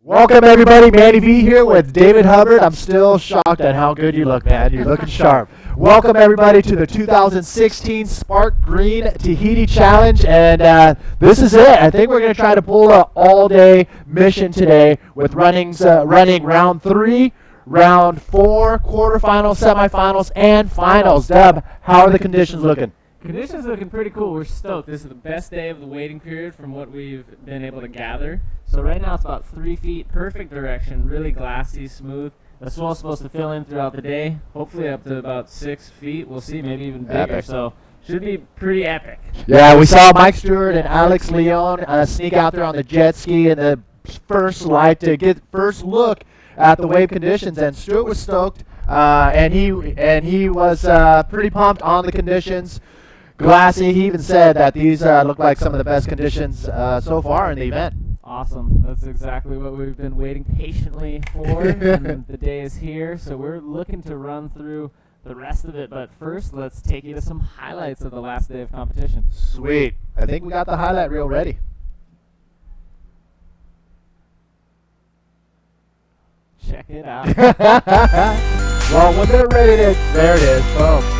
Welcome, everybody. Manny V here with David Hubbard. I'm still shocked at how good you look, man. You're looking sharp. Welcome, everybody, to the 2016 Sparkgreen Tahiti Challenge. And this is it. I think we're going to try to pull an all-day mission today with running round 3, round 4, quarterfinals, semifinals, and finals. Deb, how are the conditions looking? Conditions looking pretty cool. We're stoked. This is the best day of the waiting period from what we've been able to gather. So right now it's about 3 feet, perfect direction, really glassy, smooth. The swell's supposed to fill in throughout the day, hopefully up to about 6 feet. We'll see, maybe even bigger. Epic. So should be pretty epic. Yeah, we saw Mike Stewart and Alex Leon sneak out there on the jet ski in the first light to get first look at the wave conditions, and Stewart was stoked, and he was pretty pumped on the conditions. Glassy. He even said that these look like some of the best conditions so far in the event. Awesome. That's exactly what we've been waiting patiently for, and the day is here. So we're looking to run through the rest of it, but first let's take you to some highlights of the last day of competition. Sweet. I think we got the highlight reel ready. Check it out. Well, when they're ready, there it is. Boom.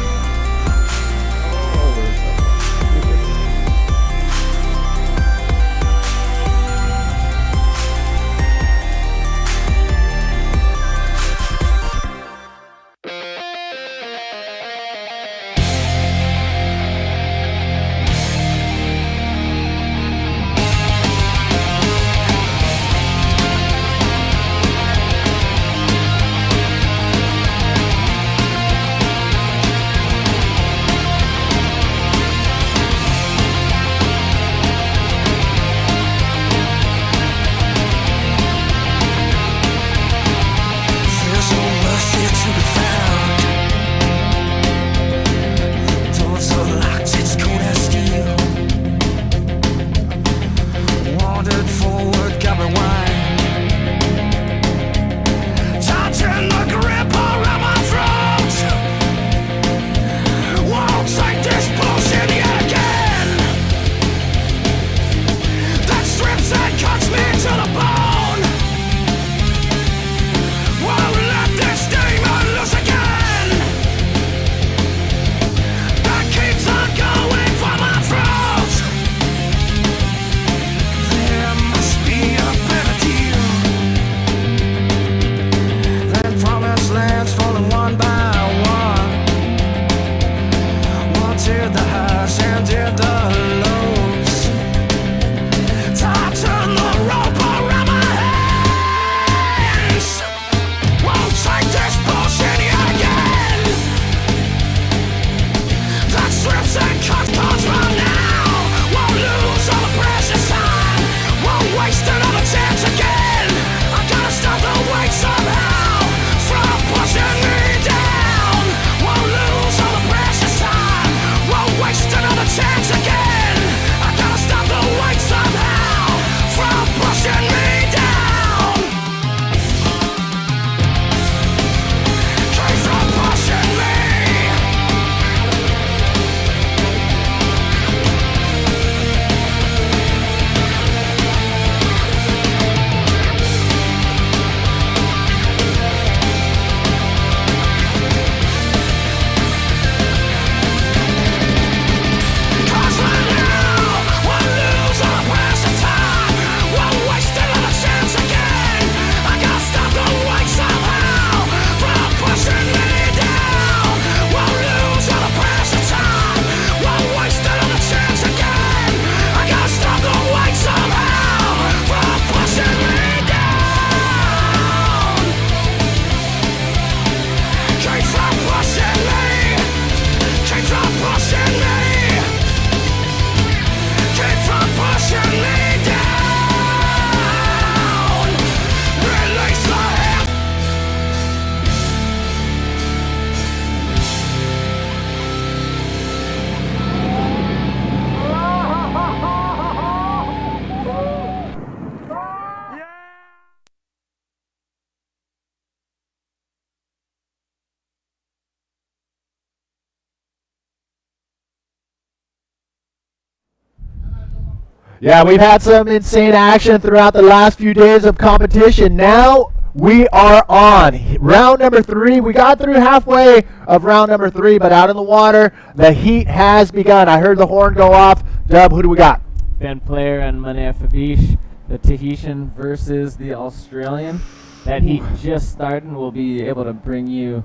Yeah, we've had some insane action throughout the last few days of competition. Now we are on round number 3. We got through halfway of round number 3, but out in the water, the heat has begun. I heard the horn go off. Dub, who do we got? Ben Player and Fabish, the Tahitian versus the Australian. That heat just started, and we'll be able to bring you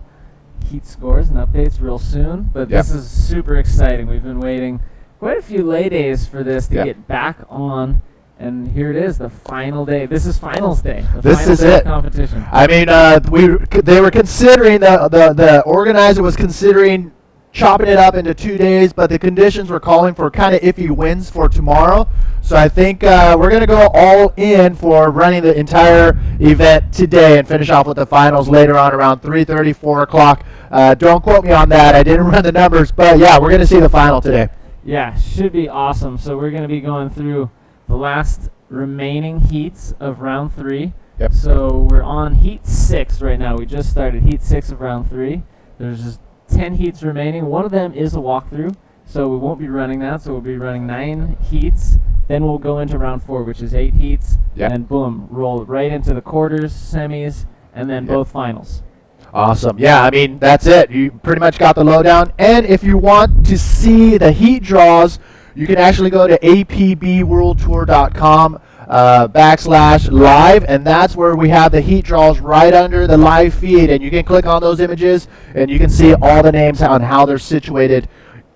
heat scores and updates real soon. But this is super exciting. We've been waiting quite a few lay days for this to get back on, and here it is, the final day. This is finals day. This is it. Competition. I mean, they were considering, the organizer was considering chopping it up into 2 days, but the conditions were calling for kind of iffy winds for tomorrow. So I think we're going to go all in for running the entire event today and finish off with the finals later on around 3:30, 4 o'clock. Don't quote me on that. I didn't run the numbers, but yeah, we're going to see the final today. Yeah, should be awesome. So we're going to be going through the last remaining heats of round 3. Yep. So we're on heat 6 right now. We just started heat 6 of round 3. There's just 10 heats remaining. One of them is a walkthrough, so we won't be running that. So we'll be running 9 heats. Then we'll go into round 4, which is 8 heats. Yep. And boom, roll right into the quarters, semis, and then both finals. Awesome. Yeah, I mean, that's it. You pretty much got the lowdown. And if you want to see the heat draws, you can actually go to apbworldtour.com /live, and that's where we have the heat draws right under the live feed. And you can click on those images, and you can see all the names on how they're situated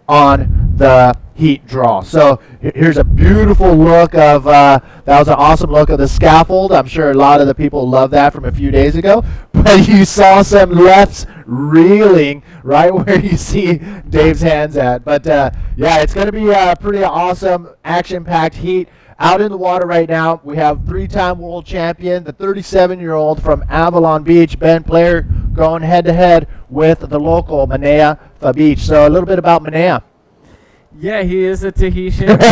on the heat draw. So here's a beautiful look of, that was an awesome look of the scaffold. I'm sure a lot of the people love that from a few days ago. But you saw some lefts reeling right where you see Dave's hands at. But yeah, it's going to be a pretty awesome action-packed heat. Out in the water right now, we have 3-time world champion, the 37-year-old from Avalon Beach, Ben Player, going head-to-head with the local Manea Fabish. So a little bit about Manea. Yeah, he is a Tahitian, and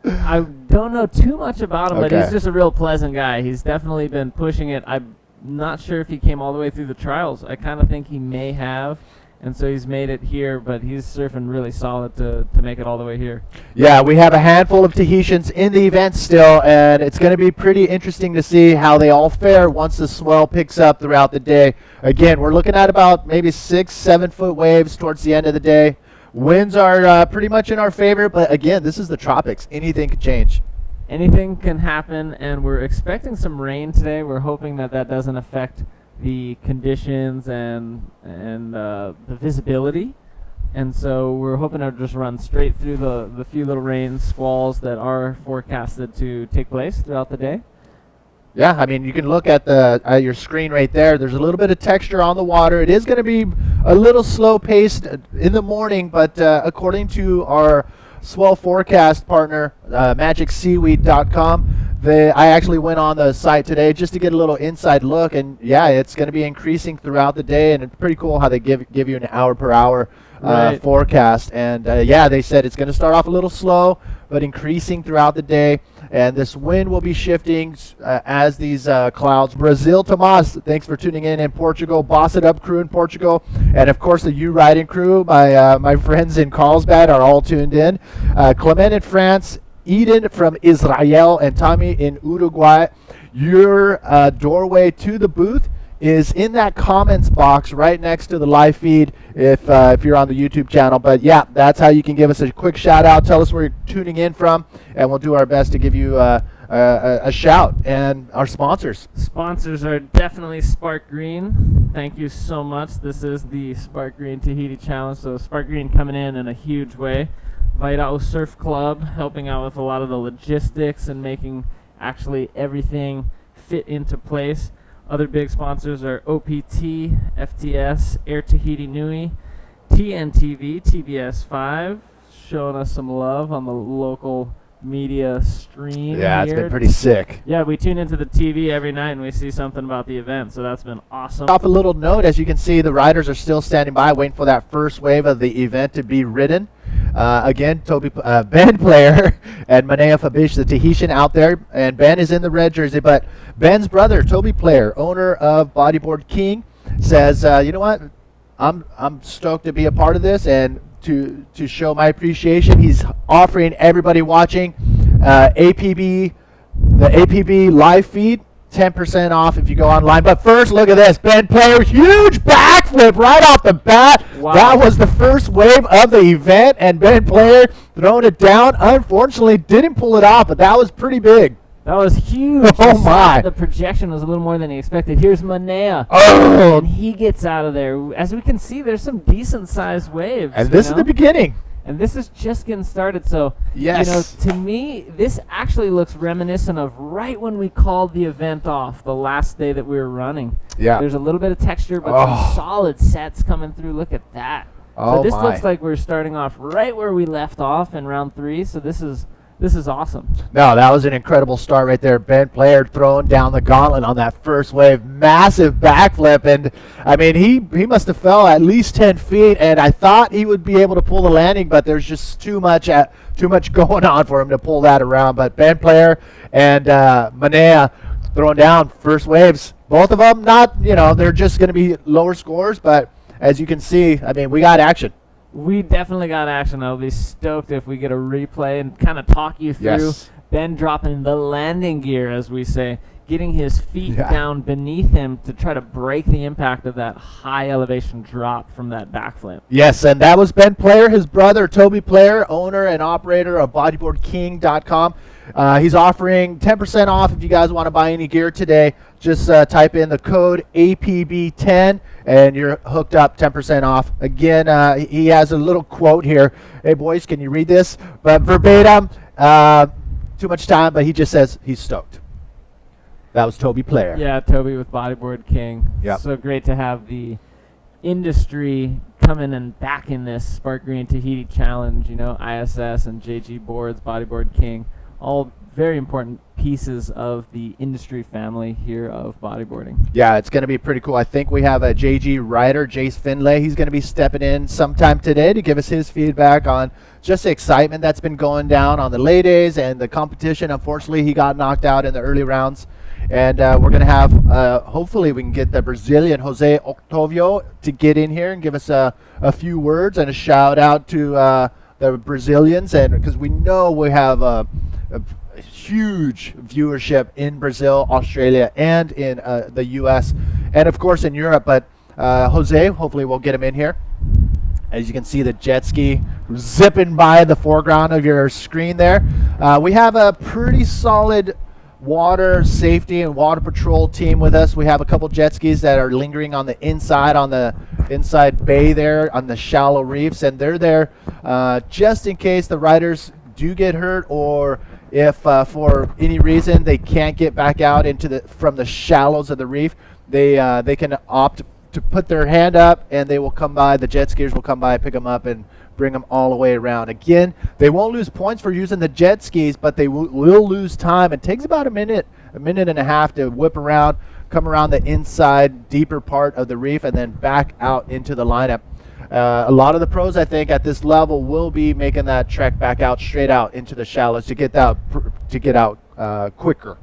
I don't know too much about him, but he's just a real pleasant guy. He's definitely been pushing it. I'm not sure if he came all the way through the trials. I kind of think he may have. And so he's made it here, but he's surfing really solid to make it all the way here. Yeah, we have a handful of Tahitians in the event still, and it's going to be pretty interesting to see how they all fare once the swell picks up throughout the day. Again, we're looking at about maybe 6-7 foot waves towards the end of the day. Winds are pretty much in our favor, but again, this is the tropics. Anything could change. Anything can happen, and we're expecting some rain today. We're hoping that that doesn't affect the conditions and the visibility, and so we're hoping to just run straight through the few little rain squalls that are forecasted to take place throughout the day. Yeah, I mean, you can look at your screen right there. There's a little bit of texture on the water. It is going to be a little slow paced in the morning, but according to our swell forecast partner, magicseaweed.com, I actually went on the site today just to get a little inside look, and yeah, it's going to be increasing throughout the day, and it's pretty cool how they give you an hour per hour forecast. And yeah, they said it's going to start off a little slow, but increasing throughout the day, and this wind will be shifting as these clouds. Brazil Tomas, thanks for tuning in Portugal. Boss It Up crew in Portugal, and of course the U Riding crew, my friends in Carlsbad are all tuned in. Clement in France, Eden from Israel, and Tommy in Uruguay. Your doorway to the booth is in that comments box right next to the live feed if you're on the YouTube channel. But yeah, that's how you can give us a quick shout out. Tell us where you're tuning in from, and we'll do our best to give you a shout. And our sponsors. Sponsors are definitely Sparkgreen. Thank you so much. This is the Sparkgreen Tahiti Challenge. So Sparkgreen coming in a huge way. Vairao Surf Club helping out with a lot of the logistics and making actually everything fit into place. Other big sponsors are OPT, FTS, Air Tahiti Nui, TNTV, TBS5, showing us some love on the local media stream. Yeah, it's been pretty sick. Yeah, we tune into the TV every night and we see something about the event, so that's been awesome. Off a little note, as you can see, the riders are still standing by, waiting for that first wave of the event to be ridden. Again, Ben Player and Manea Fabish, the Tahitian out there, and Ben is in the red jersey, but Ben's brother, Toby Player, owner of Bodyboard King, says, you know what, I'm stoked to be a part of this, and to show my appreciation, he's offering everybody watching the APB live feed 10% off if you go online. But first, look at this. Ben Player, huge backflip right off the bat. Wow. That was the first wave of the event, and Ben Player throwing it down. Unfortunately, didn't pull it off, but that was pretty big. That was huge. Oh, my. The projection was a little more than he expected. Here's Manea. Oh. And he gets out of there. As we can see, there's some decent-sized waves. And this is the beginning. And this is just getting started. So, yes. to me, this actually looks reminiscent of right when we called the event off, the last day that we were running. Yeah. There's a little bit of texture, but some solid sets coming through. Look at that. So this looks like we're starting off right where we left off in round 3. So this is awesome. No, that was an incredible start right there. Ben Player throwing down the gauntlet on that first wave. Massive backflip. And, I mean, he must have fell at least 10 feet. And I thought he would be able to pull the landing, but there's just too much going on for him to pull that around. But Ben Player and Manea throwing down first waves. Both of them not, they're just going to be lower scores. But as you can see, I mean, we got action. We definitely got action. I'll be stoked if we get a replay and kind of talk you through Ben dropping the landing gear, as we say, getting his feet down beneath him to try to break the impact of that high elevation drop from that backflip. Yes, and that was Ben Player, his brother, Toby Player, owner and operator of BodyboardKing.com. He's offering 10% off if you guys want to buy any gear today. Just type in the code APB10 and you're hooked up 10% off. Again, he has a little quote here. Hey, boys, can you read this? But verbatim, too much time, but he just says he's stoked. That was Toby Player. Yeah, Toby with Bodyboard King. Yep. So great to have the industry coming and back in this Sparkgreen Tahiti Challenge. ISS and JG Boards, Bodyboard King, all very important pieces of the industry family here of bodyboarding. Yeah, it's going to be pretty cool. I think we have a JG rider, Jace Finlay. He's going to be stepping in sometime today to give us his feedback on just the excitement that's been going down on the lay days and the competition. Unfortunately, he got knocked out in the early rounds. And we're going to have, hopefully we can get the Brazilian Jose Otavio to get in here and give us a few words and a shout out to the Brazilians, and because we know we have a huge viewership in Brazil, Australia, and in the U.S., and of course in Europe. But Jose, hopefully we'll get him in here. As you can see, the jet ski zipping by the foreground of your screen there. We have a pretty solid water safety and water patrol team with us. We have a couple jet skis that are lingering on the inside bay there on the shallow reefs, and they're there just in case the riders do get hurt, or if for any reason they can't get back out from the shallows of the reef. They can opt to put their hand up, and they will come by. The jet skiers will come by, pick them up, and bring them all the way around. Again, they won't lose points for using the jet skis, but they will lose time. It takes about a minute and a half to whip around, come around the inside, deeper part of the reef, and then back out into the lineup. A lot of the pros, I think, at this level will be making that trek back out, straight out into the shallows to get out quicker.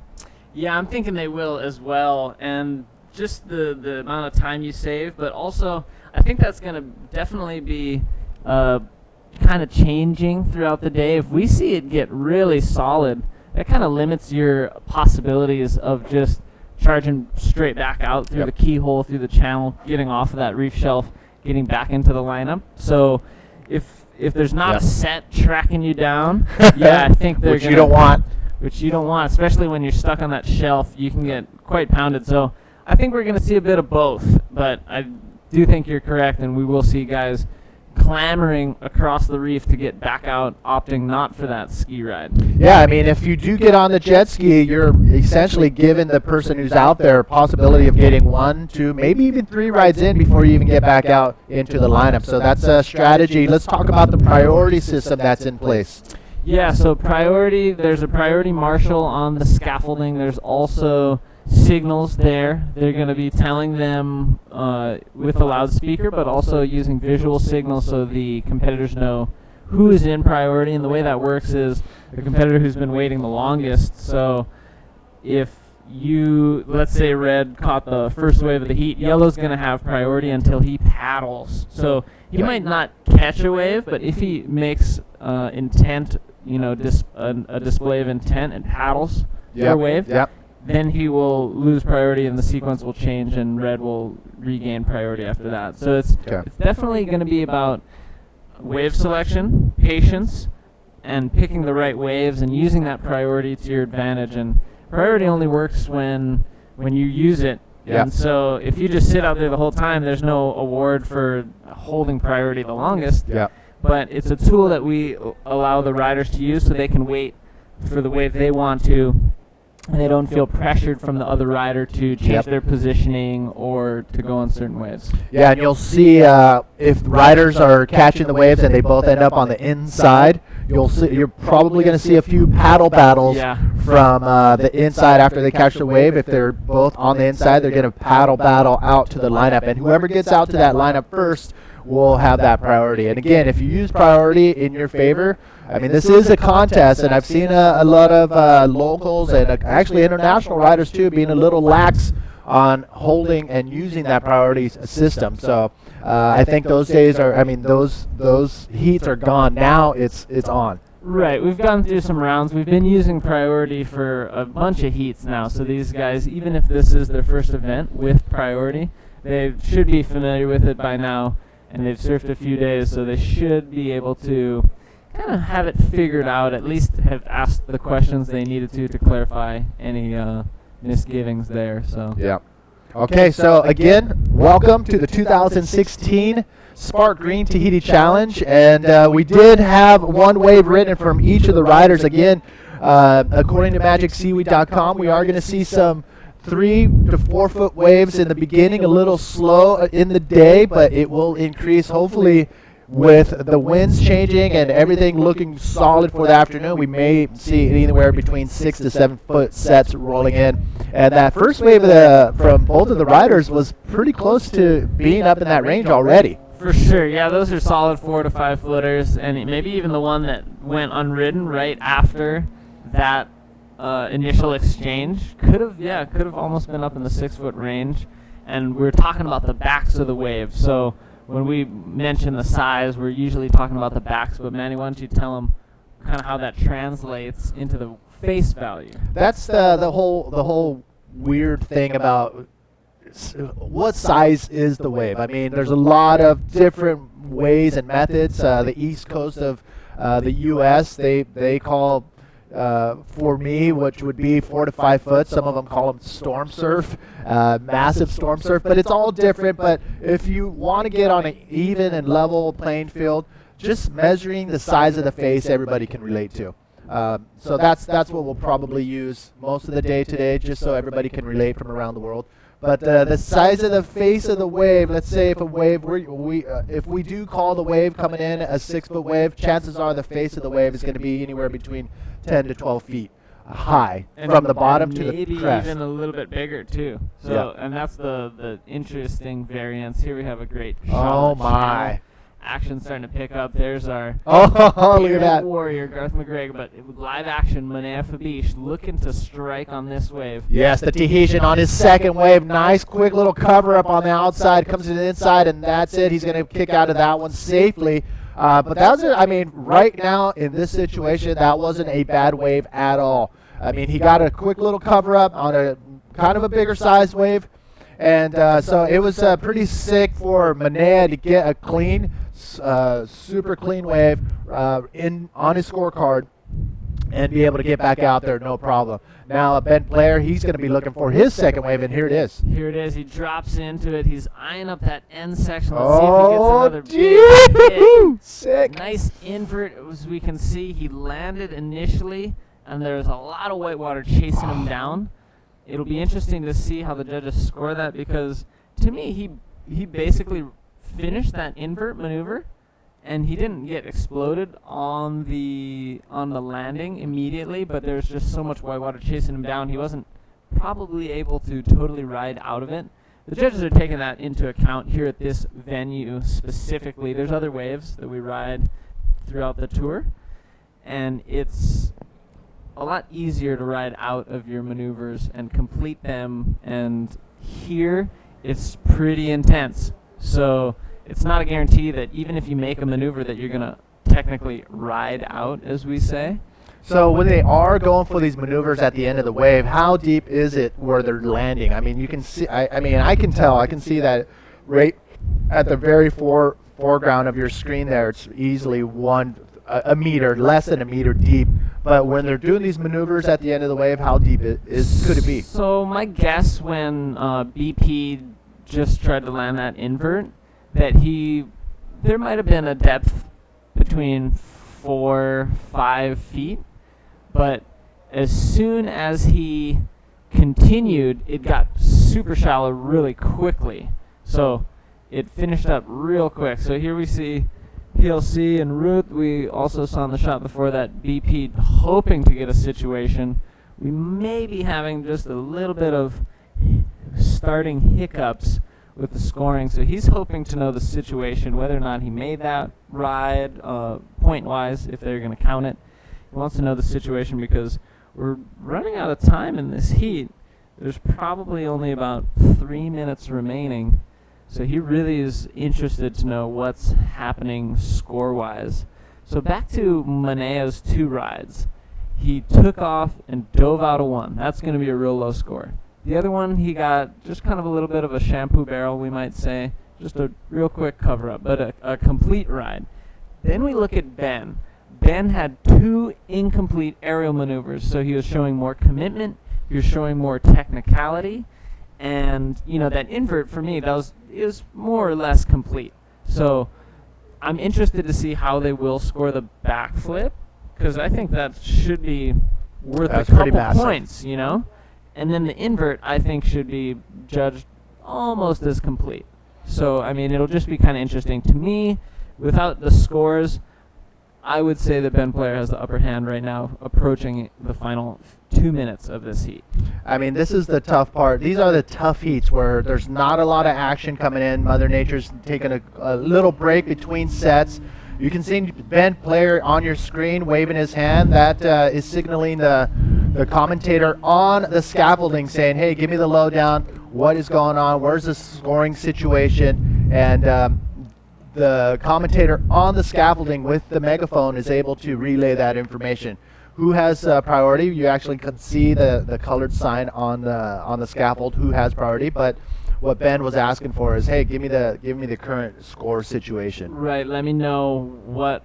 Yeah, I'm thinking they will as well, and just the amount of time you save, but also I think that's going to definitely be kind of changing throughout the day. If we see it get really solid, that kind of limits your possibilities of just charging straight back out through the keyhole, through the channel, getting off of that reef shelf, getting back into the lineup. So if there's not a set tracking you down, I think they're which you don't want. Which you don't want, especially when you're stuck on that shelf. You can get quite pounded. So I think we're going to see a bit of both, but I do think you're correct, and we will see guys clamoring across the reef to get back out, opting not for that ski ride. Yeah, I mean, if you do get on the jet ski, you're essentially giving the person who's out there a possibility of getting 1, 2, maybe even 3 rides in before you even get back out into the lineup. So that's a strategy. Let's talk about the priority system that's in place. Yeah, so there's a priority marshal on the scaffolding. There's also signals there. They're going to be telling them with a loudspeaker, but also using visual signals so the competitors know who is in priority. And the way that works is the competitor who's been waiting the longest. So if let's say red caught the first wave of the heat, yellow's going to have priority until he paddles. So he might not catch a wave, but if he makes intent, a display of intent and paddles for a wave, then he will lose priority and the sequence will change and red will regain priority after that. So it's definitely going to be about wave selection, patience, and picking the right waves and using that priority to your advantage. And priority only works when you use it. And so if you just sit out there the whole time, there's no award for holding priority the longest. But it's a tool that we allow the riders to use so they can wait for the wave they want to, and they don't feel pressured from the other rider to change their positioning or to go on certain waves. Yeah, and you'll see if riders are catching the waves and they both end up on the inside, you're probably going to see a few paddle battles from the inside after they catch the wave. If they're both on the inside, they're going to paddle battle out to the lineup, and whoever gets out to that lineup first will have that priority. And again, if you use priority in your favor, I mean, this is a contest, and I've seen a lot of locals and actually international riders too being a little lax on holding and using that priority system. So I think those days are, I mean, those heats are gone. Now it's on. Right, we've gone through some rounds. We've been using priority for a bunch of heats now. So these guys, even if this is their first event with priority, they should be familiar with it by now. And they've surfed a few days, so they should be able to kind of have it figured out, at least have asked the questions they needed to clarify any misgivings there. So Okay, so again, welcome to the 2016 Sparkgreen Tahiti Challenge. And we did have one wave written from each of the riders. Again, according to MagicSeaweed.com, we are going to see some 3 to 4 foot waves in the beginning, a little slow in the day, but it will increase hopefully with the winds changing and everything looking solid for the afternoon. We may see anywhere between 6 to 7 foot sets rolling in. And that first wave from both of the riders was pretty close to being up in that range already. For sure, yeah, those are solid 4 to 5 footers, and maybe even the one that went unridden right after that initial exchange could have almost been up in the 6 foot range. And we're talking about the backs of the wave. So when we mention the size, we're usually talking about the backs. But Manny, why don't you tell them kind of how that translates into the face value? That's the whole weird thing about what size is the wave. I mean, there's a lot of different ways and methods. The east coast of the U.S. they call. For me, which would be 4 to 5 foot. Some of them call them storm surf, massive storm surf, but it's all different. But if you want to get on an even and level playing field, just measuring the size of the face, everybody can relate to. So that's what we'll probably use most of the day today, just so everybody can relate from around the world. But the size of the face of the wave, let's say if a wave, if we do call the wave coming in a 6 foot wave, chances are the face of the wave is going to be anywhere between 10 to 12 feet high from the bottom to the crest. Maybe even a little bit bigger too. So, and that's the interesting variance. Here we have a great shot. Oh my. Action starting to pick up. There's our look at that warrior, Garth McGregor, but with live action, Fabish looking to strike on this wave. Yes, the Tahitian on his second wave. Nice, quick little cover up on the outside. Comes to the inside, and that's it. He's going to kick out of that one safely. But that was, I mean, right now in this situation, that wasn't a bad wave at all. I mean, he got a quick little cover up on a kind of a bigger size wave. And so it was pretty sick for Manea to get a clean, super clean wave on his scorecard and be able to get back out there, no problem. Now, a bent player, he's going to be looking for his second wave, and here it is. Here it is. He drops into it. He's eyeing up that end section. Let's see if he gets another big hit. Sick. Nice invert, as we can see. He landed initially, and there's a lot of whitewater chasing him down. It'll be interesting to see how the judges score that, because to me, he basically finished that invert maneuver, and he didn't get exploded on the landing immediately, but there's just so much whitewater chasing him down, he wasn't probably able to totally ride out of it. The judges are taking that into account here at this venue specifically. There's other waves that we ride throughout the tour, and it's a lot easier to ride out of your maneuvers and complete them, and here it's pretty intense. So it's not a guarantee that even if you make a maneuver that you're going to technically ride out, as we say. So when they are going for these maneuvers at the end of the wave, how deep is it where they're landing? I mean, you can see, I can tell, I can see that right at the very foreground of your screen there, it's easily a meter, less than a meter deep. But when they're doing these maneuvers at the end of the wave, how deep could it be? So my guess, when BP just tried to land that invert, that there might have been a depth between 4-5 feet, but as soon as he continued, it got super shallow really quickly. So it finished up real quick. So here we see PLC and Ruth. We also saw in the shot before that BP hoping to get a situation. We may be having just a little bit of starting hiccups with the scoring. So he's hoping to know the situation, whether or not he made that ride point-wise, if they're going to count it. He wants to know the situation because we're running out of time in this heat. There's probably only about 3 minutes remaining. So he really is interested to know what's happening score-wise. So back to Manea's 2 rides. He took off and dove out of 1. That's going to be a real low score. The other one, he got just kind of a little bit of a shampoo barrel, we might say. Just a real quick cover-up, but a complete ride. Then we look at Ben. Ben had 2 incomplete aerial maneuvers, so he was showing more commitment, he was showing more technicality, and that invert for me is more or less complete. So I'm interested to see how they will score the backflip, because I think that should be worth a couple points, And then the invert, I think, should be judged almost as complete. So, I mean, it'll just be kind of interesting. To me, without the scores, I would say that Ben Player has the upper hand right now, approaching the final 2 minutes of this heat. I mean, this is the tough part. These are the tough heats where there's not a lot of action coming in. Mother Nature's taking a little break between sets. You can see Ben Player on your screen waving his hand. That is signaling the commentator on the scaffolding saying, hey, give me the lowdown. What is going on? Where's the scoring situation? And the commentator on the scaffolding with the megaphone is able to relay that information. Who has priority? You actually can see the colored sign on the scaffold who has priority, but what Ben was asking for is, hey, give me the current score situation. Right, let me know what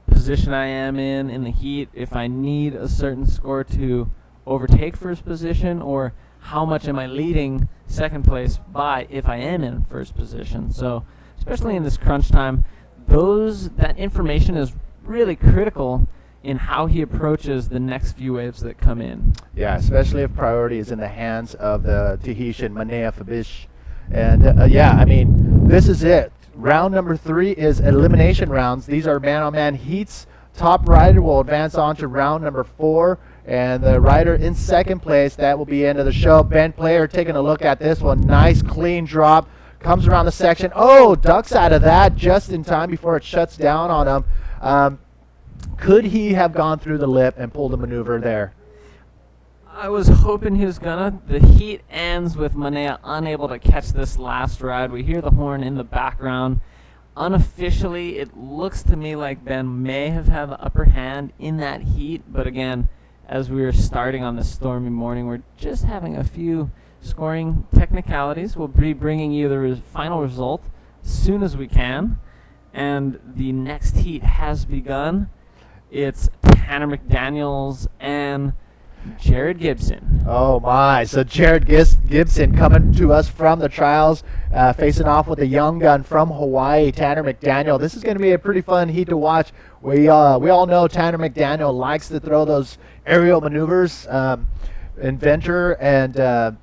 position I am in the heat, if I need a certain score to overtake first position, or how much am I leading second place by if I am in first position. So especially in this crunch time, that information is really critical in how he approaches the next few waves that come in. Yeah, especially if priority is in the hands of the Tahitian Manea Fabish. And yeah, I mean, this is it. Round number 3 is elimination rounds. These are man-on-man heats. Top rider will advance on to round number 4, and the rider in second place, that will be end of the show. Ben Player taking a look at this one. Nice clean drop. Comes around the section. Oh, ducks out of that just in time before it shuts down on him. Could he have gone through the lip and pulled a maneuver there? I was hoping he was gonna. The heat ends with Manea unable to catch this last ride. We hear the horn in the background. Unofficially, it looks to me like Ben may have had the upper hand in that heat, but again, as we were starting on this stormy morning, we're just having a few scoring technicalities. We'll be bringing you the final result as soon as we can, and the next heat has begun. It's Tanner McDaniels and Jared Gibson. Oh my, so Jared Gibson coming to us from the trials, facing off with a young gun from Hawaii, Tanner McDaniel. This is going to be a pretty fun heat to watch. We all know Tanner McDaniel likes to throw those aerial maneuvers. Inventor and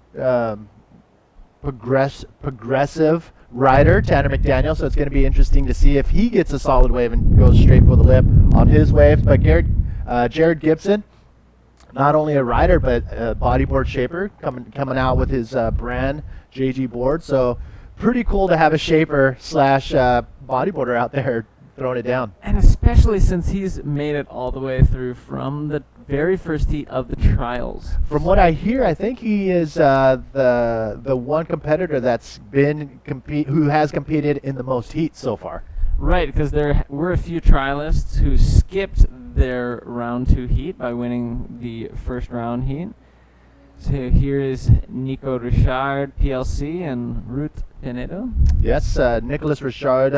progressive rider, Tanner McDaniel, so it's going to be interesting to see if he gets a solid wave and goes straight for the lip on his waves. But Jared Gibson, not only a rider, but a bodyboard shaper, coming out with his brand JG board. So pretty cool to have a shaper slash bodyboarder out there throwing it down. And especially since he's made it all the way through from the very first heat of the trials. From what I hear, I think he is the one competitor that's been who has competed in the most heats so far. Right, because there were a few trialists who skipped their round 2 heat by winning the first round heat. So here is Nico Richard, PLC, and Ruth Pinedo. Yes, Nicholas Richard.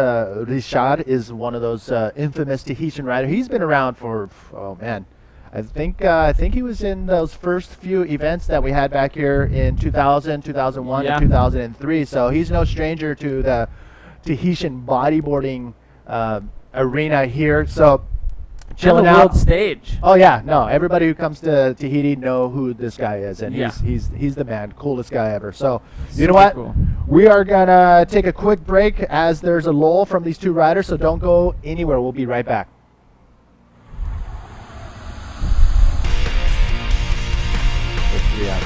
Richard is one of those infamous Tahitian riders. He's been around for, oh man, I think he was in those first few events that we had back here in 2000, 2001, and 2003. So he's no stranger to the Tahitian bodyboarding arena here. So chilling out. World stage. Oh yeah, no. Everybody who comes to Tahiti know who this guy is, and Yeah. he's the man, coolest guy ever. So you Super know what? cool. We are gonna take a quick break as there's a lull from these 2 riders. So don't go anywhere. We'll be right back. Yeah.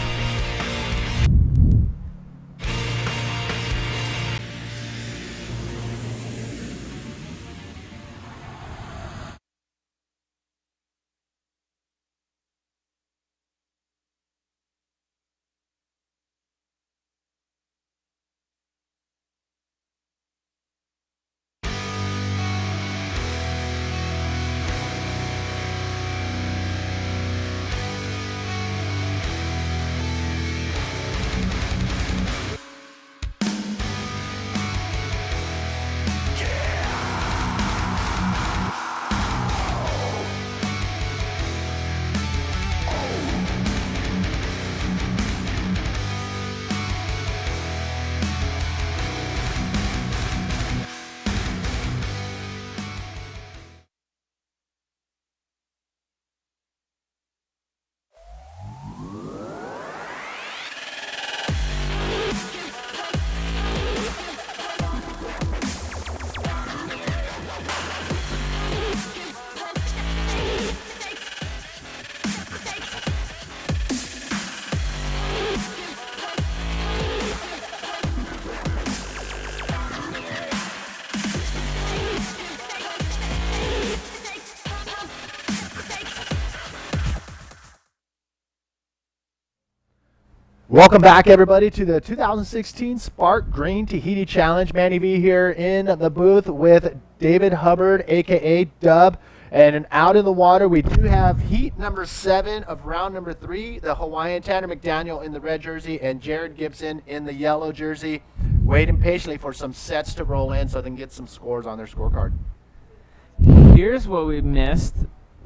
Welcome back, everybody, to the 2016 Sparkgreen Tahiti Challenge. Manny V here in the booth with David Hubbard, a.k.a. Dub. And out in the water, we do have heat number 7 of round number 3, the Hawaiian Tanner McDaniel in the red jersey and Jared Gibson in the yellow jersey, waiting patiently for some sets to roll in so they can get some scores on their scorecard. Here's what we missed.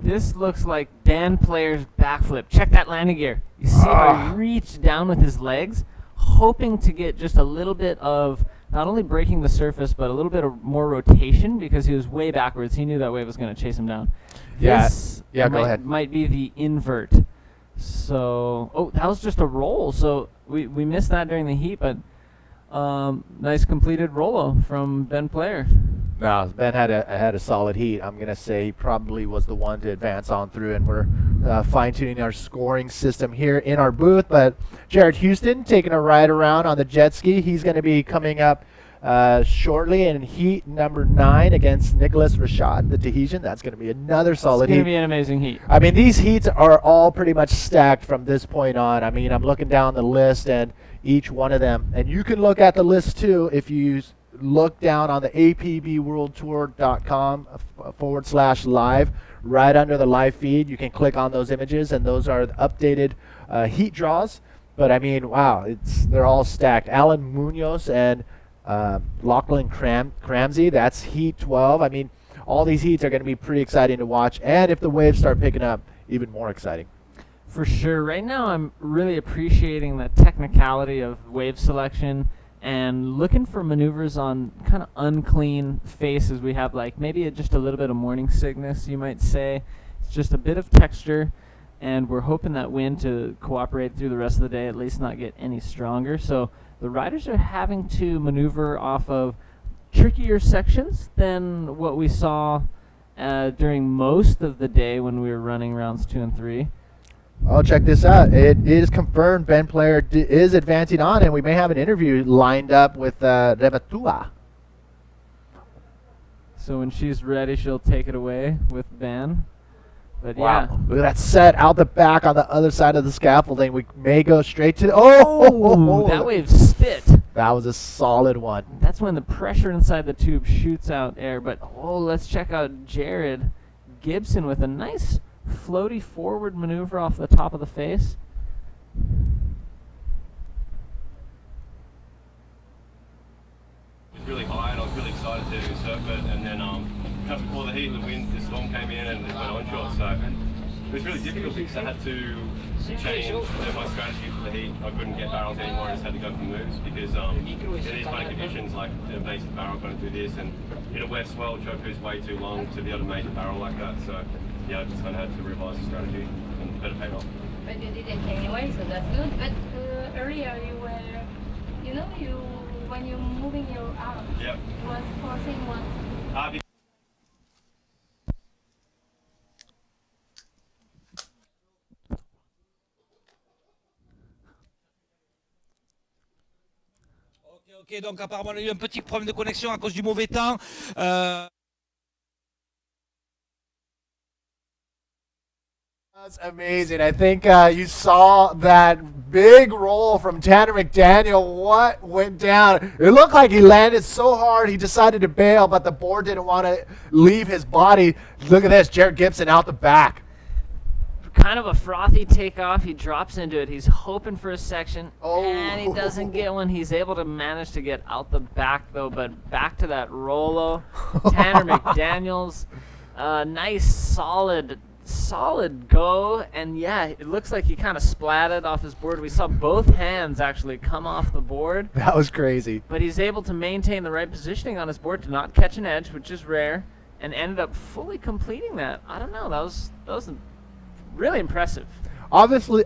This looks like Dan Player's backflip. Check that landing gear. You see how he reached down with his legs, hoping to get just a little bit of not only breaking the surface, but a little bit of more rotation because he was way backwards. He knew that wave was going to chase him down. Yeah, This go ahead. might be the invert. So, that was just a roll. So we missed that during the heat, but nice completed rollo from Ben Player. No, Ben had a solid heat. I'm going to say he probably was the one to advance on through, and we're fine-tuning our scoring system here in our booth. But Jared Houston taking a ride around on the jet ski. He's going to be coming up shortly in heat number 9 against Nicholas Rashad, the Tahitian. That's going to be another solid heat. It's going to be an amazing heat. I mean, these heats are all pretty much stacked from this point on. I mean, I'm looking down the list, and each one of them. And you can look at the list, too, if you look down on the apbworldtour.com /live. Right under the live feed, you can click on those images, and those are the updated heat draws. But I mean, wow, they're all stacked. Alan Munoz and Lachlan Cramsey, that's heat 12. I mean, all these heats are going to be pretty exciting to watch, and if the waves start picking up, even more exciting. For sure. Right now, I'm really appreciating the technicality of wave selection and looking for maneuvers on kind of unclean faces. We have like maybe just a little bit of morning sickness, you might say. It's just a bit of texture, and we're hoping that wind to cooperate through the rest of the day, at least not get any stronger. So the riders are having to maneuver off of trickier sections than what we saw during most of the day when we were running rounds 2 and 3. Oh, check this out. It is confirmed Ben Player is advancing on, and we may have an interview lined up with Revatua. So when she's ready, she'll take it away with Ben. But Wow. yeah. Look at that set out the back on the other side of the scaffolding. We may go straight to oh, That wave spit. That was a solid one. That's when the pressure inside the tube shoots out air. But let's check out Jared Gibson with a nice floaty forward maneuver off the top of the face. It was really high and I was really excited to surf it, and then just before the heat, the storm came in and it went onshore, so it was really difficult because I had to change my strategy for the heat. I couldn't get barrels anymore, I just had to go for moves because in these kind of conditions, like the basic barrel going to do this, and in a wet swell, choker is way too long to be able to make a barrel like that, so yeah, I just kind of had to revise the strategy and better paid off. But you did it anyway, so that's good. But earlier you were, when you're moving your arm, Yep. you was forcing one. Ok, donc apparemment on a eu un petit problème de connexion à cause du mauvais temps. That's amazing. I think you saw that big roll from Tanner McDaniel. What went down? It looked like he landed so hard he decided to bail, but the board didn't want to leave his body. Look at this, Jared Gibson out the back. Kind of a frothy takeoff. He drops into it. He's hoping for a section, Oh. and he doesn't get one. He's able to manage to get out the back, though, but back to that Rolo. Tanner McDaniels, nice, solid go, and yeah, it looks like he kind of splatted off his board. We saw both hands actually come off the board, That was crazy. but he's able to maintain the right positioning on his board to not catch an edge, which is rare, and ended up fully completing that. I don't know, that was really impressive. Obviously,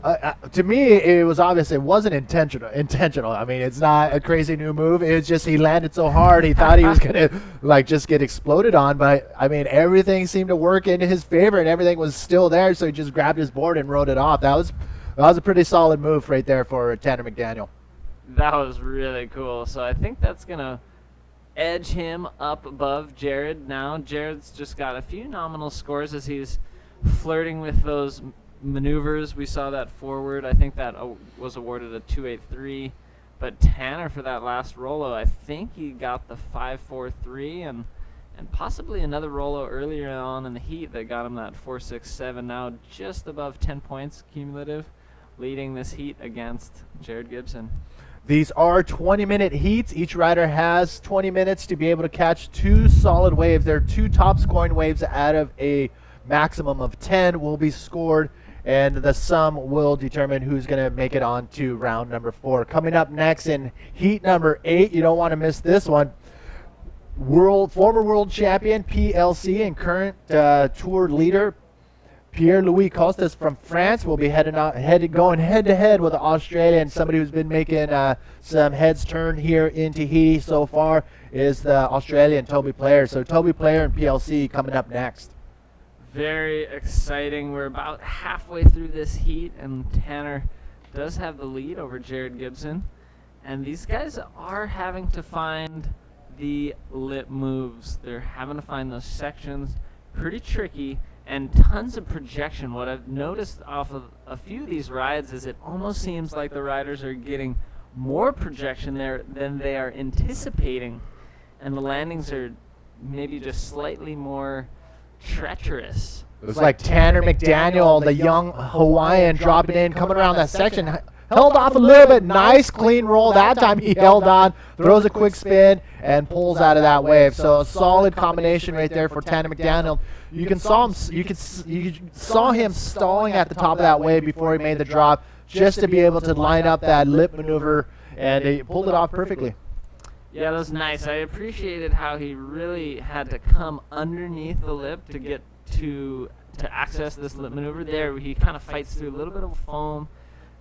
to me, it was obvious it wasn't intentional. I mean, it's not a crazy new move. It was just he landed so hard he thought he was gonna just get exploded on. But I mean, everything seemed to work in his favor, and everything was still there. So he just grabbed his board and rode it off. That was a pretty solid move right there for Tanner McDaniel. That was really cool. So I think that's gonna edge him up above Jared now. Jared's just got a few nominal scores as he's flirting with those maneuvers. We saw that forward. I think that was awarded a 283, but Tanner for that last Rolo, I think he got the 543 and possibly another Rolo earlier on in the heat that got him that 467. Now just above 10 points cumulative, leading this heat against Jared Gibson. These are 20-minute heats. Each rider has 20 minutes to be able to catch two solid waves. There are two top scoring waves out of a maximum of 10 will be scored, and the sum will determine who's going to make it on to round number 4. Coming up next in heat number 8, you don't want to miss this one. Former world champion PLC and current tour leader Pierre-Louis Costas from France will be going head-to-head with an Australian. Somebody who's been making some heads turn here in Tahiti so far is the Australian Toby Player. So Toby Player and PLC coming up next. Very exciting. We're about halfway through this heat, and Tanner does have the lead over Jared Gibson. And these guys are having to find the lip moves. They're having to find those sections. Pretty tricky, and tons of projection. What I've noticed off of a few of these rides is it almost seems like the riders are getting more projection there than they are anticipating. And the landings are maybe just slightly more treacherous. It was like Tanner McDaniel, the young Hawaiian, dropping in, coming around that section, held off a little bit. Nice clean roll. That time he held on, throws a quick spin, and pulls out of that wave. So a solid combination right there for Tanner McDaniel. You saw him stalling at the top of that wave before he made the drop, just to be able to line up that lip maneuver, and he pulled it off perfectly. Yeah, that was nice. I appreciated how he really had to come underneath the lip to get to access this lip maneuver. There, he kind of fights through a little bit of foam,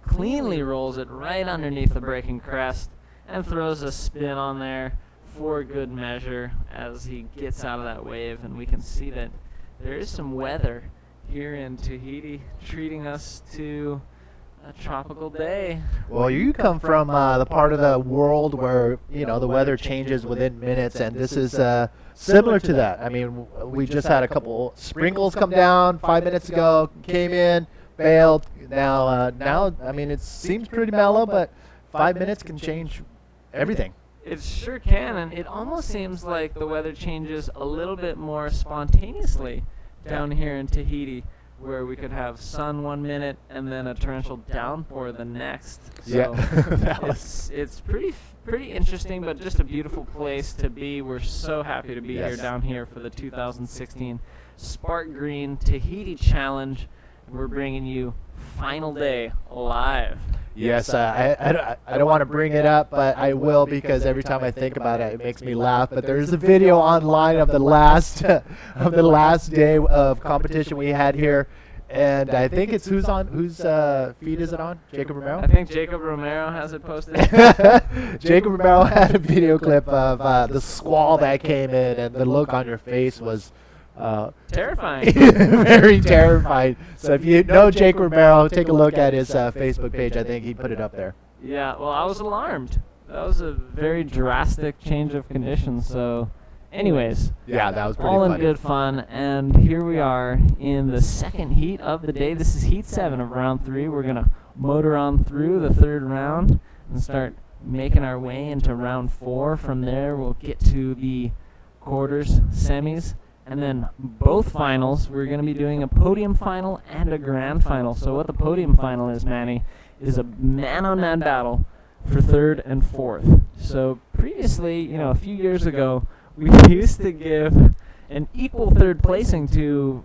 cleanly rolls it right underneath the breaking crest, and throws a spin on there for good measure as he gets out of that wave. And we can see that there is some weather here in Tahiti treating us to A tropical day. Well, you come from the part of the world where, you know, the weather changes within minutes, and this is similar to that. I mean, we just had a couple sprinkles come down 5 minutes ago, came in, failed. Now, I mean, it seems pretty mellow, but 5 minutes can change everything. It sure can, and it almost seems like the weather changes a little bit more spontaneously down here in Tahiti, where we could have sun 1 minute and then a torrential downpour the next. So it's pretty interesting, but just a beautiful place to be. We're so happy to be here down here for the 2016 Sparkgreen Tahiti Challenge. We're bringing you final day live. Yes, I don't want to bring it up, but I will, because every time I think about it, it makes me laugh. But there is a video online of the last day of competition we had here, and I think it's whose feed is it on? Jacob Romero? I think Jacob Romero has it posted. Jacob Romero had a video clip of the squall that came in, and the look on your face was terrifying. Very terrifying. So if you know Jake Romero, take a look at his Facebook page. I think he put it up there. Yeah, well, I was alarmed. That was a very drastic change of conditions. So, anyways, yeah, that was pretty all funny. in good fun. And here we are in the second heat of the day. This is heat 7 of round 3. We're gonna motor on through the third round and start making our way into round 4. From there, we'll get to the quarters, semis. And then both finals, we're going to be doing a podium final and a grand final. So what the podium final is, Manny, is a man-on-man battle for 3rd and 4th. So previously, you know, a few years ago, we used to give an equal 3rd placing to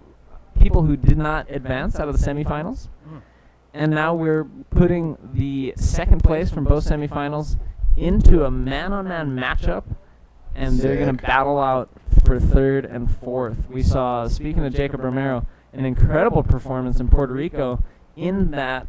people who did not advance out of the semifinals. And now we're putting the 2nd place from both semifinals into a man-on-man matchup. And they're going to battle out for 3rd and 4th. We saw, speaking of Jacob Romero, an incredible performance in Puerto Rico in that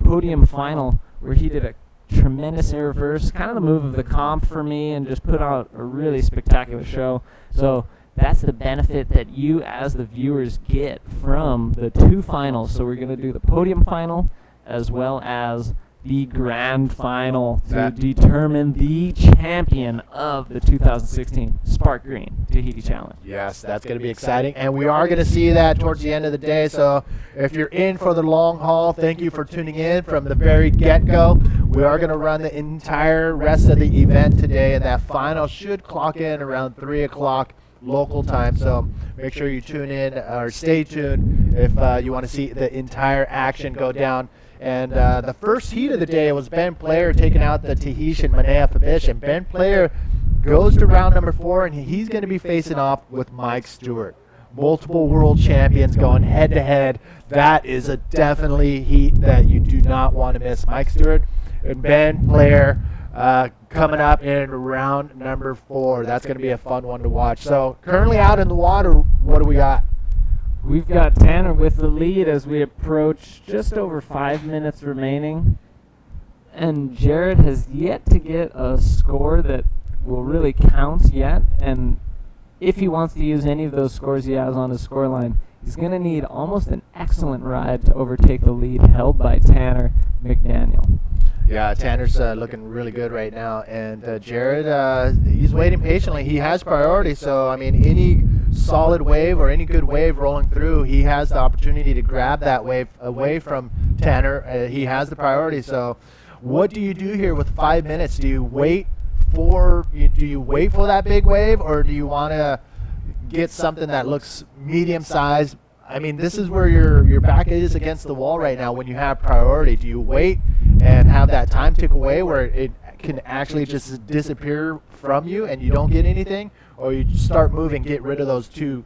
podium final where he did a tremendous air reverse, kind of the move of the comp for me, and just put out a really spectacular show. So that's the benefit that you as the viewers get from the 2 finals. So we're going to do the podium final as well as the grand final to determine the champion of the 2016 Sparkgreen Tahiti Challenge. Yes, that's going to be exciting, and we are going to see that towards the end of the day. So if you're in for the long haul, thank you for tuning in from the very get-go. We are going to run the entire rest of the event today, and that final should clock in around 3 o'clock local time. So make sure you tune in or stay tuned if you want to see the entire action go down. And the first heat of the day was Ben Player taking out the Tahitian Manea Fabish. And Ben Player goes to round number 4, and he's going to be facing off with Mike Stewart. Multiple world champions going head-to-head. That is a definitely heat that you do not want to miss. Mike Stewart and Ben Player coming up in round number 4. That's going to be a fun one to watch. So currently out in the water, what do we got? We've got Tanner with the lead as we approach just over 5 minutes remaining. And Jared has yet to get a score that will really count yet. And if he wants to use any of those scores he has on his scoreline, he's going to need almost an excellent ride to overtake the lead held by Tanner McDaniel. Yeah, Tanner's looking really good right now. And Jared, he's waiting patiently. He has priority. So, I mean, any solid wave or any good wave rolling through, he has the opportunity to grab that wave away from Tanner. He has the priority. So what do you do here with 5 minutes? Do you wait for that big wave, or do you want to get something that looks medium sized? I mean, this is where your back is against the wall right now when you have priority. Do you wait and have that time tick away where it can actually just disappear from you and you don't get anything, or you start moving, get rid of those 2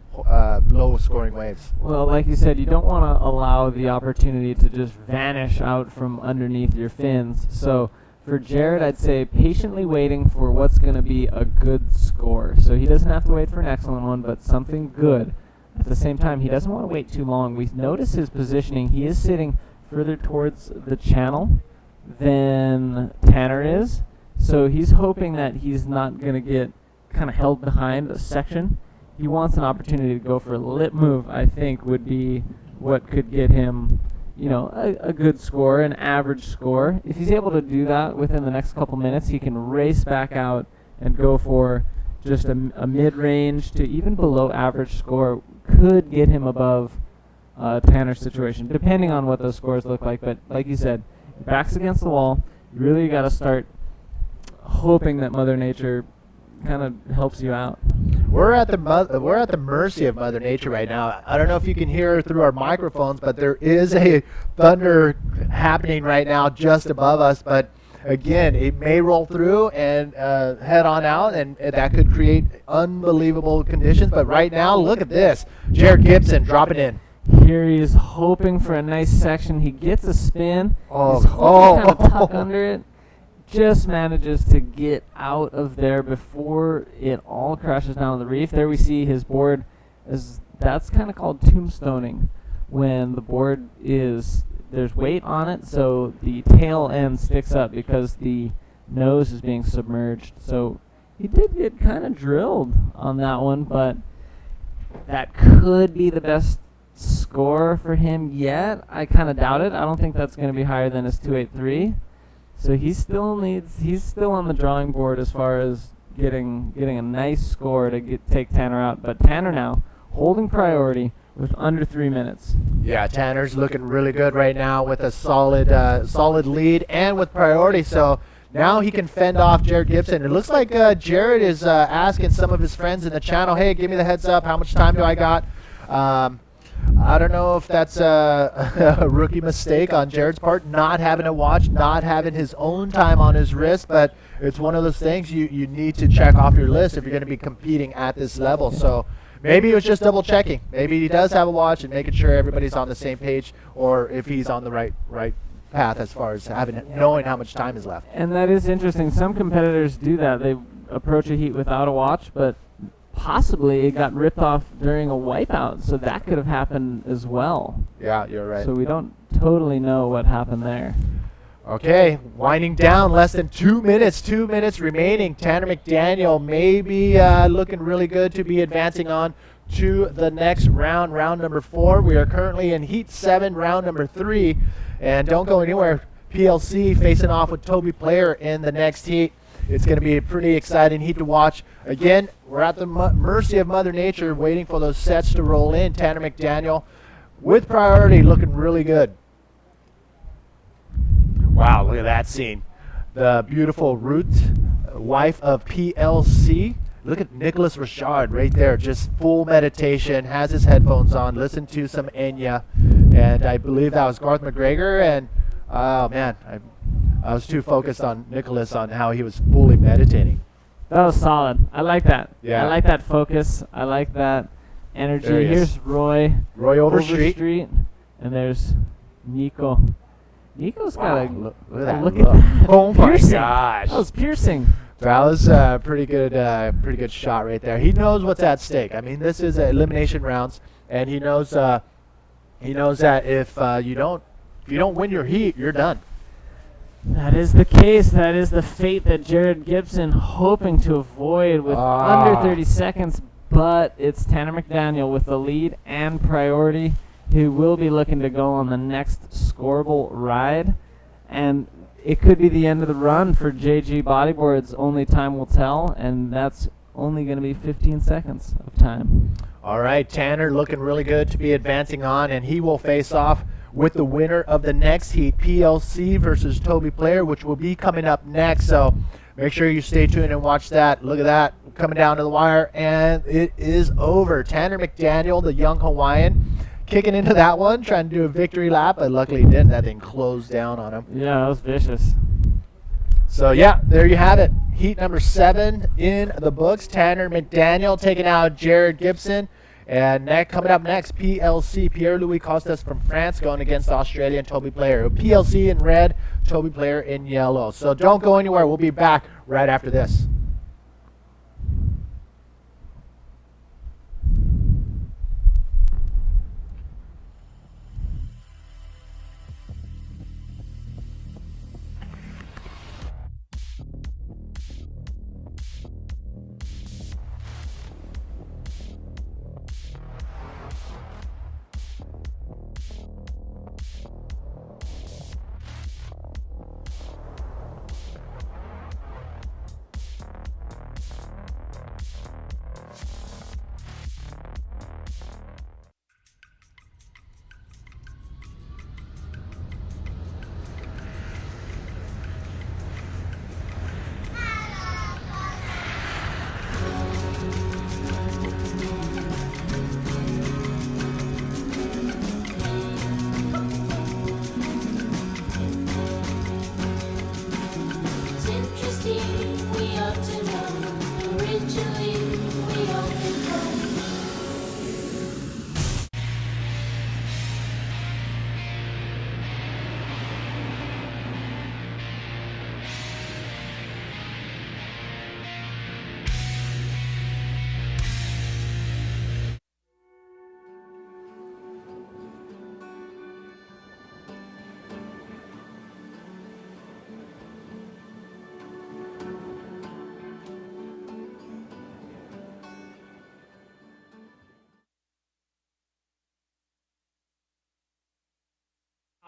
low scoring waves? Well, like you said, you don't want to allow the opportunity to just vanish out from underneath your fins. So for Jared, I'd say patiently waiting for what's going to be a good score. So he doesn't have to wait for an excellent one, but something good. At the same time, he doesn't want to wait too long. We notice his positioning. He is sitting further towards the channel than Tanner is. So he's hoping that he's not going to get kind of held behind a section. He wants an opportunity to go for a lip move, I think, would be what could get him a good score, an average score. If he's able to do that within the next couple minutes, he can race back out and go for just a mid-range to even below average score. Could get him above Tanner's situation, depending on what those scores look like. But like you said, your back's against the wall. You really got to start hoping that Mother Nature kind of helps you out. We're at the mercy of Mother Nature right now. I don't know if you can hear through our microphones, but there is a thunder happening right now just above us. But again, it may roll through and head on out, and that could create unbelievable conditions. But right now, look at this. Jared Gibson dropping in. Here he is hoping for a nice section. He gets a spin. He's kind of tucked under it. Just manages to get out of there before it all crashes down on the reef. There we see his board. That's kind of called tombstoning, when the board there's weight on it, so the tail end sticks up because the nose is being submerged. So he did get kind of drilled on that one, but that could be the best score for him yet. I kind of doubt it. I don't think that's going to be higher than his 283. So he's still on the drawing board as far as getting a nice score to take Tanner out. But Tanner now holding priority with under 3 minutes. Yeah, Tanner's looking really good right now with a solid lead and with priority. So now he can fend off Jared Gibson. It looks like Jared is asking some of his friends in the channel, hey, give me the heads up. How much time do I got? I don't know if that's a rookie mistake on Jared's part, not having a watch, not having his own time on his wrist, but it's one of those things you need to check off your list if you're going to be competing at this level. So maybe it was just double checking. Maybe he does have a watch and making sure everybody's on the same page, or if he's on the right path as far as knowing how much time is left. And that is interesting. Some competitors do that. They approach a heat without a watch, but possibly it got ripped off during a wipeout, so that could have happened as well. Yeah, you're right. So we don't totally know what happened there. Okay, winding down, less than 2 minutes. 2 minutes remaining. Tanner McDaniel may be looking really good to be advancing on to the next round, round number 4. We are currently in Heat 7, round number 3. And don't go anywhere. PLC facing off with Toby Player in the next heat. It's going to be a pretty exciting heat to watch. Again, we're at the mercy of Mother Nature, waiting for those sets to roll in. Tanner McDaniel with priority, looking really good. Wow, look at that scene. The beautiful Ruth, wife of PLC. Look at Nicholas Richard right there, just full meditation, has his headphones on, listen to some Enya. And I believe that was Garth McGregor. And, oh, man, I was too focused on Nicholas on how he was fully meditating. That was solid. I like that. Yeah. I like that focus. I like that energy. There he is. Here's Roy. Roy Overstreet. And there's Nico. Nico's got a look at that. look at that. Oh my Piercing. gosh. That was piercing. That was a pretty good shot right there. He knows what's at stake. I mean, this is elimination rounds, and he knows that if you don't win your heat, you're done. That is the case. That is the fate that Jared Gibson hoping to avoid with under 30 seconds. But it's Tanner McDaniel with the lead and priority, who will be looking to go on the next scoreable ride. And it could be the end of the run for JG Bodyboards. Only time will tell, and that's only going to be 15 seconds of time. All right, Tanner looking really good to be advancing on, and he will face off with the winner of the next heat, PLC versus Toby Player, which will be coming up next. So make sure you stay tuned and watch that. Look at that, coming down to the wire, and it is over. Tanner McDaniel, the young Hawaiian, kicking into that one, trying to do a victory lap, but luckily he didn't. That thing closed down on him. Yeah, that was vicious. So, yeah, there you have it. Heat number 7 in the books. Tanner McDaniel taking out Jared Gibson. And coming up next, PLC, Pierre-Louis Costas from France, going against the Australian Toby Player. PLC in red, Toby Player in yellow. So don't go anywhere. We'll be back right after this.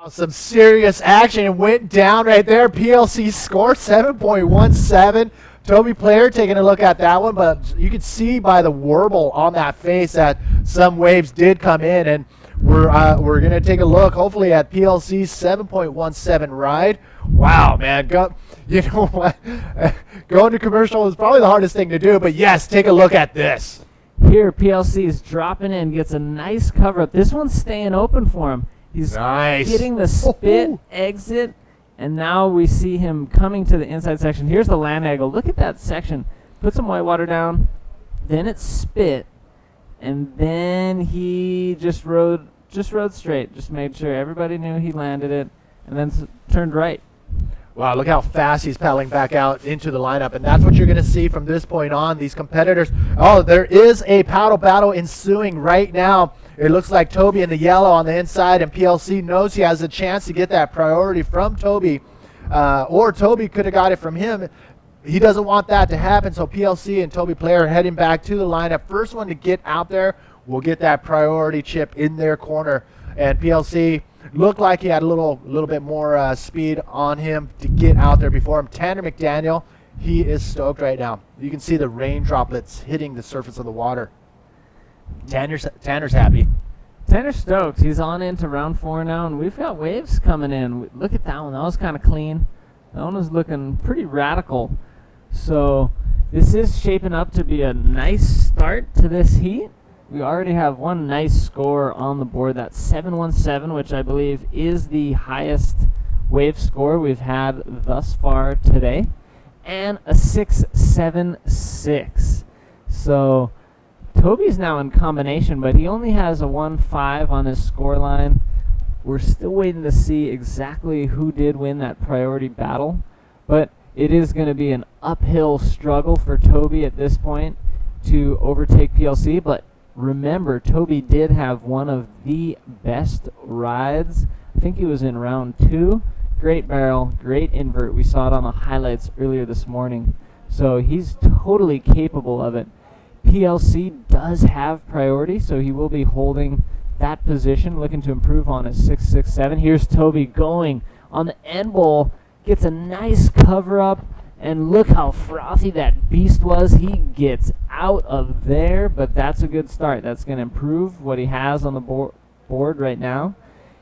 Some serious action went down right there. PLC score 7.17. Toby Player taking a look at that one, but you can see by the warble on that face that some waves did come in, and we're gonna take a look hopefully at PLC's 7.17 ride. Wow, man, you know what? Going to commercial is probably the hardest thing to do, but yes, take a look at this. Here, PLC is dropping in, gets a nice cover up. This one's staying open for him. He's getting the spit exit, and now we see him coming to the inside section. Here's the land angle. Look at that section. Put some whitewater down, then it spit, and then he just rode straight. Just made sure everybody knew he landed it, and then turned right. Wow, look how fast he's paddling back out into the lineup, and that's what you're going to see from this point on. These competitors, there is a paddle battle ensuing right now. It looks like Toby in the yellow on the inside, and PLC knows he has a chance to get that priority from Toby, or Toby could have got it from him. He doesn't want that to happen, so PLC and Toby Player heading back to the lineup. First one to get out there will get that priority chip in their corner, and PLC looked like he had a little bit more speed on him to get out there before him. Tanner McDaniel, he is stoked right now. You can see the rain droplets hitting the surface of the water. Tanner's happy. Tanner's stoked. He's on into round 4 now, and we've got waves coming in. Look at that one. That was kind of clean. That one was looking pretty radical. So this is shaping up to be a nice start to this heat. We already have one nice score on the board. That's 717, which I believe is the highest wave score we've had thus far today, and a 676. So Toby's now in combination, but he only has a 1-5 on his score line. We're still waiting to see exactly who did win that priority battle, but it is going to be an uphill struggle for Toby at this point to overtake PLC, but remember, Toby did have one of the best rides. I think he was in round 2. Great barrel, great invert. We saw it on the highlights earlier this morning. So he's totally capable of it. PLC does have priority, so he will be holding that position, looking to improve on his 667. Here's Toby going on the end bowl, gets a nice cover up, and look how frothy that beast was. He gets out of there, but that's a good start. That's going to improve what he has on the board right now.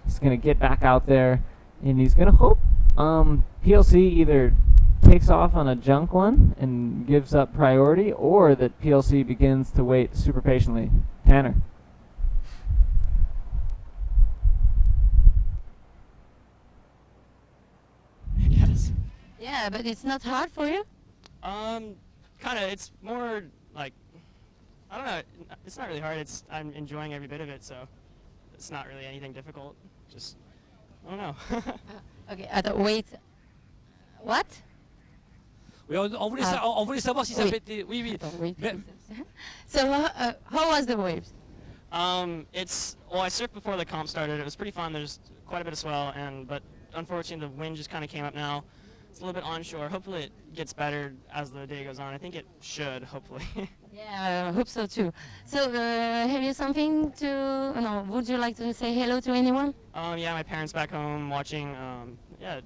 He's going to get back out there, and he's going to hope PLC either takes off on a junk one and gives up priority, or that PLC begins to wait super patiently. Tanner. Yes. Yeah, but it's not hard for you? Kind of. It's more like, I don't know. It's not really hard. I'm enjoying every bit of it, so it's not really anything difficult. Just, I don't know. Okay, wait. What? Oui, on voulait savoir si ça Oui. fait été... Oui, oui. Wait. Mais- So, how was the waves? I surfed before the comp started. It was pretty fun. There's quite a bit of swell, but unfortunately the wind just kind of came up now. It's a little bit onshore. Hopefully it gets better as the day goes on. I think it should, hopefully. Yeah, I hope so too. So, have you something would you like to say hello to anyone? Yeah, my parents back home watching.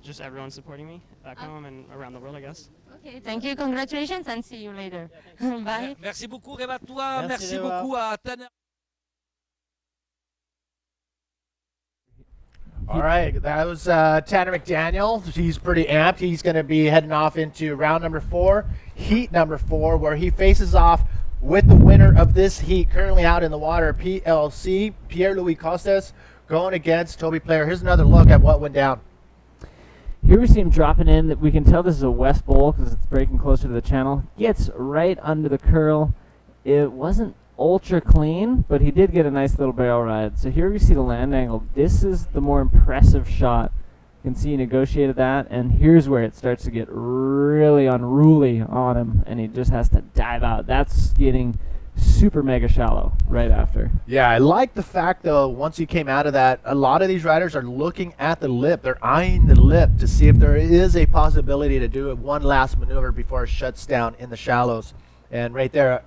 Just everyone supporting me back home and around the world, I guess. Okay, thank you, congratulations, and see you later. Bye. Merci beaucoup, Réva, toi. Merci, Merci Réva. beaucoup à Tanner. All right, that was Tanner McDaniel. He's pretty amped. He's going to be heading off into round number 4, heat number 4, where he faces off with the winner of this heat, currently out in the water, PLC, Pierre-Louis Costes, going against Toby Player. Here's another look at what went down. Here we see him dropping in. We can tell this is a west bowl because it's breaking closer to the channel. Gets right under the curl. It wasn't ultra clean, but he did get a nice little barrel ride. So here we see the land angle. This is the more impressive shot. You can see he negotiated that, and here's where it starts to get really unruly on him, and he just has to dive out. That's getting super mega shallow right after. Yeah, I like the fact, though, once he came out of that, a lot of these riders are looking at the lip. They're eyeing the lip to see if there is a possibility to do one last maneuver before it shuts down in the shallows. And right there,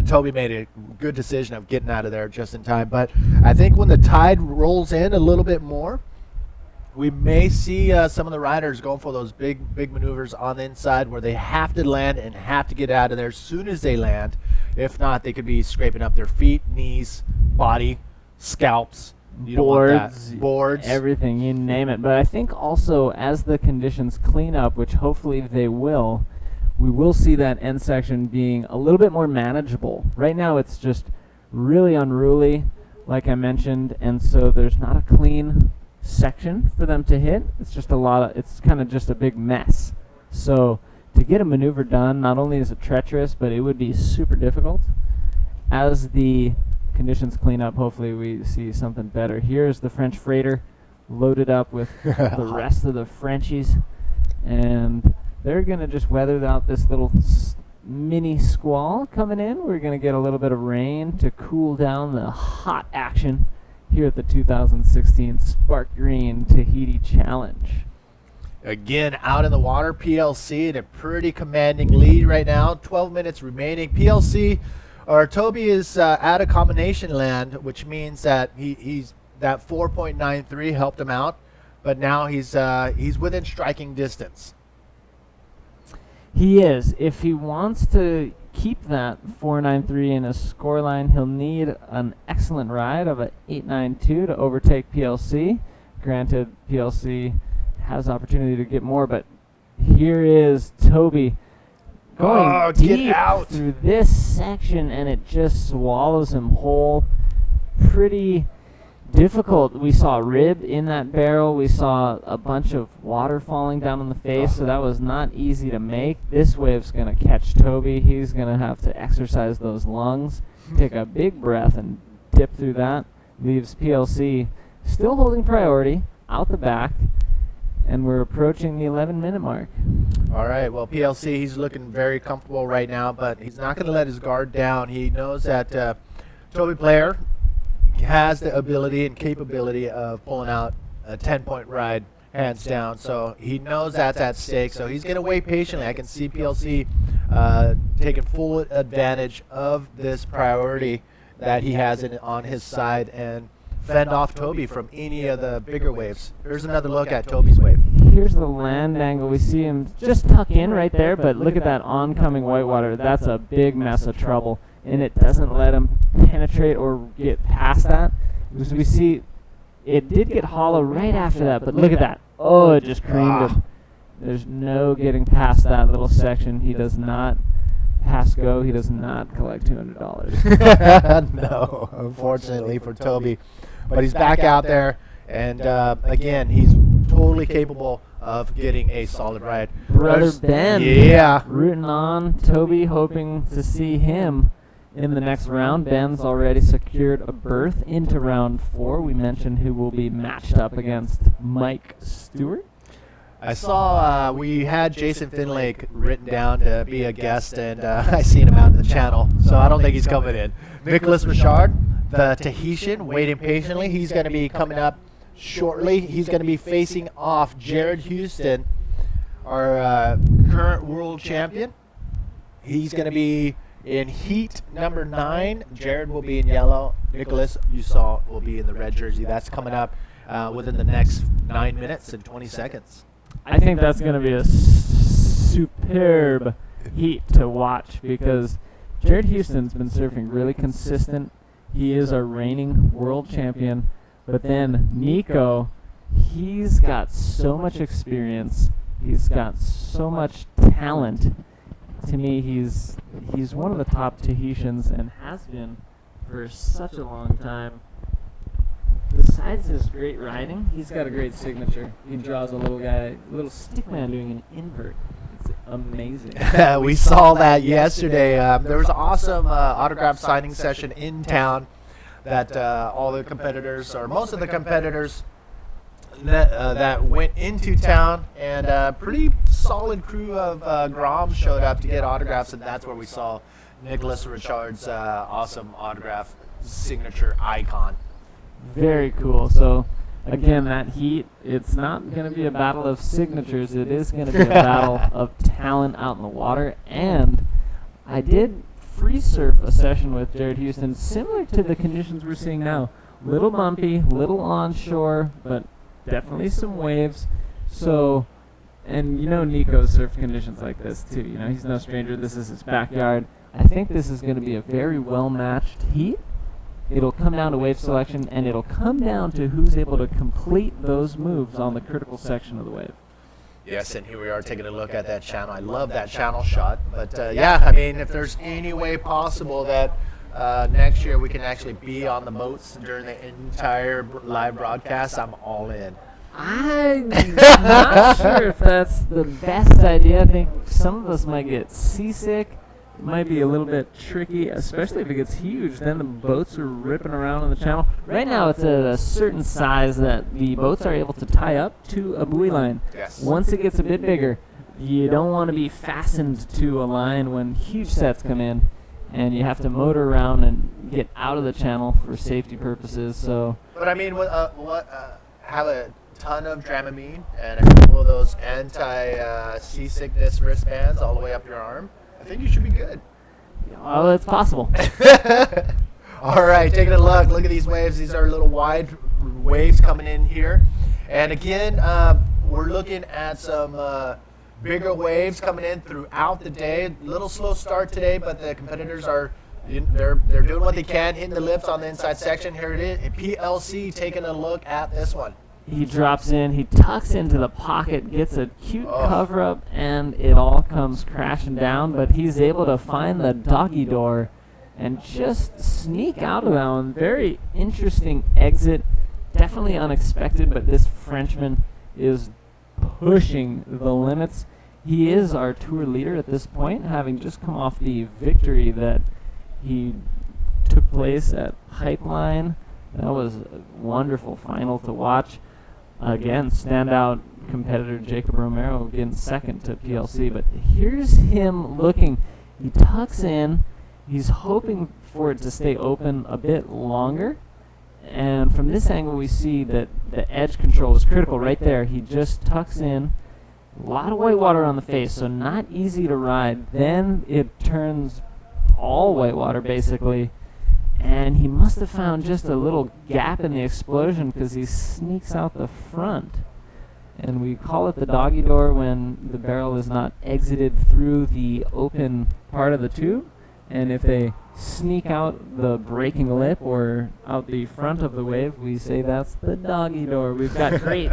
Toby made a good decision of getting out of there just in time. But I think when the tide rolls in a little bit more, we may see some of the riders going for those big maneuvers on the inside where they have to land and have to get out of there as soon as they land. If not, they could be scraping up their feet, knees, body, scalps. You don't want that. Boards, everything, you name it. But I think also as the conditions clean up, which hopefully they will, we will see that end section being a little bit more manageable. Right now it's just really unruly, like I mentioned, and so there's not a clean section for them to hit. It's just it's kind of just a big mess. So to get a maneuver done, not only is it treacherous, but it would be super difficult. As the conditions clean up, hopefully we see something better. Here's the French freighter loaded up with the rest of the Frenchies, and they're going to just weather out this little mini squall coming in. We're going to get a little bit of rain to cool down the hot action here at the 2016 Sparkgreen Tahiti Challenge. Again, out in the water, PLC in a pretty commanding lead right now. 12 minutes remaining. Toby is at a combination land, which means that he's that 4.93 helped him out, but now he's within striking distance. He is. If he wants to keep that 4.93 in a scoreline, he'll need an excellent ride of a 8.92 to overtake PLC. Granted, PLC has opportunity to get more, but here is Toby going deep through this section, and it just swallows him whole. Pretty difficult. We saw a rib in that barrel. We saw a bunch of water falling down on the face, so that was not easy to make. This wave's going to catch Toby. He's going to have to exercise those lungs, take a big breath, and dip through that. Leaves PLC still holding priority out the back, and we're approaching the 11-minute mark. All right, well, PLC, he's looking very comfortable right now, but he's not going to let his guard down. He knows that Toby Player has the ability and capability of pulling out a 10-point ride, hands down. So he knows that's at stake, so he's going to wait patiently. I can see PLC taking full advantage of this priority that he has on his side and fend off Toby from any of the bigger waves. Here's another look at Toby's wave. Here's the land angle. We see him just tuck in right there, but look at that oncoming whitewater. That's a big mess of trouble, and it doesn't let him penetrate or get past that. Because we see it did get hollow right after that, but look at that. Oh, it just creamed him. There's no getting past that little section. He does not pass go. He does not collect $200. No, unfortunately for Toby. But he's back out there, and again, he's totally capable of getting a solid ride. Brother Ben, yeah, rooting on Toby, hoping to see him in the next round. Ben's already secured a berth into round 4. We mentioned who will be matched up against Mike Stewart. I saw we had Jason Finlake written down to be a guest, and I seen him out in the channel, so I don't think he's coming in. Nicholas Richard, the Tahitian, waiting patiently. He's going to be coming up shortly. He's going to be facing off Jared Houston, our current world champion. He's going to be in heat number 9. Jared will be in yellow. Nicholas, you saw, will be in the red jersey. That's coming up within the next 9 minutes and 20 seconds. I think that's going to be a superb heat to watch because Jared Houston's been surfing really consistent. He is our reigning world champion. But then Nico, he's got so much experience. He's got so much talent. To me, he's one of the top Tahitians and has been for such a long time. Besides his great riding, he's got a great signature. He draws a little guy, a little stickman doing an invert. It's amazing. We saw that yesterday. There was an awesome autograph signing session in town that all the competitors, or most of the competitors that went into town, and a pretty solid crew of Groms showed up to get autographs, and that's where we saw Nicholas Richard's awesome autograph signature icon. Very cool. So, again, that heat, it's not going to be a battle of signatures. It is going to be a battle of talent out in the water. And I did free surf a session with Jared Houston, similar to the conditions we're seeing now. Little bumpy, little onshore, but definitely some waves. So, and you know Nico's surf conditions like this too. You know, he's no stranger. This is his backyard. I think this is going to be a very well-matched heat. It'll come down to wave selection, and it'll come down to who's able to complete those moves on the critical section of the wave. Yes, and here we are taking a look at that channel. I love that channel shot. But yeah, I mean, if there's any way possible that next year we can actually be on the boats during the entire live broadcast, I'm all in. I'm not sure if that's the best idea. I think some of us might get seasick. It might be a little bit tricky, especially if it gets huge. Then the boats are ripping around on the channel. Right now, it's at a certain size that the boats are able to tie up to a buoy line. Yes. Once it gets a bit bigger, you don't want to be fastened to a line when huge sets come in, and you have to motor around and get out of the channel for safety purposes. So. But I mean, have a ton of Dramamine and a couple of those anti-seasickness wristbands all the way up your arm. I think you should be good. Oh, it's possible. All right, taking a look. Look at these waves. These are little wide waves coming in here. And again, we're looking at some bigger waves coming in throughout the day. A little slow start today, but the competitors are they're doing what they can, hitting the lips on the inside section. Here it is. PLC taking a look at this one. He drops in, he tucks into the pocket, gets a cute cover up, and it all comes crashing down. But he's able to find the doggy door and just sneak out of that one. Very interesting exit. Definitely unexpected, but this Frenchman is pushing the limits. He is our tour leader at this point, having just come off the victory that he took place at Pipeline. That was a wonderful final to watch. Again, standout competitor Jacob Romero getting second to PLC. But here's him looking. He tucks in. He's hoping for it to stay open a bit longer. And from this angle, we see that the edge control is critical right there. He just tucks in. A lot of white water on the face, so not easy to ride. Then it turns all white water, basically. And he must have found just a little gap in the explosion because he sneaks out the front. And we call it the doggy door when the barrel is not exited through the open part of the tube. And if they sneak out the breaking lip or out the front of the wave, we say that's the doggy door. We've got great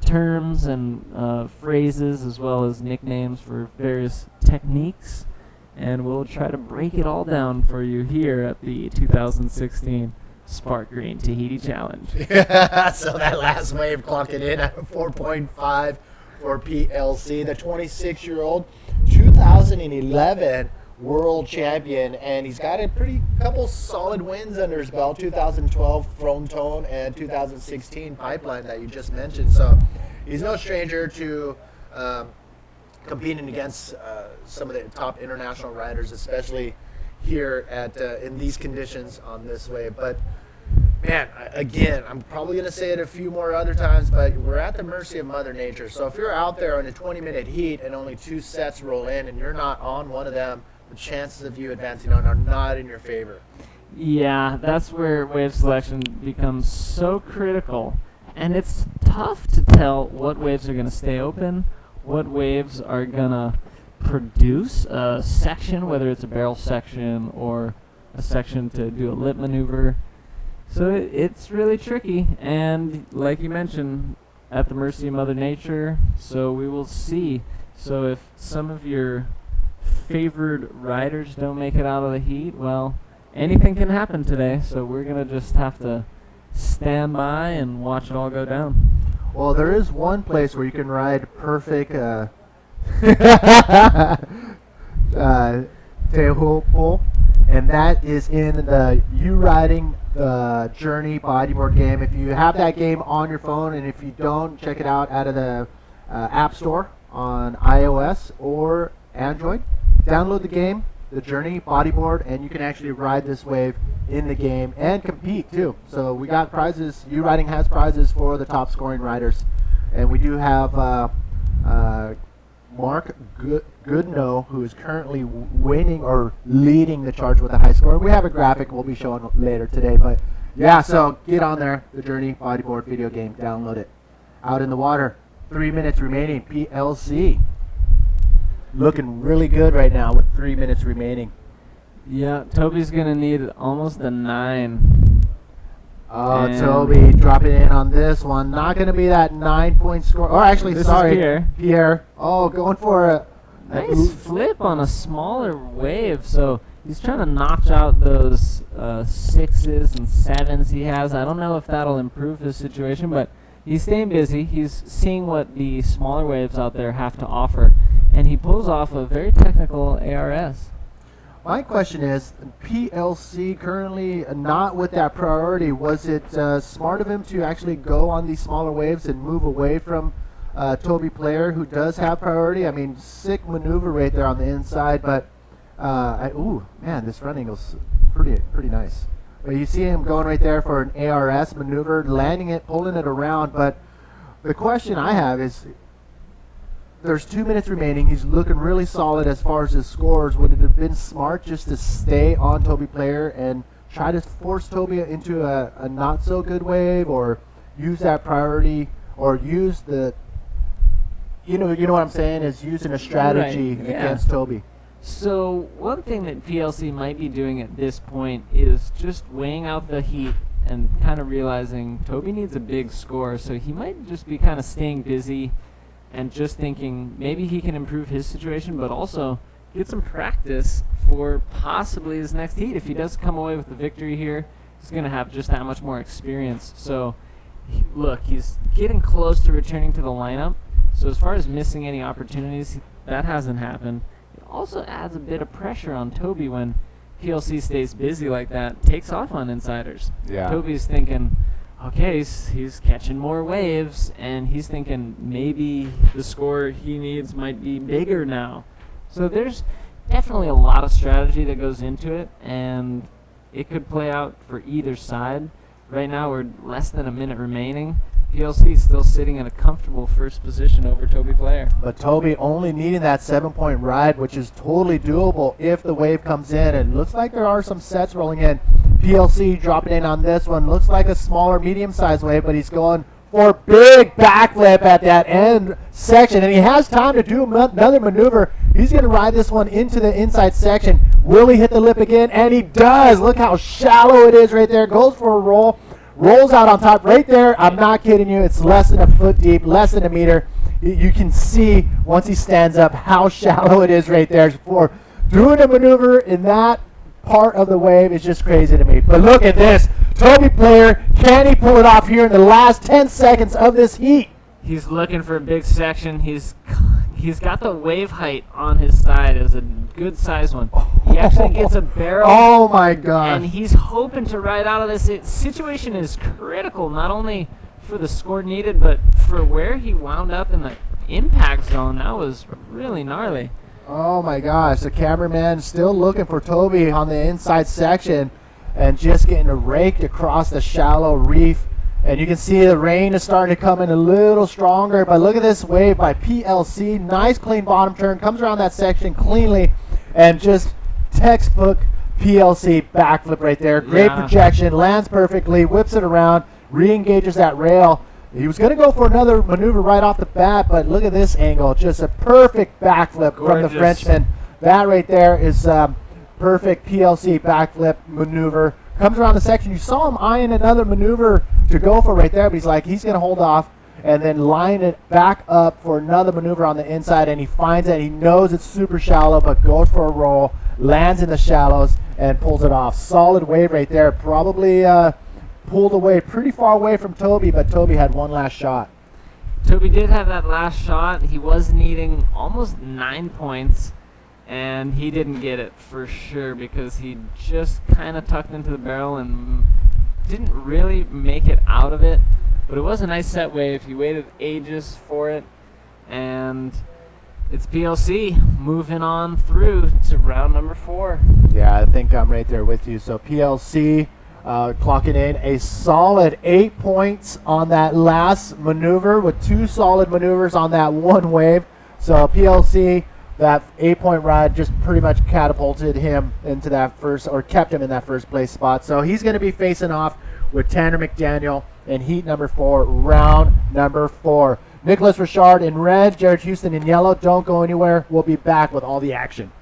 terms and phrases as well as nicknames for various techniques. And we'll try to break it all down for you here at the 2016 Sparkgreen Tahiti Challenge. So that last wave clocking in at 4.5 for PLC. The 26-year-old 2011 world champion, and he's got a couple solid wins under his belt. 2012 Fronton and 2016 Pipeline that you just mentioned. So he's no stranger to competing against some of the top international riders, especially here at in these conditions on this wave. But man, again, I'm probably going to say it a few more other times, but we're at the mercy of Mother Nature. So if you're out there in a 20-minute heat and only 2 sets roll in and you're not on one of them, the chances of you advancing on are not in your favor. Yeah, that's where wave selection becomes so critical. And it's tough to tell what waves are going to stay open, what waves are going to produce a section, whether it's a barrel section or a section to do a lip maneuver. So it's really tricky, and like you mentioned, at the mercy of Mother Nature, so we will see. So if some of your favored riders don't make it out of the heat, well, anything can happen today, so we're going to just have to stand by and watch it all go down. Well, there is one place where you can ride perfect Tehupo, and that is in the You Riding Journey bodyboard game. If you have that game on your phone, and if you don't, check it out of the App Store on iOS or Android. Download the game, the Journey bodyboard, and you can actually ride this wave in the game and compete too. So we got prizes. You Riding has prizes for the top scoring riders, and we do have Mark Goodnow, who is currently winning or leading the charge with a high score. We have a graphic we'll be showing later today, but Yeah, so get on there, the Journey Bodyboard video game, download it. Out in the water, 3 minutes remaining, PLC. Looking really good right now with 3 minutes remaining. Yeah, Toby's going to need almost a 9. Oh, And Toby dropping in on this one. Not going to be that 9-point score. Or actually, This is sorry. Pierre. Oh, going for a Nice flip on a smaller wave. So he's trying to notch out those 6s and 7s he has. I don't know if that'll improve his situation, but he's staying busy. He's seeing what the smaller waves out there have to offer. And he pulls off a very technical ARS. My question is, PLC currently not with that priority. Was it smart of him to actually go on these smaller waves and move away from Toby Player, who does have priority? I mean, sick maneuver right there on the inside, but ooh, man, this running was pretty nice. But you see him going right there for an ARS maneuver, landing it, pulling it around. But the question I have is, there's 2 minutes remaining. He's looking really solid as far as his scores. Would it have been smart just to stay on Toby Player and try to force Toby into a not so good wave, or use that priority, or use the, you know what I'm saying, is using a strategy Right, yeah. against Toby? So one thing that PLC might be doing at this point is just weighing out the heat and kind of realizing Toby needs a big score. So he might just be kind of staying busy and just thinking maybe he can improve his situation, but also get some practice for possibly his next heat. If he does come away with the victory here, he's going to have just that much more experience. So look, he's getting close to returning to the lineup. So as far as missing any opportunities, that hasn't happened. It also adds a bit of pressure on Toby when PLC stays busy like that, takes off on insiders. Yeah. Toby's thinking, okay, he's catching more waves, and he's thinking maybe the score he needs might be bigger now. So there's definitely a lot of strategy that goes into it, and it could play out for either side. Right now we're less than a minute remaining. PLC is still sitting in a comfortable first position over Toby Player. But Toby only needing that 7-point ride, which is totally doable if the wave comes in. And looks like there are some sets rolling in. PLC dropping in on this one. Looks like a smaller, medium-sized wave, but he's going for a big backflip at that end section. And he has time to do another maneuver. He's going to ride this one into the inside section. Will he hit the lip again? And he does. Look how shallow it is right there. Goes for a roll. Rolls out on top right there. I'm not kidding you. It's less than a foot deep, less than a meter. You can see once he stands up how shallow it is right there. For doing a maneuver in that part of the wave is just crazy to me. But look at this. Toby Player, can he pull it off here in the last 10 seconds of this heat? He's looking for a big section. He's got the wave height on his side as a good size one. He actually gets a barrel. Oh my God. And he's hoping to ride out of this. Situation is critical, not only for the score needed, but for where he wound up in the impact zone. That was really gnarly. Oh my gosh, the cameraman still looking for Toby on the inside section and just getting raked across the shallow reef. And you can see the rain is starting to come in a little stronger, but look at this wave by PLC. Nice clean bottom turn, comes around that section cleanly, and just textbook PLC backflip right there. Great projection, lands perfectly, whips it around, re-engages that rail. He was going to go for another maneuver right off the bat, but look at this angle. Just a perfect backflip from the Frenchman. That right there is perfect PLC backflip maneuver. Comes around the section. You saw him eyeing another maneuver to go for right there, but he's going to hold off and then line it back up for another maneuver on the inside, and he finds it. He knows it's super shallow, but goes for a roll, lands in the shallows, and pulls it off. Solid wave right there. Probably pulled away pretty far away from Toby, but Toby had one last shot. Toby did have that last shot. He was needing almost 9 points, and he didn't get it for sure because he just kind of tucked into the barrel and didn't really make it out of it. But it was a nice set wave. He waited ages for it, and it's PLC moving on through to round number 4. Yeah, I think I'm right there with you. So PLC clocking in a solid 8 points on that last maneuver with 2 solid maneuvers on that one wave. So PLC, that 8-point ride just pretty much catapulted him into that first, or kept him in that first place spot. So he's going to be facing off with Tanner McDaniel in heat number 4, round number 4. Nicholas Richard in red, Jared Houston in yellow. Don't go anywhere. We'll be back with all the action.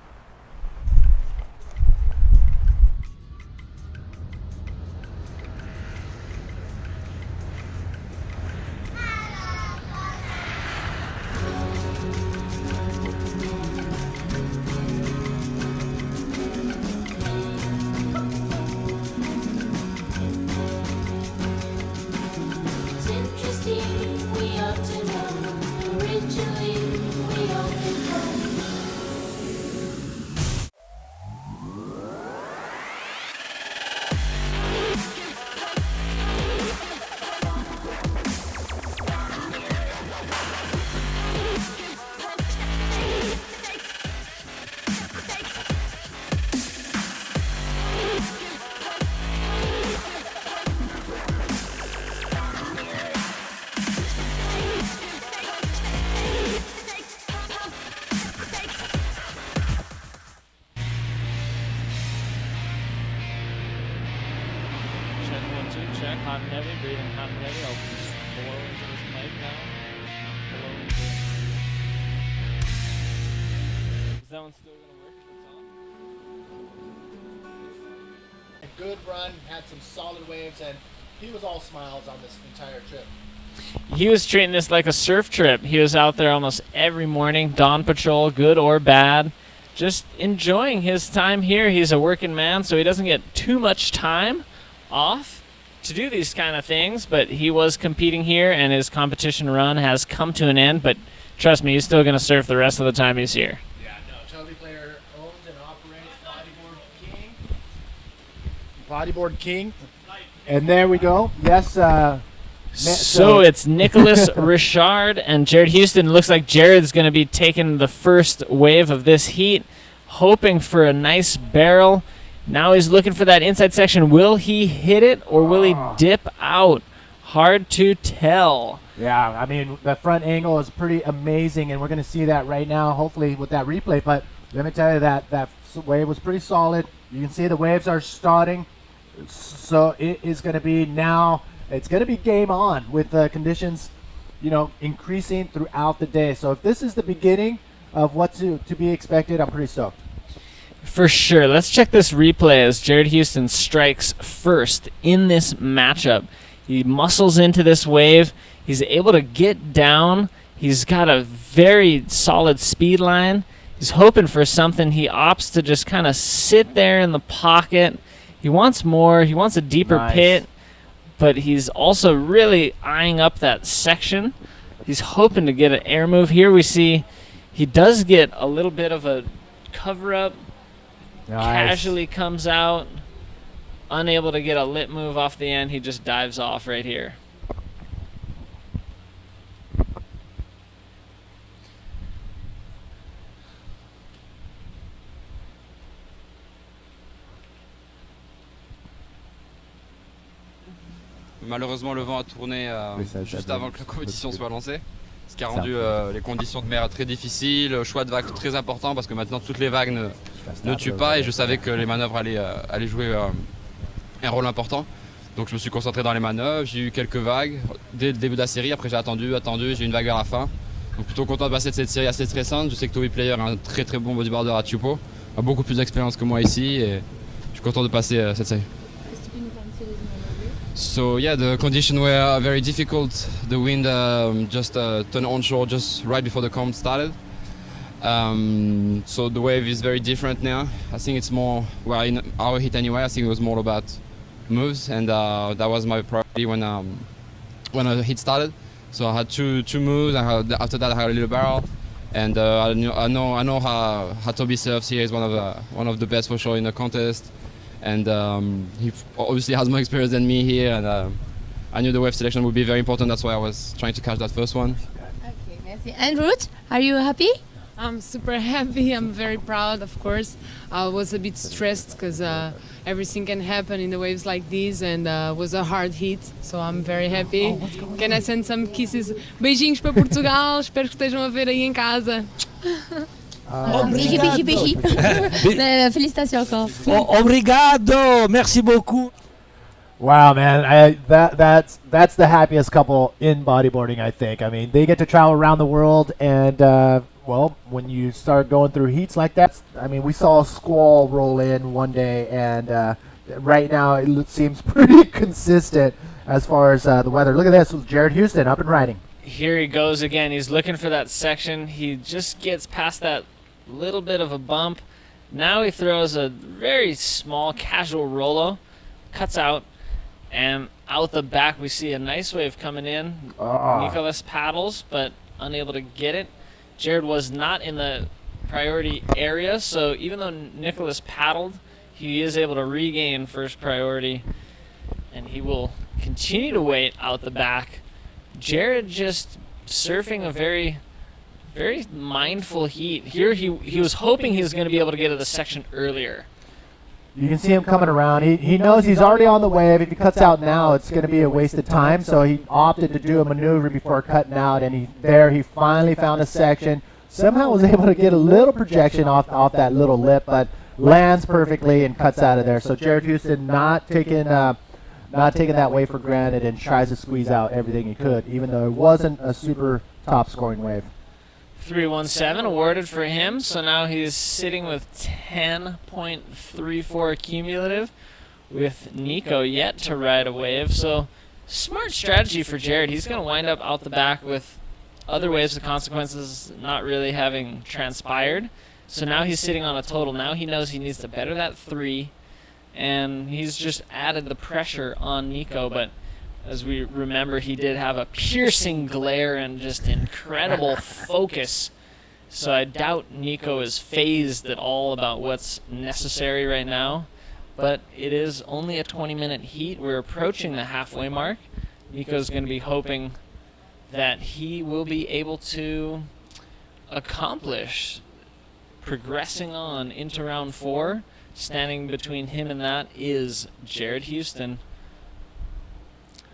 Check, hot and heavy, breathing hot and heavy. I'll just blow into this mic now. Blow into it. Is that one still going to work if it's on? A good run, had some solid waves, and he was all smiles on this entire trip. He was treating this like a surf trip. He was out there almost every morning, dawn patrol, good or bad, just enjoying his time here. He's a working man, so he doesn't get too much time off to do these kind of things, but he was competing here, and his competition run has come to an end, but trust me, he's still going to surf the rest of the time he's here. Yeah, no, Toby Player owns and operates Bodyboard King. And there we go. Yes, so it's Nicholas Richard and Jared Houston. Looks like Jared's going to be taking the first wave of this heat, hoping for a nice barrel. Now he's looking for that inside section. Will he hit it, or will he dip out? Hard to tell. Yeah, I mean, the front angle is pretty amazing, and we're going to see that right now, hopefully, with that replay. But let me tell you that wave was pretty solid. You can see the waves are starting. So it is going to be now, it's going to be game on with the conditions, increasing throughout the day. So if this is the beginning of what to be expected, I'm pretty stoked. For sure. Let's check this replay as Jared Houston strikes first in this matchup. He muscles into this wave. He's able to get down. He's got a very solid speed line. He's hoping for something. He opts to just kind of sit there in the pocket. He wants more. He wants a deeper pit, but he's also really eyeing up that section. He's hoping to get an air move. Here we see he does get a little bit of a cover-up. Casually comes out, unable to get a lit move off the end. He just dives off right here. Malheureusement, le vent a tourné juste avant que la compétition soit lancée, ce qui a rendu les conditions de mer très difficiles, choix de vagues très important parce que maintenant toutes les vagues ne tuent pas, et je savais que les manœuvres allaient jouer un rôle important. Donc je me suis concentré dans les manœuvres, j'ai eu quelques vagues dès le début de la série, après j'ai attendu, j'ai eu une vague vers la fin. Donc plutôt content de passer de cette série assez stressante. Je sais que Toby Player est un très très bon bodyboarder à Tupou, a beaucoup plus d'expérience que moi ici, et je suis content de passer cette série. So yeah, the conditions were very difficult. The wind just turned onshore just right before the comp started. So the wave is very different now. I think it's more, well, in our heat anyway, I think it was more about moves, and that was my priority when the heat started. So I had two moves, and after that I had a little barrel, and I know how Toby surfs here. He's one of the best for sure in the contest. And he obviously has more experience than me here, and I knew the wave selection would be very important. That's why I was trying to catch that first one. Okay, merci. And Ruth, are you happy? I'm super happy. I'm very proud, of course. I was a bit stressed because everything can happen in the waves like these, and was a hard heat, so I'm very happy. Can I send some kisses? Beijinhos para Portugal. Espero que estejam a ver aí em casa. Félicitations encore. Obrigado, merci beaucoup. Wow, man! That's the happiest couple in bodyboarding, I think. I mean, they get to travel around the world, and well, when you start going through heats like that, I mean, we saw a squall roll in one day, and right now it seems pretty consistent as far as the weather. Look at this, Jared Houston up and riding. Here he goes again. He's looking for that section. He just gets past that little bit of a bump. Now he throws a very small casual rollo, cuts out. And out the back, we see a nice wave coming in. Nicholas paddles, but unable to get it. Jared was not in the priority area, so even though Nicholas paddled, he is able to regain first priority, and he will continue to wait out the back. Jared just surfing a very, very mindful heat. Here he was hoping he was going to be able to get to the section earlier. You can see him coming around. He knows he's already on the wave. If he cuts out now, it's going to be a wasted time. So he opted to do a maneuver before cutting out, and he finally found a section. Somehow was able to get a little projection off that little lip, but lands perfectly and cuts out of there. So Jared Houston not taking that wave for granted and tries to squeeze out everything he could, even though it wasn't a super top scoring wave. 317 awarded for him, so now he's sitting with 10.34 cumulative, with Nico yet to ride a wave. So smart strategy for Jared. He's going to wind up out the back with other waves of consequences not really having transpired. So now he's sitting on a total. Now he knows he needs to better that 3, and he's just added the pressure on Nico, but as we remember, he did have a piercing glare and just incredible focus. So I doubt Nico is phased at all about what's necessary right now. But it is only a 20-minute heat. We're approaching the halfway mark. Nico's going to be hoping that he will be able to accomplish progressing on into round 4. Standing between him and that is Jared Houston,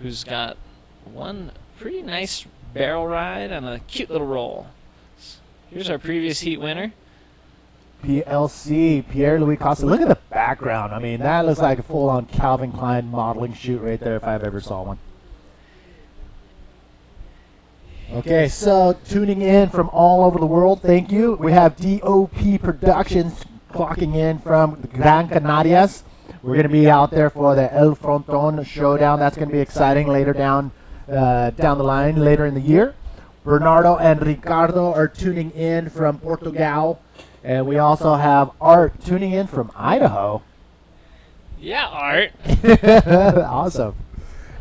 who's got one pretty nice barrel ride and a cute little roll. Here's our previous heat winner. PLC, Pierre-Louis Costa. Look at the background. I mean, that looks like a full-on Calvin Klein modeling shoot right there if I've ever saw one. Okay, so tuning in from all over the world, thank you. We have DOP Productions clocking in from Gran Canarias. We're going to be out there for the El Fronton Showdown. That's going to be exciting later down the line, later in the year. Bernardo and Ricardo are tuning in from Portugal. And we also have Art tuning in from Idaho. Yeah, Art. Awesome.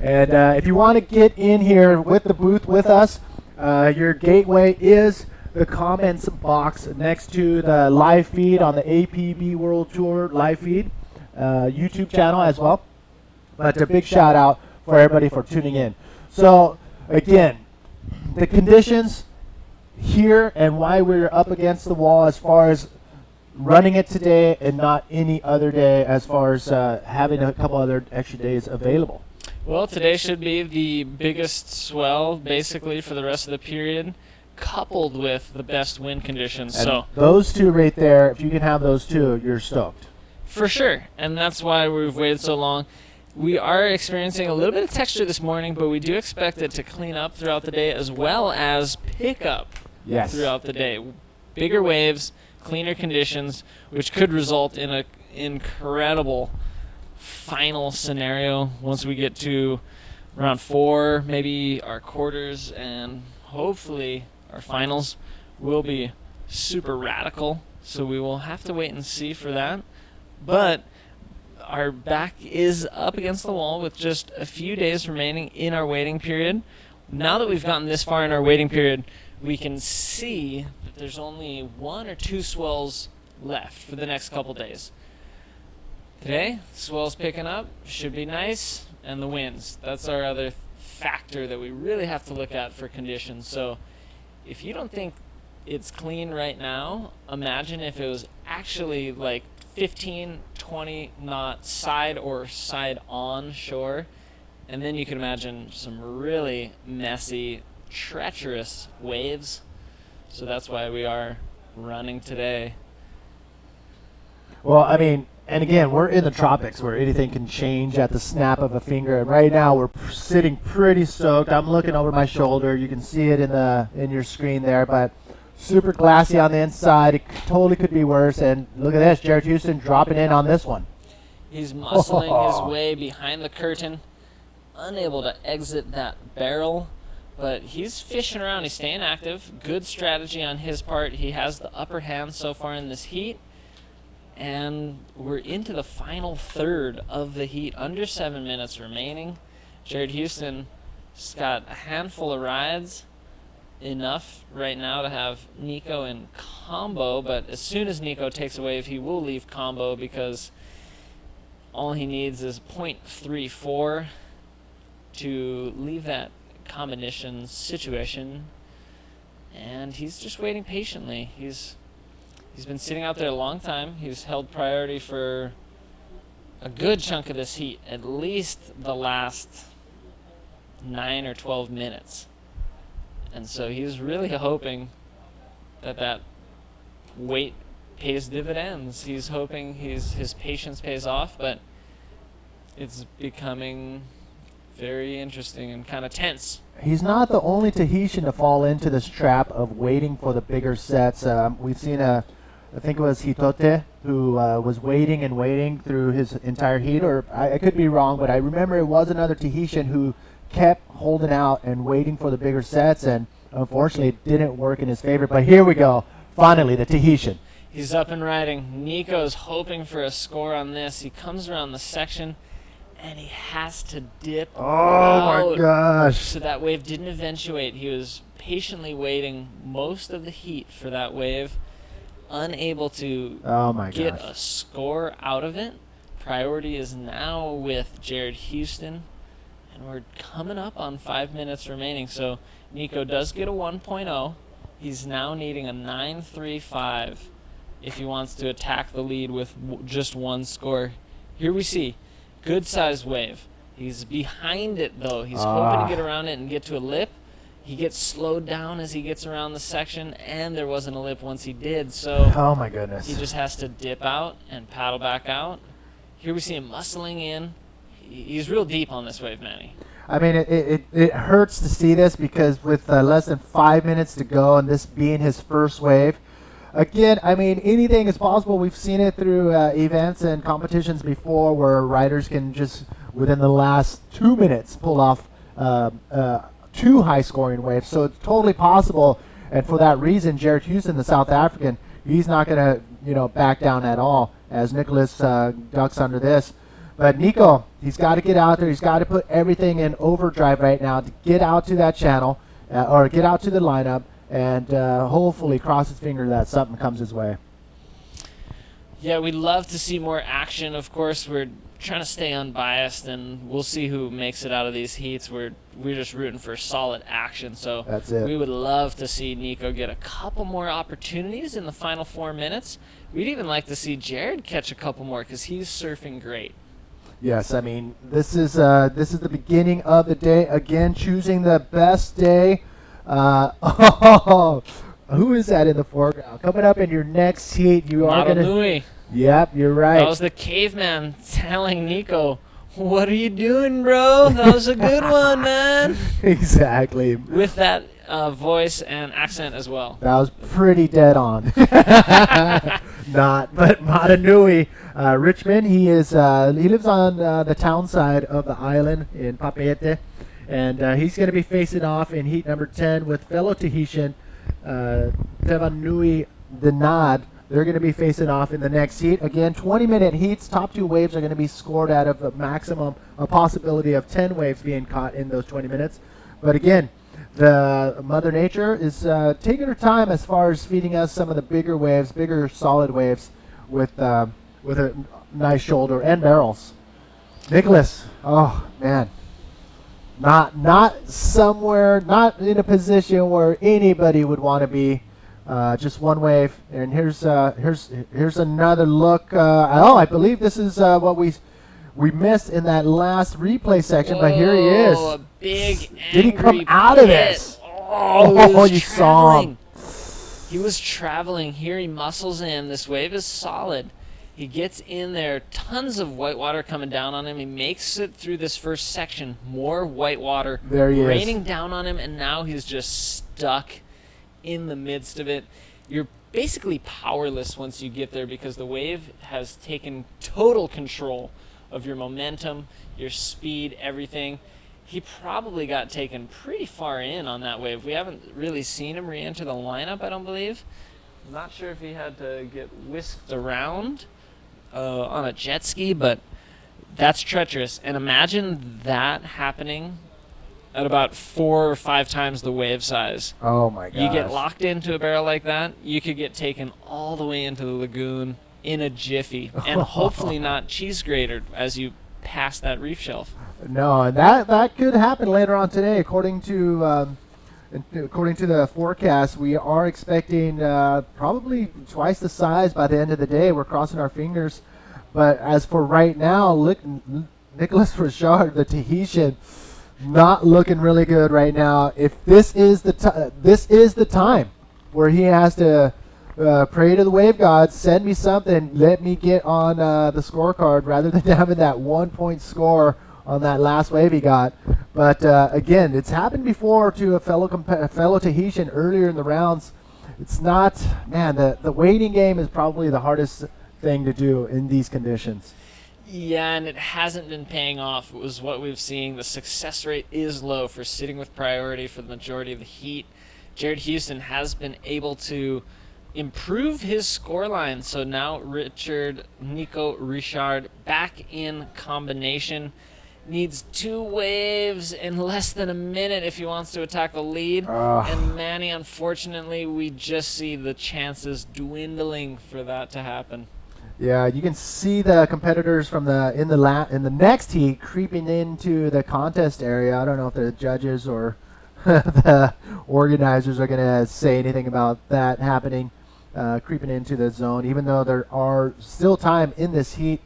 And if you want to get in here with the booth with us, your gateway is the comments box next to the live feed on the APB World Tour live feed. YouTube channel as well. But a big shout out for everybody for tuning in. So again, the conditions here and why we're up against the wall as far as running it today and not any other day as far as having a couple other extra days available. Well, today should be the biggest swell basically for the rest of the period, coupled with the best wind conditions. And so those two right there, if you can have those two, you're stoked. For sure, and that's why we've waited so long. We are experiencing a little bit of texture this morning, but we do expect it to clean up throughout the day as well as pick up throughout the day. Bigger waves, cleaner conditions, which could result in an incredible final scenario once we get to round 4, maybe our quarters, and hopefully our finals will be super radical. So we will have to wait and see for that. But our back is up against the wall with just a few days remaining in our waiting period. Now that we've gotten this far in our waiting period, we can see that there's only 1 or 2 swells left for the next couple days. Today, swell's picking up, should be nice, and the winds. That's our other factor that we really have to look at for conditions. So if you don't think it's clean right now, imagine if it was actually like 15, 20 knot side or side on shore, and then you can imagine some really messy, treacherous waves. So that's why we are running today. Well, I mean, And again, we're in the tropics where anything can change at the snap of a finger. And right now, we're sitting pretty stoked. I'm looking over my shoulder. You can see it in your screen there, but super glassy on the inside. It totally could be worse. And look at this, Jared Houston dropping in on this one. He's muscling his way behind the curtain, unable to exit that barrel, but he's fishing around. He's staying active. Good strategy on his part. He has the upper hand so far in this heat, and we're into the final third of the heat. Under 7 minutes remaining. Jared Houston has got a handful of rides, enough right now to have Nico in combo, but as soon as Nico takes a wave, he will leave combo because all he needs is 0.34 to leave that combination situation, and he's just waiting patiently. He's been sitting out there a long time. He's held priority for a good chunk of this heat, at least the last 9 or 12 minutes. And so he's really hoping that wait pays dividends. He's hoping his patience pays off, but it's becoming very interesting and kind of tense. He's not the only Tahitian to fall into this trap of waiting for the bigger sets. We've seen I think it was Hitote, who was waiting and waiting through his entire heat, or I could be wrong, but I remember it was another Tahitian who kept holding out and waiting for the bigger sets, and unfortunately it didn't work in his favor. But here we go, finally, the Tahitian. He's up and riding. Nico's hoping for a score on this. He comes around the section, and he has to dip out. My gosh. So that wave didn't eventuate. He was patiently waiting most of the heat for that wave, unable to get a score out of it. Priority is now with Jared Houston, and we're coming up on 5 minutes remaining. So Nico does get a 1.0. He's now needing a 9.35 if he wants to attack the lead with just one score. Here we see good sized wave. He's behind it though. He's hoping to get around it and get to a lip. He gets slowed down as he gets around the section, and there wasn't a lip once he did, so oh my goodness, he just has to dip out and paddle back out. Here we see him muscling in. He's real deep on this wave, Manny. I mean, it hurts to see this because with less than 5 minutes to go and this being his first wave, again, I mean, anything is possible. We've seen it through events and competitions before where riders can just, within the last 2 minutes, pull off 2 high-scoring waves. So it's totally possible, and for that reason, Jared Houston, the South African, he's not going to, back down at all as Nicholas ducks under this. But Nico, he's got to get out there. He's got to put everything in overdrive right now to get out to that channel or get out to the lineup and hopefully cross his finger that something comes his way. Yeah, we'd love to see more action. Of course, we're trying to stay unbiased, and we'll see who makes it out of these heats. We're just rooting for solid action. So that's it. We would love to see Nico get a couple more opportunities in the final 4 minutes. We'd even like to see Jared catch a couple more because he's surfing great. Yes, I mean, this is the beginning of the day. Again, choosing the best day. Who is that in the foreground? Coming up in your next heat, you are going to... Nui. Yep, you're right. That was the caveman telling Nico, "What are you doing, bro? That was a good one, man." Exactly. With that voice and accent as well. That was pretty dead on. Not, but Mata Nui, Richmond. He lives on the town side of the island in Papeete, and he's going to be facing off in heat number 10 with fellow Tahitian Tiava Nui Denad. They're going to be facing off in the next heat. Again, 20-minute heats. Top 2 waves are going to be scored out of a possibility of 10 waves being caught in those 20 minutes. But again, the Mother Nature is taking her time as far as feeding us some of the bigger waves, bigger solid waves with a nice shoulder and barrels. Nicholas, oh man, not somewhere, not in a position where anybody would want to be. Just one wave, and here's another look. I believe this is what we missed in that last replay section, but here he is. A big Did he come out of this? Oh, you saw him. He was traveling. Here he muscles in. This wave is solid. He gets in there, tons of white water coming down on him. He makes it through this first section, more white water raining down on him, and now he's just stuck in the midst of it. You're basically powerless once you get there because the wave has taken total control of your momentum, your speed, everything. He probably got taken pretty far in on that wave. We haven't really seen him re-enter the lineup, I don't believe. I'm not sure if he had to get whisked around on a jet ski, but that's treacherous. And imagine that happening at about 4 or 5 times the wave size. Oh my gosh. You get locked into a barrel like that, you could get taken all the way into the lagoon in a jiffy, and hopefully not cheese grated as you pass that reef shelf. No, and that could happen later on today, according to the forecast. We are expecting probably twice the size by the end of the day. We're crossing our fingers, but as for right now, Nicholas Richard, the Tahitian, not looking really good right now. If this is the time where he has to pray to the wave gods, send me something, let me get on the scorecard rather than having that 1-point score on that last wave he got. But again, it's happened before to a fellow Tahitian earlier in the rounds. It's not, man, the waiting game is probably the hardest thing to do in these conditions. Yeah, and it hasn't been paying off. It was what we've seen. The success rate is low for sitting with priority for the majority of the heat. Jared Houston has been able to improve his scoreline. So now Nico Richard back in combination. Needs 2 waves in less than a minute if he wants to attack the lead. And Manny, unfortunately, we just see the chances dwindling for that to happen. Yeah, you can see the competitors from in the next heat creeping into the contest area. I don't know if the judges or the organizers are going to say anything about that happening, creeping into the zone. Even though there are still time in this heat,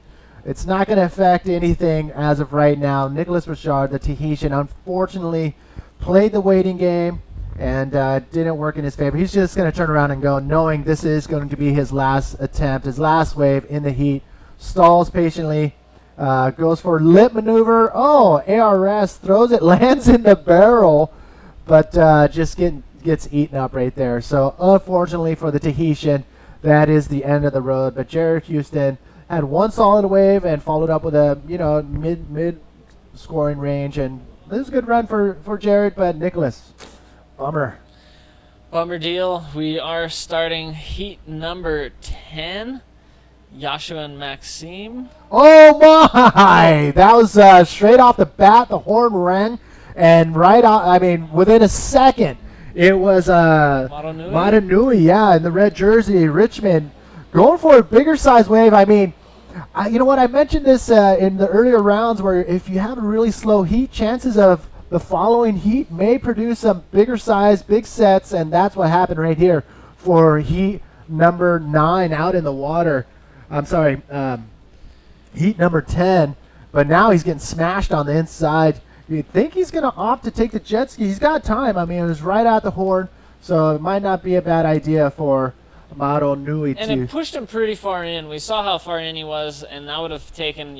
it's not going to affect anything as of right now. Nicholas Richard, the Tahitian, unfortunately played the waiting game and didn't work in his favor. He's just going to turn around and go, knowing this is going to be his last attempt, his last wave in the heat. Stalls patiently, goes for lip maneuver. Oh, ARS throws it, lands in the barrel, but just gets eaten up right there. So unfortunately for the Tahitian, that is the end of the road. But Jared Houston had one solid wave and followed up with a mid scoring range, and this is a good run for Jared, but Nicholas, bummer deal. We are starting heat number 10. Yoshua and Maxime. Oh my! That was straight off the bat. The horn rang, and within a second, it was Mata Nui, yeah, in the red jersey, Richmond, going for a bigger size wave. I mean, you know what? I mentioned this in the earlier rounds, where if you have a really slow heat, chances of the following heat may produce some bigger size, big sets, and that's what happened right here for heat number 9 out in the water. I'm sorry, heat number 10, but now he's getting smashed on the inside. You'd think he's going to opt to take the jet ski. He's got time. I mean, it was right at the horn, so it might not be a bad idea for Mata Nui and it pushed him pretty far in. We saw how far in he was, and that would have taken,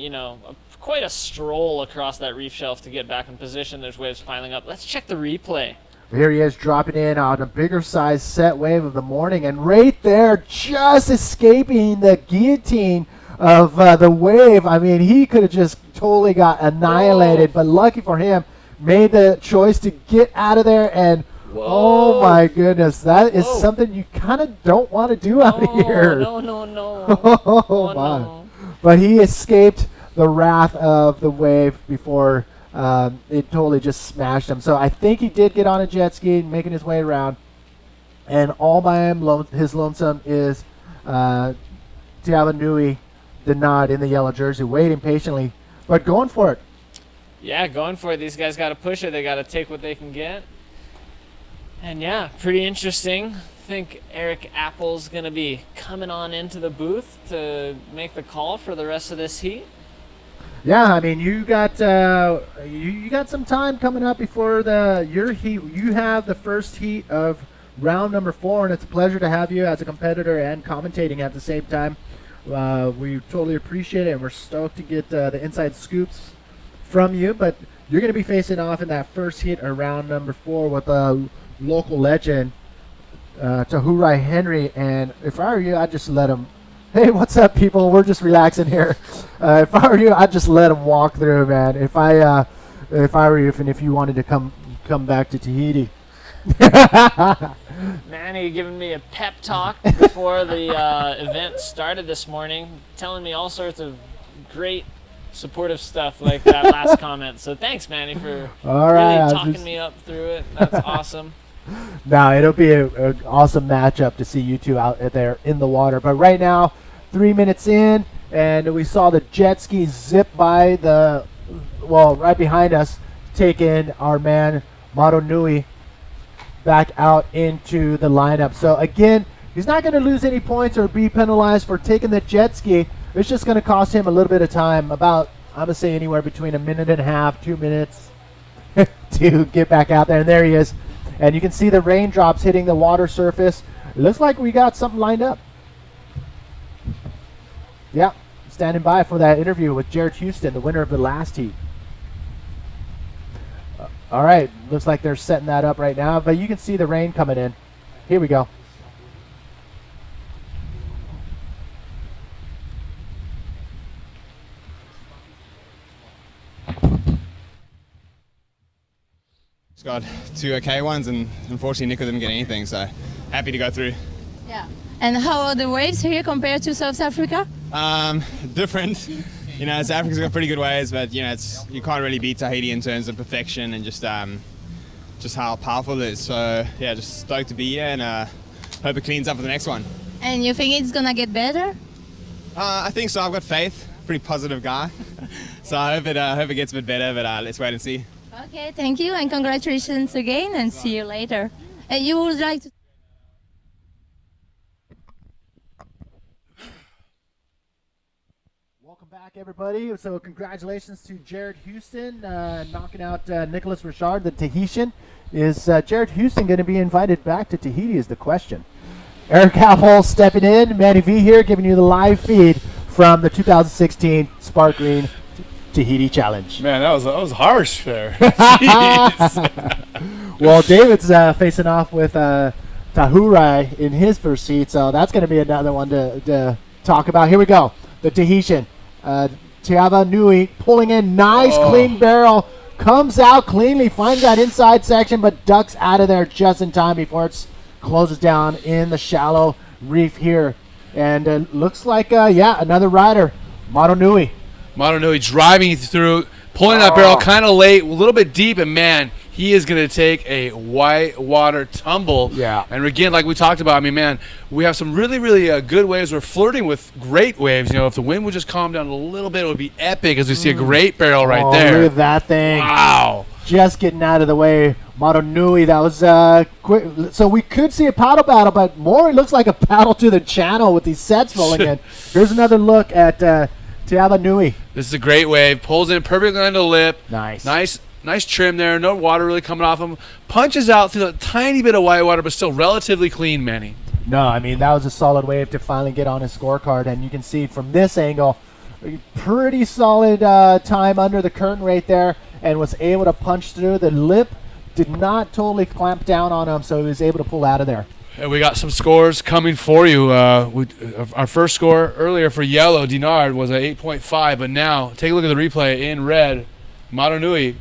quite a stroll across that reef shelf to get back in position. There's waves piling up. Let's check the replay. Here he is dropping in on a bigger size set wave of the morning, and right there, just escaping the guillotine of the wave. I mean, he could have just totally got annihilated, but lucky for him, made the choice to get out of there, and oh my goodness, that is something you kind of don't want to do out here. No. Oh my. No. But he escaped the wrath of the wave before it totally just smashed him. So I think he did get on a jet ski, making his way around, and all by his lonesome is Tiava Nui, the nod in the yellow jersey, waiting patiently, but going for it. Yeah, going for it. These guys got to push it. They got to take what they can get. And yeah, pretty interesting. I think Eric Apple's going to be coming on into the booth to make the call for the rest of this heat. Yeah, I mean, you got some time coming up before your heat. You have the first heat of round number 4, and it's a pleasure to have you as a competitor and commentating at the same time. We totally appreciate it, and we're stoked to get the inside scoops from you. But you're going to be facing off in that first heat around number 4 with a local legend, Tahurai Henry. And if I were you, I'd just let him. Hey, what's up, people? We're just relaxing here. If I were you, I'd just let him walk through, man. If I were you, and if you wanted to come back to Tahiti. Manny giving me a pep talk before the event started this morning, telling me all sorts of great supportive stuff like that last comment. So thanks, Manny, for really talking me up through it. That's awesome. No, it'll be an awesome matchup to see you two out there in the water. But right now, 3 minutes in, and we saw the jet ski zip by right behind us, taking our man Maro Nui back out into the lineup. So again, he's not going to lose any points or be penalized for taking the jet ski. It's just going to cost him a little bit of time, about, I'm going to say anywhere between 1.5 minutes, 2 minutes to get back out there. And there he is. And you can see the raindrops hitting the water surface. It looks like we got something lined up. Yeah, standing by for that interview with Jared Houston, the winner of the last heat. All right, looks like they're setting that up right now, but you can see the rain coming in. Here we go. It's got 2 okay ones, and unfortunately Nico didn't get anything, so happy to go through. Yeah. And how are the waves here compared to South Africa? Different. You know, South Africa's got pretty good waves, but you know, you can't really beat Tahiti in terms of perfection and just how powerful it is. So yeah, just stoked to be here, and hope it cleans up for the next one. And you think it's gonna get better? I think so. I've got faith. Pretty positive guy. So I hope it gets a bit better, but let's wait and see. Okay, thank you, and congratulations again, and see you later. And you would like to... Welcome back, everybody. So congratulations to Jared Houston knocking out Nicholas Richard, the Tahitian. Is Jared Houston going to be invited back to Tahiti is the question. Eric Apple stepping in. Manny V here giving you the live feed from the 2016 Sparkgreen Tahiti Challenge. Man, that was harsh there. Well, David's facing off with Tahurai in his first seat, so that's going to be another one to talk about. Here we go. The Tahitian, Tiava Nui, pulling in nice clean barrel, comes out cleanly, finds that inside section, but ducks out of there just in time before it closes down in the shallow reef here. And looks like, another rider, Maro Nui. Maro Nui driving through, pulling that barrel kind of late, a little bit deep, and man, he is going to take a white water tumble. Yeah. And again, like we talked about, I mean, man, we have some really, really good waves. We're flirting with great waves. You know, if the wind would just calm down a little bit, it would be epic as we see a great barrel right there. Look at that thing. Wow. Just getting out of the way. Maro Nui, that was quick. So we could see a paddle battle, but more it looks like a paddle to the channel with these sets rolling in. Here's another look at Tiava Nui. This is a great wave. Pulls in perfectly on the lip. Nice trim there. No water really coming off him. Punches out through a tiny bit of white water, but still relatively clean, Manny. No, I mean, that was a solid wave to finally get on his scorecard. And you can see from this angle, pretty solid time under the curtain right there, and was able to punch through. The lip did not totally clamp down on him, so he was able to pull out of there. We got some scores coming for you. Our first score earlier for yellow, Dinard, was an 8.5, but now take a look at the replay in red. Maro Nui.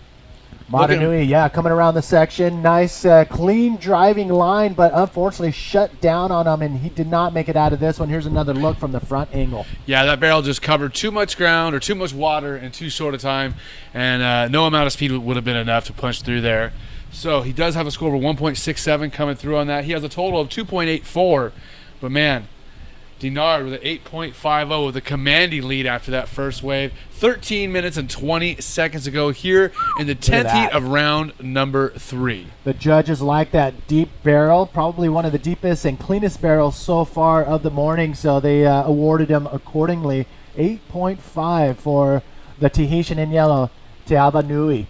Coming around the section. Nice, clean driving line, but unfortunately shut down on him, and he did not make it out of this one. Here's another look from the front angle. Yeah, that barrel just covered too much ground or too much water in too short a time, and no amount of speed would have been enough to punch through there. So he does have a score of 1.67 coming through on that. He has a total of 2.84, but man, Dinard with an 8.50 with a commanding lead after that first wave. 13 minutes and 20 seconds ago here in the 10th heat of round number 3. The judges like that deep barrel, probably one of the deepest and cleanest barrels so far of the morning, so they awarded him accordingly. 8.5 for the Tahitian in yellow, Tiava Nui.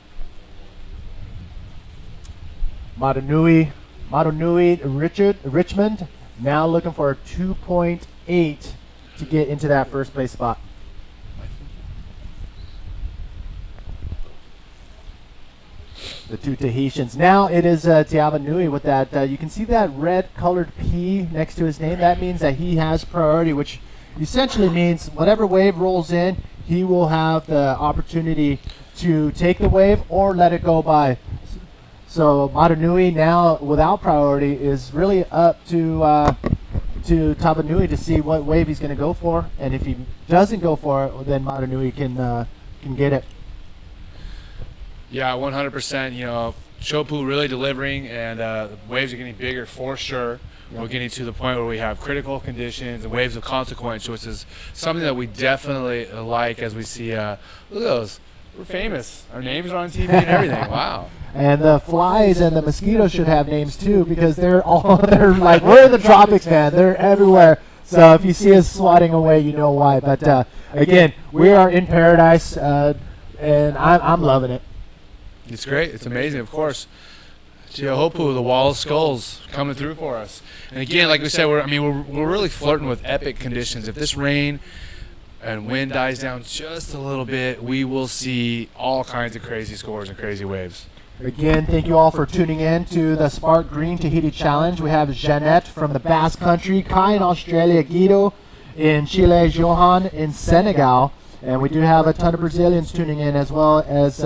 Maro Nui, Richmond, now looking for a 2.8 to get into that first place spot. The two Tahitians. Now it is Tiava Nui with that. You can see that red colored P next to his name. That means that he has priority, which essentially means whatever wave rolls in, he will have the opportunity to take the wave or let it go by. So Maranui now without priority is really up to Tiava Nui to see what wave he's going to go for, and if he doesn't go for it, then Maranui can get it. Yeah, 100%. You know, Chopu really delivering, and the waves are getting bigger for sure. We're getting to the point where we have critical conditions and waves of consequence, which is something that we definitely like as we see. Look at those. We're famous. Our names are on TV and everything. Wow. And the flies and the mosquitoes should have names too, because they're like, we're in the tropics, man. They're everywhere. So if you see us swatting away, you know why. But again, we are in paradise, and I'm loving it. It's great. It's amazing, of course. Chihopu, the wall of skulls, coming through for us. And again, like we said, we're really flirting with epic conditions. If this rain and wind dies down just a little bit, we will see all kinds of crazy scores and crazy waves. Again, thank you all for tuning in to the Sparkgreen Tahiti Challenge. We have Jeanette from the Basque Country, Kai in Australia, Guido in Chile, Johan in Senegal, and we do have a ton of Brazilians tuning in, as well as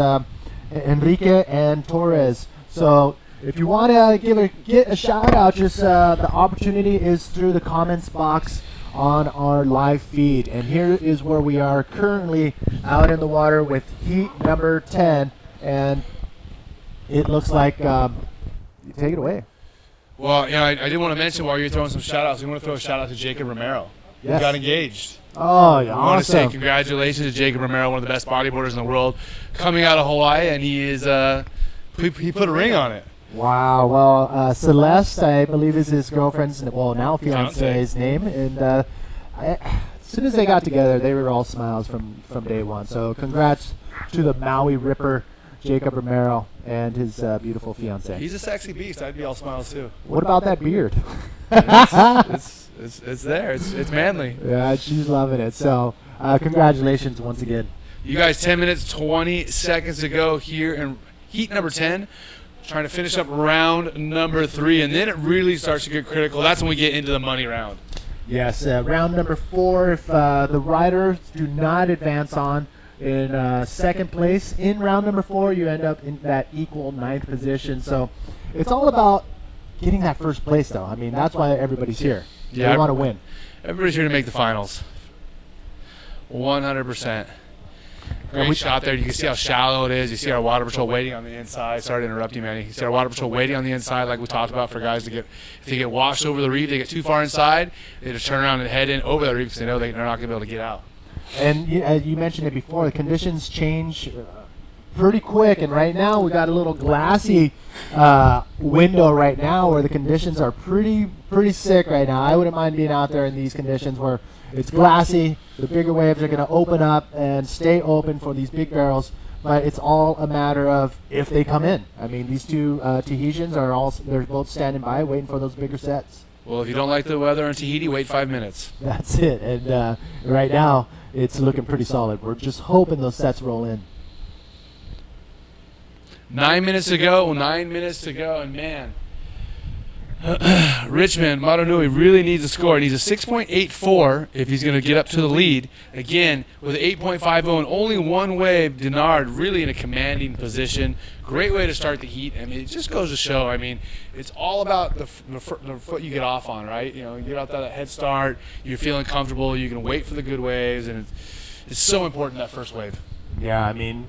Enrique and Torres. So if you want to get a shout out, just the opportunity is through the comments box on our live feed. And here is where we are currently out in the water with heat number 10, and it looks like you take it away. Well, you know, I did want to mention while you're throwing some shout outs, we want to throw a shout out to Jacob Romero. Yes. He got engaged. Oh, yeah, I want to say awesome. congratulations to Jacob Romero, one of the best bodyboarders in the world, coming out of Hawaii, and he is he put a ring on it. Wow. Well, Celeste, I believe, is his girlfriend's, well, now fiance's name, and as soon as they got together, they were all smiles from day one. So congrats to the Maui Ripper, Jacob Romero, and his beautiful fiancée. He's a sexy beast. I'd be all smiles too. What about that beard? It's there. It's manly. Yeah, she's loving it. So congratulations once again. You guys, 10 minutes, 20 seconds to go here in heat number 10. Trying to finish up round number 3, and then it really starts to get critical. That's when we get into the money round. Yes, round number 4, if the riders do not advance on in second place in round number 4, you end up in that equal 9th position. So it's all about getting that first place, though. I mean, that's why everybody's here. Yeah, they want to win. Everybody's here to make the finals. 100%. Great shot there. You can see how shallow it is. You see our water patrol waiting on the inside. Sorry to interrupt you, man. You can see our water patrol waiting on the inside, like we talked about, for guys to get, if they get washed over the reef, they get too far inside, they just turn around and head in over the reef because they know they're not going to be able to get out. And as you mentioned it before, the conditions change pretty quick, and right now we got a little glassy window right now where the conditions are pretty sick right now. I wouldn't mind being out there in these conditions where it's glassy, the bigger waves are going to open up and stay open for these big barrels, but it's all a matter of if they come in. I mean, these two Tahitians they're both standing by waiting for those bigger sets. Well, if you don't like the weather in Tahiti, wait 5 minutes. That's it, and right now it's looking pretty solid. We're just hoping those sets roll in. 9 minutes to go, and man, Richmond, Maranui really needs a score. He needs a 6.84 if he's going to get up to the lead. Again, with an 8.50 and only one wave, Denard really in a commanding position. Great way to start the heat. I mean, it just goes to show, I mean, it's all about the foot you get off on, right? You know, you get out that head start, you're feeling comfortable, you can wait for the good waves, and it's so important, that first wave. Yeah, I mean,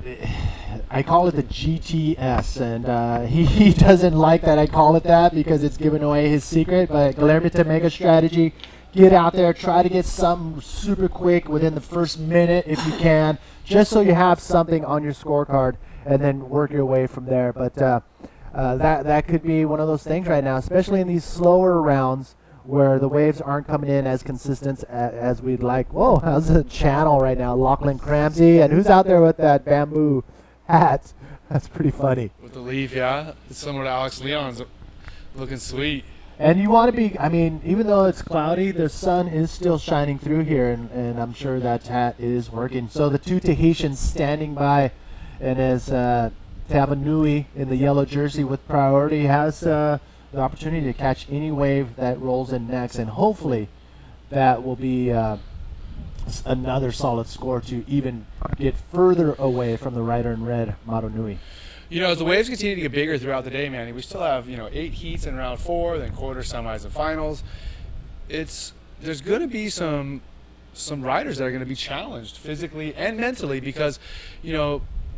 I call it the GTS, and he doesn't like that I call it that because it's giving away his secret, but Guilherme Temega strategy, get out there, try to get something super quick within the first minute if you can, just so you have something on your scorecard, and then work your way from there. But that could be one of those things right now, especially in these slower rounds where the waves aren't coming in as consistent as we'd like. Whoa, how's the channel right now? Lachlan Cramsey, and who's out there with that bamboo hat? That's pretty funny. With the leaf, yeah. It's similar to Alex Leon's, looking sweet. And you want to be, I mean, even though it's cloudy, the sun is still shining through here, and I'm sure that hat is working. So the two Tahitians standing by, and as Tiava Nui in the yellow jersey with priority has the opportunity to catch any wave that rolls in next, and hopefully that will be another solid score to even get further away from the rider in red, Maro Nui. You know, as the waves continue to get bigger throughout the day, man, we still have, 8 heats in round 4, then quarters, semis, and finals. There's going to be some riders that are going to be challenged physically and mentally because,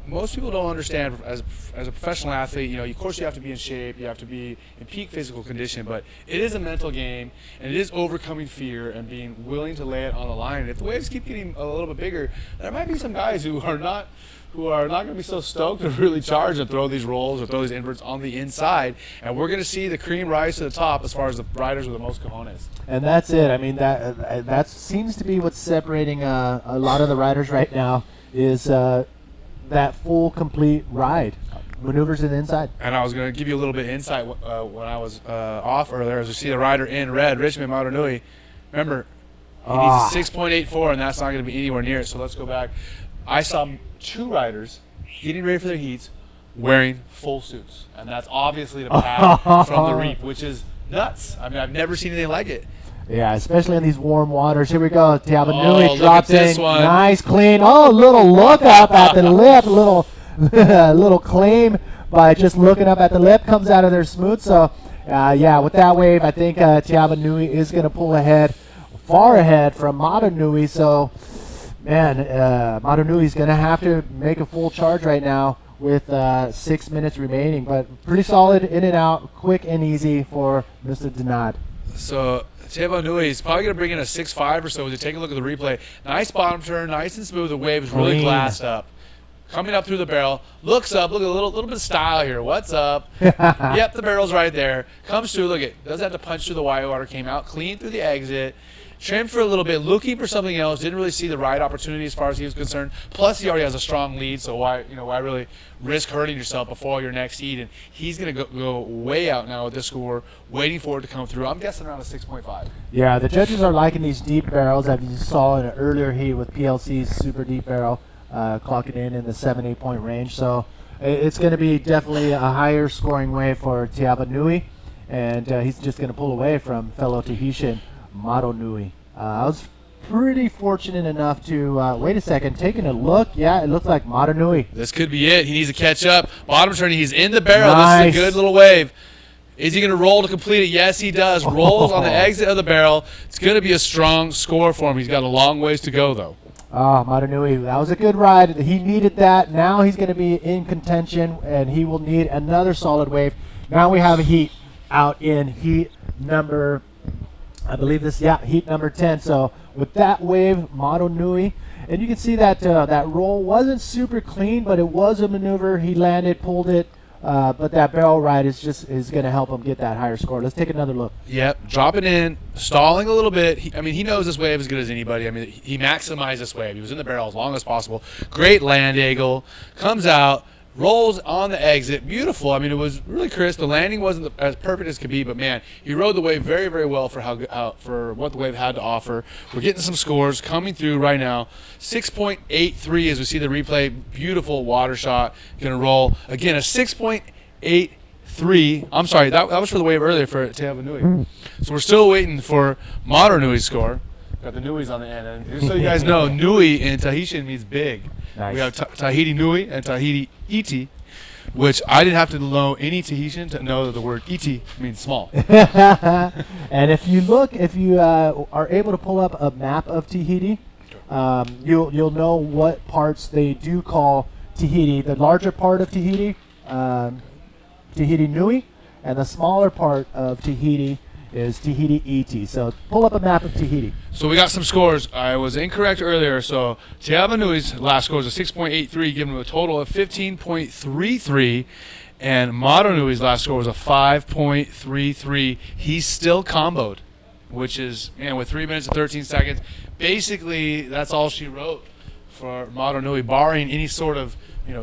most people don't understand as a professional athlete, of course you have to be in shape, you have to be in peak physical condition, but it is a mental game, and it is overcoming fear and being willing to lay it on the line. And if the waves keep getting a little bit bigger, there might be some guys who are not going to be so stoked to really charge and throw these rolls or throw these inverts on the inside. And we're going to see the cream rise to the top as far as the riders with the most cojones. And that's it. I mean, that seems to be what's separating a lot of the riders right now is that full, complete ride. Maneuvers in the inside. And I was going to give you a little bit of insight when I was off earlier as we see the rider in red, Richmond Maro Nui. Remember, he needs a 6.84, and that's not going to be anywhere near it. So let's go back. I saw 2 riders getting ready for their heats wearing full suits. And that's obviously the path from the reef, which is nuts. I mean, I've never seen anything like it. Yeah, especially in these warm waters. Here we go. Tiava Nui dropped in. One. Nice, clean. Oh, little look up at the lip. Little claim by just looking up at the lip. Comes out of there smooth. So, yeah, with that wave, I think Tiava Nui is going to pull ahead, far ahead from Maro Nui. So, man, Maro Nui is going to have to make a full charge right now with 6 minutes remaining. But pretty solid in and out, quick and easy for Mr. Denad. So Tiava Nui is probably going to bring in a 6.5 or so as you take a look at the replay. Nice bottom turn, nice and smooth. The wave is really glassed up. Coming up through the barrel, looks up, look at a little bit of style here. What's up? Yep, the barrel's right there. Comes through, look it. Doesn't have to punch through the wire water, came out clean through the exit. Trimmed for a little bit, looking for something else. Didn't really see the ride opportunity as far as he was concerned. Plus, he already has a strong lead, so why really risk hurting yourself before your next heat? And he's going to go way out now with this score, waiting for it to come through. I'm guessing around a 6.5. Yeah, the judges are liking these deep barrels, as you saw in an earlier heat with PLC's super deep barrel, clocking in the 7-8 point range. So it's going to be definitely a higher scoring wave for Tiava Nui, and he's just going to pull away from fellow Tahitian Maro Nui. I was pretty fortunate enough to wait a second, taking a look. Yeah, it looks like Maro Nui. This could be it. He needs to catch up. Bottom turn, he's in the barrel. Nice. This is a good little wave. Is he going to roll to complete it? Yes, he does. Rolls on the exit of the barrel. It's going to be a strong score for him. He's got a long ways to go, though. Oh, Maro Nui, that was a good ride. He needed that. Now he's going to be in contention, and he will need another solid wave. Now we have a heat out in heat number, I believe heat number 10. So with that wave, Maro Nui, and you can see that that roll wasn't super clean, but it was a maneuver. He landed, pulled it, but that barrel ride is going to help him get that higher score. Let's take another look. Yep, dropping in, stalling a little bit. He knows this wave as good as anybody. I mean, he maximized this wave. He was in the barrel as long as possible. Great land angle, comes out, rolls on the exit. Beautiful. I mean, it was really crisp. The landing wasn't as perfect as could be, but man, he rode the wave very, very well for for what the wave had to offer. We're getting some scores coming through right now. 6.83 as we see the replay. Beautiful water shot. Going to roll again a 6.83. I'm sorry, that was for the wave earlier for Tiava Nui. So we're still waiting for Maro Nui's score. Got the Nuis on the end. And just so you guys know, Nui in Tahitian means big. Nice. We have Tahiti Nui and Tahiti Iti, which I didn't have to know any Tahitian to know that the word Iti means small. And if you are able to pull up a map of Tahiti, you'll know what parts they do call Tahiti. The larger part of Tahiti, Tahiti Nui, and the smaller part of Tahiti is Tahiti Iti. So pull up a map of Tahiti. So we got some scores. I was incorrect earlier. So Tiava Nui's last score is a 6.83, giving him a total of 15.33. And Maro Nui's last score was a 5.33. He's still comboed, which is, man, with 3 minutes and 13 seconds, basically that's all she wrote for Maro Nui, barring any sort of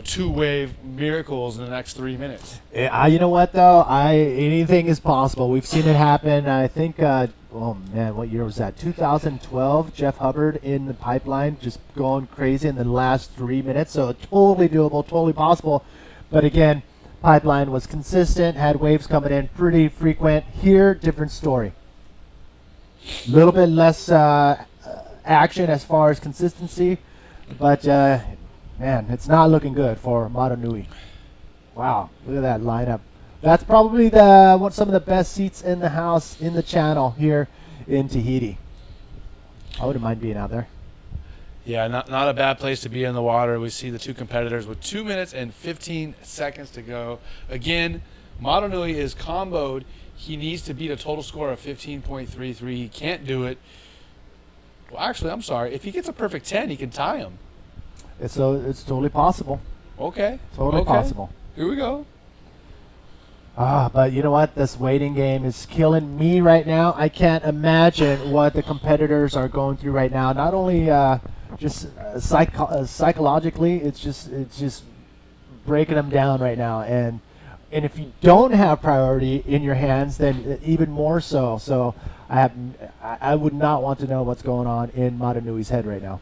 two-wave miracles in the next 3 minutes. You know what though? Anything is possible. We've seen it happen. I think. Oh man, what year was that? 2012. Jeff Hubbard in the pipeline, just going crazy in the last 3 minutes. So totally doable, totally possible. But again, pipeline was consistent. Had waves coming in pretty frequent. Here, different story. A little bit less action as far as consistency, but man, it's not looking good for Maro Nui. Wow, look at that lineup. That's probably some of the best seats in the house in the channel here in Tahiti. I wouldn't mind being out there. Yeah, not a bad place to be in the water. We see the two competitors with 2 minutes and 15 seconds to go. Again, Maro Nui is comboed. He needs to beat a total score of 15.33. He can't do it. Well, actually, I'm sorry. If he gets a perfect 10, he can tie him. It's totally possible. Okay. Totally possible. Here we go. But you know what? This waiting game is killing me right now. I can't imagine what the competitors are going through right now. Not only just psychologically, it's just breaking them down right now. And if you don't have priority in your hands, then even more so. So I would not want to know what's going on in Maro Nui's head right now.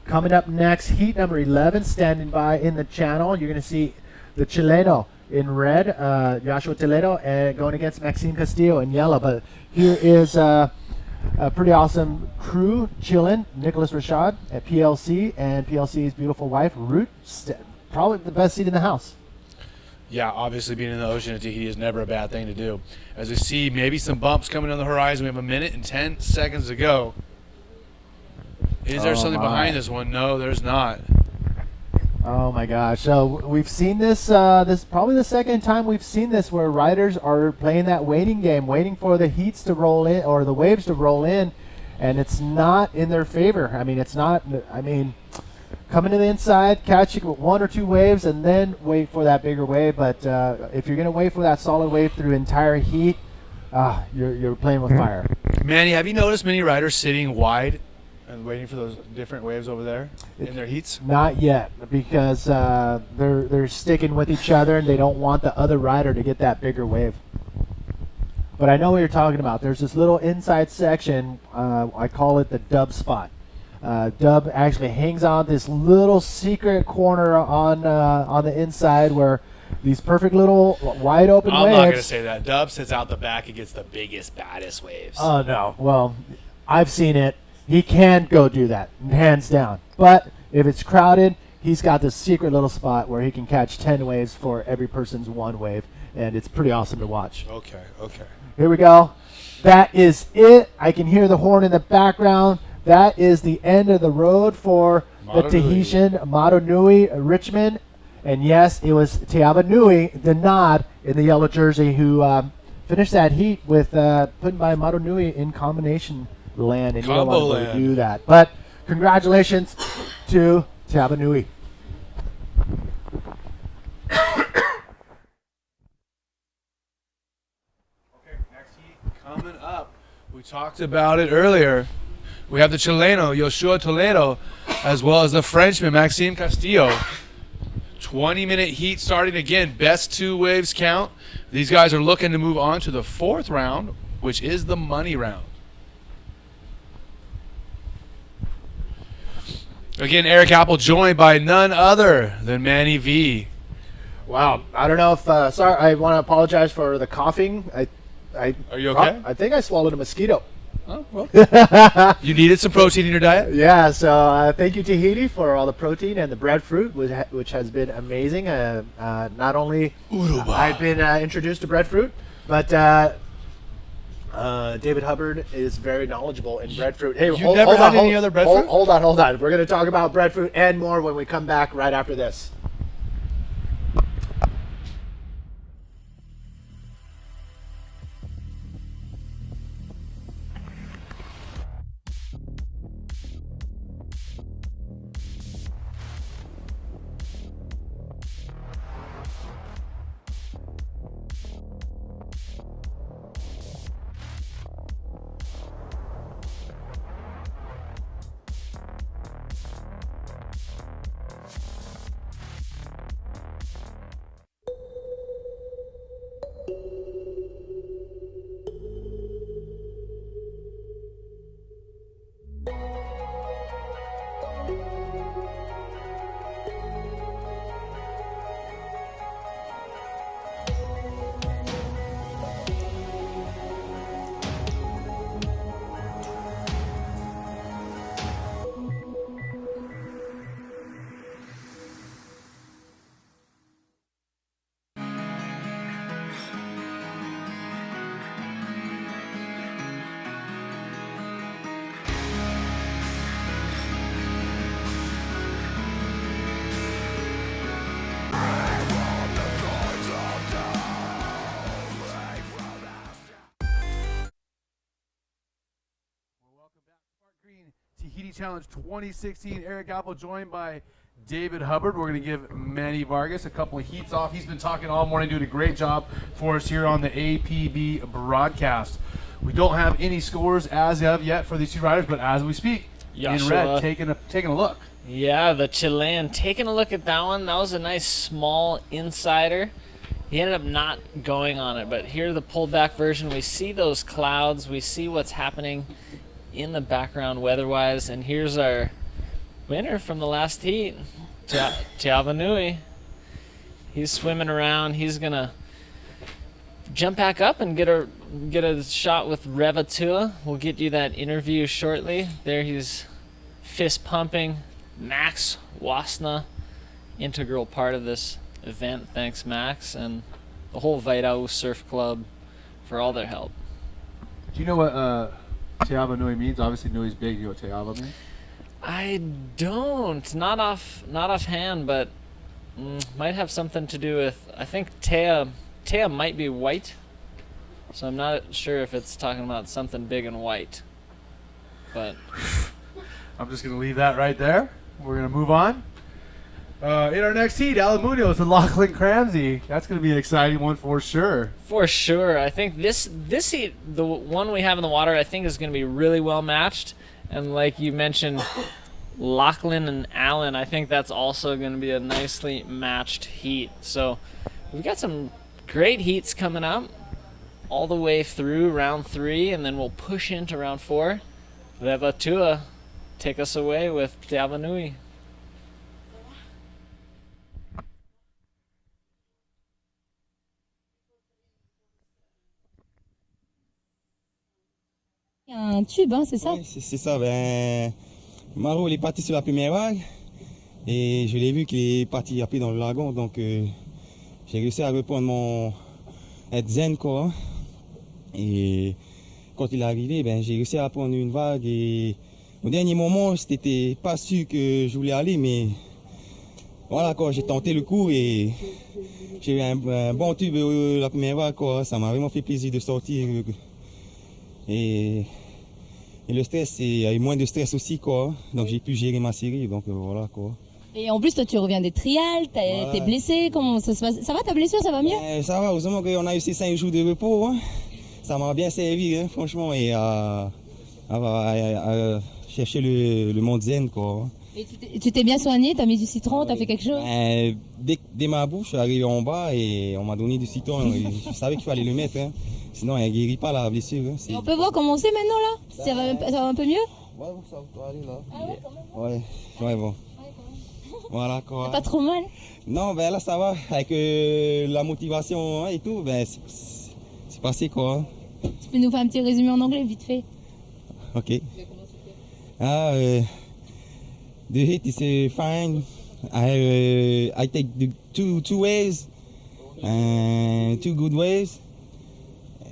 Coming up next, heat number 11, standing by in the channel. You're going to see the Chileno in red, Yoshua Toledo, and going against Maxime Castillo in yellow. But here is a pretty awesome crew chilling. Nicholas Rashad at PLC and PLC's beautiful wife, Ruth. Probably the best seat in the house. Yeah, obviously being in the ocean at Tahiti is never a bad thing to do. As we see maybe some bumps coming on the horizon, we have 1 minute and 10 seconds to go. Is there something behind this one? No, there's not. Oh my gosh! So we've seen this. This is probably the second time we've seen this where riders are playing that waiting game, waiting for the heats to roll in or the waves to roll in, and it's not in their favor. I mean, it's not. I mean, coming to the inside, catching 1 or 2 waves, and then wait for that bigger wave. But if you're gonna wait for that solid wave through entire heat, you're playing with fire. Manny, have you noticed many riders sitting wide and waiting for those different waves over there in their heats? Not yet, because they're sticking with each other and they don't want the other rider to get that bigger wave. But I know what you're talking about. There's this little inside section. I call it the dub spot. Dub actually hangs on this little secret corner on the inside where these perfect little wide open waves. I'm not going to say that. Dub sits out the back and gets the biggest, baddest waves. Oh, no. Well, I've seen it. He can go do that, hands down. But if it's crowded, he's got this secret little spot where he can catch 10 waves for every person's 1 wave, and it's pretty awesome to watch. Okay. Here we go. That is it. I can hear the horn in the background. That is the end of the road for the Tahitian Maro Nui Richmond. And yes, it was Tiava Nui, the nod in the yellow jersey, who finished that heat with putting by Maro Nui in combination land, and you don't want to do that. But congratulations to Tiava Nui. Okay, next heat coming up. We talked about it earlier. We have the Chileno, Yoshua Toledo, as well as the Frenchman, Maxime Castillo. 20-minute heat starting again. Best 2 waves count. These guys are looking to move on to the 4th round, which is the money round. Again, Eric Apple joined by none other than Manny V. Wow. I don't know if sorry, I want to apologize for the coughing. Are you okay? I think I swallowed a mosquito. Oh, well. You needed some protein in your diet? Yeah, so thank you, Tahiti, for all the protein and the breadfruit, which has been amazing. Not only I've been introduced to breadfruit, but David Hubbard is very knowledgeable in breadfruit. Hey, You've never had any other breadfruit? Hold on. We're going to talk about breadfruit and more when we come back right after this. Tahiti Challenge 2016. Eric Apple joined by David Hubbard. We're going to give Manny Vargas a couple of heats off. He's been talking all morning, doing a great job for us here on the APB broadcast. We don't have any scores as of yet for these two riders, but as we speak, in red, taking a look. Yeah, the Chilean taking a look at that one. That was a nice small insider. He ended up not going on it, but here the pulled back version, we see those clouds, we see what's happening in the background weather-wise, and here's our winner from the last heat, Tiava Nui. He's swimming around. He's gonna jump back up and get a shot with Revatua. We'll get you that interview shortly. There he's fist pumping. Max Wasna, integral part of this event. Thanks, Max, and the whole Vairau Surf Club for all their help. Do you know what Tiava Nui means? Obviously, Nui's big. You know what Tiava means? I don't. Not offhand, but might have something to do with. I think Tea might be white, so I'm not sure if it's talking about something big and white. But I'm just gonna leave that right there. We're gonna move on. In our next heat, Munoz and Lachlan Cramsey. That's going to be an exciting one for sure. For sure. I think this heat, the one we have in the water, I think is going to be really well matched. And like you mentioned, Lachlan and Allen, I think that's also going to be a nicely matched heat. So we've got some great heats coming up all the way through round 3, and then we'll push into round 4. Revatua, take us away with Tiava Nui. Un tube, hein, c'est ça? Oui, c'est ça. Ben, Maro, il est parti sur la première vague et je l'ai vu qu'il est parti après dans le lagon. Donc, j'ai réussi à reprendre mon être zen, quoi. Et quand il est arrivé, ben, j'ai réussi à prendre une vague. Et au dernier moment, j'étais pas sûr que je voulais aller, mais voilà, quoi. J'ai tenté le coup et j'ai eu un bon tube la première vague, quoi. Ça m'a vraiment fait plaisir de sortir. Et le stress, il y a eu moins de stress aussi, quoi. Donc j'ai pu gérer ma série, donc voilà, quoi. Et en plus, toi, tu reviens des trials, t'es blessé, comment ça se passe? Ça va, ta blessure, ça va mieux? Ça va, heureusement qu'on a eu ces 5 jours de repos, hein. Ça m'a bien servi, hein, franchement, et à chercher le monde zen, quoi. Et tu t'es bien soigné, t'as mis du citron, t'as fait quelque chose? Dès ma bouche, je suis arrivé en bas et on m'a donné du citron. Je savais qu'il fallait le mettre, hein. Sinon, elle ne guérit pas la blessure. Hein. On peut voir comment c'est maintenant là? Ça va un peu mieux? Ouais, ça va aller là. Ah ouais, ouais, bon. Voilà quoi. Pas trop mal? Non, ben là ça va. Avec la motivation et tout, ben c'est passé quoi. Tu peux nous faire un petit résumé en anglais vite fait? Ok. The heat is fine. I take the two waves, two good waves.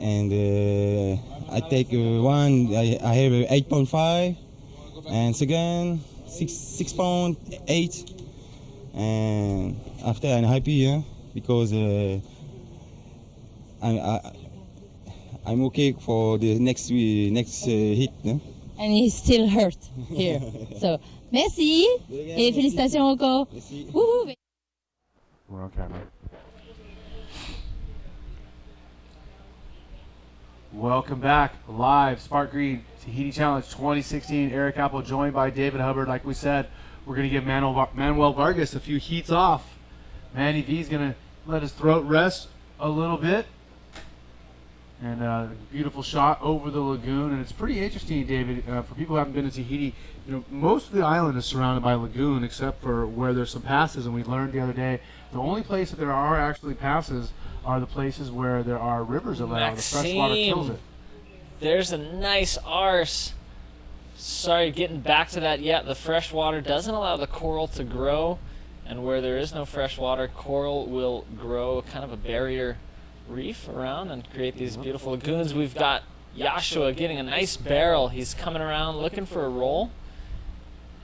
And I take one, I have 8.5, and second 6.8, and after I'm happy, yeah, because I'm okay for the next hit. Yeah? And he's still hurt here. So, merci et félicitations encore. Merci. We're on camera. Welcome back, live, Sparkgreen, Tahiti Challenge 2016. Eric Apple joined by David Hubbard. Like we said, we're going to give Manuel Vargas a few heats off. Manny V's going to let his throat rest a little bit. And a beautiful shot over the lagoon. And it's pretty interesting, David, for people who haven't been to Tahiti, you know, most of the island is surrounded by lagoon except for where there's some passes. And we learned the other day, the only place that there are actually passes are the places where there are rivers around. The fresh water kills it. There's a nice arse. Sorry, getting back to that yet. The fresh water doesn't allow the coral to grow, and where there is no fresh water, coral will grow kind of a barrier reef around and create these beautiful lagoons. We've got Yoshua getting a nice barrel. He's coming around looking for a roll,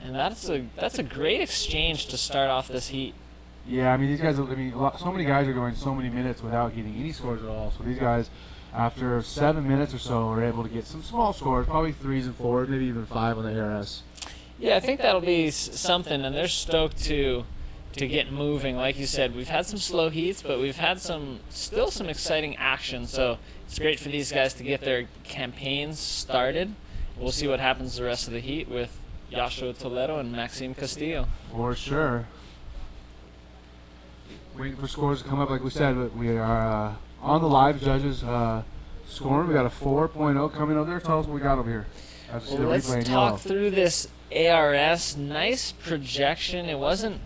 and that's a great exchange to start off this heat. Yeah, I mean, these guys, so many guys are going so many minutes without getting any scores at all. So these guys, after 7 minutes or so, are able to get some small scores, probably 3s and 4s, maybe even 5 on the ARS. Yeah, I think that'll be something, and they're stoked to get moving. Like you said, we've had some slow heats, but we've had still some exciting action. So it's great for these guys to get their campaigns started. We'll see what happens the rest of the heat with Yoshua Toledo and Maxime Castillo. For sure. Waiting for scores to come up, like we said, but we are on the live judges scoring. We got a 4.0 coming over there. Tell us what we got over here. Well, let's talk through this ARS. Nice projection. It wasn't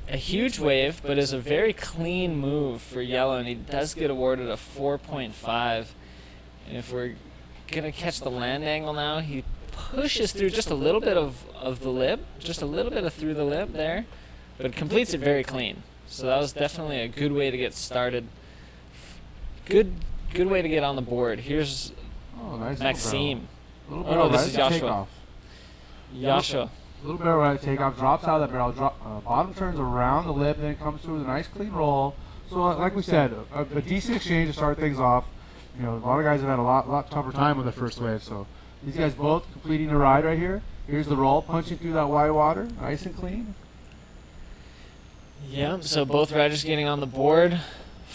a huge wave, but is a very clean move for yellow, and he does get awarded a 4.5. And if we're going to catch the land angle now, he pushes through just a little bit of the lip, just a little bit of through the lip there, but completes it very clean. So that was definitely a good way to get started. Good way to get on the board. Here's nice Maxime. Little Oh no, barrel this is right Yoshua. Yoshua. Little barrel right takeoff, drops out of that barrel, bottom turns around the lip, then it comes through with a nice clean roll. So like we said, a decent exchange to start things off. You know, a lot of guys have had a lot tougher time with the first wave. So these guys both completing the ride right here. Here's the roll, punching through that white water, nice and clean. Yeah, so both riders getting on the board.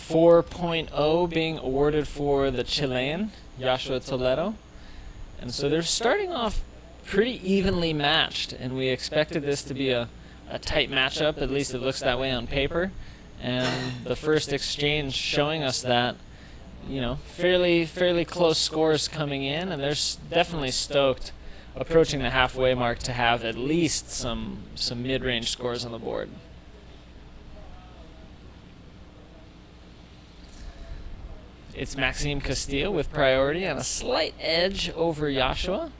4.0 being awarded for the Chilean, Yoshua Toledo. And so they're starting off pretty evenly matched, and we expected this to be a tight matchup. At least it looks that way on paper. And the first exchange showing us that, you know, fairly close scores coming in, and they're definitely stoked approaching the halfway mark to have at least some mid-range scores on the board. It's Maxime Castillo with priority and a slight edge over Yoshua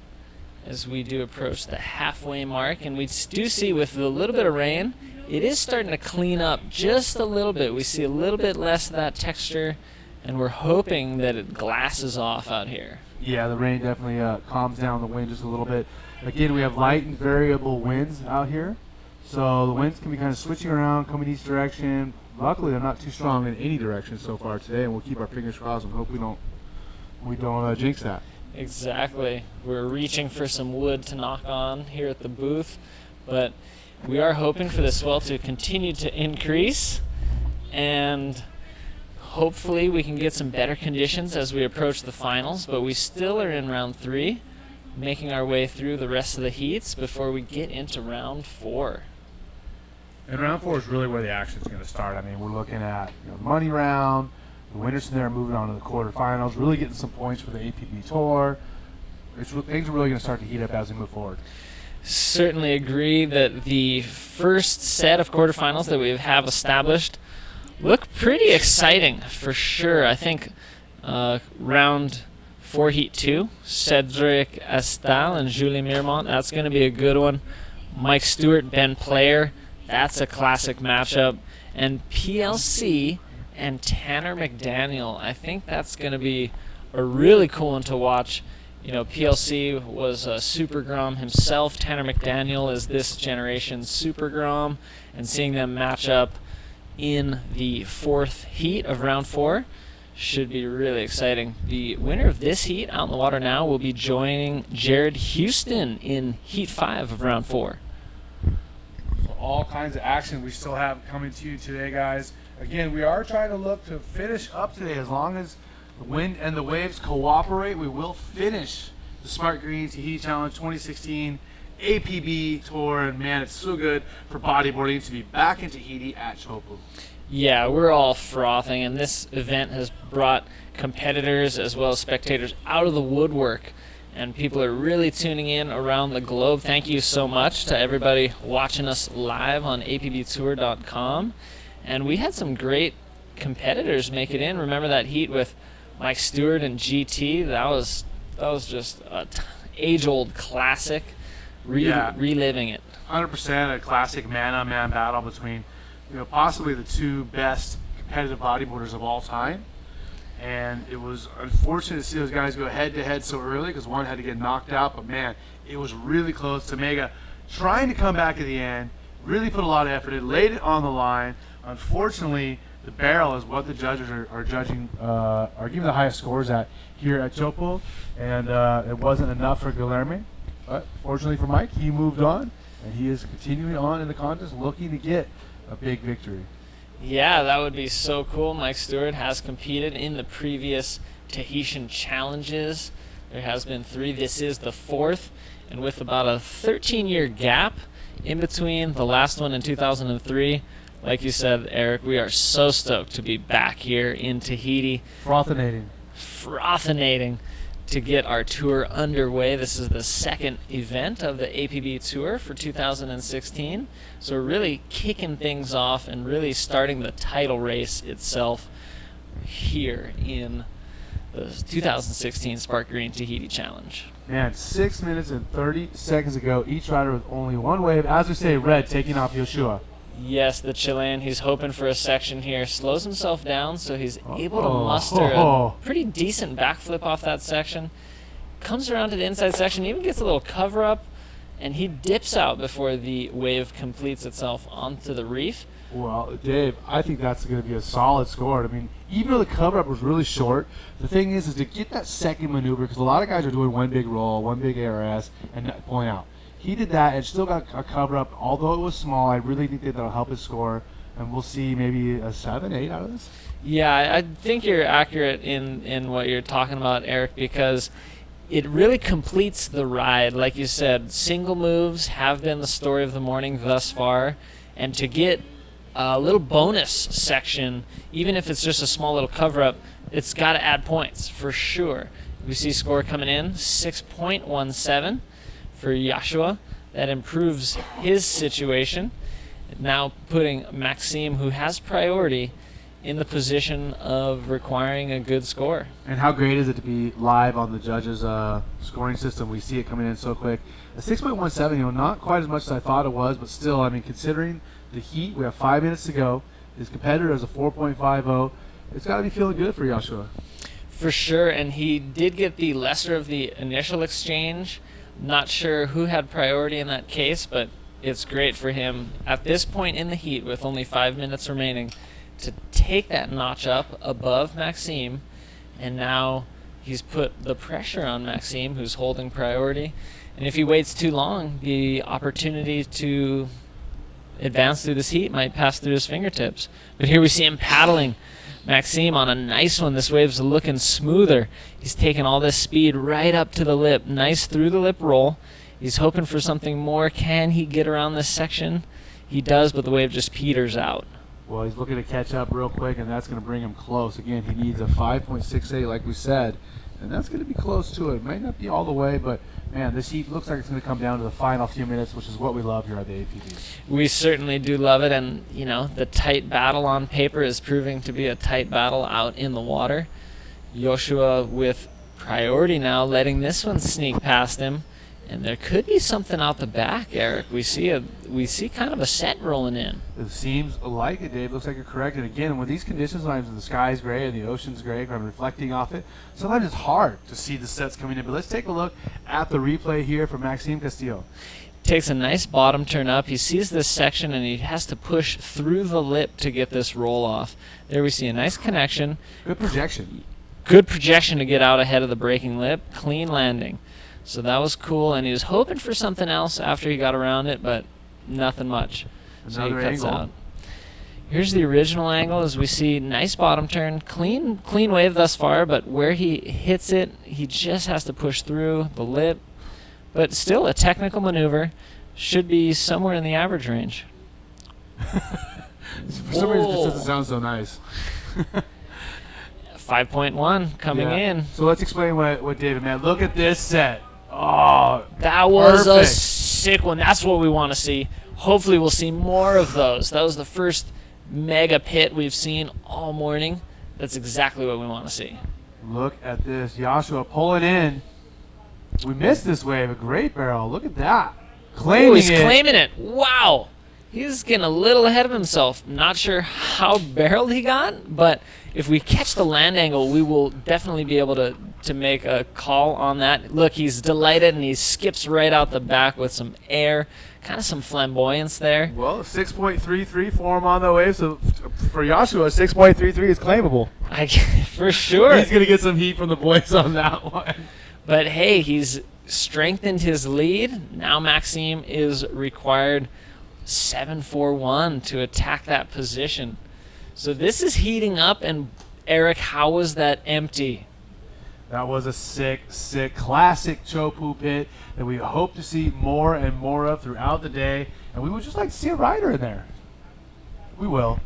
as we do approach the halfway mark. And we do see with a little bit of rain, it is starting to clean up just a little bit. We see a little bit less of that texture, and we're hoping that it glasses off out here. Yeah, the rain definitely calms down the wind just a little bit. Again, we have light and variable winds out here. So the winds can be kind of switching around, coming each direction. Luckily, they're not too strong in any direction so far today, and we'll keep our fingers crossed and hope we don't jinx that. Exactly. We're reaching for some wood to knock on here at the booth, but we are hoping for the swell to continue to increase, and hopefully we can get some better conditions as we approach the finals. But we still are in round 3, making our way through the rest of the heats before we get into round 4. And round 4 is really where the action is going to start. I mean, we're looking at the money round. The winners from there are moving on to the quarterfinals, really getting some points for the APB Tour. Things are really going to start to heat up as we move forward. Certainly agree that the first set of quarterfinals that we have established look pretty exciting for sure. I think round 4 Heat 2, Cedric Estal and Julie Mirmont, that's going to be a good one. Mike Stewart, Ben Player, that's a classic matchup. And PLC and Tanner McDaniel, I think that's going to be a really cool one to watch. You know, PLC was a Super Grom himself. Tanner McDaniel is this generation's Super Grom. And seeing them match up in the 4th heat of round 4 should be really exciting. The winner of this heat out in the water now will be joining Jared Houston in heat 5 of round 4. So all kinds of action we still have coming to you today, guys. Again, we are trying to look to finish up today. As long as the wind and the waves cooperate, we will finish the Sparkgreen Tahiti Challenge 2016 APB Tour. And man, it's so good for bodyboarding to be back in Tahiti at Chopu. Yeah, we're all frothing, and this event has brought competitors as well as spectators out of the woodwork, and people are really tuning in around the globe. Thank you so much to everybody watching us live on apbtour.com. And we had some great competitors make it in. Remember that heat with Mike Stewart and GT? That was just an age-old classic. Reliving it. 100% a classic man-on-man battle between, possibly the 2 best competitive bodyboarders of all time. And it was unfortunate to see those guys go head-to-head so early because one had to get knocked out. But, man, it was really close. Tamega trying to come back at the end, really put a lot of effort in, laid it on the line. Unfortunately, the barrel is what the judges are judging, are giving the highest scores at here at Chopo. And it wasn't enough for Guilherme. But fortunately for Mike, he moved on. and he is continuing on in the contest, looking to get a big victory. Yeah, that would be so cool. Mike Stewart has competed in the previous Tahitian challenges. There has been 3. This is the 4th, and with about a 13-year gap in between the last one in 2003, like you said, Eric, we are so stoked to be back here in Tahiti. Frothinating to get our tour underway. This is the second event of the APB Tour for 2016. So we're really kicking things off and really starting the title race itself here in the 2016 Sparkgreen Tahiti Challenge. Man, 6 minutes and 30 seconds ago, each rider with only one wave. As we say, red taking off Yoshua. Yes, the Chilean, he's hoping for a section here. Slows himself down, so he's able to muster a pretty decent backflip off that section. Comes around to the inside section, even gets a little cover up, and he dips out before the wave completes itself onto the reef. Well, Dave, I think that's going to be a solid score. I mean, even though the cover-up was really short, the thing is to get that second maneuver, because a lot of guys are doing one big roll, one big ARS, and not pulling out. He did that and still got a cover-up. Although it was small, I really think that'll help his score, and we'll see maybe a 7, 8 out of this. Yeah, I think you're accurate in what you're talking about, Eric, because it really completes the ride. Like you said, single moves have been the story of the morning thus far, and to get a little bonus section, even if it's just a small little cover-up, it's got to add points for sure. We see score coming in 6.17 for Yoshua. That improves his situation, now putting Maxime, who has priority, in the position of requiring a good score. And how great is it to be live on the judges' scoring system? We see it coming in so quick. A 6.17, not quite as much as I thought it was, but still, I mean, considering the heat, we have 5 minutes to go. His competitor is a 4.50. It's got to be feeling good for Yoshua. For sure, and he did get the lesser of the initial exchange. Not sure who had priority in that case, but it's great for him at this point in the heat with only 5 minutes remaining to take that notch up above Maxime, and now he's put the pressure on Maxime, who's holding priority. And if he waits too long, the opportunity to advance through this heat might pass through his fingertips. But here we see him paddling Maxime on a nice one. This wave's looking smoother. He's taking all this speed right up to the lip. Nice through the lip roll. He's hoping for something more. Can he get around this section? He does, but the wave just peters out. Well, he's looking to catch up real quick, and that's going to bring him close. Again, he needs a 5.68, like we said, and that's going to be close to it. It might not be all the way, but, man, this heat looks like it's going to come down to the final few minutes, which is what we love here at the APB. We certainly do love it, and, you know, the tight battle on paper is proving to be a tight battle out in the water. Yoshua with priority now, letting this one sneak past him. And there could be something out the back, Eric. We see kind of a set rolling in. It seems like it, Dave. Looks like you're correct. And again, with these conditions, sometimes the sky's gray and the ocean's gray, kind of reflecting off it, sometimes it's hard to see the sets coming in. But let's take a look at the replay here from Maxime Castillo. Takes a nice bottom turn up. He sees this section, and he has to push through the lip to get this roll off. There we see a nice connection. Good projection. Good projection to get out ahead of the breaking lip. Clean landing. So that was cool, and he was hoping for something else after he got around it, but nothing much. So he cuts out. Here's the original angle as we see nice bottom turn, clean wave thus far, but where he hits it, he just has to push through the lip. But still a technical maneuver, should be somewhere in the average range. For some reason, this doesn't sound so nice. 5.1 coming in. So let's explain what David meant. Look at this set. Oh, that was a sick one. That's what we want to see. Hopefully we'll see more of those. That was the first mega pit we've seen all morning. That's exactly what we want to see. Look at this. Yoshua pulling in. We missed this wave. A great barrel. Look at that. He's claiming it. Wow. He's getting a little ahead of himself. Not sure how barreled he got, but if we catch the land angle, we will definitely be able to make a call on that. Look, he's delighted, and he skips right out the back with some air, kind of some flamboyance there. Well, 6.33 for him on the wave, so for Yoshua, 6.33 is claimable. For sure. He's going to get some heat from the boys on that one. But, hey, he's strengthened his lead. Now Maxime is required 7-4-1 to attack that position. So this is heating up, and Eric, how was that empty? That was a sick classic Chopu pit that we hope to see more and more of throughout the day, and we would just like to see a rider in there. We will.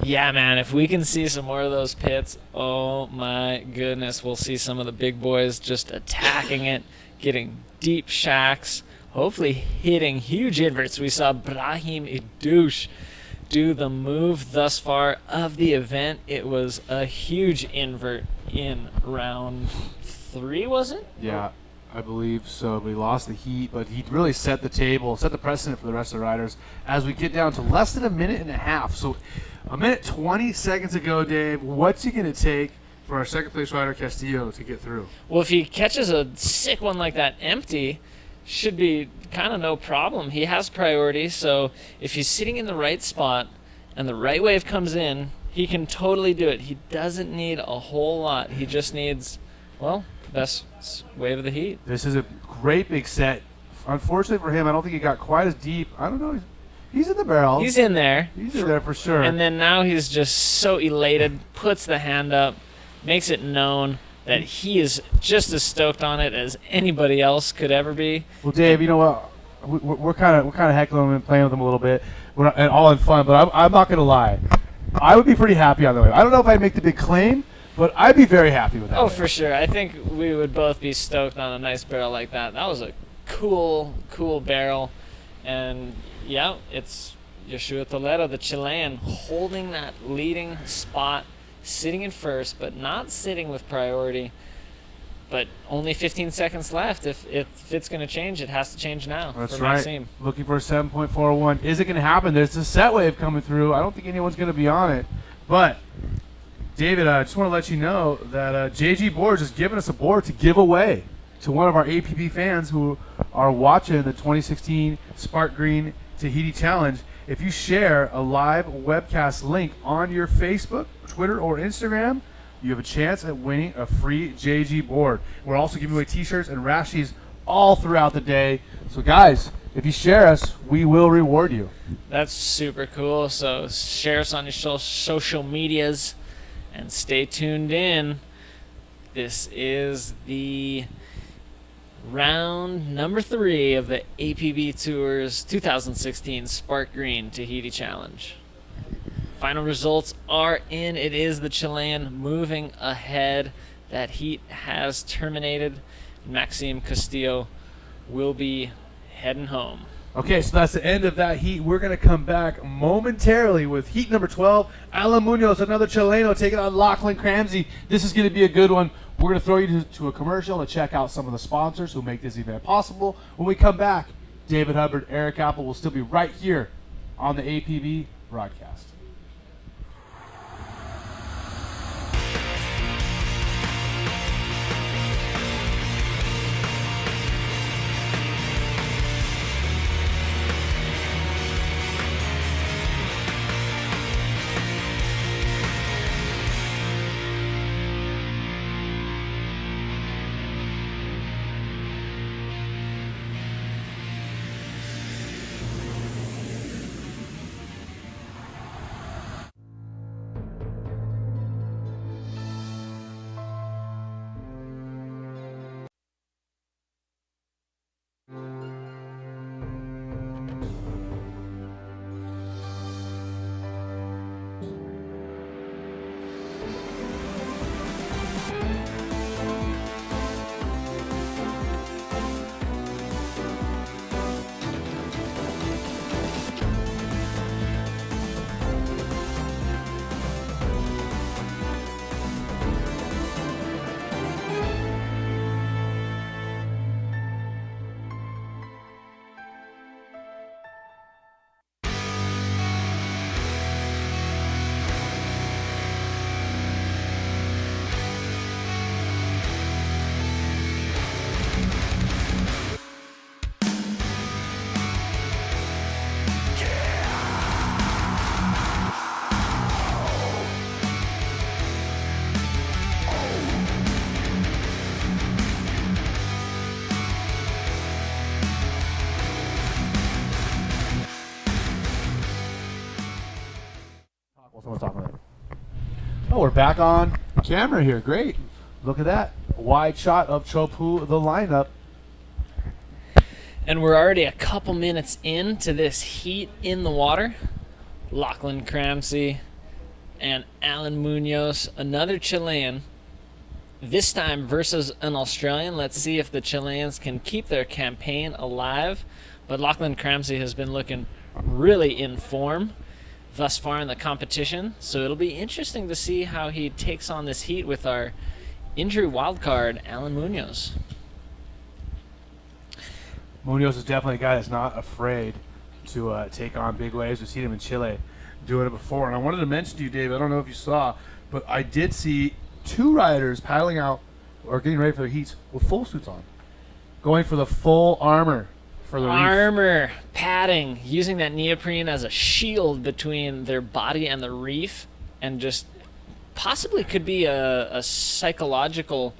Yeah, man, if we can see some more of those pits, oh my goodness, we'll see some of the big boys just attacking it, getting deep shacks, hopefully hitting huge inverts. We saw Brahim Idouche do the move thus far of the event. It was a huge invert in round 3, was it? Yeah, I believe so. We lost the heat, but he really set the table, set the precedent for the rest of the riders as we get down to less than a minute and a half. So a minute 20 seconds ago, Dave, what's he going to take for our second place rider Castillo to get through? Well, if he catches a sick one like that empty, should be kind of no problem. He has priority, so if he's sitting in the right spot and the right wave comes in, he can totally do it. He doesn't need a whole lot. He just needs, well, best wave of the heat. This is a great big set. Unfortunately for him, I don't think he got quite as deep. I don't know. He's in the barrel. He's in there. He's in there for sure. And then now he's just so elated, puts the hand up, makes it known that he is just as stoked on it as anybody else could ever be. Well, Dave, you know what? We're kind of heckling him and playing with him a little bit, and all in fun. But I'm not going to lie. I would be pretty happy on the way. I don't know if I'd make the big claim, but I'd be very happy with that. Oh, for sure. I think we would both be stoked on a nice barrel like that. That was a cool barrel. And, yeah, it's Yoshua Toledo, the Chilean, holding that leading spot, sitting in first, but not sitting with priority. But only 15 seconds left. If it's going to change, it has to change now. That's for right. Maxime. Looking for a 7.41. Is it going to happen? There's a set wave coming through. I don't think anyone's going to be on it. But, David, I just want to let you know that JG Boards is giving us a board to give away to one of our APB fans who are watching the 2016 Sparkgreen Tahiti Challenge. If you share a live webcast link on your Facebook, Twitter, or Instagram, you have a chance at winning a free JG board. We're also giving away t-shirts and rashies all throughout the day. So guys, if you share us, we will reward you. That's super cool. So share us on your social medias and stay tuned in. This is the round number 3 of the APB Tour's 2016 Sparkgreen Tahiti Challenge. Final results are in. It is the Chilean moving ahead. That heat has terminated. Maxime Castillo will be heading home. Okay, so that's the end of that heat. We're going to come back momentarily with heat number 12. Alan Munoz, another Chileno, taking on Lachlan Cramsey. This is going to be a good one. We're going to throw you to a commercial to check out some of the sponsors who make this event possible. When we come back, David Hubbard, Eric Apple will still be right here on the APB broadcast. Oh, we're back on camera here. Great. Look at that. Wide shot of Chopu, the lineup. And we're already a couple minutes into this heat in the water. Lachlan Cramsey and Alan Munoz, another Chilean, this time versus an Australian. Let's see if the Chileans can keep their campaign alive. But Lachlan Cramsey has been looking really in form thus far in the competition, so it'll be interesting to see how he takes on this heat with our injury wildcard, Alan Munoz. Munoz is definitely a guy that's not afraid to take on big waves. We've seen him in Chile doing it before. And I wanted to mention to you, Dave, I don't know if you saw, but I did see 2 riders paddling out or getting ready for their heats with full suits on, going for the full armor for the reef. Armor, padding, using that neoprene as a shield between their body and the reef, and just possibly could be a psychological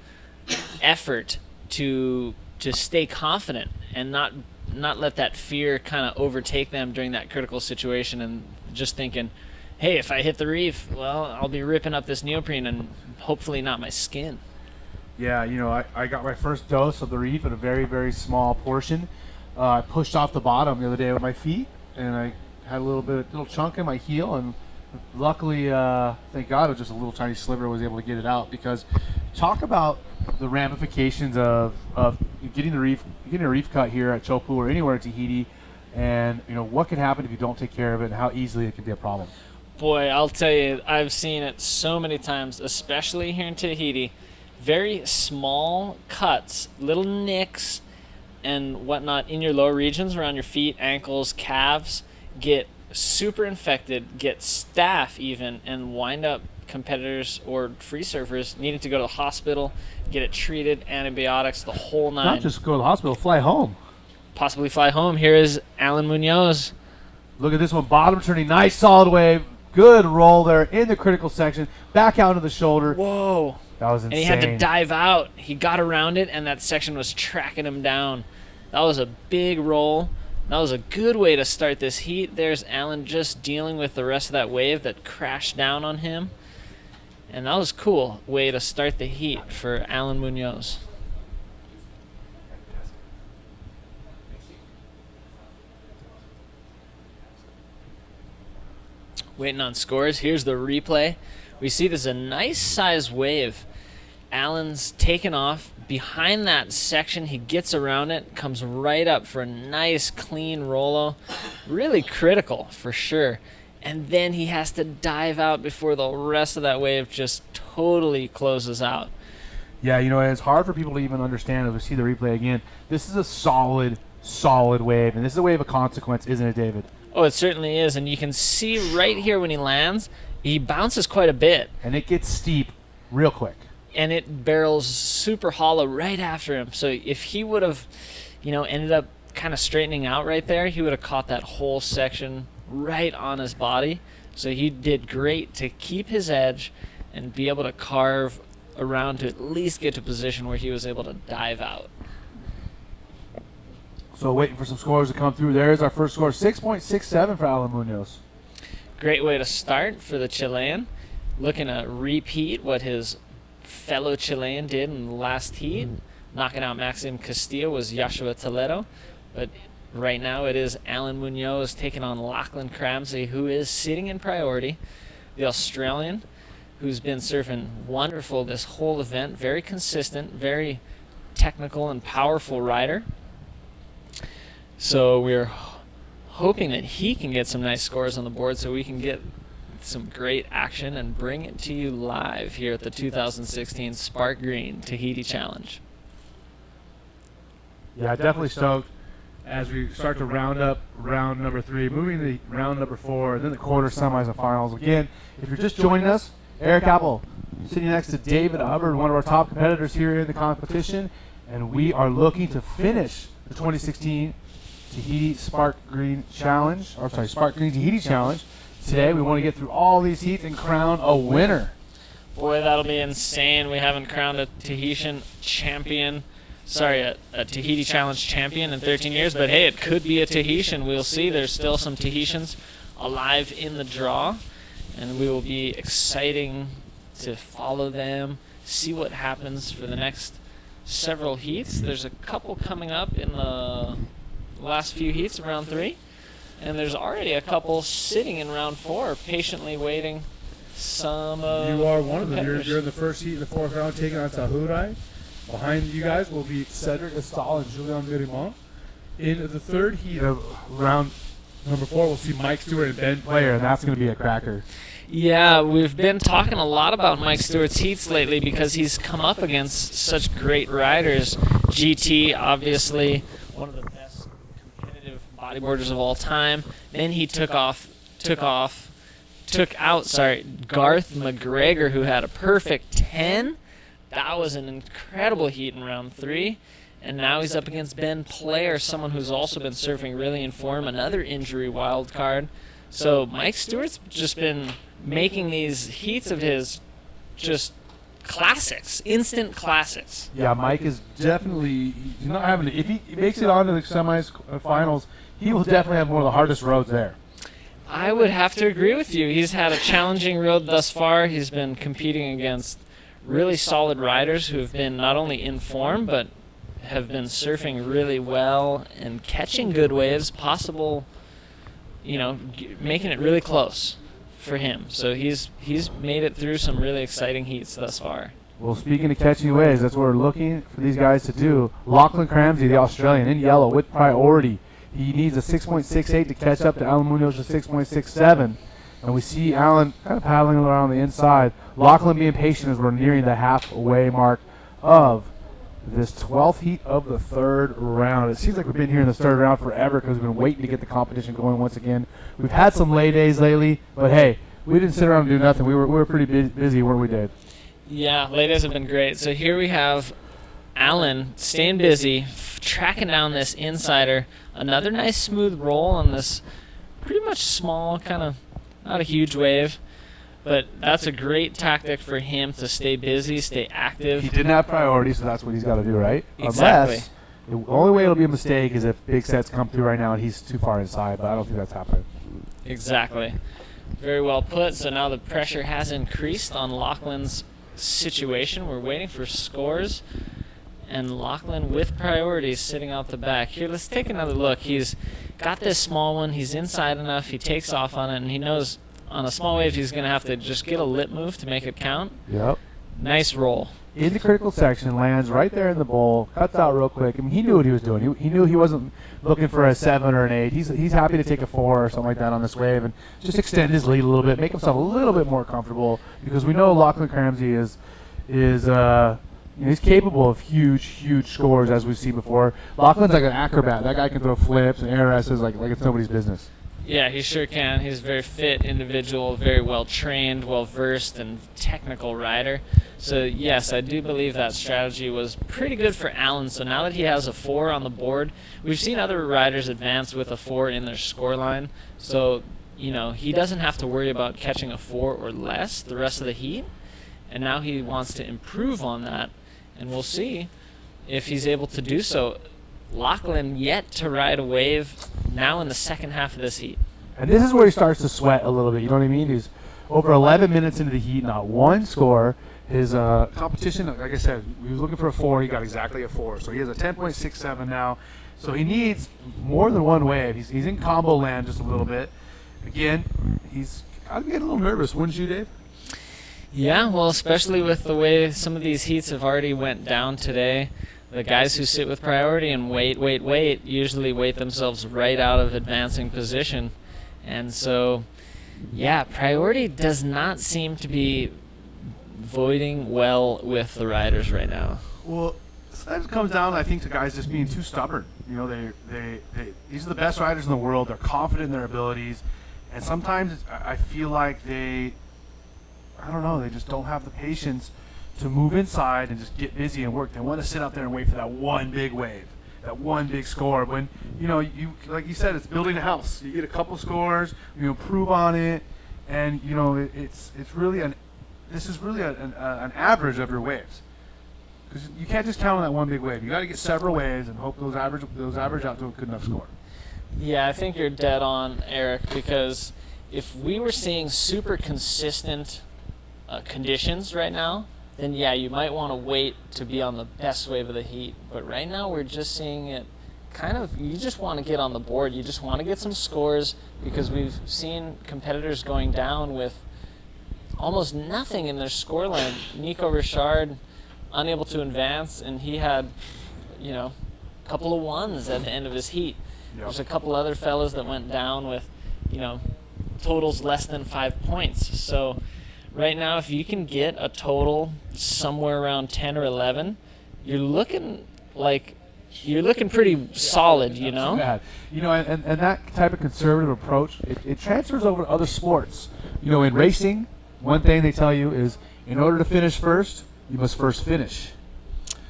effort to stay confident and not let that fear kind of overtake them during that critical situation, and just thinking, hey, if I hit the reef, well, I'll be ripping up this neoprene and hopefully not my skin. Yeah, you know, I got my first dose of the reef at a very, very small portion. I pushed off the bottom the other day with my feet, and I had a little chunk in my heel, and luckily, thank God, it was just a little tiny sliver. I was able to get it out, because talk about the ramifications of getting a reef cut here at Chopu or anywhere in Tahiti, and you know what can happen if you don't take care of it, and how easily it can be a problem. Boy, I'll tell you, I've seen it so many times, especially here in Tahiti. Very small cuts, little nicks and whatnot in your lower regions around your feet, ankles, calves, get super infected, get staph even, and wind up competitors or free surfers needing to go to the hospital, get it treated, antibiotics, the whole nine. Not just go to the hospital, fly home. Possibly fly home. Here is Alan Munoz. Look at this one, bottom turning, nice solid wave, good roll there in the critical section, back out to the shoulder. Whoa. That was insane. And he had to dive out. He got around it, and that section was tracking him down. That was a big roll. That was a good way to start this heat. There's Alan just dealing with the rest of that wave that crashed down on him. And that was a cool way to start the heat for Alan Munoz. Waiting on scores. Here's the replay. We see there's a nice size wave. Alan's taken off. Behind that section, he gets around it, comes right up for a nice clean rollo. Really critical for sure. And then he has to dive out before the rest of that wave just totally closes out. Yeah, you know, it's hard for people to even understand as we see the replay again. This is a solid wave, and this is a wave of consequence, isn't it, David? Oh, it certainly is, and you can see right here when he lands, he bounces quite a bit. And it gets steep real quick. And it barrels super hollow right after him. So if he would have, you know, ended up kind of straightening out right there, he would have caught that whole section right on his body. So he did great to keep his edge and be able to carve around to at least get to a position where he was able to dive out. So waiting for some scores to come through. There's our first score, 6.67 for Alan Munoz. Great way to start for the Chilean. Looking to repeat what his fellow Chilean did in the last heat. Knocking out Maxim Castillo was Yoshua Toledo. But right now it is Alan Munoz taking on Lachlan Cramsey, who is sitting in priority. The Australian, who's been surfing wonderful this whole event. Very consistent, very technical and powerful rider. So we're hoping that he can get some nice scores on the board so we can get some great action and bring it to you live here at the 2016 Sparkgreen Tahiti Challenge. Yeah, definitely stoked as we start to round up round number 3, moving to round number 4, and then the quarter, semis, and finals. Again, if you're just joining us, Eric Apple sitting next to David Hubbard, one of our top competitors here in the competition, and we are looking to finish the 2016 Tahiti Sparkgreen Challenge, or sorry, Sparkgreen Tahiti Challenge. Today we want to get through all these heats and crown a winner. Boy, that'll be insane. We haven't crowned a Tahitian champion, a Tahiti Challenge champion in 13 years, but hey, it could be a Tahitian. We'll see. There's still some Tahitians alive in the draw, and we will be exciting to follow them, see what happens for the next several heats. There's a couple coming up in the last few heats of round 3, and there's already a couple sitting in round 4, patiently waiting. Some of You are one of them. competitors. You're in the first heat in the 4th round, taking on Tahiti. Behind you guys will be Cedric Estal and Julian Mirimont. In the 3rd heat of round number 4, we'll see Mike Stewart and Ben Player, and that's going to be a cracker. Yeah, we've been talking a lot about Mike Stewart's heats lately because he's come up against such great riders. GT, obviously, one of the best competitive bodyboarders of all time. Then he took out Garth McGregor, who had a perfect 10. That was an incredible heat in round 3. And now he's up against Ben Player, someone who's also been surfing really in form, another injury wild card. So Mike Stewart's just been making these heats of his just classics, instant classics. Yeah, Mike is definitely, he's not having to, if he makes it onto the semi-finals, he will definitely have one of the hardest roads there. I would have to agree with you. He's had a challenging road thus far. He's been competing against really solid riders who have been not only in form, but have been surfing really well and catching good waves, possible, making it really close for him. So he's made it through some really exciting heats thus far. Well, speaking of catching waves, that's what we're looking for these guys to do. Lachlan Cramsey, the Australian, in yellow with priority. He needs a 6.68 to catch up to Alan Munoz at 6.67. And we see Alan kind of paddling around the inside. Lachlan being patient as we're nearing the halfway mark of this 12th heat of the 3rd round. It seems like we've been here in the 3rd round forever because we've been waiting to get the competition going once again. We've had some lay days lately, but hey, we didn't sit around and do nothing. We were pretty busy, weren't we, Dave? Yeah, lay days have been great. So here we have Alan staying busy, tracking down this insider. Another nice smooth roll on this pretty much small, kind of not a huge wave. But that's a great tactic for him to stay busy, stay active. He didn't have priority, so that's what he's got to do, right? Exactly. Unless, the only way it'll be a mistake is if big sets come through right now and he's too far inside, but I don't think that's happening. Exactly. Very well put. So now the pressure has increased on Lachlan's situation. We're waiting for scores. And Lachlan with priorities sitting out the back. Here, let's take another look. He's got this small one. He's inside enough. He takes off on it, and he knows on a small wave he's going to have to just get a lip move to make it count. Yep. Nice roll. In the critical section, lands right there in the bowl, cuts out real quick. I mean, he knew what he was doing. He knew he wasn't looking for a 7 or an 8. He's happy to take a 4 or something like that on this wave and just extend his lead a little bit, make himself a little bit more comfortable because we know Lachlan Cramsey is he's capable of huge scores as we've seen before. Lachlan's like an acrobat. That guy can throw flips and air S's like it's nobody's business. Yeah, he sure can. He's a very fit individual, very well trained, well versed, and technical rider. So yes, I do believe that strategy was pretty good for Alan. So now that he has a 4 on the board, we've seen other riders advance with a 4 in their scoreline. So he doesn't have to worry about catching a 4 or less the rest of the heat. And now he wants to improve on that, and we'll see if he's able to do so. Lachlan yet to ride a wave now in the second half of this heat. And this is where he starts to sweat a little bit, you know what I mean? He's over 11 minutes into the heat, not one score. His competition, like I said, he was looking for a 4, he got exactly a 4. So he has a 10.67 now. So he needs more than one wave. He's in combo land just a little bit. Again, I'd get a little nervous, wouldn't you, Dave? Yeah, well, especially with the way some of these heats have already went down today. The guys who sit with priority and wait usually wait themselves right out of advancing position. And so, yeah, priority does not seem to be voiding well with the riders right now. Well, that comes down, I think, to guys just being too stubborn. These are the best riders in the world. They're confident in their abilities. And sometimes I feel like they just don't have the patience to move inside and just get busy and work. They want to sit out there and wait for that one big wave, that one big score. When, you like you said, it's building a house. You get a couple scores, you improve on it, and, it's really this is really an average of your waves. Because you can't just count on that one big wave. You got to get several waves and hope those average out to a good enough score. Yeah, I think you're dead on, Eric, because if we were seeing super consistent conditions right now, then yeah, you might want to wait to be on the best wave of the heat. But right now we're just seeing it kind of, you just want to get on the board. You just want to get some scores, because we've seen competitors going down with almost nothing in their scoreline. Nico Richard unable to advance, and he had, you know, a couple of ones at the end of his heat. There's a couple other fellas that went down with, you know, totals less than 5 points. So right now, if you can get a total somewhere around 10 or 11, you're looking pretty solid, you know? Bad. You know, and that type of conservative approach, it transfers over to other sports. You know, in racing, one thing they tell you is, in order to finish first, you must first finish.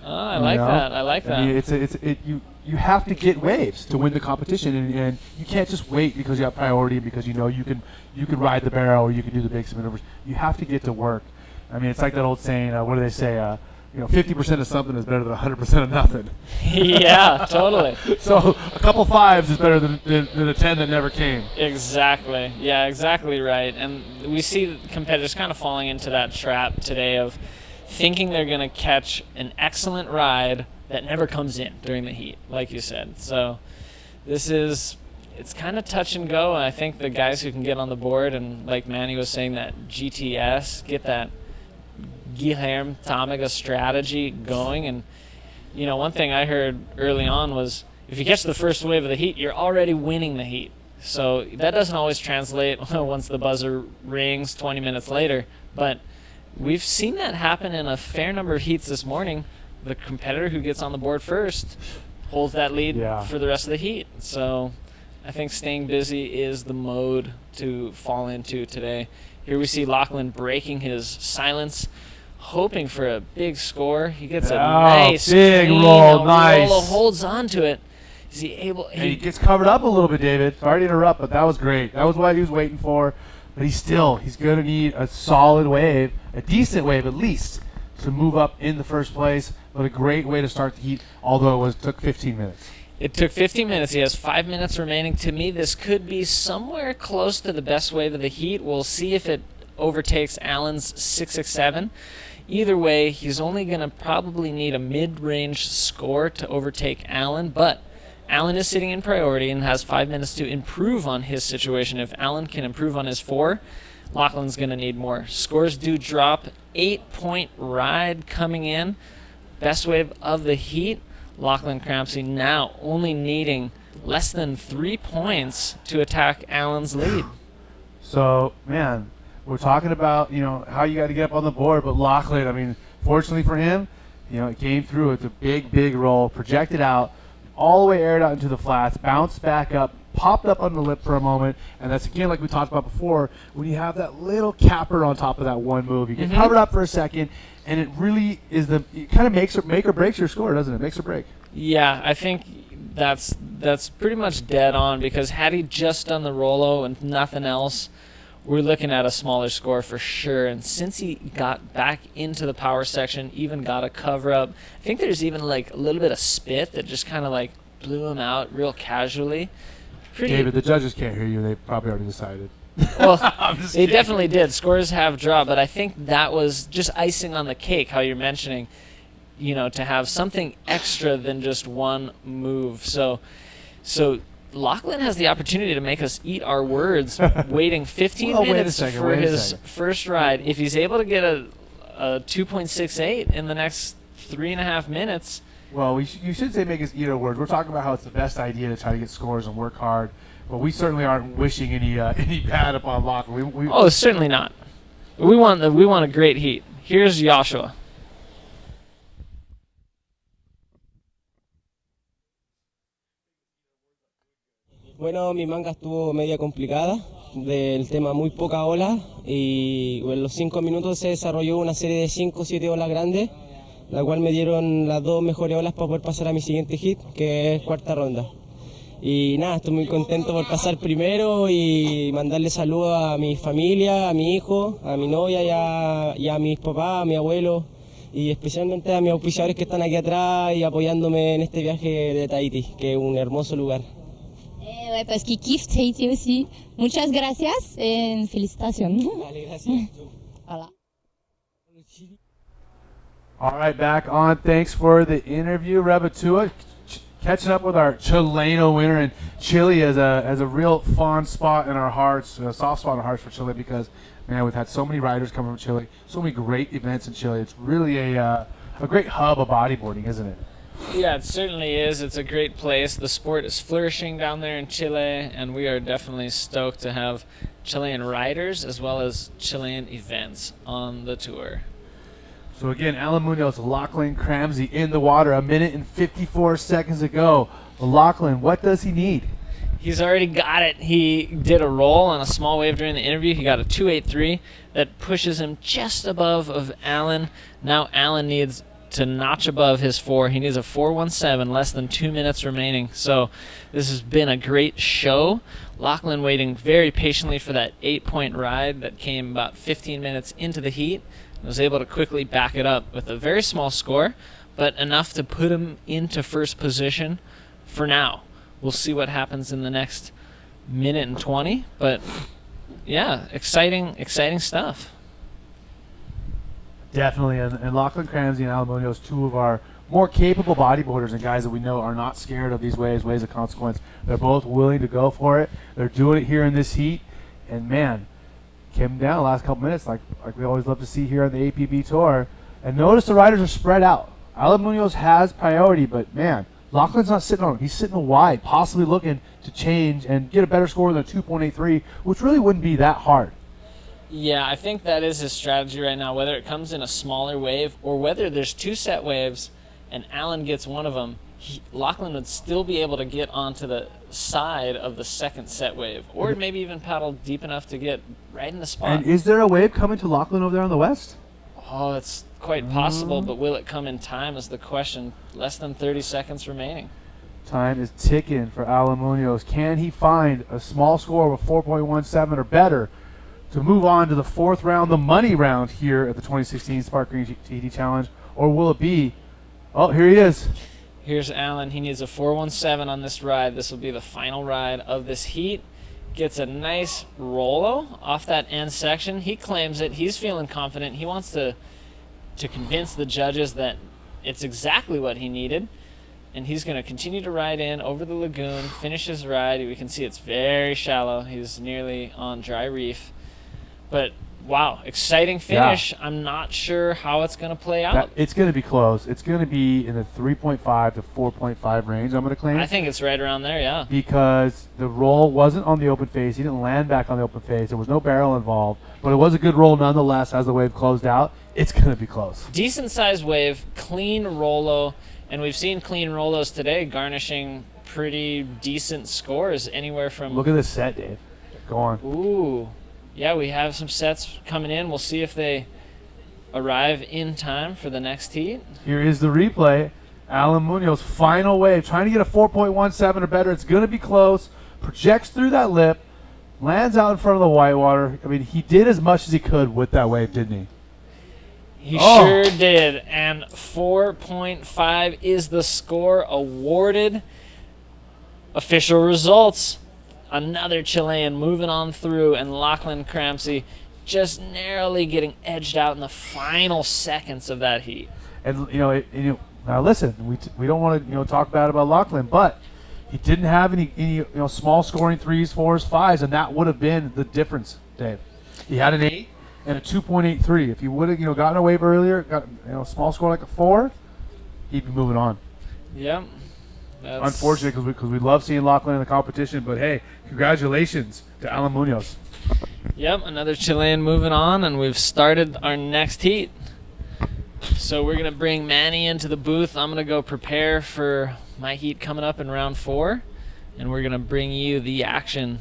Oh, I like that. I like that. I mean, you have to get waves to win the competition, and you can't just wait because you have priority, because you know you can ride the barrel or you can do the big maneuvers. You have to get to work. I mean, it's like that old saying. What do they say? You know, 50% of something is better than 100% of nothing. Yeah, totally. So a couple fives is better than a 10 that never came. Exactly. Yeah, exactly right. And we see competitors kind of falling into that trap today of thinking they're going to catch an excellent ride that never comes in during the heat, like you said. So it's kind of touch and go. And I think the guys who can get on the board, and like Manny was saying, that GTS, get that Guilherme Tamaga strategy going. And, you know, one thing I heard early on was, if you catch the first wave of the heat, you're already winning the heat. So that doesn't always translate once the buzzer rings 20 minutes later. But we've seen that happen in a fair number of heats this morning. The competitor who gets on the board first holds that lead for the rest of the heat. So I think staying busy is the mode to fall into today. Here we see Lachlan breaking his silence, hoping for a big score. He gets a nice big clean, roll, nice. Rolo holds on to it. Is he able? And he gets covered up a little bit, David. Sorry to interrupt, but that was great. That was what he was waiting for. But he's going to need a solid wave, a decent wave at least, to move up in the first place. But a great way to start the heat, although it took 15 minutes. It took 15 minutes. He has 5 minutes remaining. To me, this could be somewhere close to the best wave of the heat. We'll see if it overtakes Allen's 667. Either way, he's only going to probably need a mid-range score to overtake Allen, but Allen is sitting in priority and has 5 minutes to improve on his situation. If Allen can improve on his 4, Lachlan's going to need more. Scores do drop. 8-point ride coming in. Best wave of the heat. Lachlan Cramsey now only needing less than 3 points to attack Allen's lead. So, man, we're talking about, you know, how you got to get up on the board, but Lachlan, I mean, fortunately for him, you know, it came through. It's a big, big roll, projected out, all the way aired out into the flats, bounced back up, popped up on the lip for a moment, and that's, again, like we talked about before, when you have that little capper on top of that one move, you get covered up for a second, and it really is it kind of make or breaks your score, doesn't it? Makes or break. Yeah, I think that's pretty much dead on, because had he just done the Rolo and nothing else, we're looking at a smaller score for sure. And since he got back into the power section, even got a cover up, I think there's even like a little bit of spit that just kind of like blew him out real casually. David, the judges can't hear you. They probably already decided. Well, they definitely did. Scores have dropped, but I think that was just icing on the cake, how you're mentioning, you know, to have something extra than just one move. So Lachlan has the opportunity to make us eat our words, waiting 15 minutes for his first ride. If he's able to get a 2.68 in the next 3.5 minutes. Well, you should say make us eat our words. We're talking about how it's the best idea to try to get scores and work hard, but we certainly aren't wishing any bad upon Lachlan. Oh, certainly not. We want a great heat. Here's Yoshua. Bueno, mi manga estuvo media complicada, del tema muy poca ola, y en los 5 minutos se desarrolló una serie de 5 o 7 olas grandes, la cual me dieron las 2 mejores olas para poder pasar a mi siguiente hit, que es cuarta ronda. Y nada, estoy muy contento por pasar primero y mandarle saludos a mi familia, a mi hijo, a mi novia y a mis papás, a mi abuelo, y especialmente a mis auspiciadores que están aquí atrás y apoyándome en este viaje de Tahiti, que es un hermoso lugar. Ouais, parce qu'il kiffe Tahiti aussi. Muchas gracias et félicitations. Vale, gracias. Voilà. All right, back on. Thanks for the interview, Rebatua. Catching up with our Chileno winner, and Chile as a real fond spot in our hearts, a soft spot in our hearts for Chile because, man, we've had so many riders come from Chile, so many great events in Chile. It's really a great hub of bodyboarding, isn't it? Yeah, it certainly is. It's a great place. The sport is flourishing down there in Chile, and we are definitely stoked to have Chilean riders as well as Chilean events on the tour. So again, Alan Munoz, Lachlan Cramsey in the water, 1 minute and 54 seconds ago. Lachlan, what does he need? He's already got it. He did a roll on a small wave during the interview. He got a 283 that pushes him just above of Alan. Now Alan needs to notch above his 4. He needs a 417, less than 2 minutes remaining. So this has been a great show. Lachlan waiting very patiently for that 8-point ride that came about 15 minutes into the heat. Was able to quickly back it up with a very small score, but enough to put him into first position for now. We'll see what happens in the next minute and 20, but yeah, exciting stuff. Definitely, and Lachlan Cramsey and Alan Munoz, two of our more capable bodyboarders and guys that we know are not scared of these waves of consequence. They're both willing to go for it. They're doing it here in this heat, and man, came down the last couple minutes like we always love to see here on the APB Tour. And notice the riders are spread out. Alan Munoz has priority, but man, Lachlan's not sitting on him. He's sitting wide, possibly looking to change and get a better score than a 2.83, which really wouldn't be that hard. Yeah, I think that is his strategy right now, whether it comes in a smaller wave or whether there's 2 set waves and Alan gets one of them. Lachlan would still be able to get onto the side of the second set wave, or maybe even paddle deep enough to get right in the spot. And is there a wave coming to Lachlan over there on the west? Oh, it's quite possible, but will it come in time is the question. Less than 30 seconds remaining. Time is ticking for Alan Munoz. Can he find a small score of a 4.17 or better to move on to the 4th round, the money round here at the 2016 Sparkgreen Tahiti Challenge, or will it be, oh, here he is. Here's Alan. He needs a 417 on this ride. This will be the final ride of this heat. Gets a nice Rolo off that end section. He claims it. He's feeling confident. He wants to convince the judges that it's exactly what he needed. And he's going to continue to ride in over the lagoon, finish his ride. We can see it's very shallow. He's nearly on dry reef. But wow, exciting finish. Yeah. I'm not sure how it's going to play out. It's going to be close. It's going to be in the 3.5 to 4.5 range, I'm going to claim. I think it's right around there, yeah. Because the roll wasn't on the open face. He didn't land back on the open face. There was no barrel involved. But it was a good roll nonetheless as the wave closed out. It's going to be close. Decent-sized wave, clean Rolo. And we've seen clean Rolos today garnishing pretty decent scores anywhere from... Look at this set, Dave. Go on. Ooh. Yeah, we have some sets coming in. We'll see if they arrive in time for the next heat. Here is the replay. Alan Munoz, final wave, trying to get a 4.17 or better. It's going to be close. Projects through that lip. Lands out in front of the whitewater. I mean, he did as much as he could with that wave, didn't he? He sure did. And 4.5 is the score awarded. Official results. Another Chilean moving on through, and Lachlan Cramsey just narrowly getting edged out in the final seconds of that heat. And now listen, we don't want to talk bad about Lachlan, but he didn't have any small scoring 3s, 4s, 5s, and that would have been the difference, Dave. He had an 8 and a 2.83. If he would have gotten a wave earlier, got a small score like a 4, he'd be moving on. Yep. Unfortunate because we love seeing Lachlan in the competition, but hey, congratulations to Alan Munoz. Yep, another Chilean moving on, and we've started our next heat. So we're going to bring Manny into the booth. I'm going to go prepare for my heat coming up in round 4, and we're going to bring you the action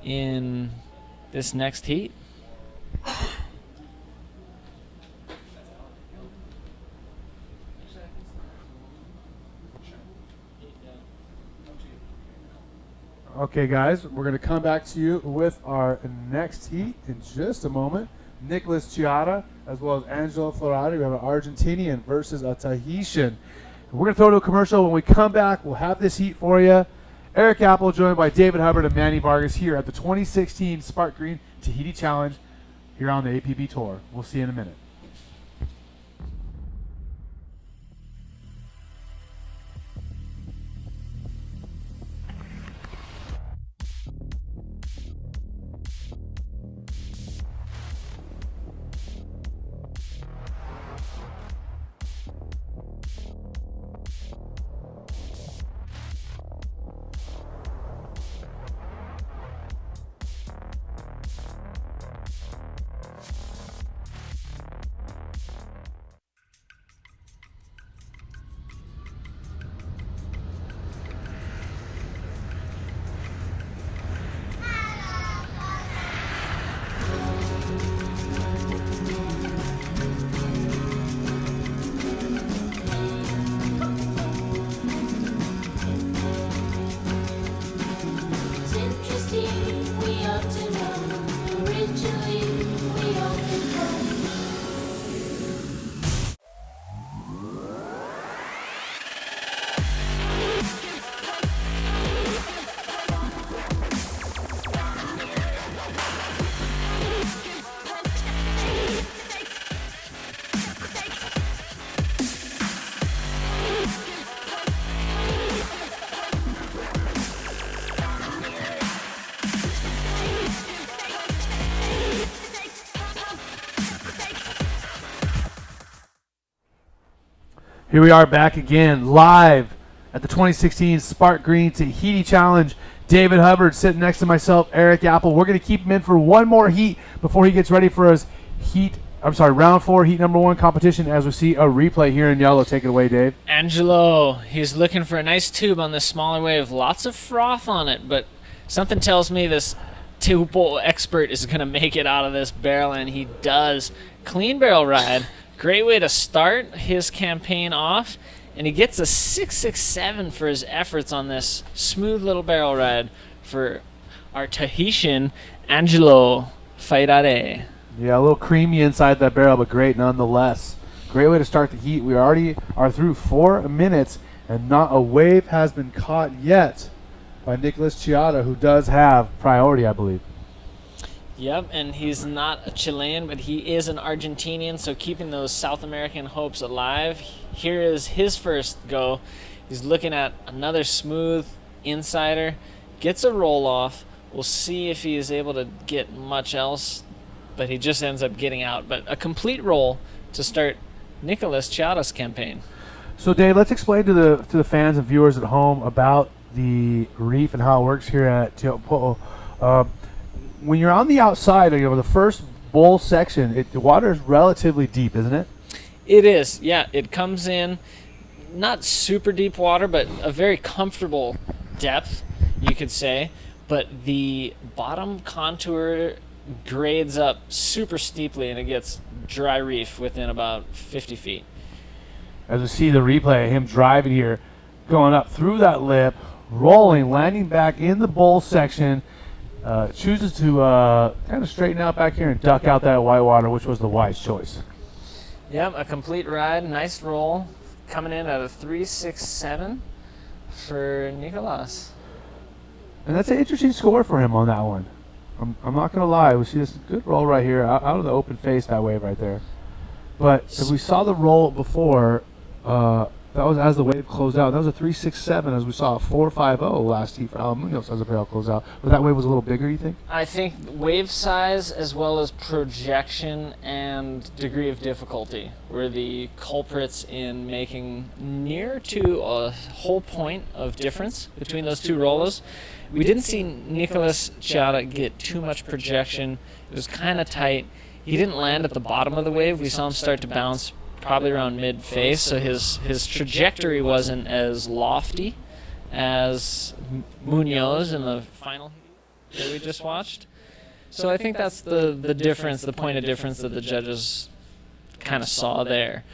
in this next heat. Okay, guys, we're going to come back to you with our next heat in just a moment. Nicholas Chiia, as well as Angelo Fera. We have an Argentinian versus a Tahitian. We're going to throw to a commercial. When we come back, we'll have this heat for you. Eric Apple joined by David Hubbard and Manny Vargas here at the 2016 Sparkgreen Tahiti Challenge here on the APB Tour. We'll see you in a minute. Here we are back again, live at the 2016 Sparkgreen Tahiti Challenge. David Hubbard sitting next to myself, Eric Apple. We're going to keep him in for one more heat before he gets ready for his round 4, heat number 1 competition, as we see a replay here in yellow. Take it away, Dave. Angelo, he's looking for a nice tube on this smaller wave. Lots of froth on it, but something tells me this Teupo expert is going to make it out of this barrel, and he does. Clean barrel ride. Great way to start his campaign off, and he gets a 6.67 for his efforts on this smooth little barrel ride for our Tahitian Angelo Fera. Yeah, a little creamy inside that barrel, but great nonetheless. Great way to start the heat. We already are through 4 minutes, and not a wave has been caught yet by Nicholas Chiia, who does have priority, I believe. Yep, and he's not a Chilean, but he is an Argentinian, so keeping those South American hopes alive. Here is his first go. He's looking at another smooth insider, gets a roll off. We'll see if he is able to get much else, but he just ends up getting out. But a complete roll to start Nicholas Chiia's campaign. So Dave, let's explain to the fans and viewers at home about the reef and how it works here at Teupo. When you're on the outside, the first bowl section, the water is relatively deep, isn't it? It is, yeah. It comes in not super deep water, but a very comfortable depth, you could say. But the bottom contour grades up super steeply, and it gets dry reef within about 50 feet. As we see the replay, him driving here, going up through that lip, rolling, landing back in the bowl section, chooses to kind of straighten out back here and duck out that white water, which was the wise choice. Yep, a complete ride, nice roll, coming in at a 3.67 for Nicolas. And that's an interesting score for him on that one. I'm not going to lie, we see this good roll right here, out of the open face, that wave right there. But if we saw the roll before, that was as the wave closed out. That was a 3.67, as we saw a 4.50 last heat for Munoz as the barrel closed out. But that wave was a little bigger, you think? I think wave size as well as projection and degree of difficulty were the culprits in making near to a whole point of difference between those two rollers. We didn't see Nicholas Chiia get too much projection. It was kind of tight. He didn't land at the bottom of the wave. We saw him start to bounce probably around mid-face, so his trajectory wasn't as lofty as Munoz in the final heat that we just watched. So I think that's the difference, the point of difference that the judges kind of saw there.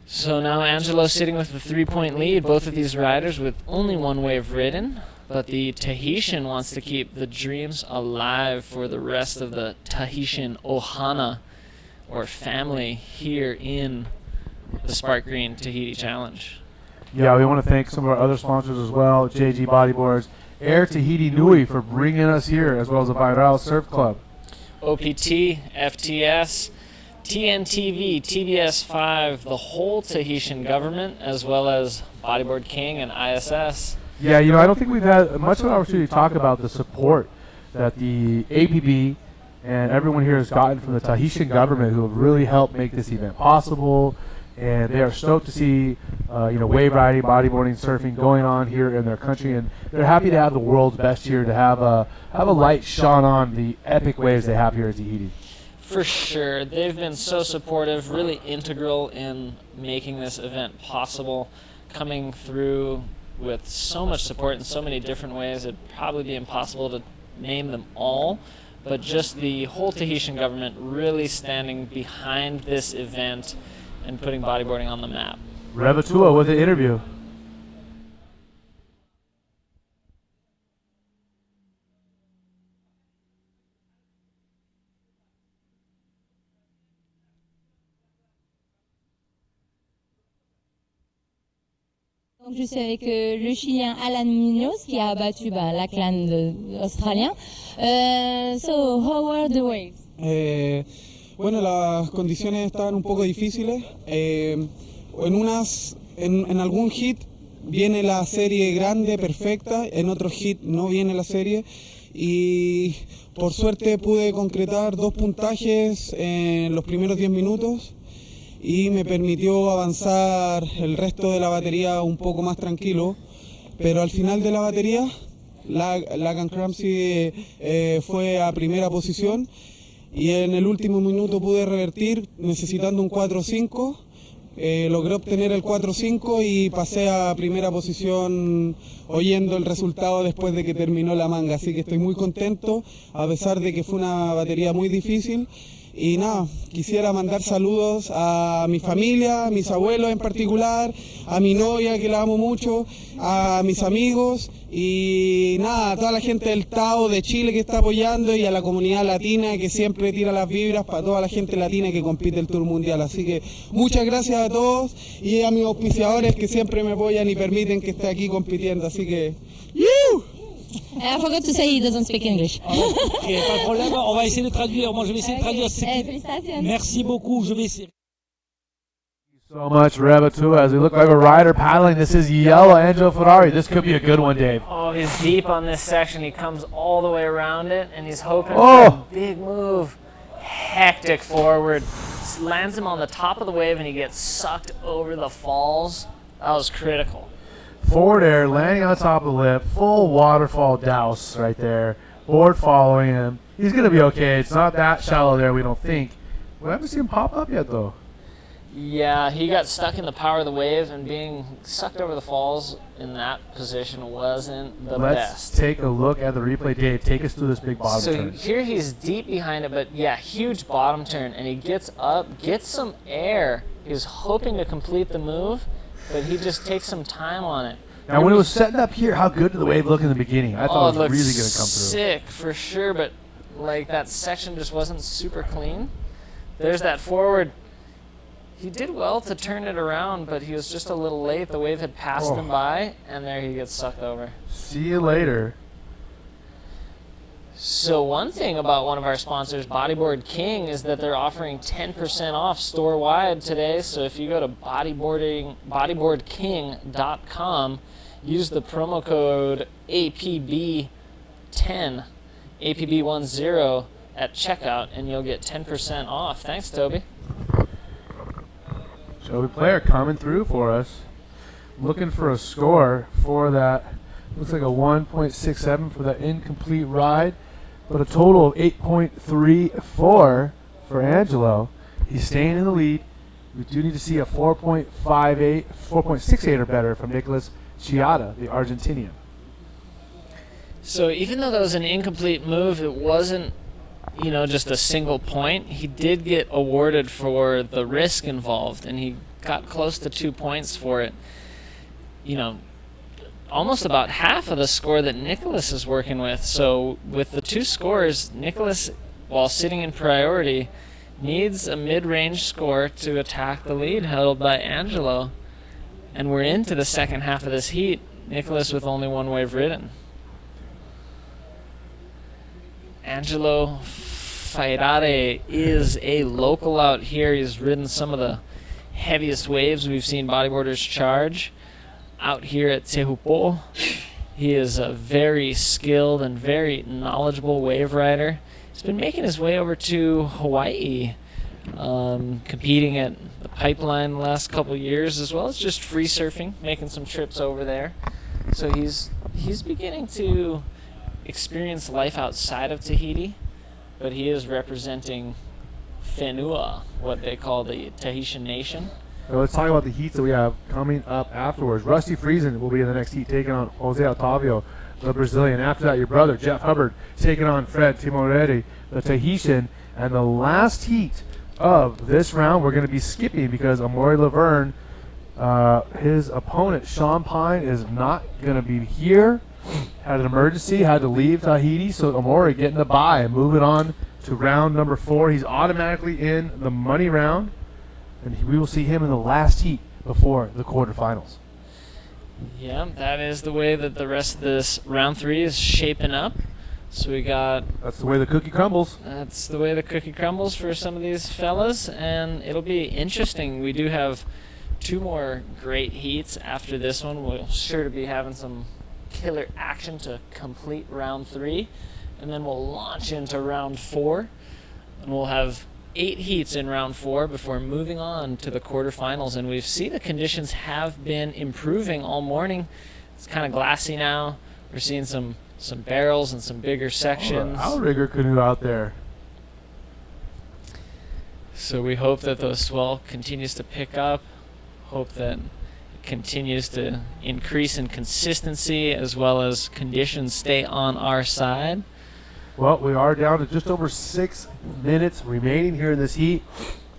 So now Angelo sitting with the 3-point lead, both of these riders with only one wave ridden, but the Tahitian wants to keep the dreams alive for the rest of the Tahitian Ohana, or family, here in the Sparkgreen Tahiti Challenge. Yeah, we want to thank some of our other sponsors as well, JG Bodyboards, Air Tahiti Nui for bringing us here, as well as the Viral Surf Club. OPT, FTS, TNTV, TBS5, the whole Tahitian government, as well as Bodyboard King and ISS. Yeah, I don't think we've had much of an opportunity to talk about the support that the APB and everyone here has gotten from the Tahitian government, who have really helped make this event possible. And they are stoked to see, wave riding, bodyboarding, surfing going on here in their country, and they're happy to have the world's best here, to have a light shone on the epic waves they have here at Tahiti. For sure, they've been so supportive, really integral in making this event possible, coming through with so much support in so many different ways. It'd probably be impossible to name them all. But just the whole Tahitian government really standing behind this event and putting bodyboarding on the map. Revatua with the interview. Donc je suis avec le Chilien Alan Munoz qui a battu l'Auckland australien. So, how were the waves? Bueno, las condiciones estaban un poco difíciles. En algún hit viene la serie grande, perfecta. En otro hit no viene la serie. Y por suerte pude concretar 2 puntajes en los primeros 10 minutos. y me permitió avanzar el resto de la batería un poco más tranquilo, pero al final de la batería Lagan Cramsey fue a primera posición y en el último minuto pude revertir necesitando un 4-5. Logré obtener el 4-5 y pasé a primera posición oyendo el resultado después de que terminó la manga, así que estoy muy contento a pesar de que fue una batería muy difícil. Y nada, quisiera mandar saludos a mi familia, a mis abuelos en particular, a mi novia que la amo mucho, a mis amigos y nada, a toda la gente del Tao de Chile que está apoyando y a la comunidad latina que siempre tira las vibras para toda la gente latina que compite el Tour Mundial. Así que muchas gracias a todos y a mis auspiciadores que siempre me apoyan y permiten que esté aquí compitiendo. Así que ¡yuuu! I forgot to say he doesn't speak English. Ok, pas de problème, on va essayer de traduire. Moi, je vais essayer de traduire. Félicitations. Merci beaucoup, je vais essayer. So much, Rebatou, as we look like a rider paddling. This is yellow Angelo Fera. This could be a good one, Dave. Oh, he's deep on this section. He comes all the way around it, and he's hoping for a big move. Hectic forward. Lands him on the top of the wave, and he gets sucked over the falls. That was critical. Forward air, landing on top of the lip, full waterfall douse right there. Board following him. He's going to be okay. It's not that shallow there, we don't think. We haven't seen him pop up yet, though. Yeah, he got stuck in the power of the wave, and being sucked over the falls in that position wasn't the best. Let's take a look at the replay, Dave. Take us through this big bottom turn. So here he's deep behind it, but yeah, huge bottom turn, and he gets up, gets some air. He was hoping to complete the move, but he just takes some time on it. Now, when it was setting up here, how good did the wave look in the beginning? I thought it was really going to come through. Sick for sure, but like that section just wasn't super clean. There's that forward. He did well to turn it around, but he was just a little late. The wave had passed him by, and there he gets sucked over. See you later. So one thing about one of our sponsors, Bodyboard King, is that they're offering 10% off store-wide today. So if you go to bodyboardking.com, use the promo code APB10, APB10 at checkout, and you'll get 10% off. Thanks, Toby. Toby Player coming through for us. Looking for a score for that. Looks like a 1.67 for that incomplete ride. But a total of 8.34 for Angelo. He's staying in the lead. We do need to see a 4.68 or better from Nicholas Chiia, the Argentinian. So even though that was an incomplete move, it wasn't, just a single point. He did get awarded for the risk involved, and he got close to 2 points for it. Almost about half of the score that Nicholas is working with. So with the two scores, Nicholas, while sitting in priority, needs a mid-range score to attack the lead held by Angelo. And we're into the second half of this heat. Nicholas with only one wave ridden. Angelo Fera is a local out here. He's ridden some of the heaviest waves we've seen bodyboarders charge out here at Tehupo. He is a very skilled and very knowledgeable wave rider. He's been making his way over to Hawaii, competing at the Pipeline the last couple years, as well as just free surfing, making some trips over there. So he's beginning to experience life outside of Tahiti, but he is representing Whenua, what they call the Tahitian nation. So let's talk about the heats that we have coming up afterwards. Rusty Friezen will be in the next heat, taking on Jose Otavio, the Brazilian. After that, your brother, Jeff Hubbard, taking on Fred Timori, the Tahitian. And the last heat of this round, we're going to be skipping because Amaury Laverne, his opponent, Sean Pine, is not going to be here. Had an emergency, had to leave Tahiti. So Amaury getting the bye and moving on to round number 4. He's automatically in the money round. And we will see him in the last heat before the quarterfinals. Yeah, that is the way that the rest of this round 3 is shaping up. So we got... That's the way the cookie crumbles. That's the way the cookie crumbles for some of these fellas, and it'll be interesting. We do have 2 more great heats after this one. We're sure to be having some killer action to complete round 3, and then we'll launch into round 4, and we'll have 8 heats in round 4 before moving on to the quarterfinals, and we've seen the conditions have been improving all morning. It's kind of glassy now. We're seeing some barrels and some bigger sections. Outrigger canoe out there. So we hope that the swell continues to pick up. Hope that it continues to increase in consistency as well as conditions stay on our side. Well, we are down to just over 6 minutes remaining here in this heat.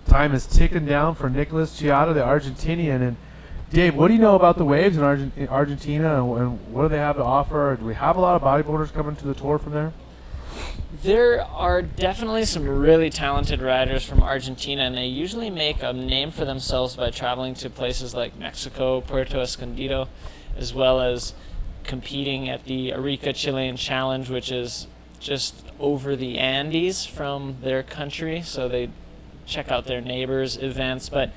Time is ticking down for Nicholas Chiia, the Argentinian. And Dave, what do you know about the waves in Argentina, and what do they have to offer? Do we have a lot of bodyboarders coming to the tour from there? There are definitely some really talented riders from Argentina, and they usually make a name for themselves by traveling to places like Mexico, Puerto Escondido, as well as competing at the Arica Chilean Challenge, which is just over the Andes from their country, so they check out their neighbors' events. But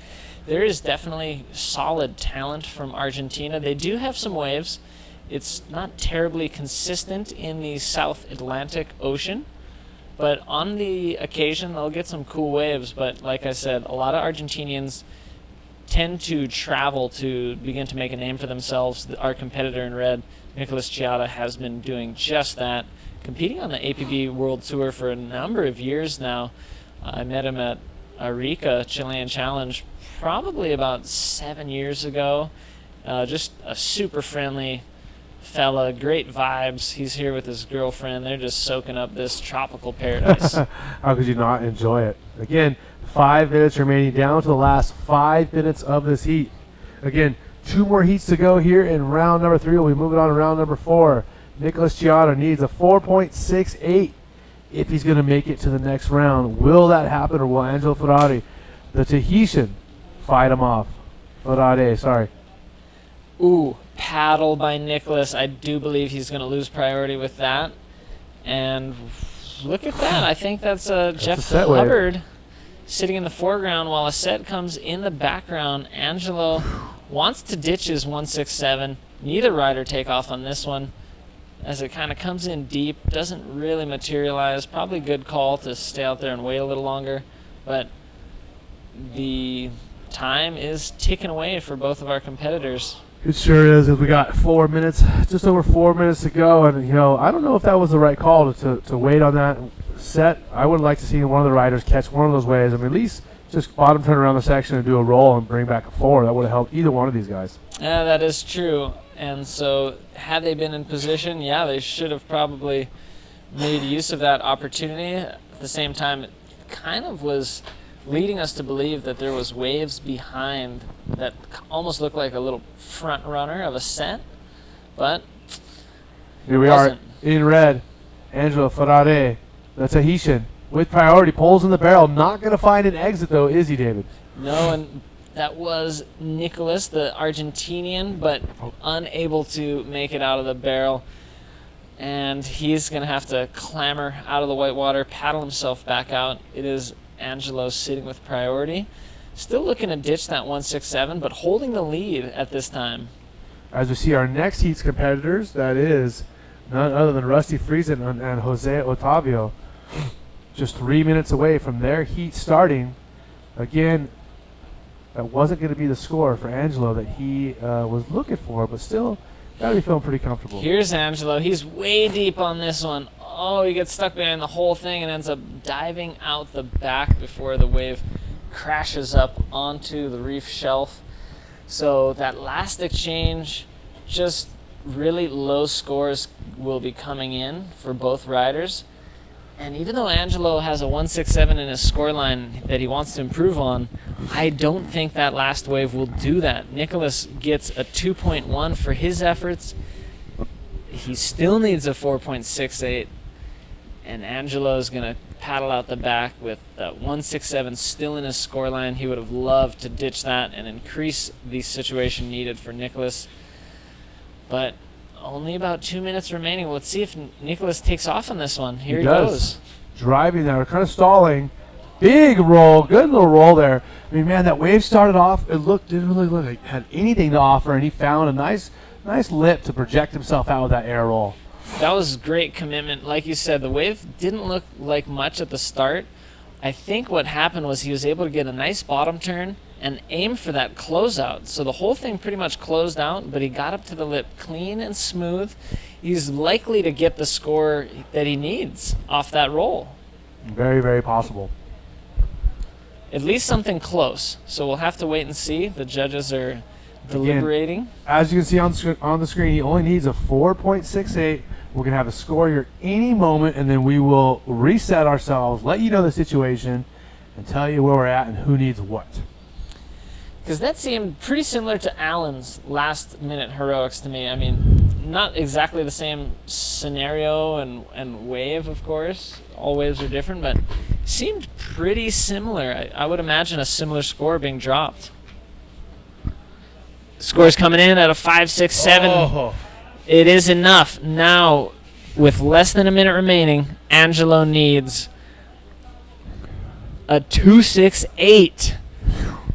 there is definitely solid talent from Argentina. They do have some waves. It's not terribly consistent in the South Atlantic Ocean, but on the occasion they'll get some cool waves. But like I said, a lot of Argentinians tend to travel to begin to make a name for themselves. Our competitor in red, Nicholas Chiia, has been doing just that, competing on the APB World Tour for a number of years now. I met him at Arica Chilean Challenge probably about 7 years ago. Just a super friendly fella, great vibes. He's here with his girlfriend. They're just soaking up this tropical paradise. How could you not enjoy it? Again, 5 minutes remaining, down to the last 5 minutes of this heat. Again, 2 more heats to go here in round number 3. We'll be moving on to round number 4. Nicholas Chiia needs a 4.68 if he's going to make it to the next round. Will that happen, or will Angelo Fera, the Tahitian, fight him off? Fera, sorry. Ooh, paddle by Nicholas. I do believe he's going to lose priority with that. And look at that. I think that's Jeff Hubbard sitting in the foreground while a set comes in the background. Angelo wants to ditch his 167. Neither rider take off on this one, as it kind of comes in deep, doesn't really materialize. Probably a good call to stay out there and wait a little longer, but the time is ticking away for both of our competitors. It sure is. We got 4 minutes, just over 4 minutes to go, and I don't know if that was the right call to wait on that set. I would like to see one of the riders catch one of those waves. I mean, at least just bottom turn around the section and do a roll and bring back a 4. That would have helped either one of these guys. Yeah, that is true. And so had they been in position, yeah, they should have probably made use of that opportunity. At the same time, it kind of was leading us to believe that there was waves behind that almost looked like a little front runner of a set. But here we are in red. Angelo Fera, the Tahitian, with priority, pulls in the barrel. Not going to find an exit, though, is he, David? No, and that was Nicholas, the Argentinian, but unable to make it out of the barrel. And he's going to have to clamber out of the whitewater, paddle himself back out. It is Angelo sitting with priority. Still looking to ditch that 167, but holding the lead at this time. As we see our next heat's competitors, that is none other than Rusty Friezen and Jose Otavio. Just 3 minutes away from their heat starting. Again, that wasn't going to be the score for Angelo that he was looking for, but still got to be feeling pretty comfortable. Here's Angelo. He's way deep on this one. Oh, he gets stuck behind the whole thing and ends up diving out the back before the wave crashes up onto the reef shelf. So that last exchange, just really low scores will be coming in for both riders. And even though Angelo has a 167 in his scoreline that he wants to improve on, I don't think that last wave will do that. Nicholas gets a 2.1 for his efforts. He still needs a 4.68. And Angelo is going to paddle out the back with that 167 still in his scoreline. He would have loved to ditch that and increase the situation needed for Nicholas. But only about 2 minutes remaining. Let's see if Nicholas takes off on this one. Here he goes. Driving there, kind of stalling. Big roll, good little roll there. I mean, man, that wave started off. It didn't really look like it had anything to offer, and he found a nice lip to project himself out with that air roll. That was great commitment. Like you said, the wave didn't look like much at the start, I think what happened was he was able to get a nice bottom turn and aim for that closeout. So the whole thing pretty much closed out, but he got up to the lip clean and smooth. He's likely to get the score that he needs off that roll. Very, very possible. At least something close. So we'll have to wait and see. The judges are deliberating. Again, as you can see on the screen, he only needs a 4.68. We're going to have a score here any moment, and then we will reset ourselves, let you know the situation, and tell you where we're at and who needs what. Because that seemed pretty similar to Allen's last-minute heroics to me. I mean, not exactly the same scenario and wave, of course. All waves are different, but seemed pretty similar. I would imagine a similar score being dropped. Score's coming in at a 5.67. Oh. It is enough. Now, with less than a minute remaining, Angelo needs a 2.68.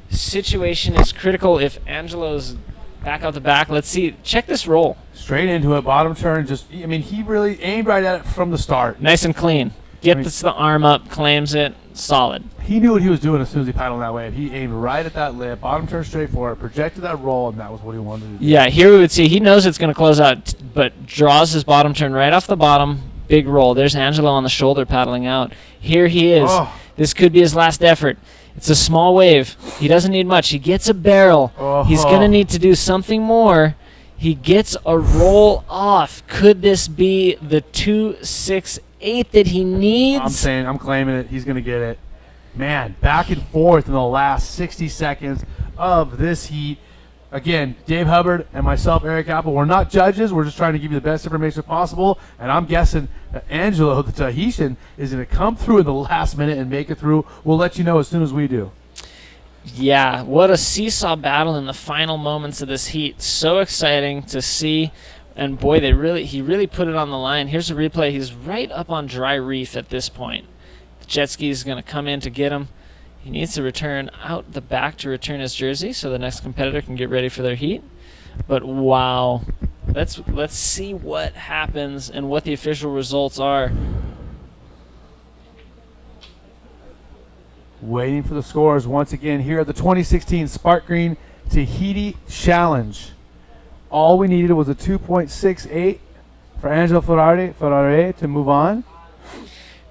Situation is critical if Angelo's back out the back. Let's see. Check this roll. Straight into it, bottom turn. I mean, he really aimed right at it from the start. Nice and clean. Gets the arm up, claims it. Solid. He knew what he was doing as soon as he paddled that wave. He aimed right at that lip, bottom turn straight for it, projected that roll, and that was what he wanted to do. Yeah, here we would see he knows it's going to close out, but draws his bottom turn right off the bottom. Big roll. There's Angelo on the shoulder paddling out. Here he is. Oh. This could be his last effort. It's a small wave. He doesn't need much. He gets a barrel. Oh. He's going to need to do something more. He gets a roll off. Could this be the 2.68 that he needs? I'm claiming it. He's going to get it. Man, back and forth in the last 60 seconds of this heat. Again, Dave Hubbard and myself, Eric Apple, we're not judges. We're just trying to give you the best information possible. And I'm guessing that Angelo, the Tahitian, is going to come through in the last minute and make it through. We'll let you know as soon as we do. Yeah, what a seesaw battle in the final moments of this heat. So exciting to see. And boy, he really put it on the line. Here's a replay. He's right up on dry reef at this point. The jet ski is going to come in to get him. He needs to return out the back to return his jersey so the next competitor can get ready for their heat. But wow, let's see what happens and what the official results are. Waiting for the scores once again here at the 2016 Sparkgreen Tahiti Challenge. All we needed was a 2.68 for Angelo Fera to move on.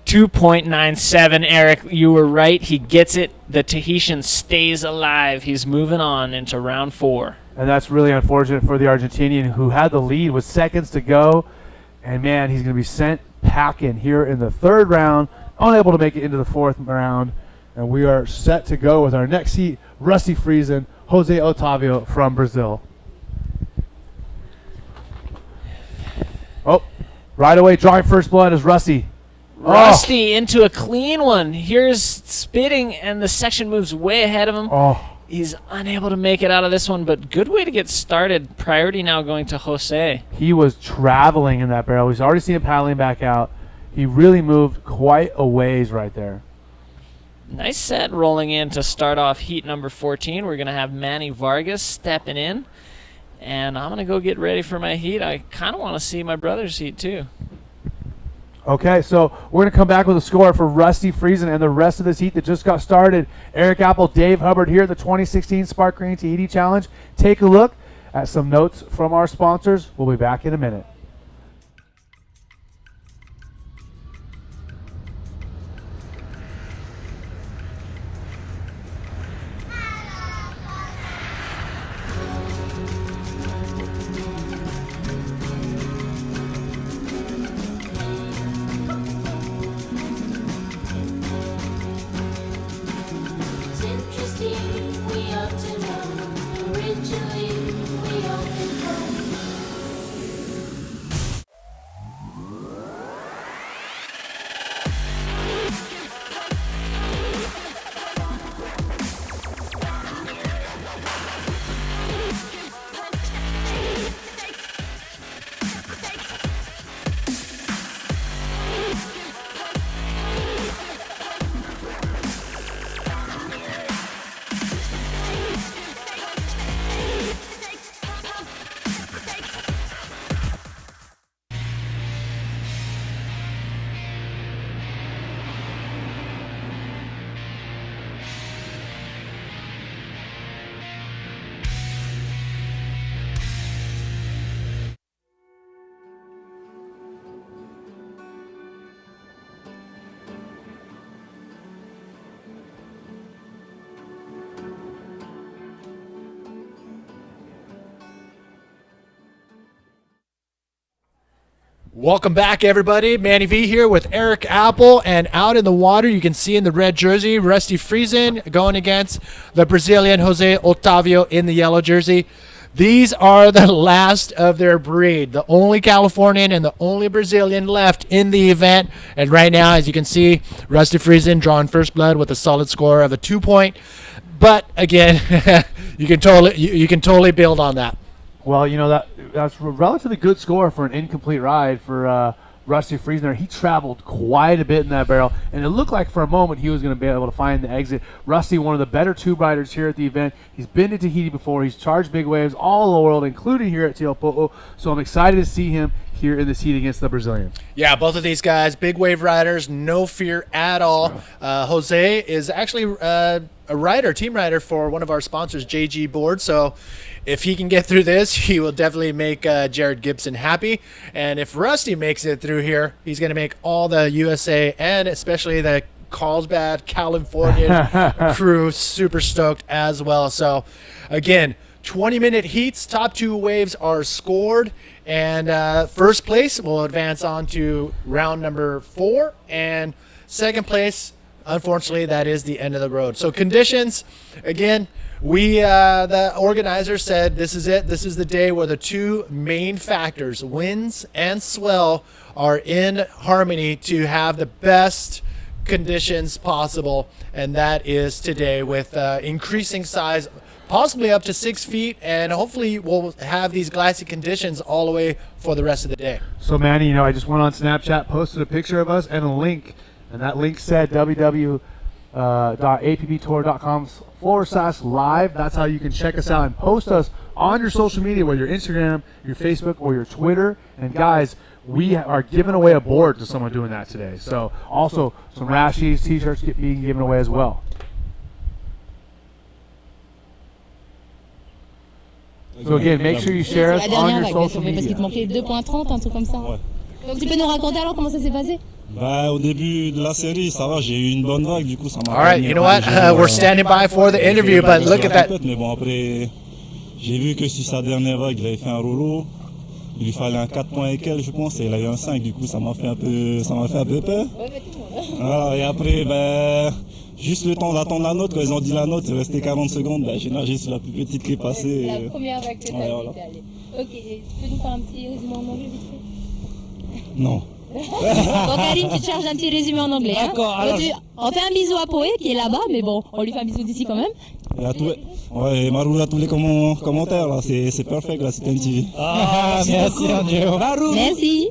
2.97, Eric, you were right. He gets it. The Tahitian stays alive. He's moving on into round 4. And that's really unfortunate for the Argentinian who had the lead with seconds to go. And, man, he's going to be sent packing here in the third round, unable to make it into the fourth round. And we are set to go with our next heat, Rusty Friezen, Jose Otavio from Brazil. Oh, right away, drawing first blood is Rusty. Rusty into a clean one. Here's spitting, and the section moves way ahead of him. Oh. He's unable to make it out of this one, but good way to get started. Priority now going to Jose. He was traveling in that barrel. He's already seen it paddling back out. He really moved quite a ways right there. Nice set rolling in to start off heat number 14. We're going to have Manny Vargas stepping in, and I'm going to go get ready for my heat. I kind of want to see my brother's heat too. Okay, so we're going to come back with a score for Rusty Friezen and the rest of this heat that just got started. Eric Apple, Dave Hubbard here at the 2016 Sparkgreen Tahiti Challenge. Take a look at some notes from our sponsors. We'll be back in a minute. Welcome back, everybody. Manny V here with Eric Apple, and out in the water, you can see in the red jersey, Rusty Friezen going against the Brazilian Jose Otavio in the yellow jersey. These are the last of their breed, the only Californian and the only Brazilian left in the event. And right now, as you can see, Rusty Friezen drawing first blood with a solid score of a 2-point. But again, you can totally build on that. Well, you know, that's a relatively good score for an incomplete ride for Rusty Friezen. He traveled quite a bit in that barrel, and it looked like for a moment he was going to be able to find the exit. Rusty, one of the better tube riders here at the event. He's been to Tahiti before. He's charged big waves all over the world, including here at Teopo'o. So I'm excited to see him here in this heat against the Brazilian. Yeah, both of these guys, big wave riders, no fear at all. Jose is actually a team rider for one of our sponsors, JG Board. So if he can get through this, he will definitely make Jared Gibson happy. And if Rusty makes it through here, he's going to make all the USA and especially the Carlsbad, California crew super stoked as well. So again, 20-minute heats, top two waves are scored, and first place will advance on to round number 4, and second place, unfortunately, that is the end of the road. So conditions, again, the organizer said this is it. This is the day where the two main factors, winds and swell, are in harmony to have the best conditions possible, and that is today with increasing size, possibly up to 6 feet, and hopefully we'll have these glassy conditions all the way for the rest of the day. So Manny, you know, I just went on Snapchat, posted a picture of us and a link, and that link said www.apptour.com/live. That's how you can check us out and post us on your social media, whether your Instagram, your Facebook, or your Twitter. And guys, we are giving away a board to someone doing that today. So also some rashies, t-shirts being given away as well. So again, make sure you share us on your social media. Parce qu'il te manquait 2.30, un truc comme ça. Ouais. Donc tu peux nous raconter alors comment ça s'est passé? Bah, au début de la série, ça va, j'ai eu une bonne vague, du coup ça m'a. All right, you know what? We're standing by for the interview, but look at that. Mais bon, après, j'ai vu que sur sa dernière vague, il avait fait un rouleau. Il lui fallait un 4 points et quelques, je pense, et il a eu un 5, du coup ça m'a fait un peu peur. Voilà, et après, ben, juste le temps d'attendre la note, quand ils ont dit la note, il restait 40 secondes, ben, j'ai nagé sur la plus petite qui est passée. La première vague que tu as voilà. Ok, tu peux nous faire un petit résumé en anglais vite fait? Non. Bon, Karim, tu te charges un petit résumé en anglais. D'accord. Hein. On fait un bisou à Poé qui est là-bas, mais bon, on lui fait un bisou d'ici quand même. Ouais, Marou a tous les commentaires là, c'est parfait là, c'est MTV. Ah, merci Angelo. Marou. Merci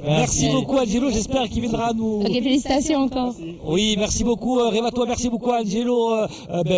beaucoup Angelo, j'espère qu'il viendra nous. Ok, félicitations encore. Oui, merci beaucoup Réva, toi, merci beaucoup Angelo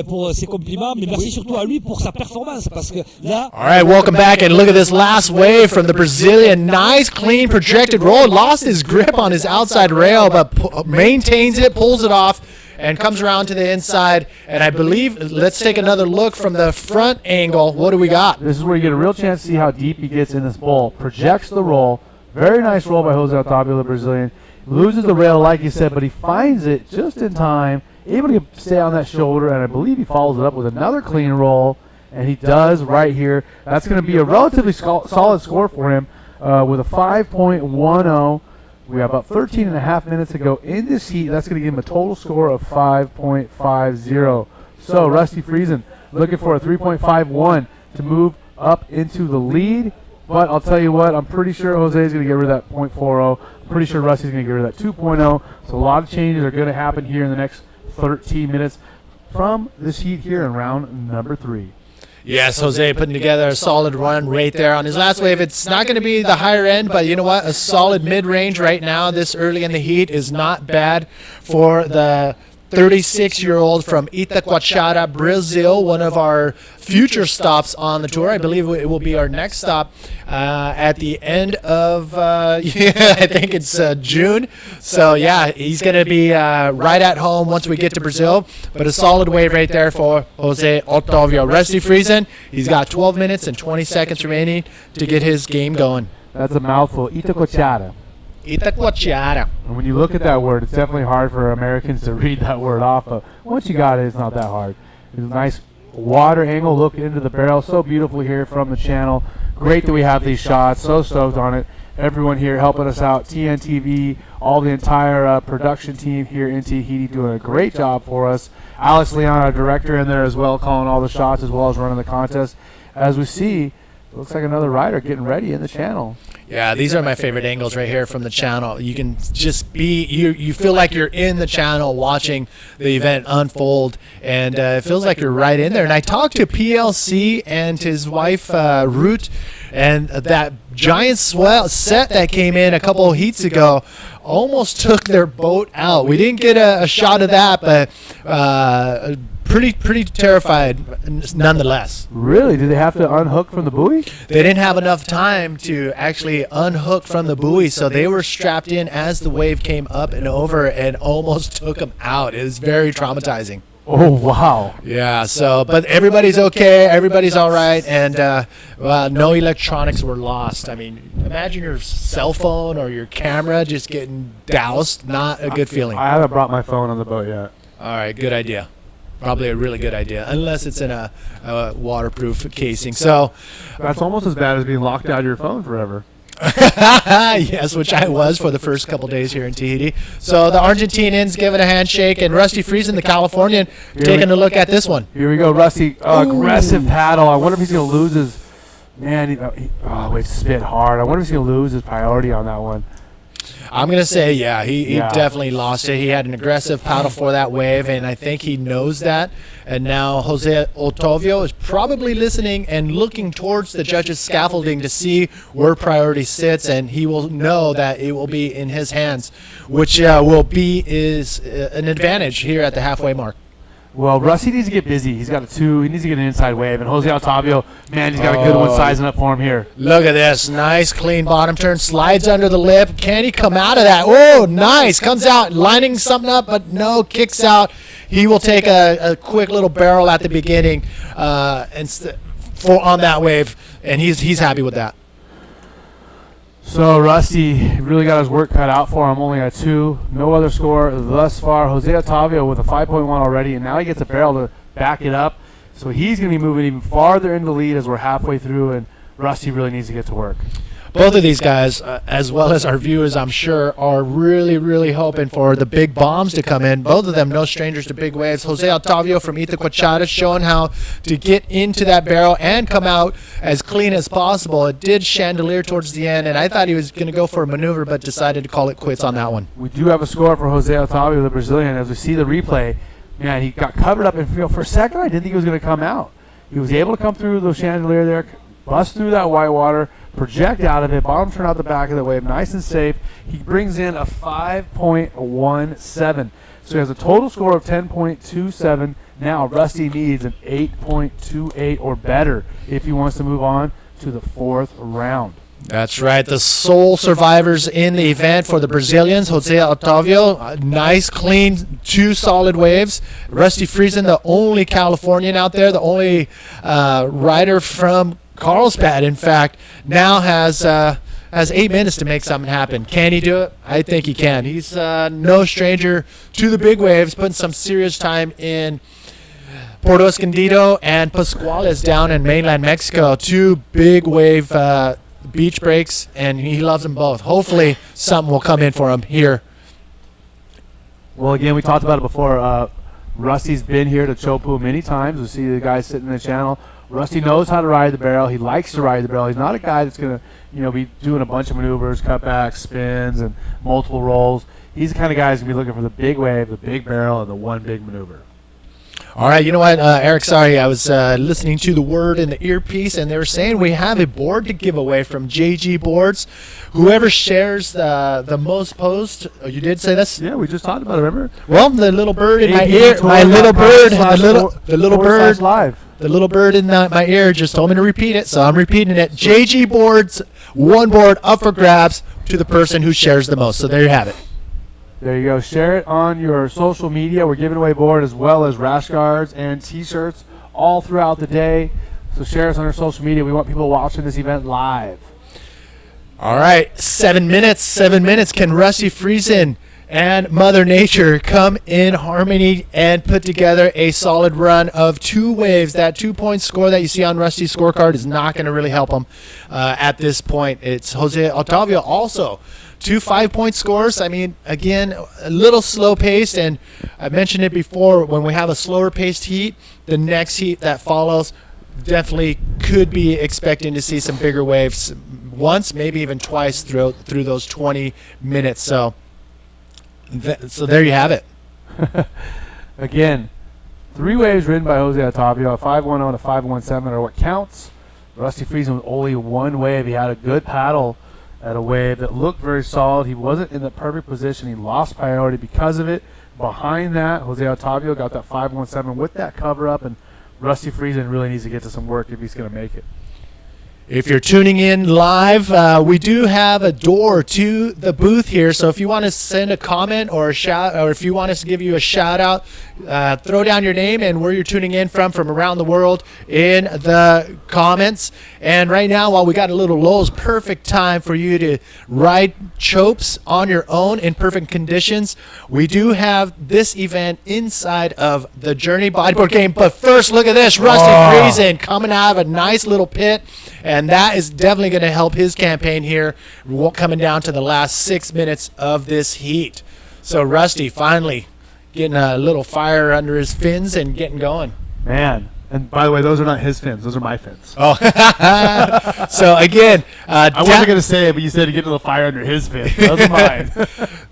pour ses compliments, mais merci surtout à lui pour sa performance parce que là. All right, welcome back, and look at this last wave from the Brazilian. Nice, clean, projected roll. Lost his grip on his outside rail, but maintains it, pulls it off, and comes around to the inside. And I believe, let's take another look from the front angle. What do we got? This is where you get a real chance to see how deep he gets in this bowl. Projects the roll. Very nice roll by Jose Otavio, the Brazilian. Loses the rail, like you said, but he finds it just in time, able to stay on that shoulder, and I believe he follows it up with another clean roll, and he does right here. That's going to be a relatively solid score for him with a 5.10. We have about 13 and a half minutes to go in this heat. That's going to give him a total score of 5.50. So Rusty Friezen looking for a 3.51 to move up into the lead. But I'll tell you what, I'm pretty sure Jose's going to get rid of that 0.40. I'm pretty sure Rusty's going to get rid of that 2.0. So a lot of changes are going to happen here in the next 13 minutes from this heat here in round number 3. Yes, Jose putting together a solid run right there on his last wave. It's not going to be the higher end, but you know what? A solid mid-range right now this early in the heat is not bad for the 36-year-old from Itacoatiara, Brazil, one of our future stops on the tour. I believe it will be our next stop at the end of, I think it's June. So, yeah, he's going to be right at home once we get to Brazil. But a solid wave right there for Jose Otavio. Rusty Friezen, he's got 12 minutes and 20 seconds remaining to get his game going. That's a mouthful. Itacoatiara. Itacoatiara. And when you look at that word, it's definitely hard for Americans to read that word off. But once you got it, it's not that hard. It's a nice water angle look into the barrel. So beautiful here from the channel. Great that we have these shots. So stoked on it. everyone here helping us out, TNTV, all the entire production team here in Tahiti doing a great job for us. Alex Leon, our director, in there as well, calling all the shots as well as running the contest. As we see, looks like another rider getting ready in the channel. Yeah, these are my favorite angles right here from the channel. You can just you feel like you're in the channel watching the event unfold, and it feels like you're right in there. And I talked to PLC and his wife, Ruth, and that giant set that came in a couple of heats ago almost took their boat out. We didn't get a shot of that, but pretty terrified nonetheless. Really? Did they have to unhook from the buoy? They didn't have enough time to actually unhook from the buoy, so they were strapped in as the wave came up and over and almost took them out. It was very traumatizing. Oh, wow. Yeah, so, but everybody's okay, everybody's all right, and no electronics were lost. I mean, imagine your cell phone or your camera just getting doused. Not a good feeling. I haven't brought my phone on the boat yet. All right, good idea. Probably a really good idea, unless it's in a waterproof casing. So that's almost as bad as being locked out of your phone forever. Yes, which I was for the first couple days here in Tahiti. So the Argentinians giving a handshake, and Rusty Friezen, the Californian, taking a look at this one. Here we go, Rusty. Aggressive paddle. I wonder if he's going to lose his... Man, he spit hard. I wonder if he's going to lose his priority on that one. I'm going to say, yeah, he definitely lost it. He had an aggressive paddle for that wave, and I think he knows that. And now Jose Otavio is probably listening and looking towards the judges' scaffolding to see where priority sits, and he will know that it will be in his hands, which will be an advantage here at the halfway mark. Well, Rusty needs to get busy. He's got a 2. He needs to get an inside wave. And Jose Otavio, man, he's got a good one sizing up for him here. Look at this. Nice, clean bottom turn. Slides under the lip. Can he come out of that? Oh, nice. Comes out, lining something up, but no, kicks out. He will take a quick little barrel at the beginning on that wave, and he's happy with that. So Rusty really got his work cut out for him. Only a 2. No other score thus far. Jose Otavio with a 5.1 already, and now he gets a barrel to back it up. So he's going to be moving even farther into the lead as we're halfway through, and Rusty really needs to get to work. Both of these guys, as well as our viewers, I'm sure, are really, really hoping for the big bombs to come in. Both of them no strangers to big waves. Jose Otavio from Itacoachata showing how to get into that barrel and come out as clean as possible. It did chandelier towards the end, and I thought he was going to go for a maneuver, but decided to call it quits on that one. We do have a score for Jose Otavio, the Brazilian. As we see the replay, man, he got covered up, and for a second I didn't think he was going to come out. He was able to come through the chandelier there, bust through that white water, project out of it, bottom turn out the back of the wave, nice and safe. He brings in a 5.17. So he has a total score of 10.27. Now Rusty needs an 8.28 or better if he wants to move on to the 4th round. That's right. The sole survivors in the event for the Brazilians, Jose Otavio, nice, clean, 2 solid waves. Rusty Friezen, the only Californian out there, the only rider from Carlsbad, in fact, now has 8 minutes to make something happen. Can he do it? I think he can. He's no stranger to the big waves, putting some serious time in Puerto Escondido and Pascuales down in mainland Mexico. 2 big wave beach breaks, and he loves them both. Hopefully something will come in for him here. Well, again, we talked about it before. Rusty's been here to Chopu many times. We see the guys sitting in the channel. Rusty knows how to ride the barrel. He likes to ride the barrel. He's not a guy that's going to, be doing a bunch of maneuvers, cutbacks, spins, and multiple rolls. He's the kind of guy who's going to be looking for the big wave, the big barrel, and the one big maneuver. All right, you know what, Eric, sorry, I was listening to the word in the earpiece, and they were saying we have a board to give away from JG Boards. Whoever shares the most posts, you did say this? Yeah, we just talked about it, remember? Well, the little bird in my ear, the little bird in my ear just told me to repeat it, so I'm repeating it. JG Boards, 1 board up for grabs to the person who shares the most. So there you have it. There you go. Share it on your social media. We're giving away board as well as rash guards and T-shirts all throughout the day. So share us on our social media. We want people watching this event live. All right, 7 minutes. 7 minutes. Can Rusty Friezen and Mother Nature come in harmony and put together a solid run of 2 waves. That 2-point score that you see on Rusty's scorecard is not going to really help him at this point. It's Jose Otavio also. 2 5-point scores. I mean, again, a little slow paced, and I mentioned it before, when we have a slower paced heat, the next heat that follows definitely could be expecting to see some bigger waves once, maybe even twice through those 20 minutes. So there you have it. Again, 3 waves ridden by Jose Otavio, a 5.10 and a 5.17 are what counts. Rusty Friezen with only 1 wave. He had a good paddle at a wave that looked very solid. He wasn't in the perfect position. He lost priority because of it. Behind that, Jose Otavio got that 5.17 with that cover up, and Rusty Friezen really needs to get to some work if he's going to make it. If you're tuning in live, we do have a door to the booth here. So if you want to send a comment or a shout, or if you want us to give you a shout out, throw down your name and where you're tuning in from around the world in the comments. And right now, while we got a little low, is perfect time for you to ride chopes on your own in perfect conditions. We do have this event inside of the Journey Bodyboard game. But first, look at this. Rusty Friezen coming out of a nice little pit. And that is definitely going to help his campaign here, coming down to the last 6 minutes of this heat. So Rusty finally getting a little fire under his fins and getting going. Man. And by the way, those are not his fins. Those are my fins. Oh. So again, I wasn't going to say it, but you said to get to the fire under his fins. Those are mine.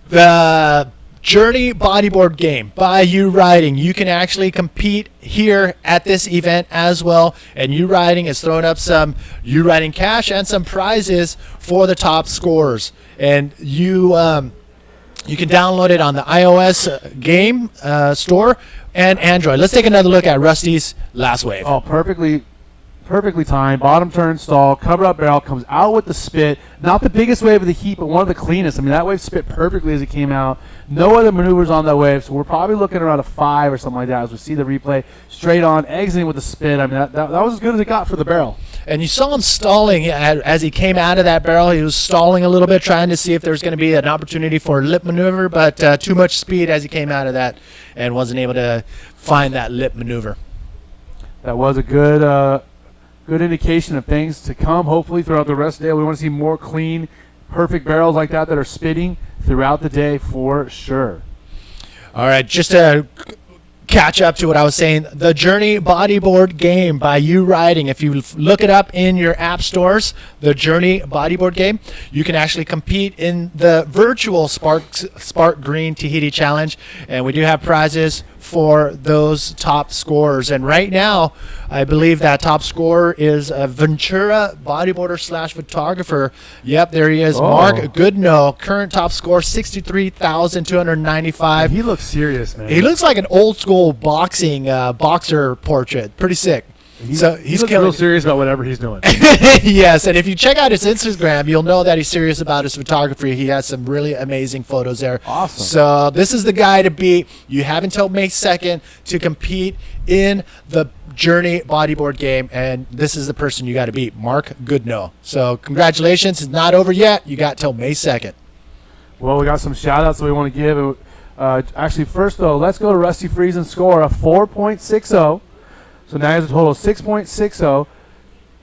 The Journey Bodyboard game by You Riding. You can actually compete here at this event as well. And You Riding is throwing up some You Riding cash and some prizes for the top scorers. And you can download it on the iOS game store and Android. Let's take another look at Rusty's last wave. Oh, perfectly timed. Bottom turn stall, cover up barrel, comes out with the spit. Not the biggest wave of the heat, but one of the cleanest. I mean, that wave spit perfectly as it came out. No other maneuvers on that wave, so we're probably looking around a 5 or something like that as we see the replay. Straight on, exiting with the spit. I mean, that was as good as it got for the barrel. And you saw him stalling as he came out of that barrel. He was stalling a little bit, trying to see if there was going to be an opportunity for a lip maneuver, but too much speed as he came out of that and wasn't able to find that lip maneuver. That was a good indication of things to come, hopefully, throughout the rest of the day. We want to see more clean, perfect barrels like that are spitting throughout the day for sure. All right, just to catch up to what I was saying, the Journey Bodyboard game by You Riding. If you look it up in your app stores, the Journey Bodyboard game, you can actually compete in the virtual Sparkgreen Tahiti Challenge, and we do have prizes for those top scorers. And right now, I believe that top scorer is a Ventura bodyboarder / photographer. Yep, there he is. Mark Goodnow, current top score, 63,295. He looks serious, man. He looks like an old school boxer portrait. Pretty sick. He looks real serious about whatever he's doing. Yes, and if you check out his Instagram, you'll know that he's serious about his photography. He has some really amazing photos there. Awesome. So this is the guy to beat. You have until May 2nd to compete in the Journey Bodyboard game, and this is the person you got to beat, Mark Goodnow. So congratulations. It's not over yet. You got till May 2nd. Well, we got some shout-outs that we want to give. Actually, first, though, let's go to Rusty Friezen's score of 4.60. So now he has a total of 6.60.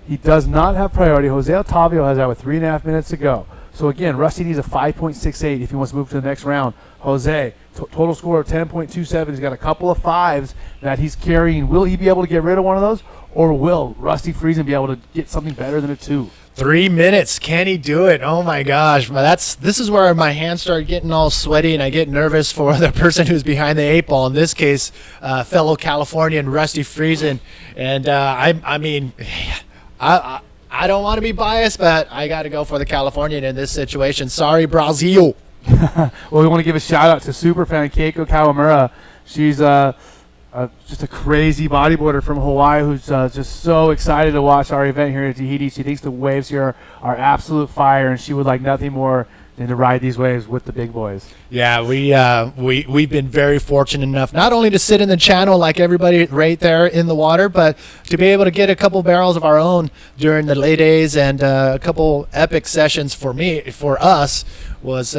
He does not have priority. Jose Otavio has that with 3.5 minutes to go. So again, Rusty needs a 5.68 if he wants to move to the next round. Jose, total score of 10.27. He's got a couple of 5s that he's carrying. Will he be able to get rid of one of those? Or will Rusty Friezen be able to get something better than a 2? 3 minutes. Can he do it? Oh my gosh. This is where my hands start getting all sweaty and I get nervous for the person who's behind the 8 ball. In this case, fellow Californian Rusty Friezen. And I mean, I don't want to be biased, but I got to go for the Californian in this situation. Sorry, Brazil. Well, we want to give a shout out to superfan Keiko Kawamura. She's just a crazy bodyboarder from Hawaii who's just so excited to watch our event here at Tahiti. She thinks the waves here are absolute fire, and she would like nothing more than to ride these waves with the big boys. Yeah, we've been very fortunate enough not only to sit in the channel like everybody right there in the water, but to be able to get a couple barrels of our own during the late days, and a couple epic sessions for us was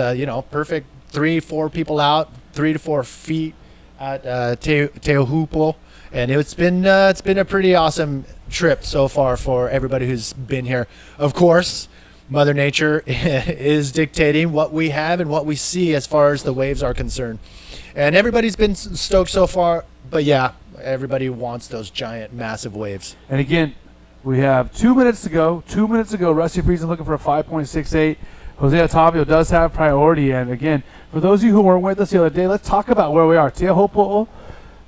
perfect 3-4 people out, 3 to 4 feet at Teohupo, and it's been a pretty awesome trip so far for everybody who's been here. Of course, Mother Nature is dictating what we have and what we see as far as the waves are concerned, and everybody's been stoked so far. But yeah, everybody wants those giant, massive waves. And again, we have 2 minutes to go. 2 minutes to go. Rusty Friezen looking for a 5.68. Jose Otavio does have priority. And again, for those of you who weren't with us the other day, let's talk about where we are. Teohupo'o,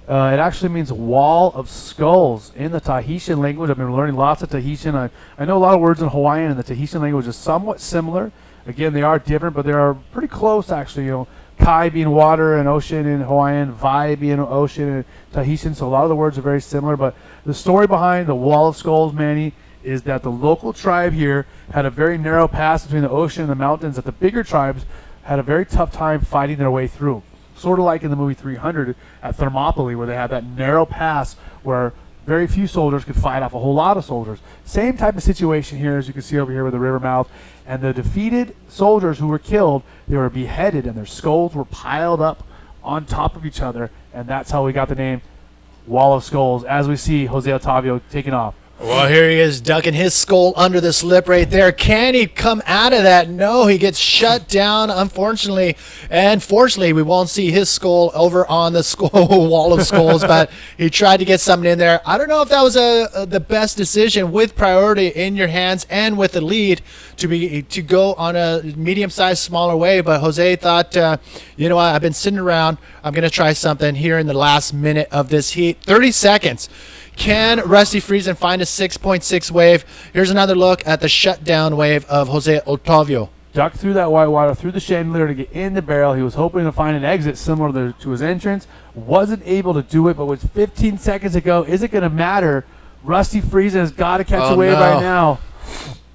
it actually means wall of skulls in the Tahitian language. I've been learning lots of Tahitian. I know a lot of words in Hawaiian, and the Tahitian language is somewhat similar. Again, they are different, but they are pretty close, actually. You know, Kai being water and ocean in Hawaiian, Vai being ocean in Tahitian, so a lot of the words are very similar. But the story behind the Wall of Skulls, Manny, is that the local tribe here had a very narrow pass between the ocean and the mountains that the bigger tribes had a very tough time fighting their way through. Sort of like in the movie 300 at Thermopylae, where they had that narrow pass where very few soldiers could fight off a whole lot of soldiers. Same type of situation here, as you can see over here with the river mouth. And the defeated soldiers who were killed, they were beheaded, and their skulls were piled up on top of each other. And that's how we got the name Wall of Skulls, as we see Jose Otavio taking off. Well, here he is ducking his skull under the slip right there. Can he come out of that? No, he gets shut down, unfortunately. And fortunately, we won't see his skull over on the skull wall of skulls, but he tried to get something in there. I don't know if that was the best decision with priority in your hands and with the lead to go on a medium-sized, smaller wave. But Jose thought, you know what, I've been sitting around. I'm going to try something here in the last minute of this heat. 30 seconds. Can Rusty Friezen find a 6.6 wave? Here's another look at the shutdown wave of Jose Otavio. Ducked through that white water, through the chandelier to get in the barrel. He was hoping to find an exit similar to his entrance. Wasn't able to do it, but with 15 seconds to go, is it going to matter? Rusty Friezen has got to catch a wave right now.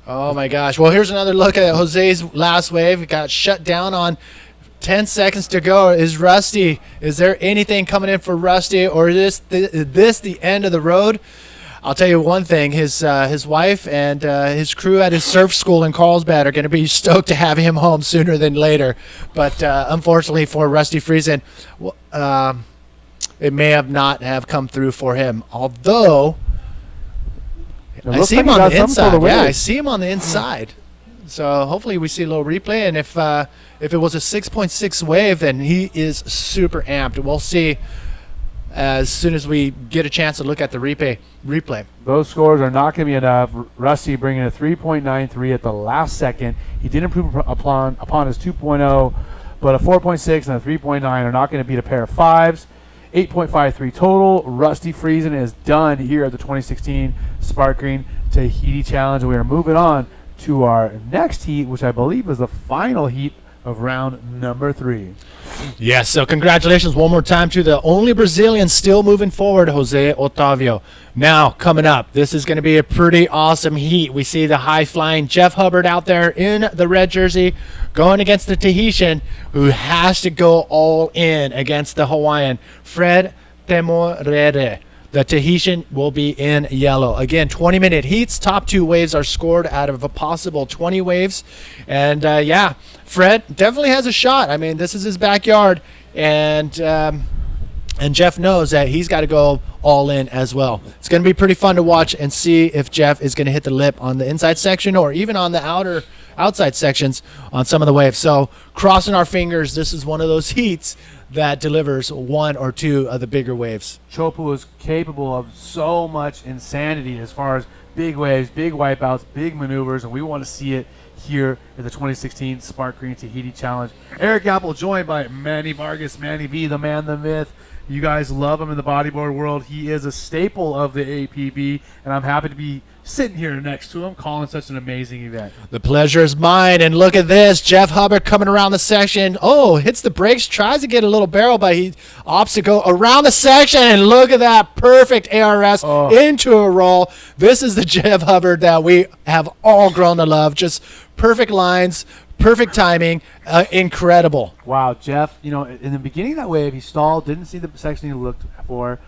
Oh, my gosh. Well, here's another look at Jose's last wave. It got shut down on 10 seconds to go. Is there anything coming in for Rusty, or is this the end of the road? I'll tell you one thing, his wife and his crew at his surf school in Carlsbad are going to be stoked to have him home sooner than later. But unfortunately for Rusty Friezen, it may not have come through for him. Although, I see him on the inside. Yeah, I see him on the inside. So hopefully we see a little replay, and if it was a 6.6 wave, then he is super amped. We'll see as soon as we get a chance to look at the replay. Those scores are not going to be enough. Rusty bringing a 3.93 at the last second. He did improve upon his 2.0, but a 4.6 and a 3.9 are not going to beat a pair of fives. 8.53 total. Rusty Friezen is done here at the 2016 Sparkgreen Tahiti Challenge. We are moving on to our next heat, which I believe is the final heat of round number 3. Yes, so congratulations one more time to the only Brazilian still moving forward, Jose Otavio. Now, coming up, this is going to be a pretty awesome heat. We see the high-flying Jeff Hubbard out there in the red jersey going against the Tahitian, who has to go all in against the Hawaiian, Fred Timori. The Tahitian will be in yellow. Again, 20-minute heats. Top 2 waves are scored out of a possible 20 waves. And, yeah, Fred definitely has a shot. I mean, this is his backyard. And Jeff knows that he's got to go all in as well. It's going to be pretty fun to watch and see if Jeff is going to hit the lip on the inside section or even on the outside sections on some of the waves. So crossing our fingers, this is one of those heats that delivers 1 or 2 of the bigger waves. Chopu is capable of so much insanity as far as big waves, big wipeouts, big maneuvers, and we want to see it here at the 2016 Sparkgreen Tahiti Challenge. Eric Apple joined by Manny Vargas, Manny V, the man, the myth. You guys love him in the bodyboard world. He is a staple of the APB, and I'm happy to be sitting here next to him calling such an amazing event. The pleasure is mine, and look at this. Jeff Hubbard coming around the section. Oh, hits the brakes, tries to get a little barrel, but he opts to go around the section, and look at that perfect ARS into a roll. This is the Jeff Hubbard that we have all grown to love. Just perfect lines, perfect timing, incredible. Wow, Jeff, you know, in the beginning of that wave, he stalled, didn't see the section he looked for,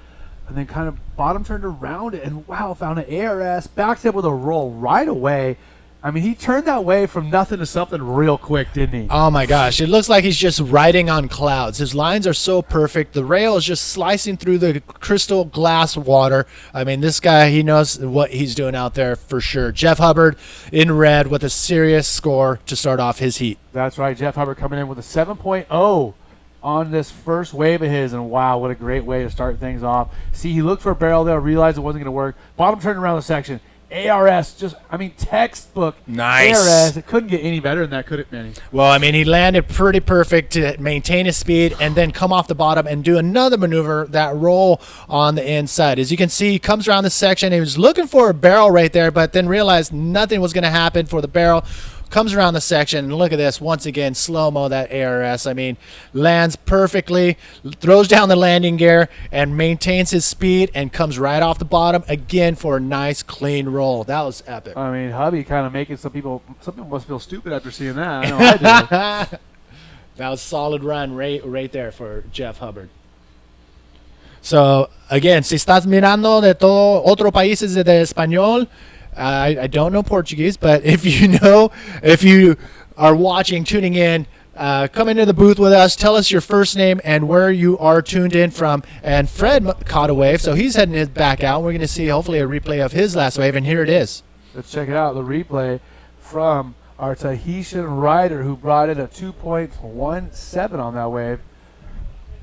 and then kind of bottom turned around it, and wow, found an ARS, backed up with a roll right away. I mean, he turned that wave from nothing to something real quick, didn't he? Oh my gosh, it looks like he's just riding on clouds. His lines are so perfect. The rail is just slicing through the crystal glass water. I mean, this guy, he knows what he's doing out there for sure. Jeff Hubbard in red with a serious score to start off his heat. That's right, Jeff Hubbard coming in with a 7.0 on this first wave of his, and wow, what a great way to start things off. See, he looked for a barrel there, realized it wasn't going to work. Bottom turning around the section. ARS, just, I mean, textbook. Nice. ARS. It couldn't get any better than that, could it, Manny? Well, I mean, he landed pretty perfect to maintain his speed and then come off the bottom and do another maneuver, that roll on the inside. As you can see, he comes around the section. He was looking for a barrel right there, but then realized nothing was going to happen for the barrel. Comes around the section, and look at this. Once again, slow-mo, that ARS. I mean, lands perfectly, throws down the landing gear, and maintains his speed, and comes right off the bottom again for a nice, clean roll. That was epic. I mean, Hubby kind of making some people must feel stupid after seeing that. I know I do. That was a solid run right there for Jeff Hubbard. So, again, si estás mirando de todo otro países de español, I don't know Portuguese, but if you are watching, tuning in, come into the booth with us. Tell us your first name and where you are tuned in from. And Fred caught a wave, so he's heading it back out. We're going to see hopefully a replay of his last wave, and here it is. Let's check it out, the replay from our Tahitian rider who brought in a 2.17 on that wave.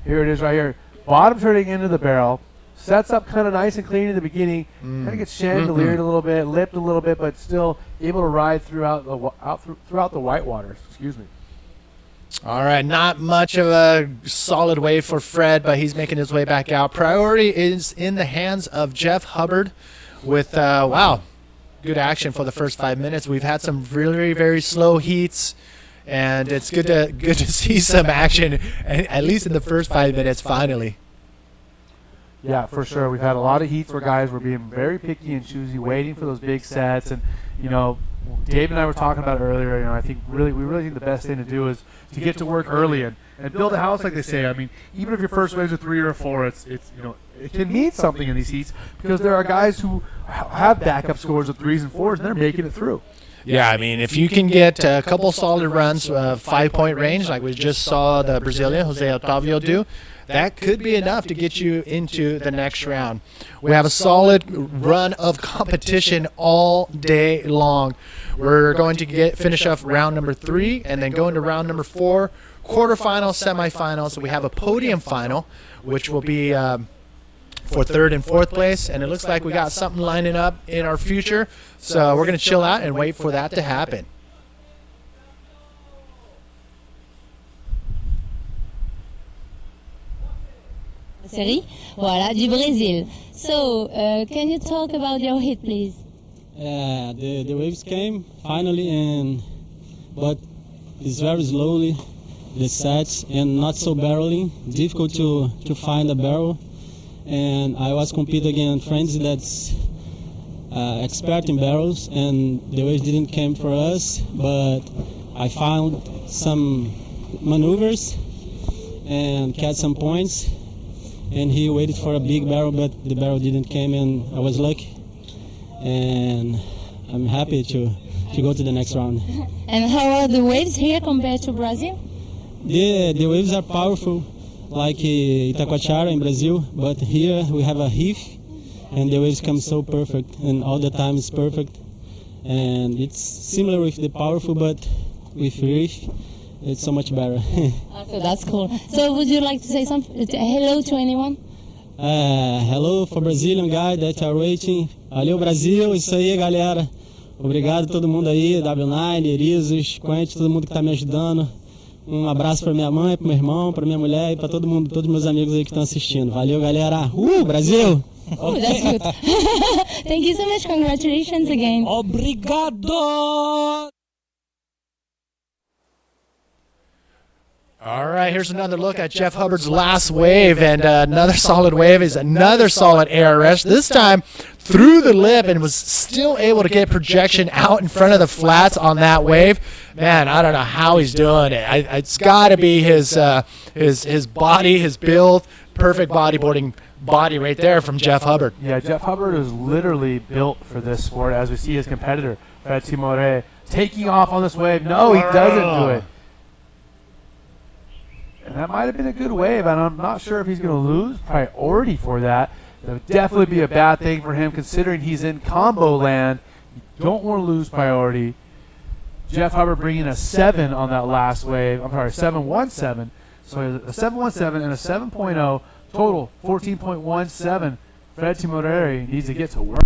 Here it is right here. Bottom turning into the barrel. Sets up kind of nice and clean in the beginning. Kind of gets chandeliered a little bit, lipped a little bit, but still able to ride throughout the whitewaters. Excuse me. All right, not much of a solid wave for Fred, but he's making his way back out. Priority is in the hands of Jeff Hubbard with, wow, good action for the first 5 minutes. We've had some very, very slow heats, and it's good to see some action, at least in the first 5 minutes, finally. Yeah, for sure. We've had a lot of heats where guys were being very picky and choosy, waiting for those big sets. And, you know, Dave and I were talking about it earlier. You know, I think we really think the best thing to do is to get to work early and build a house, like they say. I mean, even if your first wave's a 3 or a 4, it's you know, it can mean something in these heats because there are guys who have backup scores of 3s and 4s and they're making it through. Yeah, I mean, if you can get a couple solid runs, 5-point range, like we just saw the Brazilian Jose Otavio do, that could be enough to get you into the next round. We have a solid run of competition all day long. We're going to finish off round number 3 and then go into round number 4, quarterfinals, semifinals. We have a podium final, which will be for 3rd and 4th place, and it looks like we got something lining up in our future. So we're going to chill out and wait for that to happen. Série, voilà, du Brésil. So, can you talk about your hit, please? The waves came finally, but it's very slowly, the sets, and not so barreling. Difficult to find a barrel. And I was competing against friends that's expert in barrels, and the waves didn't come for us, but I found some maneuvers and catch some points. And he waited for a big barrel, but the barrel didn't come, and I was lucky. And I'm happy to go to the next round. And how are the waves here compared to Brazil? The waves are powerful, like Itacoatiara in Brazil, but here we have a reef, and the waves come so perfect, and all the time it's perfect. And it's similar with the powerful, but with reef, it's so much better. So that's cool. So would you like to say something? Hello to anyone? Hello for Brazilian guys that are waiting. Valeu Brasil, isso aí galera. Obrigado a todo mundo aí, W9, Erizos, Quent, todo mundo que está me ajudando. Abraço para minha mãe, para meu irmão, para minha mulher e para todo mundo, todos meus amigos aí que estão assistindo. Valeu galera. Brasil! Oh, that's good. Thank you so much. Congratulations again. Obrigado! All right, here's another look at Jeff Hubbard's last wave, and another solid wave is another solid ARS, this time through the lip, and was still able to get projection out in front of the flats on that wave. Man, I don't know how he's doing it. It's got to be his body, his build, perfect bodyboarding body right there from Jeff Hubbard. Yeah, Jeff Hubbard is literally built for this sport, as we see his competitor, Fred Timori, taking off on this wave. No, he doesn't do it. And that might have been a good wave, and I'm not sure if he's going to lose priority for that. That would definitely be a bad thing for him, considering he's in combo land. You don't want to lose priority. Jeff Hubbard bringing a 7 on that last wave. I'm sorry, 7.17. So a 7.17 and a 7.0, total 14.17. Fred Timori needs to get to work.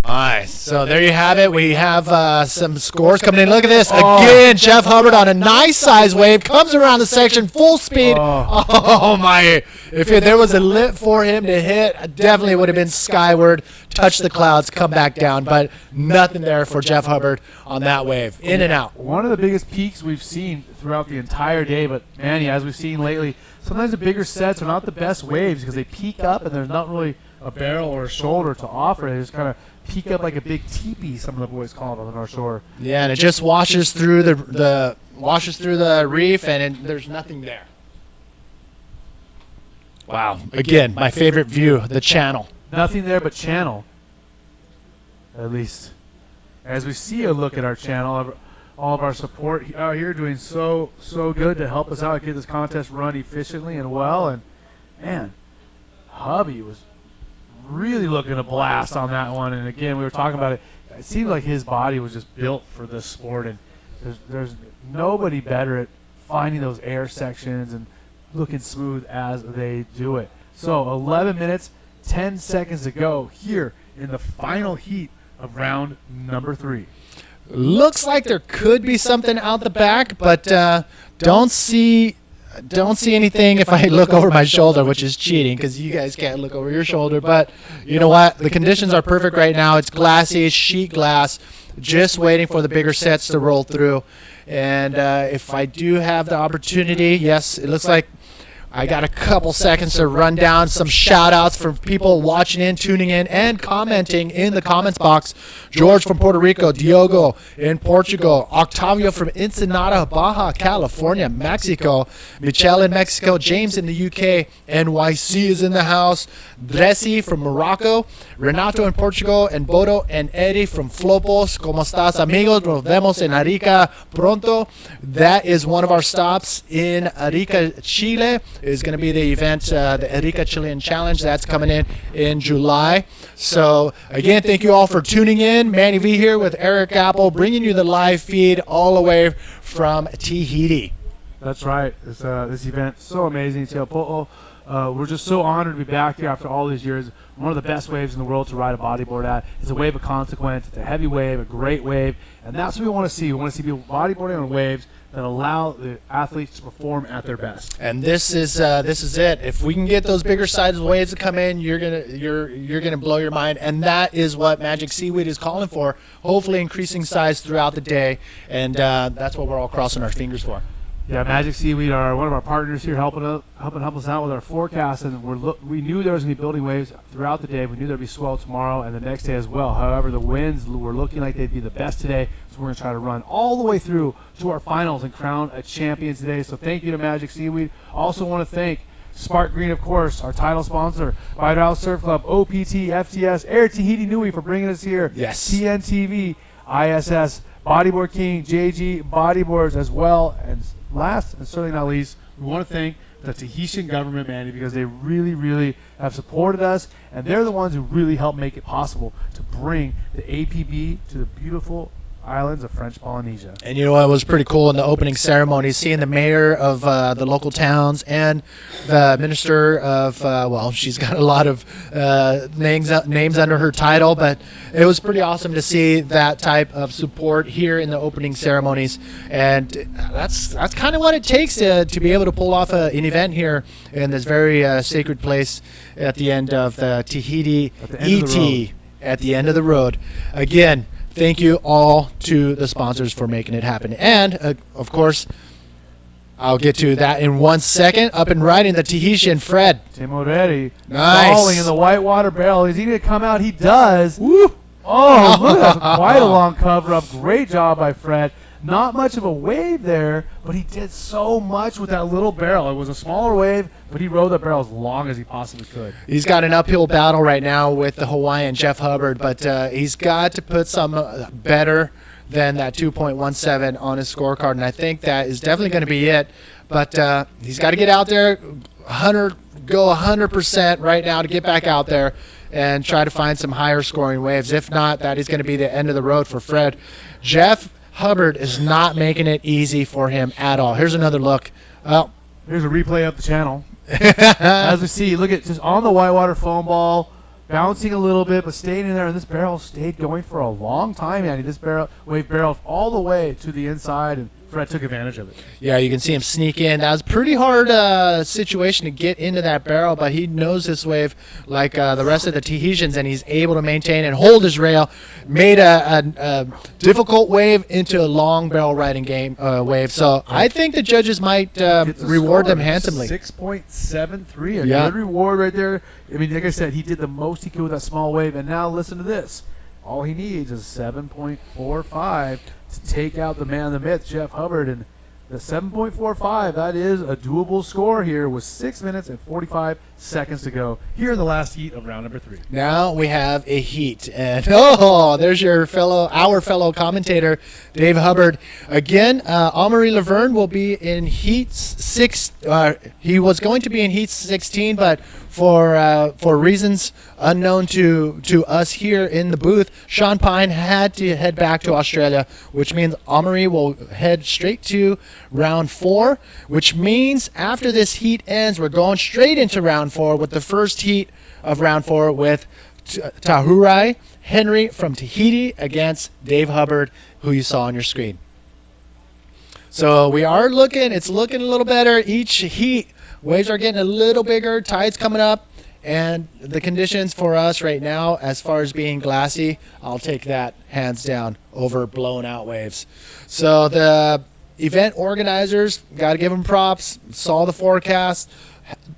All right, so there you have it. We have some scores coming in. Look at this. Again, Jeff Hubbard on a nice size wave. Comes around the section full speed. Oh my. If there was a lip for him to hit, definitely would have been skyward, touch the clouds, come back down. But nothing there for Jeff Hubbard on that wave. In and out. One of the biggest peaks we've seen throughout the entire day. But, Manny, as we've seen lately, sometimes the bigger sets are not the best waves because they peak up and there's not really a barrel or a shoulder to offer. They just kind of peak up like a big teepee, some of the boys call it on the North Shore. Yeah, and it just washes through the reef, and there's nothing there. Wow. Again, my favorite view, the channel. Nothing there but channel. At least. As we see a look at our channel, all of our support out here doing so good to help us out, get this contest run efficiently and well. And, man, Hubby was really looking to blast on that one. And, again, we were talking about it. It seemed like his body was just built for this sport. And there's nobody better at finding those air sections and looking smooth as they do it. So 11 minutes, 10 seconds to go here in the final heat of round number 3. Looks like there could be something out the back, but don't see anything if I look over my shoulder, which is cheating because you guys can't look over your shoulder. But you know what? The conditions are perfect right now. It's glassy, sheet glass, just waiting for the bigger sets to roll through. And if I do have the opportunity, yes, it looks like I got a couple seconds to run down some shout-outs from people watching in, tuning in, and commenting in the comments box. George from Puerto Rico, Diogo in Portugal, Octavio from Ensenada, Baja California, Mexico, Michelle in Mexico, James in the UK, NYC is in the house, Dresi from Morocco, Renato in Portugal, and Bodo and Eddie from Flopos. ¿Cómo estás, amigos? Nos vemos en Arica pronto. That is one of our stops in Arica, Chile. Is going to be the event, the Arica Chilean Challenge. That's coming in July. So, again, thank you all for tuning in. Manny V here with Eric Apple, bringing you the live feed all the way from Tahiti. That's right. This event, so amazing. We're just so honored to be back here after all these years. One of the best waves in the world to ride a bodyboard at. It's a wave of consequence. It's a heavy wave, a great wave, and that's what we want to see. We want to see people bodyboarding on waves that allow the athletes to perform at their best. And this is it. If we can get those bigger sized waves to come in, you're gonna blow your mind. And that is what Magic Seaweed is calling for. Hopefully, increasing size throughout the day, and that's what we're all crossing our fingers for. Yeah, Magic Seaweed are one of our partners here, helping help us out with our forecast, and we knew there was going to be building waves throughout the day. We knew there'd be swell tomorrow and the next day as well. However, the winds were looking like they'd be the best today, so we're going to try to run all the way through to our finals and crown a champion today. So thank you to Magic Seaweed. Also want to thank Sparkgreen, of course, our title sponsor, Ride Out Surf Club, OPT, FTS, Air Tahiti Nui for bringing us here. Yes. TNTV, ISS, Bodyboard King, JG Bodyboards as well. And last and certainly not least, we want to thank the Tahitian government, Manny, because they really, really have supported us, and they're the ones who really helped make it possible to bring the APB to the beautiful islands of French Polynesia. And you know what was pretty cool in the opening ceremony, seeing the mayor of the local towns and the minister of, well, she's got a lot of names under her title, but it was pretty awesome to see that type of support here in the opening ceremonies. And that's kind of what it takes to be able to pull off an event here in this very sacred place at the end of the Tahiti ET, at the end of the road. Again, thank you all to the sponsors for making it happen. And, of course, I'll get to that in 1 second. Up and riding the Tahitian Fred. Timori. Nice. Falling in the whitewater barrel. Is he going to come out? He does. Woo! Oh, look, that's quite a long cover-up. Great job by Fred. Not much of a wave there, but he did so much with that little barrel. It was a smaller wave, but he rode that barrel as long as he possibly could. He's got an uphill battle right now with the Hawaiian Jeff Hubbard, but he's got to put some better than that 2.17 on his scorecard, and I think that is definitely going to be it. But he's got to get out there, go 100% right now to get back out there and try to find some higher scoring waves. If not, that is going to be the end of the road for Fred. Jeff Hubbard is not making it easy for him at all. Here's another look. Oh, here's a replay of the channel. As we see, look at just on the whitewater foam ball, bouncing a little bit, but staying in there. And this barrel stayed going for a long time, Andy. This wave barreled all the way to the inside, and Fred took advantage of it. Yeah, you can see him sneak in. That was a pretty hard situation to get into that barrel, but he knows this wave like the rest of the Tahitians, and he's able to maintain and hold his rail. Made a difficult wave into a long barrel riding wave. So I think the judges might reward them handsomely. 6.73, good reward right there. I mean, like I said, he did the most he could with that small wave, and now listen to this. All he needs is 7.45 to take out the man of the myth, Jeff Hubbard. And the 7.45, that is a doable score here with 6 minutes and 45 seconds to go here in the last heat of round number 3. Now we have a heat. And, there's our fellow commentator, Dave Hubbard. Again, Amaury Laverne will be in heat 6. He was going to be in heat 16, but for reasons unknown to us here in the booth, Sean Pine had to head back to Australia, which means Amaury will head straight to round 4, which means after this heat ends, we're going straight into round 4 with the first heat of round 4 with Tahurai Henry from Tahiti against Dave Hubbard, who you saw on your screen. So it's looking a little better. Each heat, waves are getting a little bigger, tides coming up, and the conditions for us right now, as far as being glassy, I'll take that hands down over blown out waves. So the event organizers, got to give them props, saw the forecast,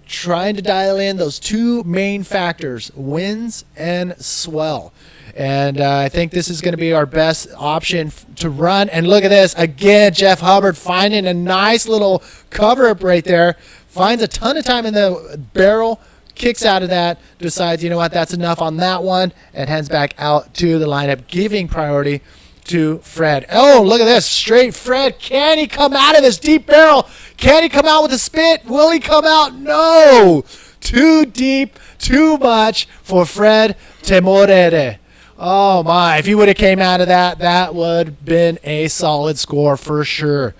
trying to dial in those two main factors, winds and swell. And I think this is going to be our best option to run. And look at this. Again, Jeff Hubbard finding a nice little cover-up right there. Finds a ton of time in the barrel, kicks out of that, decides, you know what, that's enough on that one, and heads back out to the lineup, giving priority to Fred. Oh, look at this. Straight Fred. Can he come out of this deep barrel? Can he come out with a spit? Will he come out? No. Too deep, too much for Fred Timori. Oh, my. If he would have came out of that, that would have been a solid score for sure.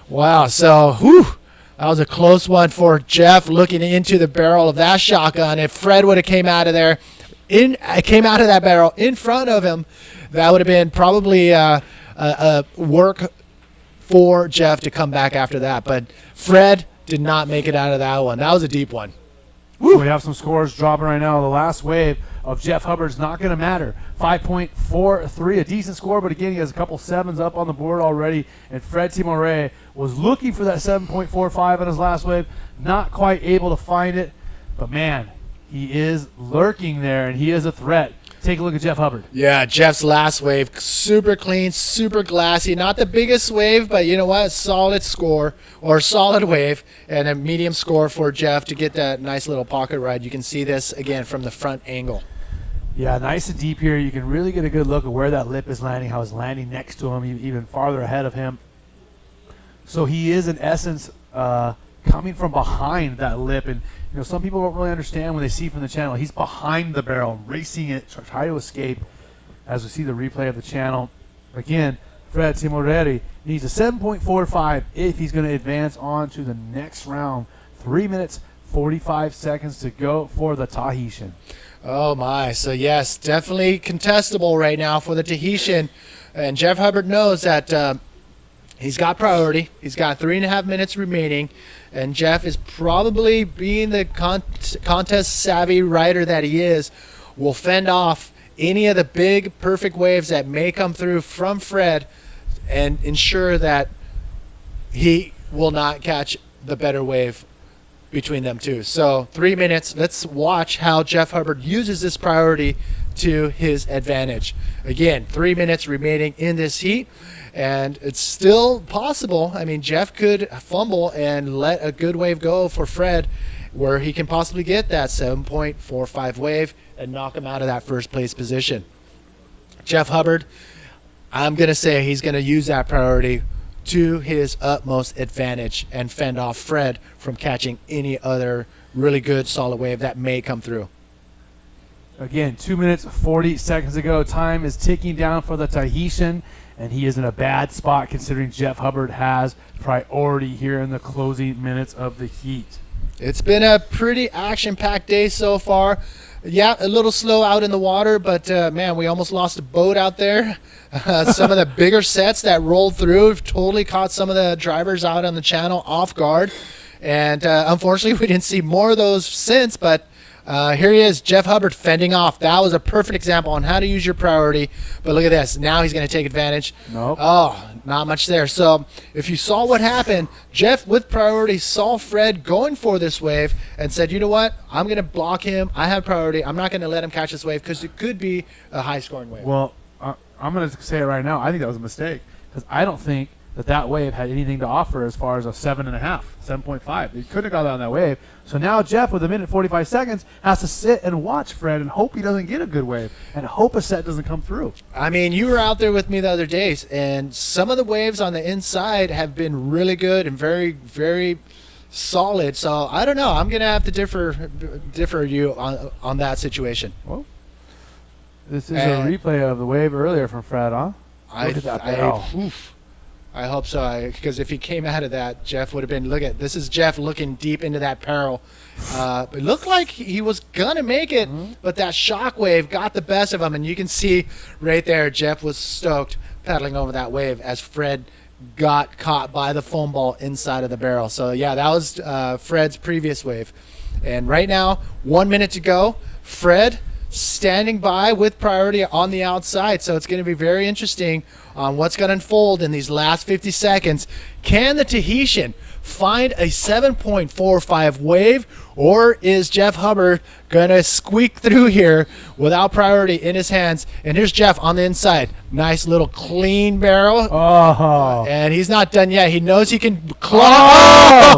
Wow. So, that was a close one for Jeff looking into the barrel of that shotgun. If Fred would have came out of that barrel in front of him, that would have been probably a work for Jeff to come back after that. But Fred did not make it out of that one. That was a deep one. We have some scores dropping right now. The last wave of Jeff Hubbard's not going to matter. 5.43, a decent score, but again, he has a couple sevens up on the board already. And Fred Timori was looking for that 7.45 on his last wave, not quite able to find it. But man, he is lurking there, and he is a threat. Take a look at Jeff Hubbard. Yeah, Jeff's last wave, super clean, super glassy. Not the biggest wave, but you know what? Solid score, or solid wave, and a medium score for Jeff to get that nice little pocket ride. You can see this, again, from the front angle. Yeah, nice and deep here. You can really get a good look at where that lip is landing, how it's landing next to him, even farther ahead of him. So he is, in essence, coming from behind that lip, and some people don't really understand when they see from the channel. He's behind the barrel, racing it, try to escape. As we see the replay of the channel, again, Fred Timori needs a 7.45 if he's going to advance on to the next round. 3 minutes, 45 seconds to go for the Tahitian. Oh my! So yes, definitely contestable right now for the Tahitian, and Jeff Hubbard knows that he's got priority. He's got 3.5 minutes remaining. And Jeff is probably, being the contest-savvy rider that he is, will fend off any of the big, perfect waves that may come through from Fred and ensure that he will not catch the better wave between them two. So 3 minutes. Let's watch how Jeff Hubbard uses this priority to his advantage. Again, 3 minutes remaining in this heat, and it's still possible. I mean, Jeff could fumble and let a good wave go for Fred, where he can possibly get that 7.45 wave and knock him out of that first place position. Jeff Hubbard, I'm going to say he's going to use that priority to his utmost advantage and fend off Fred from catching any other really good solid wave that may come through. Again, 2 minutes, 40 seconds ago. Time is ticking down for the Tahitian, and he is in a bad spot considering Jeff Hubbard has priority here in the closing minutes of the heat. It's been a pretty action-packed day so far. Yeah, a little slow out in the water, but man, we almost lost a boat out there. Some of the bigger sets that rolled through totally caught some of the drivers out on the channel off guard. And unfortunately, we didn't see more of those since, but here he is, Jeff Hubbard fending off. That was a perfect example on how to use your priority. But look at this. Now he's going to take advantage. Nope. Oh, not much there. So if you saw what happened, Jeff with priority saw Fred going for this wave and said, you know what? I'm going to block him. I have priority. I'm not going to let him catch this wave because it could be a high-scoring wave. Well, I'm going to say it right now. I think that was a mistake because I don't think that wave had anything to offer as far as a 7.5, 7.5. He couldn't have got on that wave. So now Jeff, with 1:45 seconds, has to sit and watch Fred and hope he doesn't get a good wave and hope a set doesn't come through. I mean, you were out there with me the other days, and some of the waves on the inside have been really good and very, very solid. So I don't know. I'm going to have to differ you on that situation. Well, this is a replay of the wave earlier from Fred, huh? Look at that barrel. I hope so, because if he came out of that, Jeff would have been, look at, this is Jeff looking deep into that barrel. It looked like he was going to make it, but that shock wave got the best of him, and you can see right there, Jeff was stoked paddling over that wave as Fred got caught by the foam ball inside of the barrel. So, yeah, that was Fred's previous wave. And right now, 1 minute to go, Fred standing by with priority on the outside. So it's going to be very interesting on what's going to unfold in these last 50 seconds. Can the Tahitian find a 7.45 wave, or is Jeff Hubbard going to squeak through here without priority in his hands? And here's Jeff on the inside. Nice little clean barrel. Oh. And he's not done yet. He knows he can climb.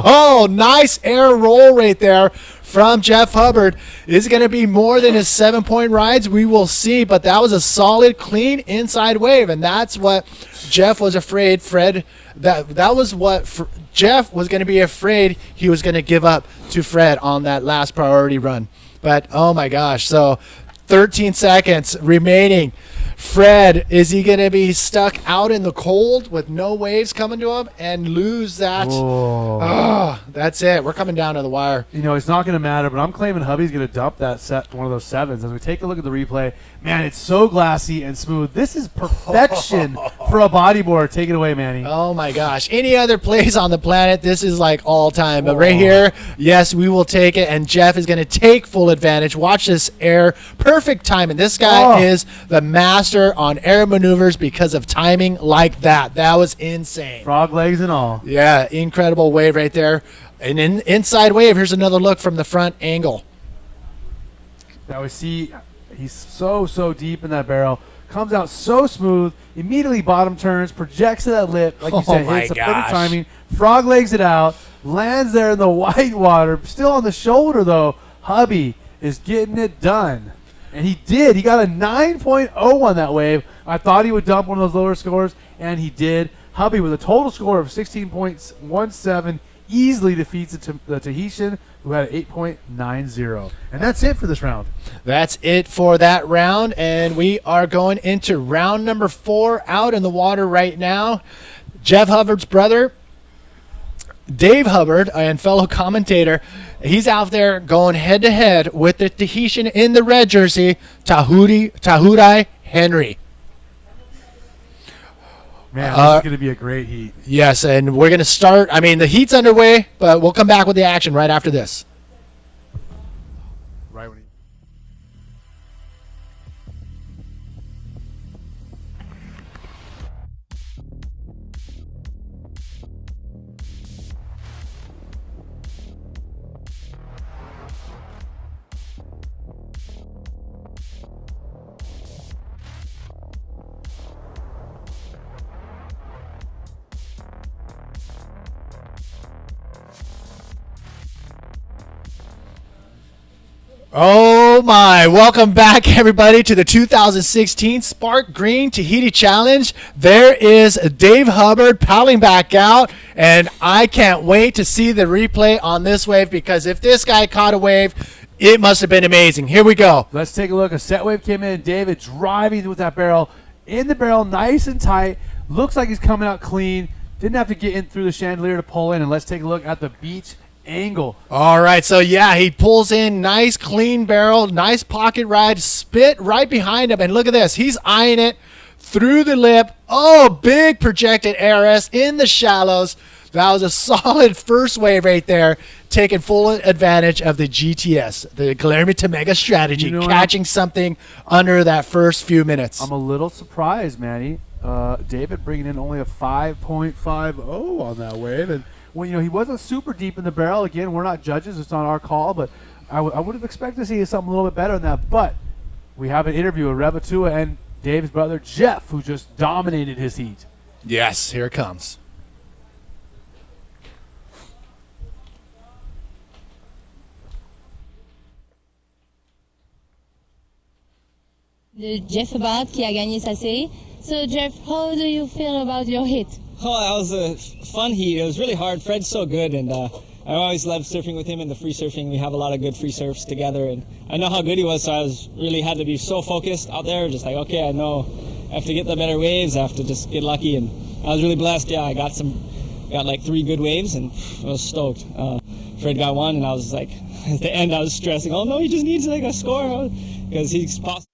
Oh, nice air roll right there from Jeff Hubbard. Is it going to be more than his 7-point rides? We will see, but that was a solid, clean inside wave, and that's what Jeff was afraid Fred, that was what Jeff was going to be afraid he was going to give up to Fred on that last priority run. But, oh my gosh, so 13 seconds remaining. Fred, is he going to be stuck out in the cold with no waves coming to him and lose that? Oh, that's it. We're coming down to the wire. You know, it's not going to matter, but I'm claiming Hubby's going to dump that set, one of those sevens. As we take a look at the replay, man, it's so glassy and smooth. This is perfection for a bodyboard. Take it away, Manny. Oh, my gosh. Any other place on the planet, this is like all time. But right here, yes, we will take it, and Jeff is going to take full advantage. Watch this air. Perfect timing. This guy is the master on air maneuvers because of timing like that. That was insane. Frog legs and all. Yeah, incredible wave right there. And inside wave, here's another look from the front angle. Now we see he's so deep in that barrel. Comes out so smooth. Immediately bottom turns, projects to that lip. Like you said, hits the perfect timing. Frog legs it out. Lands there in the white water. Still on the shoulder, though. Hubby is getting it done. And he did. He got a 9.0 on that wave. I thought he would dump one of those lower scores, and he did. Hubby, with a total score of 16.17, easily defeats the Tahitian, who had an 8.90. And that's it for this round. That's it for that round, and we are going into round number 4 out in the water right now. Jeff Hubbard's brother, Dave Hubbard, and fellow commentator, he's out there going head-to-head with the Tahitian in the red jersey, Tahurai Henry. Man, this is going to be a great heat. Yes, and we're going to start. I mean, the heat's underway, but we'll come back with the action right after this. Right when he... Oh my, welcome back everybody to the 2016 Sparkgreen Tahiti Challenge. There is Dave Hubbard paddling back out, and I can't wait to see the replay on this wave, because if this guy caught a wave, it must have been amazing. Here we go. Let's take a look. A set wave came in. David driving with that barrel. In the barrel, nice and tight. Looks like he's coming out clean. Didn't have to get in through the chandelier to pull in. And let's take a look at the beach angle. All right, so yeah, he pulls in, nice clean barrel, nice pocket ride, spit right behind him, and look at this, he's eyeing it through the lip. Oh, big projected ARS in the shallows. That was a solid first wave right there, taking full advantage of the GTS, the Guillermo Tamega strategy, catching something under that first few minutes. I'm a little surprised, Manny. David bringing in only a 5.50 on that wave, and well, he wasn't super deep in the barrel. Again, we're not judges. It's not our call, but I would have expected to see something a little bit better than that. But we have an interview with Revatua and Dave's brother, Jeff, who just dominated his heat. Yes, here it comes. Jeff Hubbard qui a gagné sa série. So Jeff, how do you feel about your hit? Oh, that was a fun heat. It was really hard. Fred's so good, and I always love surfing with him in the free surfing. We have a lot of good free surfs together, and I know how good he was, so I really had to be so focused out there, just like, okay, I know I have to get the better waves, I have to just get lucky, and I was really blessed. Yeah, I got like 3 good waves, and I was stoked. Fred got 1, and I was like, at the end I was stressing, oh no, he just needs like a score, because he's possible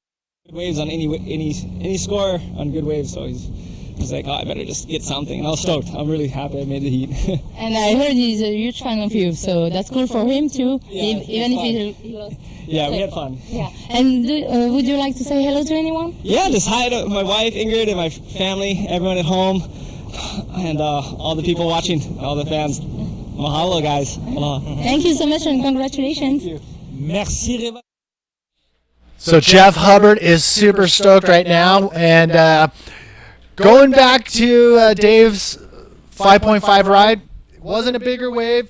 good waves on any score on good waves, so he's like, oh, I better just get something. And I was stoked. I'm really happy I made the heat. And I heard he's a huge fan of you, so that's cool for him too, yeah, even if he lost. Yeah, we had fun. Yeah. And would you like to say hello to anyone? Yeah, just hi to my wife, Ingrid, and my family, everyone at home, and all the people watching, all the fans. Mahalo, guys. Aloha. Thank you so much, and congratulations. Thank you. Merci, So Jeff Hubbard is super stoked right now, and going back to Dave's 5.5 ride, it wasn't a bigger wave,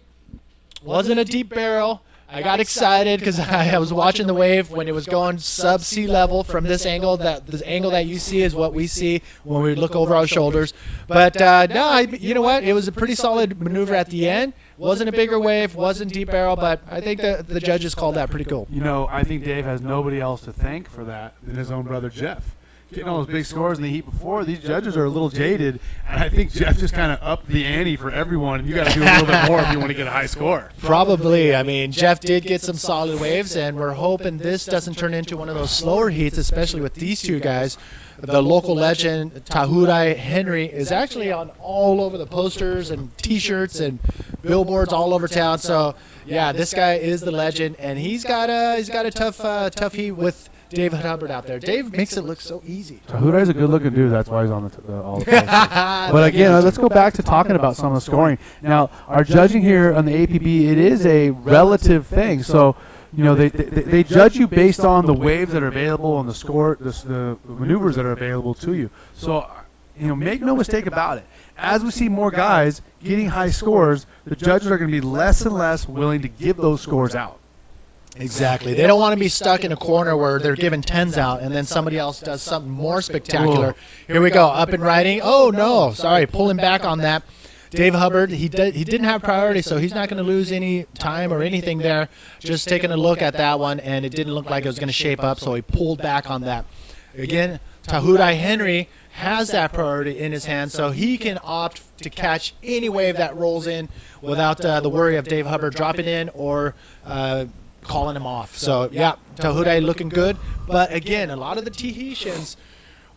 wasn't a deep barrel. I got excited because I was watching the wave when it was going sub sea level from this angle. The angle that you see is what we see when we look over our shoulders. But no, you know what? It was a pretty solid maneuver at the end. Wasn't a bigger wave, wasn't deep barrel, but I think the judges called that pretty cool. I think Dave has nobody else to thank for that than his own brother Jeff. Getting all those big scores in the heat before, these judges are a little jaded, and I think Jeff just kind of upped the ante for everyone, and you got to do a little bit more if you want to get a high score. Probably. I mean, Jeff did get some solid waves, and we're hoping this doesn't turn into one of those slower heats, especially with these two guys. The local legend, Tahurai Henry, is actually on all over the posters and T-shirts and billboards all over town. So, yeah, this guy is the legend, and he's got a tough heat with David Hubbard out there. Dave makes it look so easy. Tahurai's a good-looking dude. That's why he's on all the posters. But again, let's go back to talking about some of the scoring. Now, our judging here on the APB, it is a relative thing. So, they judge you based on the waves that are available and the maneuvers that are available to you. So, make no mistake about it. As we see more guys getting high scores, the judges are going to be less and less willing to give those scores out. Exactly. They don't want to be stuck in a corner where they're giving 10s out and then somebody else does something more spectacular. Here we go. Up and riding. Oh, no. Sorry. Pulling back on that. Dave Hubbard, he didn't have priority, so he's not going to lose any time or anything there. Just taking a look at that one, and it didn't look like it was going to shape up, so he pulled back on that. Again, Tahurai Henry has that priority in his hand, so he can opt to catch any wave that rolls in without the worry of Dave Hubbard dropping in or calling him off. So, yeah, Tahurai looking good. But, again, a lot of the Tahitians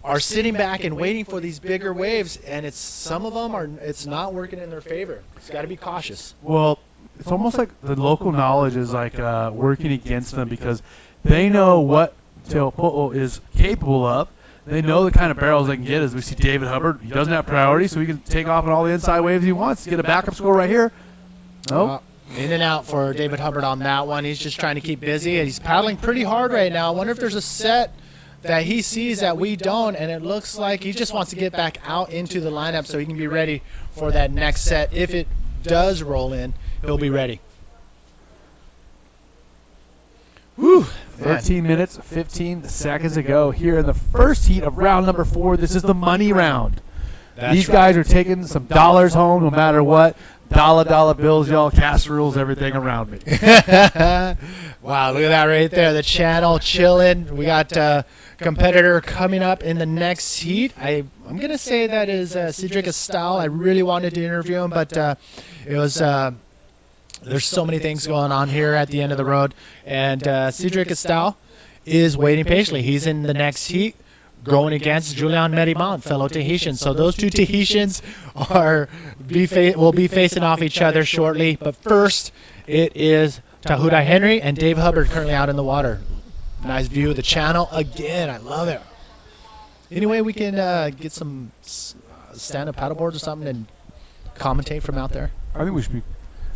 are sitting back and waiting for these bigger waves, and some of them it's not working in their favor. It's got to be cautious. Well, it's almost like the local knowledge is like working against them because they know what Teopo'o is capable of. They know the kind of barrels they can get. As we see David Hubbard, he doesn't have priority, so he can take off on all the inside waves he wants. Get a backup score right here. Nope. In and out for David Hubbard on that one. He's just trying to keep busy, and he's paddling pretty hard right now. I wonder if there's a set that he sees that we don't, and it looks like he just wants to get back out into the lineup so he can be ready for that next set. If it does roll in, he'll be ready. Whew. 13 minutes, 15 seconds to go here in the first heat of round number 4. This is the money round. These guys are taking some dollars home no matter what. Dollar bills, y'all, casseroles, everything around me. Wow, look at that right there. The channel chilling. We got a competitor coming up in the next heat. I'm going to say that is Cedric Estal. I really wanted to interview him, but it was there's so many things going on here at the end of the road. And Cedric Estal is waiting patiently. He's in the next heat, going against Julian Meriband, fellow Tahitian. So those two Tahitians will be facing off each other shortly. But first, it is Tahiti Henry and Dave Hubbard currently out in the water. Nice view of the channel again. I love it. Anyway, we can get some stand-up paddleboard or something and commentate from out there. I think we should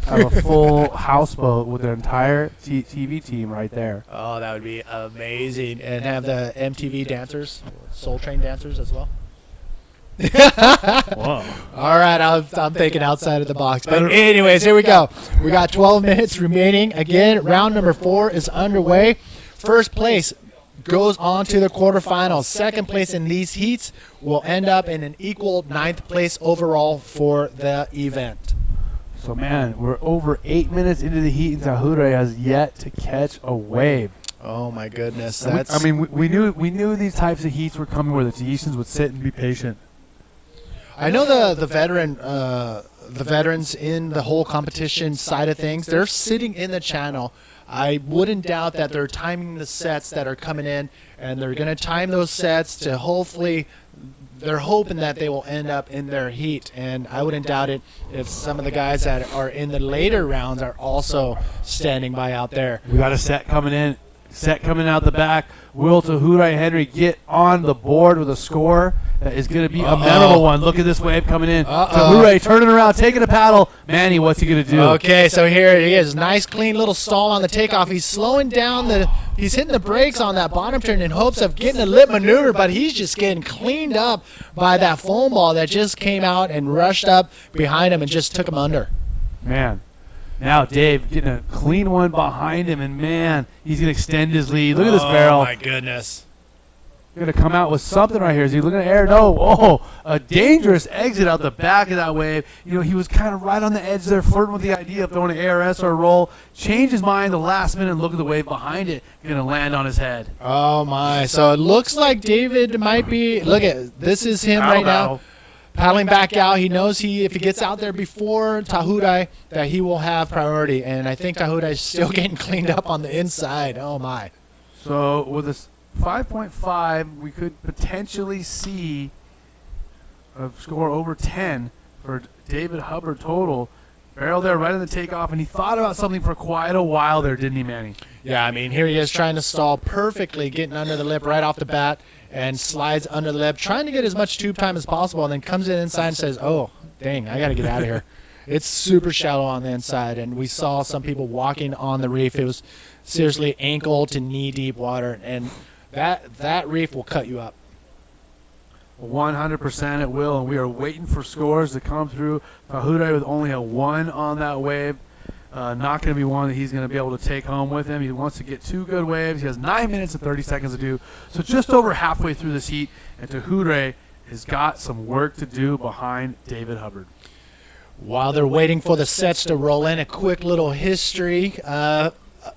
have a full houseboat with their entire TV team right there. Oh, that would be amazing. And have the MTV dancers, Soul Train dancers as well. Whoa. All right, I'm thinking outside of the box. But anyways, here we go. We got 12 minutes remaining. Again, round number 4 is underway. First place goes on to the quarterfinals. Second place in these heats will end up in an equal 9th place overall for the event. So, man, we're over 8 minutes into the heat, and Tahiti has yet to catch a wave. Oh, my goodness. We knew these types of heats were coming where the Tahitians would sit and be patient. I know the veterans in the whole competition side of things, they're sitting in the channel. I wouldn't doubt that they're timing the sets that are coming in, and they're going to time those sets to hopefully – they're hoping that they will end up in their heat, and I wouldn't doubt it if some of the guys that are in the later rounds are also standing by out there. We got a set coming in, out the back. Will Tahiti Henry get on the board with a score that is going to be a memorable one? Look at this wave coming in. Tahiti turning around, taking a paddle. Manny, what's he going to do? Okay, so here he is. Nice, clean little stall on the takeoff. He's slowing down he's hitting the brakes on that bottom turn in hopes of getting a lip maneuver, but he's just getting cleaned up by that foam ball that just came out and rushed up behind him and just took him under. Man. Now Dave getting a clean one behind him, and man, he's going to extend his lead. Look at this barrel. Oh, my goodness. Going to come out with something right here. Is he looking at air? No. Oh, a dangerous exit out the back of that wave. You know, he was kind of right on the edge there, flirting with the idea of throwing an ARS or a roll. Changed his mind the last minute and look at the wave behind it. Going to land on his head. Oh, my. So it looks like David might be, look at, this is him right now. Paddling back out. He knows if he gets out there before Tahiti, that he will have priority. And I think Tahiti is still getting cleaned up on the inside. Oh, my. So with this 5.5, we could potentially see a score over 10 for David Hubbard total. Barrel there right on the takeoff, and he thought about something for quite a while there, didn't he, Manny? Yeah, I mean, here he is trying to stall perfectly, getting under the lip right off the bat, and slides under the lip, trying to get as much tube time as possible, and then comes in inside and says, oh, dang, I got to get out of here. It's super shallow on the inside, and we saw some people walking on the reef. It was seriously ankle to knee-deep water, and that reef will cut you up. 100% it will, and we are waiting for scores to come through. Tahiti with only a 1 on that wave. Not going to be one that he's going to be able to take home with him. He wants to get 2 good waves. He has 9 minutes and 30 seconds to do. So just over halfway through this heat, and Tahiti has got some work to do behind David Hubbard. While they're waiting for the sets to roll in, a quick little history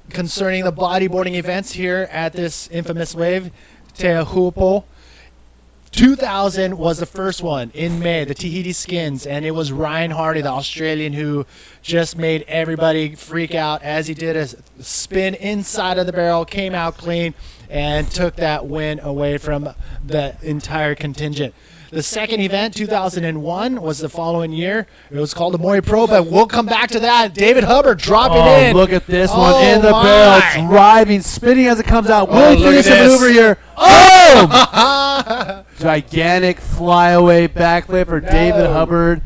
concerning the bodyboarding events here at this infamous wave, Teahupo. 2000 was the first one in May, the Tahiti Skins, and it was Ryan Hardy, the Australian, who just made everybody freak out as he did a spin inside of the barrel, came out clean, and took that win away from the entire contingent. The second event, 2001, was the following year. It was called the Mori Pro, but we'll come back to that. David Hubbard dropping in. Look at this one in the barrel, driving, spinning as it comes out. Will he finish the maneuver here? Oh! Gigantic flyaway backflip for David Hubbard.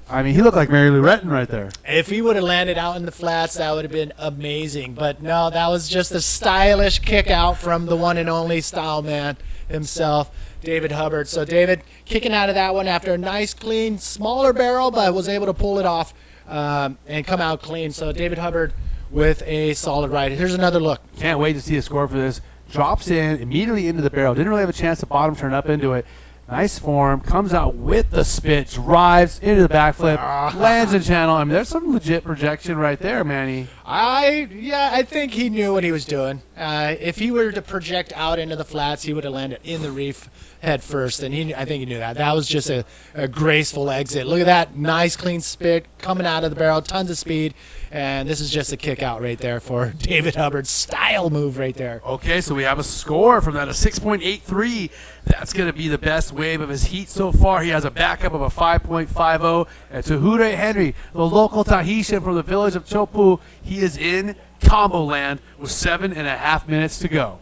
I mean, he looked like Mary Lou Retton right there. If he would have landed out in the flats, that would have been amazing. But no, that was just a stylish kick out from the one and only style man himself, David Hubbard. So David kicking out of that one after a nice, clean, smaller barrel, but was able to pull it off and come out clean. So David Hubbard with a solid ride. Here's another look. Can't wait to see the score for this. Drops in immediately into the barrel. Didn't really have a chance to bottom turn up into it. Nice form. Comes out with the spit. Drives into the backflip. Lands in channel. I mean, there's some legit projection right there, Manny. I think he knew what he was doing. If he were to project out into the flats, he would have landed in the reef head first, and I think he knew that. That was just a graceful exit. Look at that nice, clean spit coming out of the barrel, tons of speed, and this is just a kick out right there for David Hubbard's style move right there. Okay, so we have a score from that, a 6.83. That's going to be the best wave of his heat so far. He has a backup of a 5.50. And Tahure Henry, the local Tahitian from the village of Chopu, he is in combo land with 7.5 minutes to go.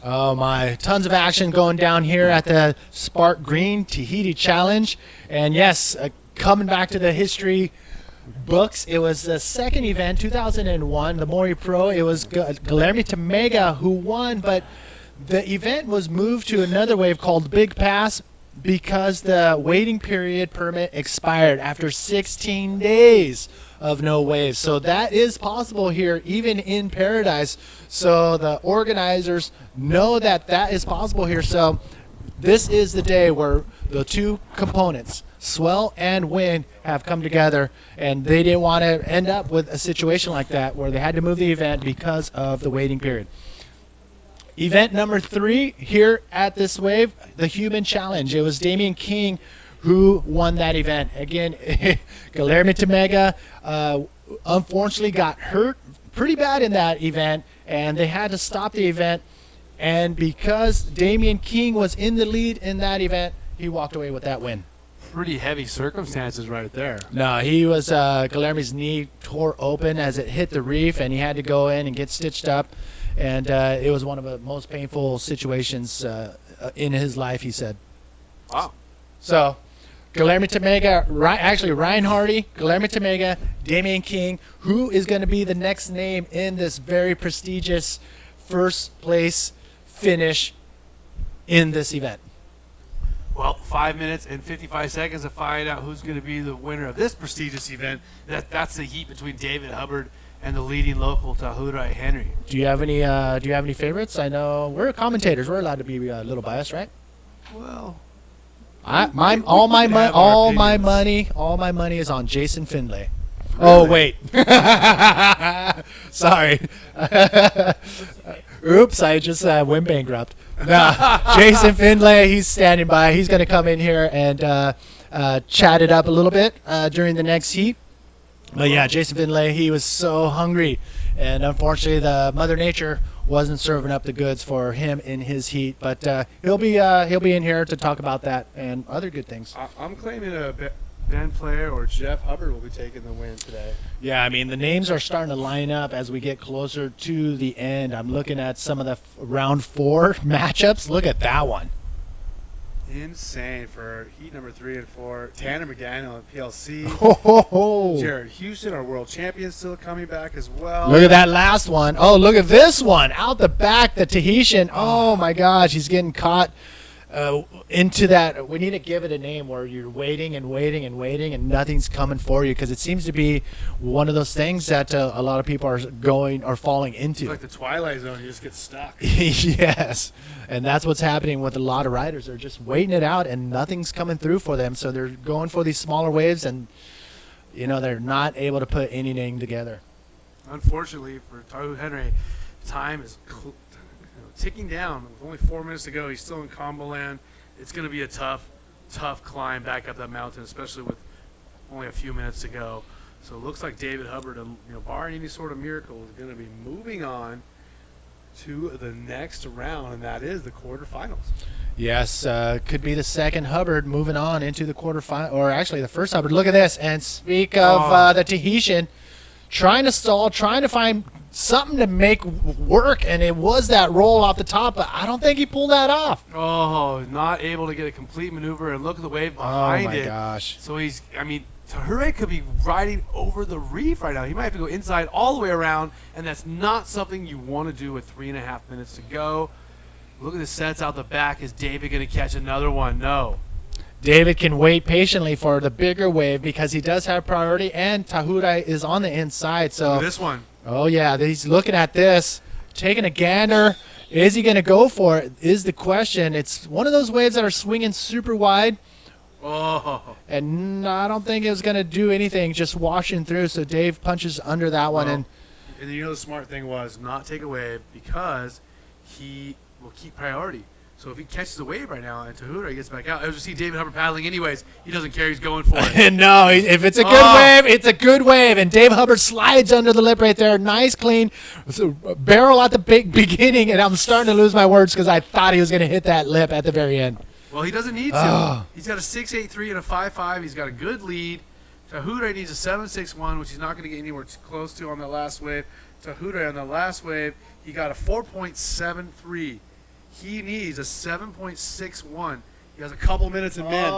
Oh my, tons of action going down here at the Sparkgreen Tahiti Challenge. And yes, coming back to the history books, it was the second event, 2001, the Mori Pro. It was Guilherme Tamega who won, but the event was moved to another wave called Big Pass because the waiting period permit expired after 16 days of no waves. So that is possible here, even in Paradise. So the organizers know that that is possible here. So this is the day where the two components, swell and wind, have come together, and they didn't want to end up with a situation like that where they had to move the event because of the waiting period. Event number 3 here at this wave, the Human Challenge. It was Damian King who won that event. Again, Guilherme Tamega unfortunately got hurt pretty bad in that event, and they had to stop the event. And because Damian King was in the lead in that event, he walked away with that win. Pretty heavy circumstances right there. No, he was Guilherme's knee tore open as it hit the reef, and he had to go in and get stitched up. And it was one of the most painful situations in his life, he said. Wow. So, Guilherme Tamega, actually Ryan Hardy, Guilherme Tamega, Damian King, who is going to be the next name in this very prestigious first place finish in this event? Well, 5 minutes and 55 seconds to find out who's going to be the winner of this prestigious event. That's the heat between David Hubbard and the leading local Tahure Henry. Do you have any favorites? I know we're commentators. We're allowed to be a little biased, right? Well, all my money is on Jason Finlay. Really? Oh wait, sorry. Oops, I just went bankrupt. No, Jason Finlay, he's standing by. He's going to come in here and chat it up a little bit during the next heat. But yeah, Jason Finlay, he was so hungry, and unfortunately, the Mother Nature wasn't serving up the goods for him in his heat. But he'll be in here to talk about that and other good things. I'm claiming Ben Player or Jeff Hubbard will be taking the win today. Yeah, I mean, the names are starting to line up as we get closer to the end. I'm looking at some of the round 4 matchups. Look at that one. Insane for heat number 3 and 4. Tanner McDaniel at PLC. Oh. Jared Houston, our world champion, still coming back as well. Look at that last one. Oh, look at this one. Out the back, the Tahitian. Oh, my gosh. He's getting caught into that. We need to give it a name where you're waiting and waiting and waiting and nothing's coming for you, because it seems to be one of those things that a lot of people are falling into. It's like the Twilight Zone. You just get stuck. Yes. And that's what's happening with a lot of riders. They're just waiting it out and nothing's coming through for them. So they're going for these smaller waves, and they're not able to put anything together. Unfortunately for Tahure Henry, time is ticking down. With only 4 minutes to go, he's still in combo land. It's going to be a tough climb back up that mountain, especially with only a few minutes to go. So it looks like David Hubbard, barring any sort of miracle, is going to be moving on to the next round, and that is the quarterfinals. Yes, could be the second Hubbard moving on into the quarterfinal, or actually the first Hubbard. Look at this. And speak of the Tahitian, trying to stall, trying to find something to make work, and it was that roll off the top, but I don't think he pulled that off. Oh, not able to get a complete maneuver, and look at the wave behind it. Oh, my gosh. So Tahure could be riding over the reef right now. He might have to go inside all the way around, and that's not something you want to do with 3.5 minutes to go. Look at the sets out the back. Is David going to catch another one? No. David can wait patiently for the bigger wave because he does have priority, and Tahure is on the inside. So this one. Oh, yeah, he's looking at this, taking a gander. Is he going to go for it is the question. It's one of those waves that are swinging super wide. Oh. And I don't think it was going to do anything, just washing through. So Dave punches under that one. And you know the smart thing was not take a wave because he will keep priority. So if he catches a wave right now and Tahura gets back out, I just see David Hubbard paddling anyways. He doesn't care. He's going for it. No, if it's a good wave, it's a good wave. And Dave Hubbard slides under the lip right there. Nice, clean barrel at the beginning. And I'm starting to lose my words because I thought he was going to hit that lip at the very end. Well, he doesn't need to. He's got a 6.83 and a 5.5. He's got a good lead. Tahura needs a 7.61, which he's not going to get anywhere close to on the last wave. Tahura on the last wave, he got a 4.73. He needs a 7.61. He has a couple minutes in mid.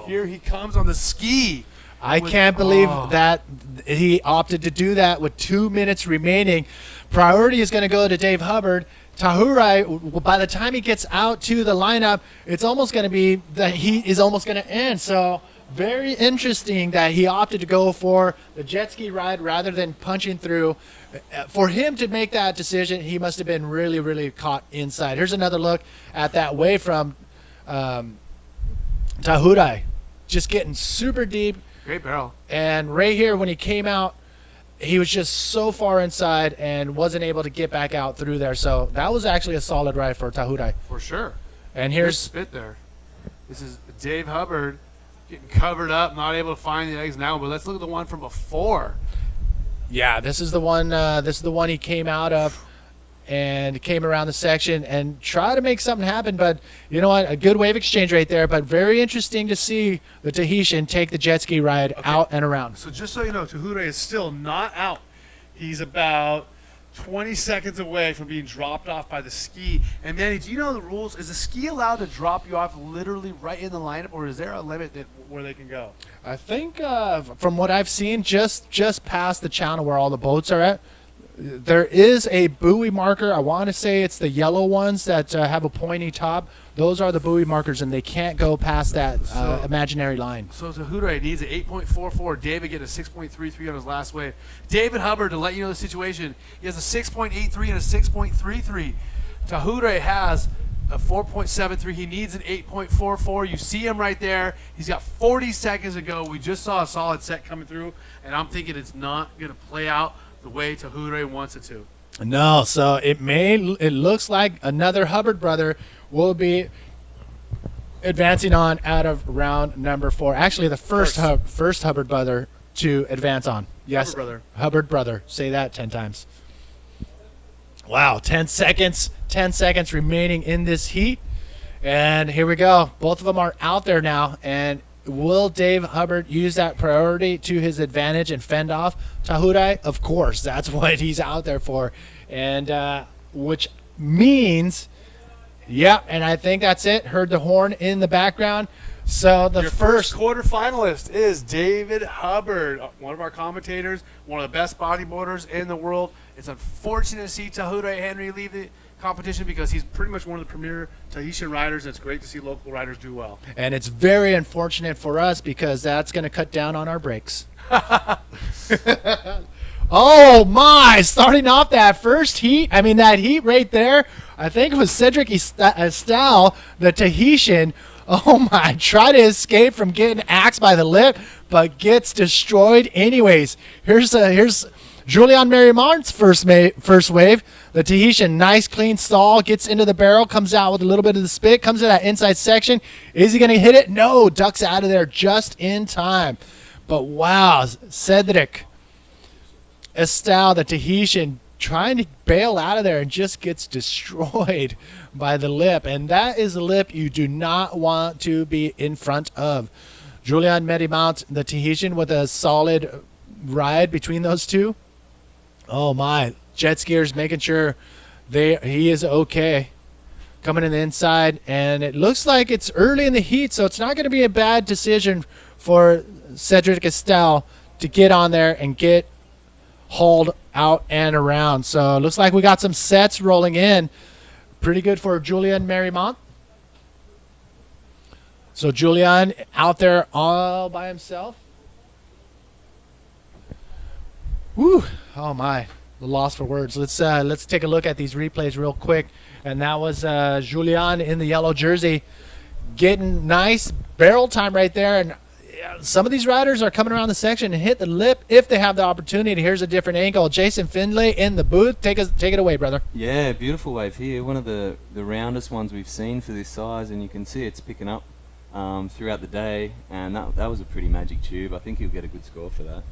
Here he comes on the ski. I can't believe that he opted to do that with 2 minutes remaining. Priority is going to go to Dave Hubbard. Tahura, by the time he gets out to the lineup, it's almost going to be the heat is almost going to end. So very interesting that he opted to go for the jet ski ride rather than punching through. For him to make that decision, he must have been really, really caught inside. Here's another look at that wave from Tahura, just getting super deep. Great barrel. And right here when he came out, he was just so far inside and wasn't able to get back out through there. So that was actually a solid ride for Tahura. For sure. And here's spit there. This is Dave Hubbard getting covered up, not able to find the eggs now. But let's look at the one from before. Yeah, this is the one. This is the one he came out of and came around the section and tried to make something happen. But you know what? A good wave exchange right there. But very interesting to see the Tahitian take the jet ski ride out and around. So just so you know, Tahura is still not out. He's about 20 seconds away from being dropped off by the ski. And Manny, do you know the rules? Is the ski allowed to drop you off literally right in the lineup, or is there a limit where they can go? I think from what I've seen, just past the channel where all the boats are at, there is a buoy marker. I want to say it's the yellow ones that have a pointy top. Those are the buoy markers, and they can't go past that imaginary line. So Tahura needs an 8.44. David get a 6.33 on his last wave. David Hubbard, to let you know the situation, he has a 6.83 and a 6.33. Tahura has a 4.73. He needs an 8.44. You see him right there. He's got 40 seconds to go. We just saw a solid set coming through, and I'm thinking it's not going to play out the way Tahura wants it to. No, so it looks like another Hubbard brother will be advancing on out of round number 4. Actually, the first Hubbard brother to advance on. Yes, Hubbard brother. Say that 10 times. Wow, 10 seconds. 10 seconds remaining in this heat. And here we go. Both of them are out there now. And will Dave Hubbard use that priority to his advantage and fend off Tahura? Of course. That's what he's out there for. And which means, yeah, and I think that's it. Heard the horn in the background. So the Your first quarterfinalist is David Hubbard, one of our commentators, one of the best bodyboarders in the world. It's unfortunate to see Tahura Henry leave the competition because he's pretty much one of the premier Tahitian riders. It's great to see local riders do well. And it's very unfortunate for us because that's going to cut down on our breaks. Oh my, starting off that first heat, that heat right there, I think it was Cedric Estal, the Tahitian. Oh my, try to escape from getting axed by the lip, but gets destroyed anyways. Here's Julian Marimont's first wave. The Tahitian, nice clean stall, gets into the barrel, comes out with a little bit of the spit, comes to that inside section. Is he going to hit it? No, ducks out of there just in time. But wow, Cedric Estal, the Tahitian, trying to bail out of there and just gets destroyed by the lip. And that is a lip you do not want to be in front of. Julian Marimont, the Tahitian, with a solid ride between those two. Oh my, jet skiers making sure he is okay. Coming in the inside, and it looks like it's early in the heat, so it's not going to be a bad decision for Cedric Estal to get on there and get hauled out and around. So it looks like we got some sets rolling in. Pretty good for Julian Marimont. So Julian out there all by himself. Woo! Oh my. lost for words. Let's take a look at these replays real quick. And that was Julian in the yellow jersey getting nice barrel time right there. And some of these riders are coming around the section and hit the lip if they have the opportunity. Here's a different angle. Jason Findlay in the booth. Take it away, brother. Yeah, beautiful wave here. One of the roundest ones we've seen for this size, and you can see it's picking up throughout the day. And that was a pretty magic tube. I think he'll get a good score for that.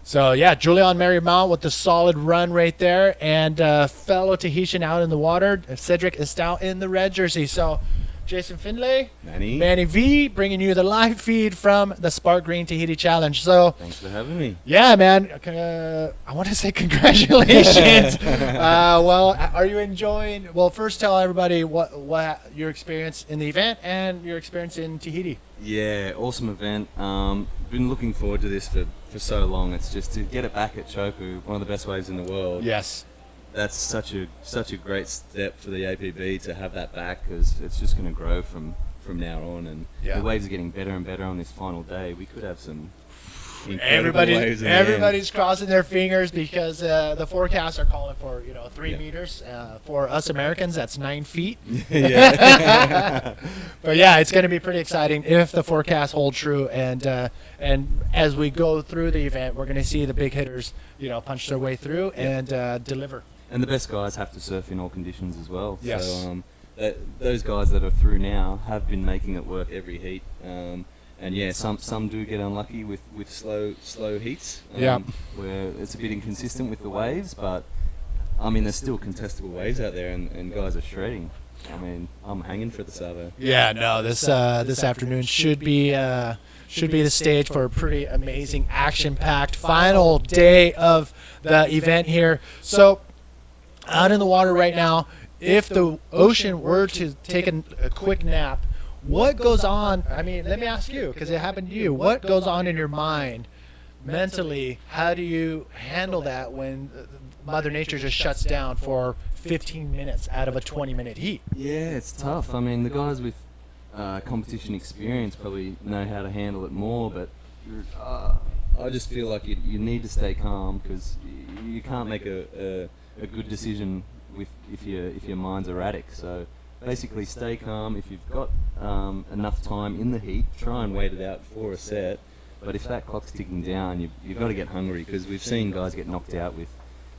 So, yeah, Julian Marymount with the solid run right there. And fellow Tahitian out in the water, Cedric Estal in the red jersey. So, Jason Findlay, Manny V, bringing you the live feed from the Sparkgreen Tahiti Challenge. So, thanks for having me. Yeah, man. I want to say congratulations. Well, are you enjoying? Well, first tell everybody what your experience in the event and your experience in Tahiti. Yeah, awesome event. Been looking forward to this for so long. It's just to get it back at Chopu, one of the best waves in the world. Yes. That's such a great step for the APB to have that back, because it's just going to grow from now on, and the waves are getting better and better on this final day. We could have some incredible waves in everybody's crossing their fingers, because the forecasts are calling for 3 meters. For us Americans, that's 9 feet. Yeah. But yeah, it's going to be pretty exciting if the forecasts hold true, and as we go through the event, we're going to see the big hitters punch their way through and deliver. And the best guys have to surf in all conditions as well. Yes. So those guys that are through now have been making it work every heat. And yeah, some do get unlucky with slow heats. Where it's a bit inconsistent with the waves, but I mean there's still contestable waves out there, and guys are shredding. I mean, I'm hanging for the Savo. Yeah, no, this afternoon should be the stage for a pretty amazing, action-packed final day of the event here. So, out in the water right now, if the ocean were to take a quick nap, what goes on? I mean, let me ask you, because it happened to you. What goes on in your mind, mentally? How do you handle that when Mother Nature just shuts down for 15 minutes out of a 20-minute heat? Yeah, it's tough. I mean, the guys with competition experience probably know how to handle it more, but I just feel like you need to stay calm, because you can't make a good decision if your mind's erratic. So basically stay calm. If you've got enough time in the heat, try and wait it out for a set. But if that clock's ticking down, you've got to get hungry, because we've seen guys get knocked out with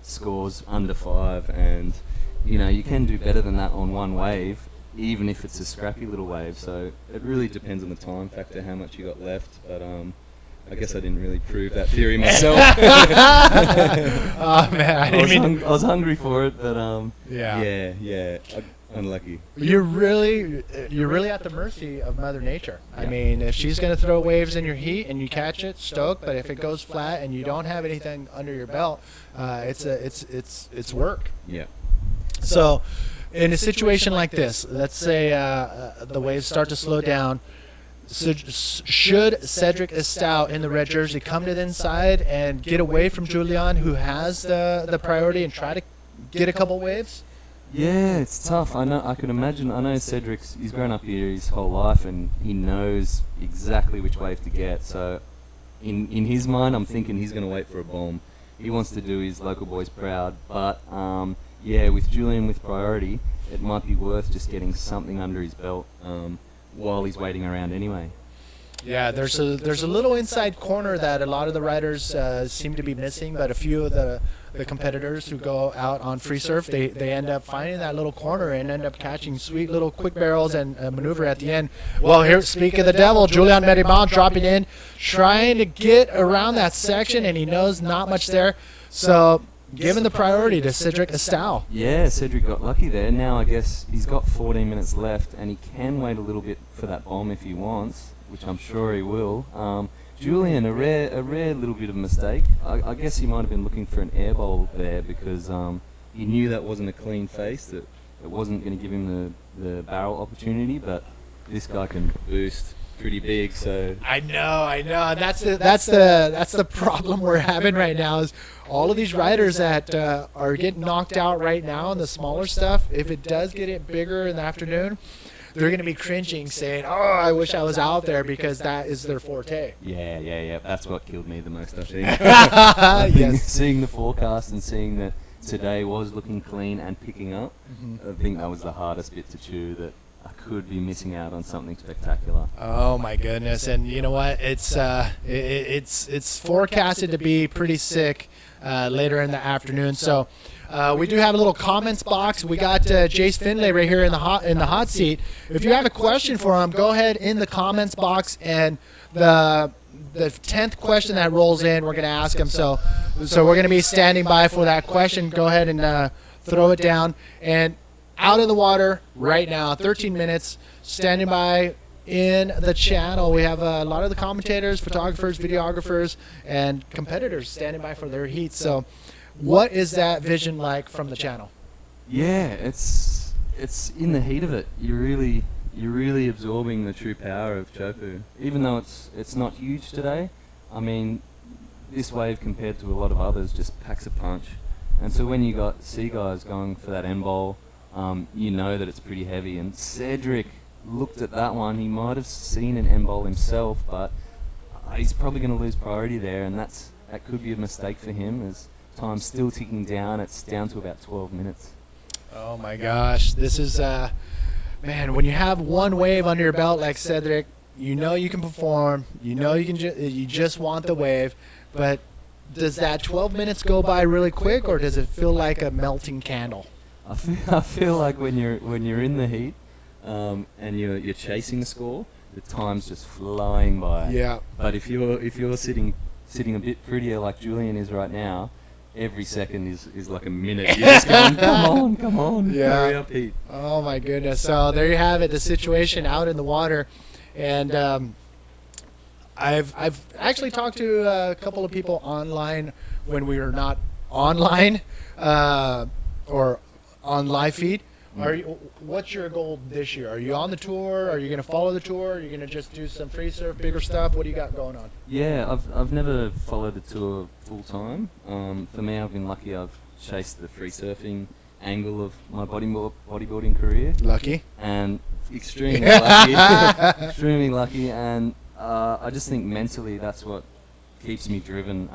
scores under 5, and you can do better than that on one wave, even if it's a scrappy little wave. So it really depends on the time factor, how much you got left. But I guess I didn't really prove that theory myself. Oh man, I was hungry for it, but yeah, unlucky. You're really at the mercy of Mother Nature. Yeah. I mean, if she's going to throw waves in your heat and you catch it, stoked. But if it goes flat and you don't have anything under your belt, it's work. Yeah. So, in a situation like this, let's say the waves start to slow down. Should Cedric Estal in the red jersey come to the inside and get away from Julian, who has the priority, and try to get a couple waves? Yeah, it's tough. I know. I can imagine. I know he's grown up here his whole life, and he knows exactly which wave to get. So, in his mind, I'm thinking he's going to wait for a bomb. He wants to do his local boys proud. But yeah, with Julian with priority, it might be worth just getting something under his belt while he's waiting around anyway. Yeah, there's a little inside corner that a lot of the riders seem to be missing, but a few of the competitors who go out on free surf, they end up finding that little corner and end up catching sweet little quick barrels and maneuver at the end. Well, here, speak of the devil, Julian Marymount dropping in, trying to get around that section, and he knows not much there. So, giving the priority to Cedric Estal. Yeah, Cedric got lucky there. Now I guess he's got 14 minutes left, and he can wait a little bit for that bomb if he wants, which I'm sure he will. Julian, a rare little bit of mistake. I guess he might have been looking for an air bowl there, because he knew that wasn't a clean face, that it wasn't going to give him the barrel opportunity, but this guy can boost pretty big. So I know. That's the problem we're having right now, is all of these riders that are getting knocked out right now in the smaller stuff. If it does get it bigger in the afternoon, they're going to be cringing, saying, "Oh, I wish I was out there," because that is their forte. Yeah. That's what killed me the most, I think. I think Yes. seeing the forecast and seeing that today was looking clean and picking up, Mhm. I think that was the hardest bit to chew, that I could be missing out on something spectacular. Oh my goodness! And you know what? It's forecasted to be pretty sick later in the afternoon. So we do have a little comments box. We got Jace Finlay right here in the hot seat. If you have a question for him, go ahead in the comments box, and the 10th question that rolls in, we're going to ask him. So we're going to be standing by for that question. Go ahead and throw it down. And out in the water right now, 13 minutes, standing by in the channel. We have a lot of the commentators, photographers, videographers, and competitors standing by for their heats. So what is that vision like from the channel? Yeah, it's in the heat of it. You're really absorbing the true power of Chopu. Even though it's not huge today, I mean, this wave compared to a lot of others just packs a punch. And so when you got sea guys going for that end bowl, you know that it's pretty heavy. And Cedric looked at that one. He might have seen an end bowl himself, but he's probably going to lose priority there, and that could be a mistake for him as time's still ticking down. It's down to about 12 minutes. Oh my gosh, this is man, when you have one wave under your belt like Cedric, you know you can perform, you know you can you just want the wave, but does that 12 minutes go by really quick, or does it feel like a melting candle? I feel like when you're in the heat and you're chasing the score, the time's just flying by. Yeah. But if you're sitting a bit prettier like Julian is right now, every second is like a minute. You're just going, come on, hurry up, Heat. Oh my goodness. So there you have it, the situation out in the water. And I've actually talked to a couple of people online when we were not online or on live feed. What's your goal this year? Are you on the tour? Are you going to follow the tour? Are you going to just do some free surf, bigger stuff? What do you got going on? Yeah, I've never followed the tour full time. For me, I've been lucky. I've chased the free surfing angle of my bodyboarding career. Lucky. And extremely lucky. Extremely lucky. And I just think mentally that's what keeps me driven,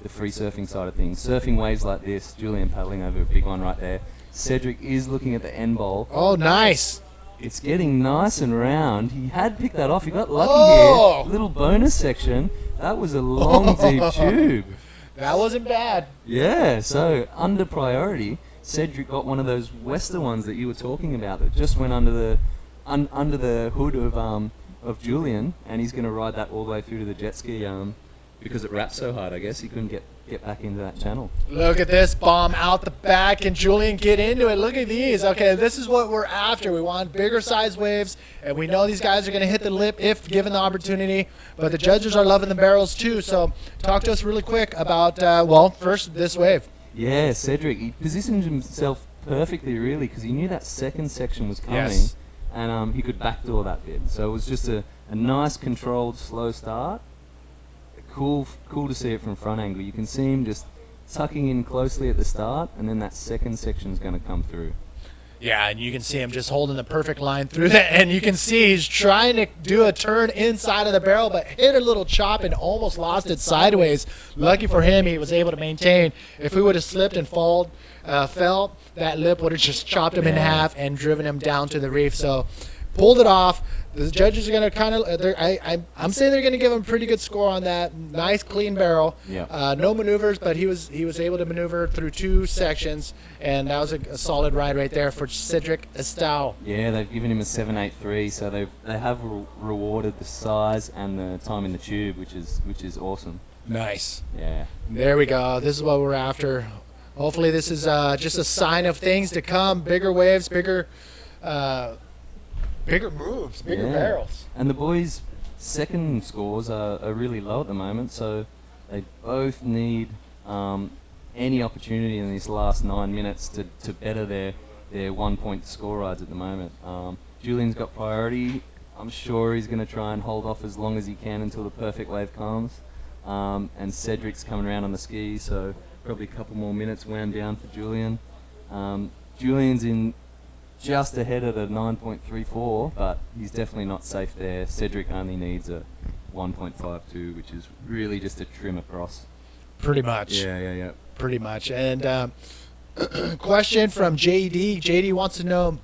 the free surfing side of things. Surfing waves like this, Julian paddling over a big one right there. Cedric is looking at the end bowl. Oh, nice. It's getting nice and round. He had picked that off. He got lucky here. Little bonus section. That was a long, deep tube. That wasn't bad. Yeah, so under priority, Cedric got one of those Western ones that you were talking about that just went under the hood of Julian, and he's going to ride that all the way through to the jet ski because it wrapped so hard, I guess. He couldn't get back into that channel. Look at this bomb out the back. Can Julian get into it? Look at these. Okay, this is what we're after. We want bigger size waves, and we know these guys are going to hit the lip if given the opportunity, but the judges are loving the barrels too. So talk to us really quick about, first this wave. Yeah, Cedric, he positioned himself perfectly, really, because he knew that second section was coming, Yes. and he could backdoor that bit. So it was just a nice, controlled, slow start. Cool to see it from front angle. You can see him just tucking in closely at the start, and then that second section is going to come through. Yeah, and you can see him just holding the perfect line through that, and you can see he's trying to do a turn inside of the barrel, but hit a little chop and almost lost it sideways. Lucky for him, he was able to maintain. If we would have slipped and fell, that lip would have just chopped him in half and driven him down to the reef. So pulled it off. The judges are going to kind of, I'm saying they're going to give him a pretty good score on that. Nice, clean barrel. Yeah. No maneuvers, but he was able to maneuver through two sections, and that was a solid ride right there for Cedric Estal. Yeah, they've given him a 7.83, so they have rewarded the size and the time in the tube, which is awesome. Nice. Yeah. There we go. This is what we're after. Hopefully this is just a sign of things to come. Bigger waves, bigger moves, bigger barrels. And the boys' second scores are really low at the moment, so they both need any opportunity in these last 9 minutes to better their 1 point score rides at the moment. Julian's got priority. I'm sure he's going to try and hold off as long as he can until the perfect wave comes. And Cedric's coming around on the skis, so probably a couple more minutes wound down for Julian. Julian's in just ahead at a 9.34, but he's definitely not safe there. Cedric only needs a 1.52, which is really just a trim across. Pretty much. Yeah. Pretty much. And question from JD. JD wants to know,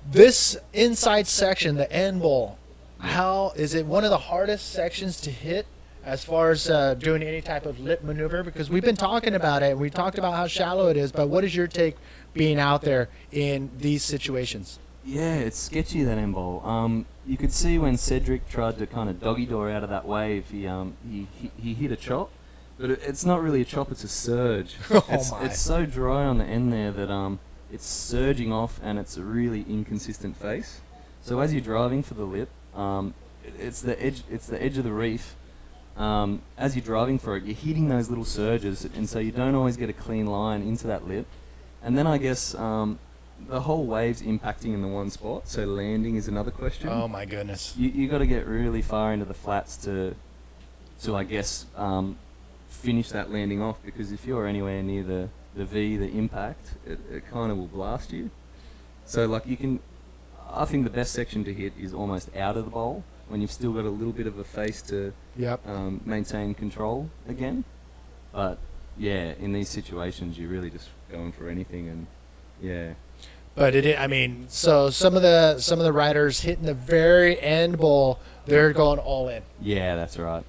this inside section, the end bowl, how is it one of the hardest sections to hit as far as doing any type of lip maneuver? Because we've been talking about it, and we talked about how shallow it is, but what is your take being out there in these situations? Yeah, it's sketchy, that end bowl. You could see when Cedric tried to kind of doggy door out of that wave, he hit a chop, but it's not really a chop, it's a surge. It's so dry on the end there that it's surging off, and it's a really inconsistent face. So as you're driving for the lip, it's the edge of the reef. As you're driving for it, you're hitting those little surges, and so you don't always get a clean line into that lip. And then I guess the whole wave's impacting in the one spot, so landing is another question. Oh my goodness! You got to get really far into the flats to I guess finish that landing off, because if you're anywhere near the V, the impact, it kind of will blast you. So like I think the best section to hit is almost out of the bowl, when you've still got a little bit of a face to maintain control again. But yeah, in these situations, you're really just going for anything, and yeah. But so some of the riders hitting the very end bowl, they're going all in. Yeah, that's right.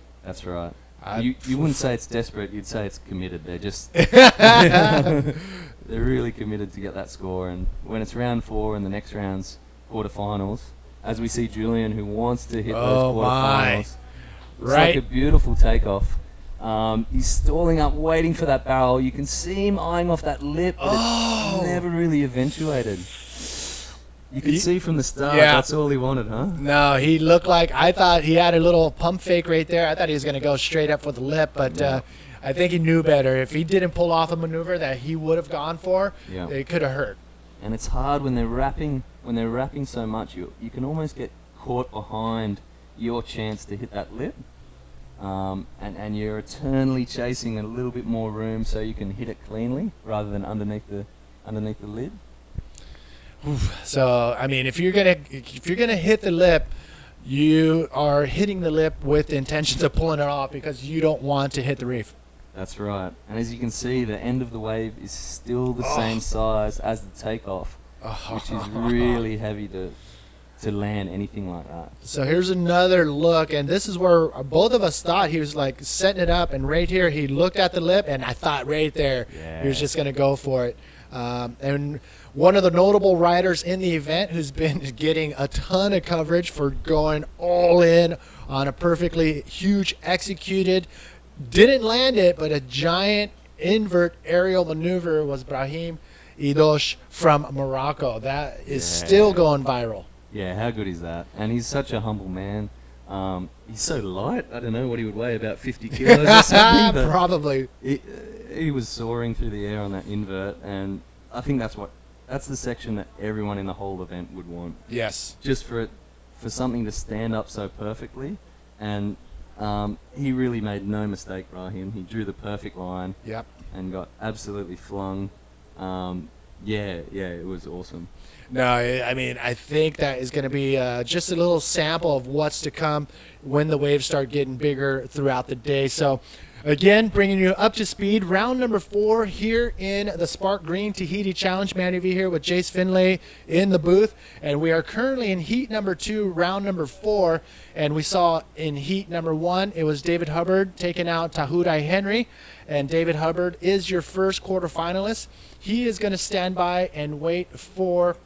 You wouldn't say it's desperate, you'd say it's committed. They're just they're really committed to get that score. And when it's round 4 and the next round's quarterfinals, as we see Julian, who wants to hit those quarterfinals, it's like a beautiful takeoff. He's stalling up, waiting for that barrel. You can see him eyeing off that lip, but it never really eventuated. You could see from the start, that's all he wanted, huh? No, he looked like, I thought he had a little pump fake right there. I thought he was going to go straight up for the lip, but I think he knew better. If he didn't pull off a maneuver that he would have gone for, it could have hurt. And it's hard when they're wrapping so much. You can almost get caught behind your chance to hit that lip. And you're eternally chasing a little bit more room so you can hit it cleanly rather than underneath the lid. So if you're gonna hit the lip, you are hitting the lip with the intentions of pulling it off, because you don't want to hit the reef. That's right. And as you can see, the end of the wave is still the same size as the takeoff, which is really heavy to land anything like that. So here's another look, and this is where both of us thought he was like setting it up, and right here he looked at the lip, and I thought right there he was just going to go for it. And one of the notable riders in the event who's been getting a ton of coverage for going all in on a perfectly huge executed, didn't land it, but a giant invert aerial maneuver was Brahim Idosh from Morocco. That is still going viral. Yeah, how good is that? And he's such a humble man. He's so light. I don't know what he would weigh, about 50 kilos or something. Probably. He was soaring through the air on that invert, and I think that's the section that everyone in the whole event would want. Yes. Just for something to stand up so perfectly, and he really made no mistake, Brahim. He drew the perfect line. Yep. And got absolutely flung. It was awesome. No, I think that is going to be just a little sample of what's to come when the waves start getting bigger throughout the day. So, again, bringing you up to speed. Round number 4 here in the Sparkgreen Tahiti Challenge. Manny V here with Jace Finlay in the booth. And we are currently in heat number 2, round number 4. And we saw in heat number 1, it was David Hubbard taking out Tahudai Henry. And David Hubbard is your first quarterfinalist. He is going to stand by and wait for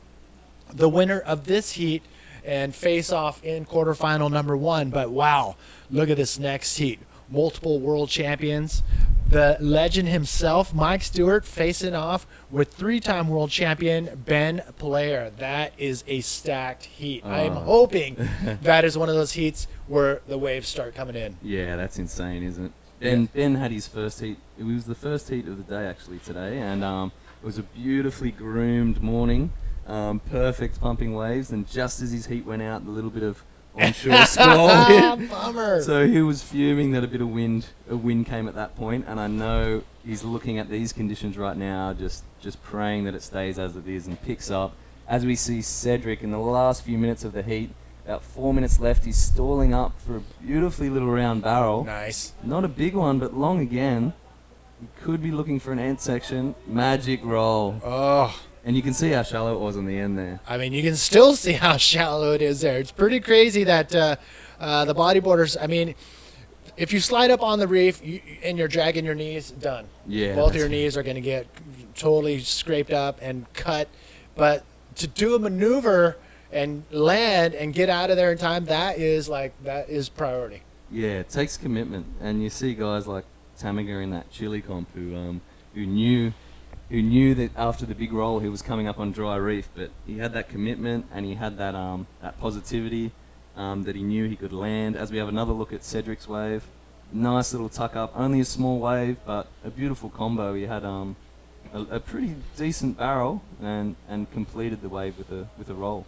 the winner of this heat and face off in quarterfinal number 1. But wow, look at this next heat. Multiple world champions. The legend himself, Mike Stewart, facing off with 3-time world champion Ben Player. That is a stacked heat. I am hoping that is one of those heats where the waves start coming in. Yeah, that's insane, isn't it? Ben had his first heat. It was the first heat of the day actually today, and it was a beautifully groomed morning. Perfect pumping waves, and just as his heat went out, the little bit of onshore squall. Bummer. So he was fuming that a wind came at that point, and I know he's looking at these conditions right now, just praying that it stays as it is and picks up. As we see Cedric in the last few minutes of the heat, about 4 minutes left, he's stalling up for a beautifully little round barrel. Nice. Not a big one, but long again. He could be looking for an end section. Magic roll. Oh. And you can see how shallow it was on the end there. I mean, you can still see how shallow it is there. It's pretty crazy that the bodyboarders, I mean, if you slide up on the reef and you're dragging your knees, done. Yeah. Both of your knees are going to get totally scraped up and cut. But to do a maneuver and land and get out of there in time, that is priority. Yeah, it takes commitment. And you see guys like Tamaga in that Chile comp who knew that after the big roll he was coming up on dry reef, but he had that commitment and he had that positivity that he knew he could land. As we have another look at Cedric's wave, nice little tuck up, only a small wave, but a beautiful combo. He had a pretty decent barrel and completed the wave with a roll.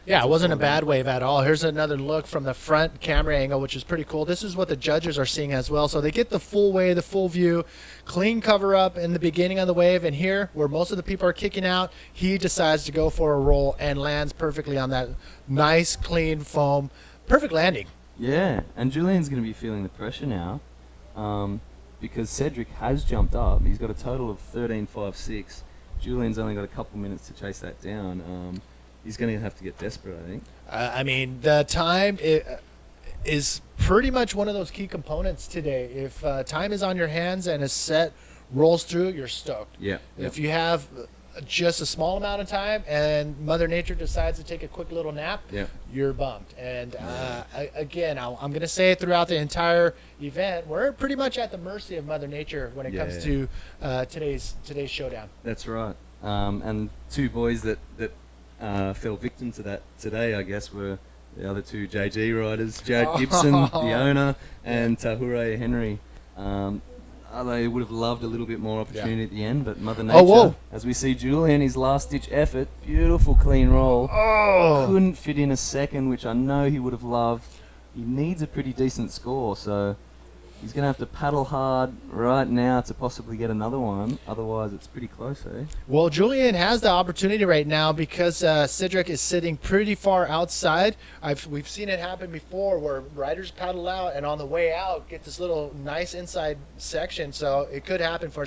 Yeah, it wasn't a bad wave at all. Here's another look from the front camera angle, which is pretty cool. This is what the judges are seeing as well. So they get the full wave, the full view, clean cover up in the beginning of the wave. And here, where most of the people are kicking out, he decides to go for a roll and lands perfectly on that nice, clean foam. Perfect landing. Yeah, and Julian's going to be feeling the pressure now because Cedric has jumped up. He's got a total of 13.56. Julian's only got a couple minutes to chase that down. He's going to have to get desperate, I think. I mean, the time is pretty much one of those key components today. If time is on your hands and a set rolls through, you're stoked. Yeah. If you have just a small amount of time and Mother Nature decides to take a quick little nap, you're bummed. And again, I'm going to say throughout the entire event, we're pretty much at the mercy of Mother Nature when it comes to today's showdown. That's right. And two boys that fell victim to that today, I guess, were the other two JG riders, Jared Gibson, the owner, and Tahure Henry. They would have loved a little bit more opportunity at the end, but Mother Nature, as we see Julian, his last-ditch effort, beautiful clean roll, couldn't fit in a second, which I know he would have loved. He needs a pretty decent score, so he's going to have to paddle hard right now to possibly get another one. Otherwise, it's pretty close, eh? Well, Julian has the opportunity right now because Cedric is sitting pretty far outside. We've seen it happen before where riders paddle out and on the way out get this little nice inside section. So it could happen for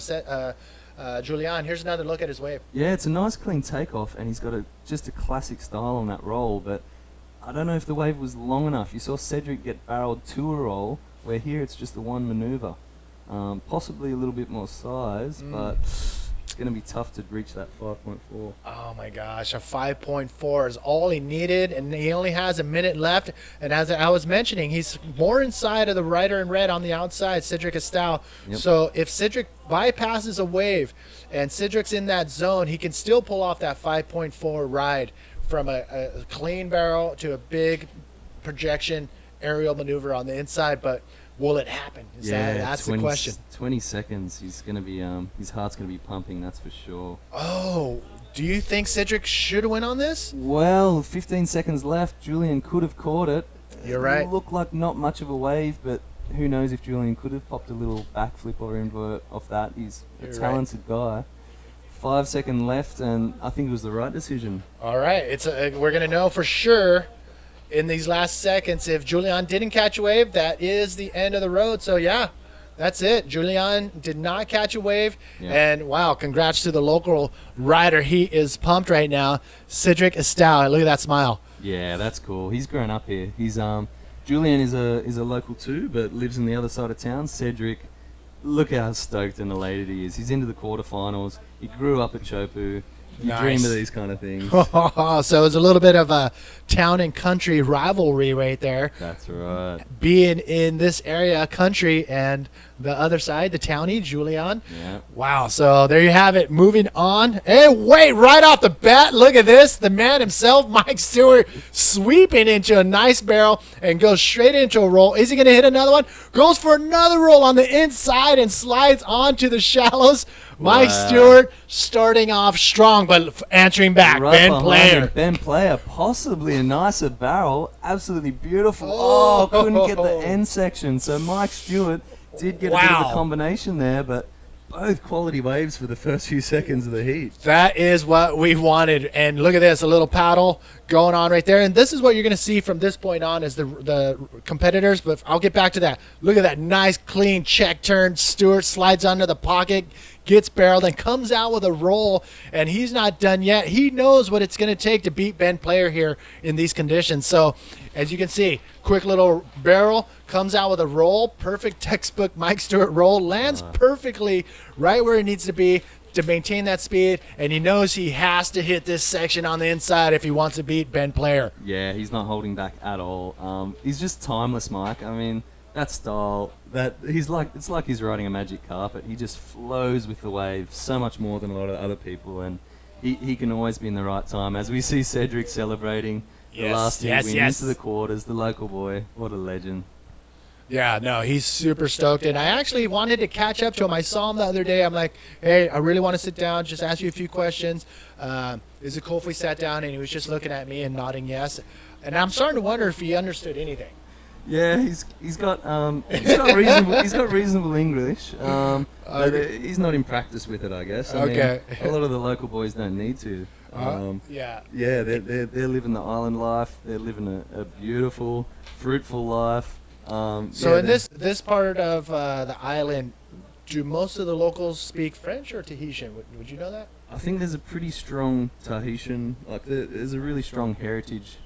Julian. Here's another look at his wave. Yeah, it's a nice clean takeoff, and he's got just a classic style on that roll. But I don't know if the wave was long enough. You saw Cedric get barreled to a roll, where here it's just the one maneuver. Possibly a little bit more size, but it's going to be tough to reach that 5.4. Oh my gosh, a 5.4 is all he needed, and he only has a minute left. And as I was mentioning, he's more inside of the rider in red on the outside, Cedric Estal. Yep. So if Cedric bypasses a wave and Cedric's in that zone, he can still pull off that 5.4 ride from a clean barrel to a big projection aerial maneuver on the inside. But will it happen? That's the question. 20 seconds. He's going to be his heart's going to be pumping, that's for sure. Oh, do you think Cedric should win on this? Well, 15 seconds left. Julian could have caught it. You're right. It looked like not much of a wave, but who knows if Julian could have popped a little backflip or invert off that. He's a talented guy. 5 seconds left, and I think it was the right decision. All right, we're going to know for sure in these last seconds. If Julian didn't catch a wave, that is the end of the road. So yeah, that's it. Julian did not catch a wave. And wow, congrats to the local rider. He is pumped right now. Cedric Estal, look at that smile. Yeah, that's cool. He's grown up here. He's Julian is a local too, but lives on the other side of town. Cedric, look how stoked and elated he is. He's into the quarterfinals. He grew up at Chopu. You dream of these kind of things. So it's a little bit of a town and country rivalry right there. That's right. Being in this area, country, and the other side, the townie, Julian. Yeah. Wow. So there you have it. Moving on. Hey, wait, right off the bat, look at this. The man himself, Mike Stewart, sweeping into a nice barrel and goes straight into a roll. Is he going to hit another one? Goes for another roll on the inside and slides onto the shallows. Mike Stewart starting off strong, but answering back. Right Ben behind Player. him, Ben Player, possibly a nicer barrel. Absolutely beautiful. Oh, couldn't get the end section. So Mike Stewart did get a bit of a combination there, but both quality waves for the first few seconds of the heat. That is what we wanted. And look at this, a little paddle going on right there. And this is what you're going to see from this point on as the competitors, but I'll get back to that. Look at that nice, clean check turn. Stewart slides under the pocket, gets barreled, and comes out with a roll, and he's not done yet. He knows what it's going to take to beat Ben Player here in these conditions. So, as you can see, quick little barrel, comes out with a roll, perfect textbook Mike Stewart roll, lands perfectly right where it needs to be to maintain that speed, and he knows he has to hit this section on the inside if he wants to beat Ben Player. Yeah, he's not holding back at all. He's just timeless, Mike. I mean, that style, it's like he's riding a magic carpet. He just flows with the wave so much more than a lot of other people, and he can always be in the right time. As we see Cedric celebrating the last win into the quarters, the local boy, what a legend. Yeah, no, he's super stoked, and I actually wanted to catch up to him. I saw him the other day. I'm like, hey, I really want to sit down, just ask you a few questions. Is it cool if we sat down? And he was just looking at me and nodding yes. And I'm starting to wonder if he understood anything. Yeah, he's got reasonable English. But he's not in practice with it, I guess. I mean, a lot of the local boys don't need to. Yeah, they're living the island life. They're living a beautiful, fruitful life. So in this part of the island, do most of the locals speak French or Tahitian? Would you know that? I think there's a pretty strong Tahitian, there's a really strong heritage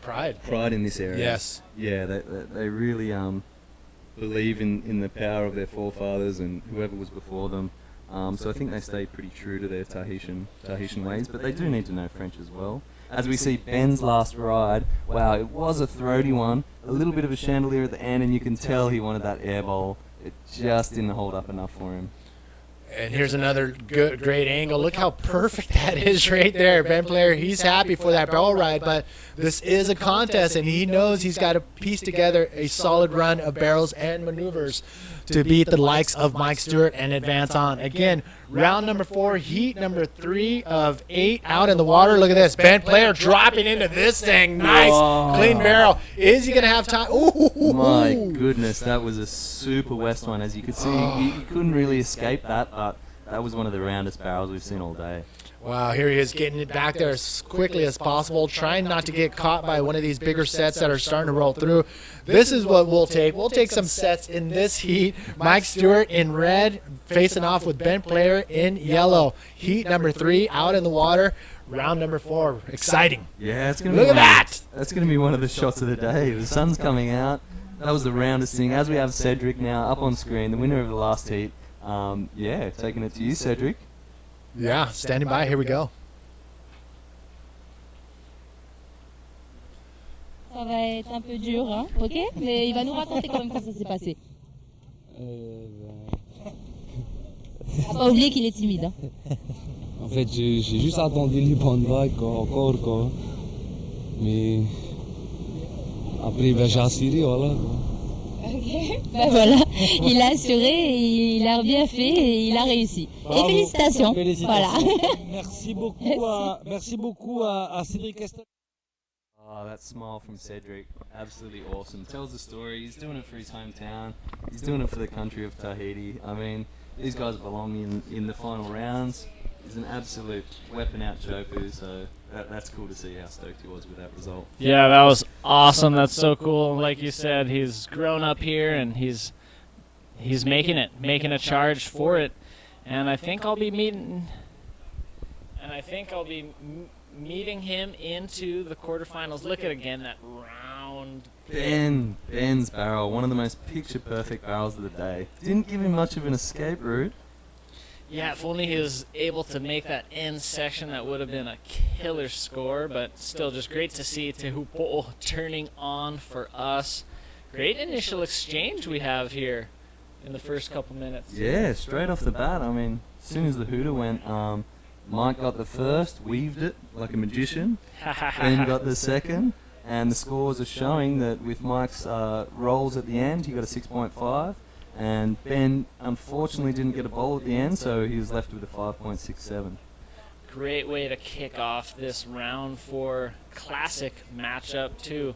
pride in this area. Yes. Yeah, they really believe in the power of their forefathers and whoever was before them. So I think they stay pretty true to their Tahitian ways, but they do need to know French as well. As we see Ben's last ride, wow, it was a throaty one, a little bit of a chandelier at the end, and you can tell he wanted that air bowl. It just didn't hold up enough for him. And here's another great angle. Look how perfect that is right there. Ben Player, he's happy for that barrel ride, but this is a contest, and he knows he's got to piece together a solid run of barrels and maneuvers to beat the likes of Mike Stewart and advance on. Again, round number 4, heat number 3 of 8 out in the water. Look at this. Ben Player dropping into this thing. Nice, clean barrel. Is he going to have time? Ooh. My goodness, that was a super west one. As you could see, he couldn't really escape that, but that was one of the roundest barrels we've seen all day. Wow, here he is getting it back there as quickly as possible, trying not to get caught by one of these bigger sets that are starting to roll through. This is what we'll take. We'll take some sets in this heat. Mike Stewart in red, facing off with Ben Player in yellow. Heat number 3 out in the water. Round number 4. Exciting. Yeah, it's gonna look at that. That's going to be one of the shots of the day. The sun's coming out. That was the roundest thing. As we have Cedric now up on screen, the winner of the last heat. Yeah, taking it to you, Cedric. Yeah, standing by. Here we go. Ça va être un peu dur, hein, ok? Mais il va nous raconter quand même comment ça s'est passé. Faut pas oublier qu'il est timide. Hein. En fait, j'ai juste attendu les bonnes vagues, encore. Mais après, j'ai assuré, voilà. Ok. Ben voilà, il a assuré, et il a bien fait et il a réussi. Bravo. Et félicitations. Voilà. Merci beaucoup à Cedric Estal. Oh, that smile from Cedric, absolutely awesome. Tells the story. He's doing it for his hometown. He's doing it for the country of Tahiti. I mean, these guys belong in the final rounds. He's an absolute weapon out chopu, so that's cool to see how stoked he was with that result. Yeah, that was awesome. That's so cool. Like you said, he's grown up here and he's making a charge for it. And I think I'll be meeting him into the quarterfinals. Look at again that round. Ben's barrel, one of the most picture-perfect barrels of the day. Didn't give him much of an escape route. Yeah, if only he was able to make that end section, that would have been a killer score, but still just great to see Tehupo turning on for us. Great initial exchange we have here. in the first couple minutes. Yeah, straight off the bat. I mean, as soon as the hooter went, Mike got the first, weaved it like a magician, then got the second, and the scores are showing that with Mike's rolls at the end, he got a 6.5, and Ben unfortunately didn't get a bowl at the end, so he was left with a 5.67. Great way to kick off this round 4 classic matchup. Two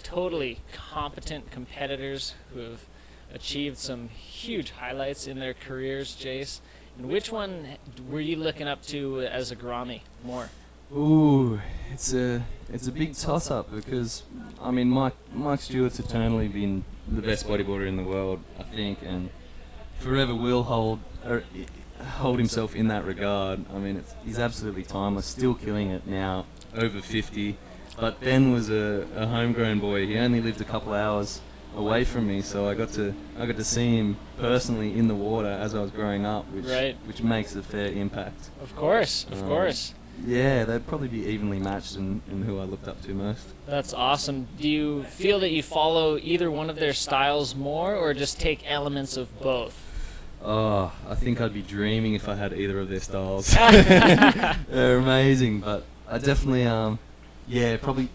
totally competent competitors who have achieved some huge highlights in their careers, Jace. And which one were you looking up to as a Grammy more? Ooh, it's a big toss-up because, I mean, Mike Stewart's eternally been the best bodyboarder in the world, I think, and forever will hold himself in that regard. I mean, he's absolutely timeless, still killing it now, over 50. But Ben was a homegrown boy. He only lived a couple hours away from me, so I got to see him personally in the water as I was growing up, which makes a fair impact. Of course. Yeah, they'd probably be evenly matched in who I looked up to most. That's awesome. Do you feel that you follow either one of their styles more, or just take elements of both? Oh, I think I'd be dreaming if I had either of their styles. They're amazing, but I definitely,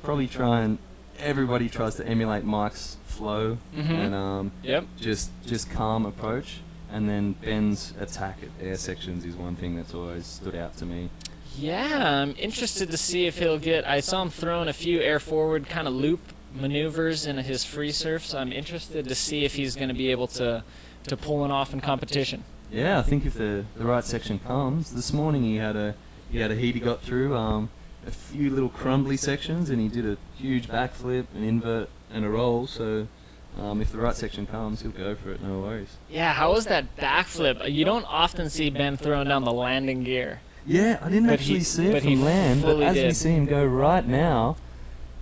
probably try and everybody tries to emulate Mike's flow and just calm approach, and then Ben's attack at air sections is one thing that's always stood out to me. Yeah, I'm interested to see if he'll get. I saw him throwing a few air forward kind of loop maneuvers in his free surf, so I'm interested to see if he's going to be able to pull one off in competition. Yeah, I think if the right section comes. This morning he had a heat he got through, a few little crumbly sections, and he did a huge backflip, an invert, and a roll. So if the right section comes, he'll go for it, no worries. Yeah, how was that backflip? You don't often see Ben throwing down the landing gear. Yeah, I didn't actually see it from land, but as we see him go right now,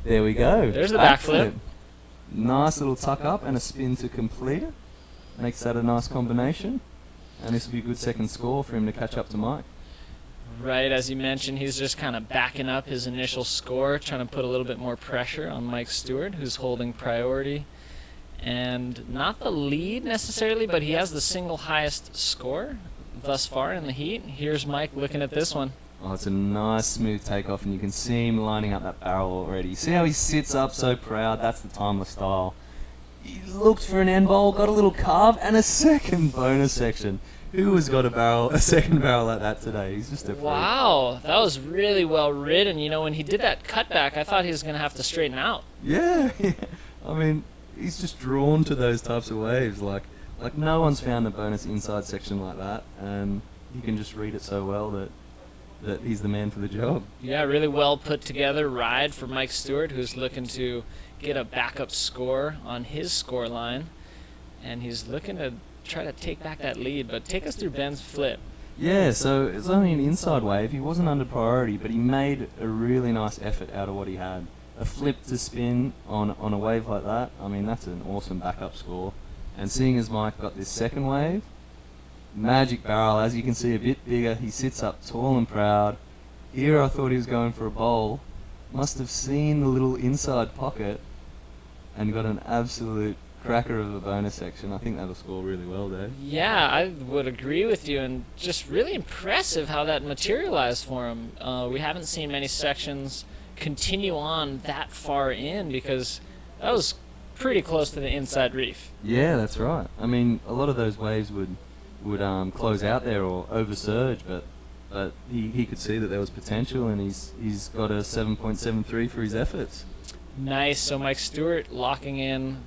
there we go. There's the backflip. Nice little tuck up and a spin to complete it. Makes that a nice combination, and this will be a good second score for him to catch up to Mike. Right, as you mentioned, he's just kind of backing up his initial score, trying to put a little bit more pressure on Mike Stewart, who's holding priority. And not the lead necessarily, but he has the single highest score thus far in the heat. Here's Mike looking at this one. Oh, it's a nice smooth takeoff, and you can see him lining up that barrel already. See how he sits up so proud? That's the timeless style. He looked for an end bowl, got a little carve, and a second bonus section. Who has got a second barrel like that today? He's just a freak. Wow, that was really well ridden. You know, when he did that cutback, I thought he was going to have to straighten out. Yeah. I mean, he's just drawn to those types of waves. Like no one's found a bonus inside section like that, and he can just read it so well that he's the man for the job. Yeah, really well put together ride for Mike Stewart, who's looking to get a backup score on his score line, and he's looking to try to take back that lead. But take us through Ben's flip. Yeah, so it's only an inside wave. He wasn't under priority, but he made a really nice effort out of what he had. A flip to spin on a wave like that, I mean, that's an awesome backup score. And seeing as Mike got this second wave, magic barrel, as you can see, a bit bigger. He sits up tall and proud. Here I thought he was going for a bowl. Must have seen the little inside pocket and got an absolute cracker of a bonus section. I think that'll score really well there. Yeah, I would agree with you, and just really impressive how that materialized for him. We haven't seen many sections continue on that far in, because that was pretty close to the inside reef. Yeah, that's right. I mean, a lot of those waves would close out there or over surge, but he could see that there was potential, and he's got a 7.73 for his efforts. Nice. So Mike Stewart locking in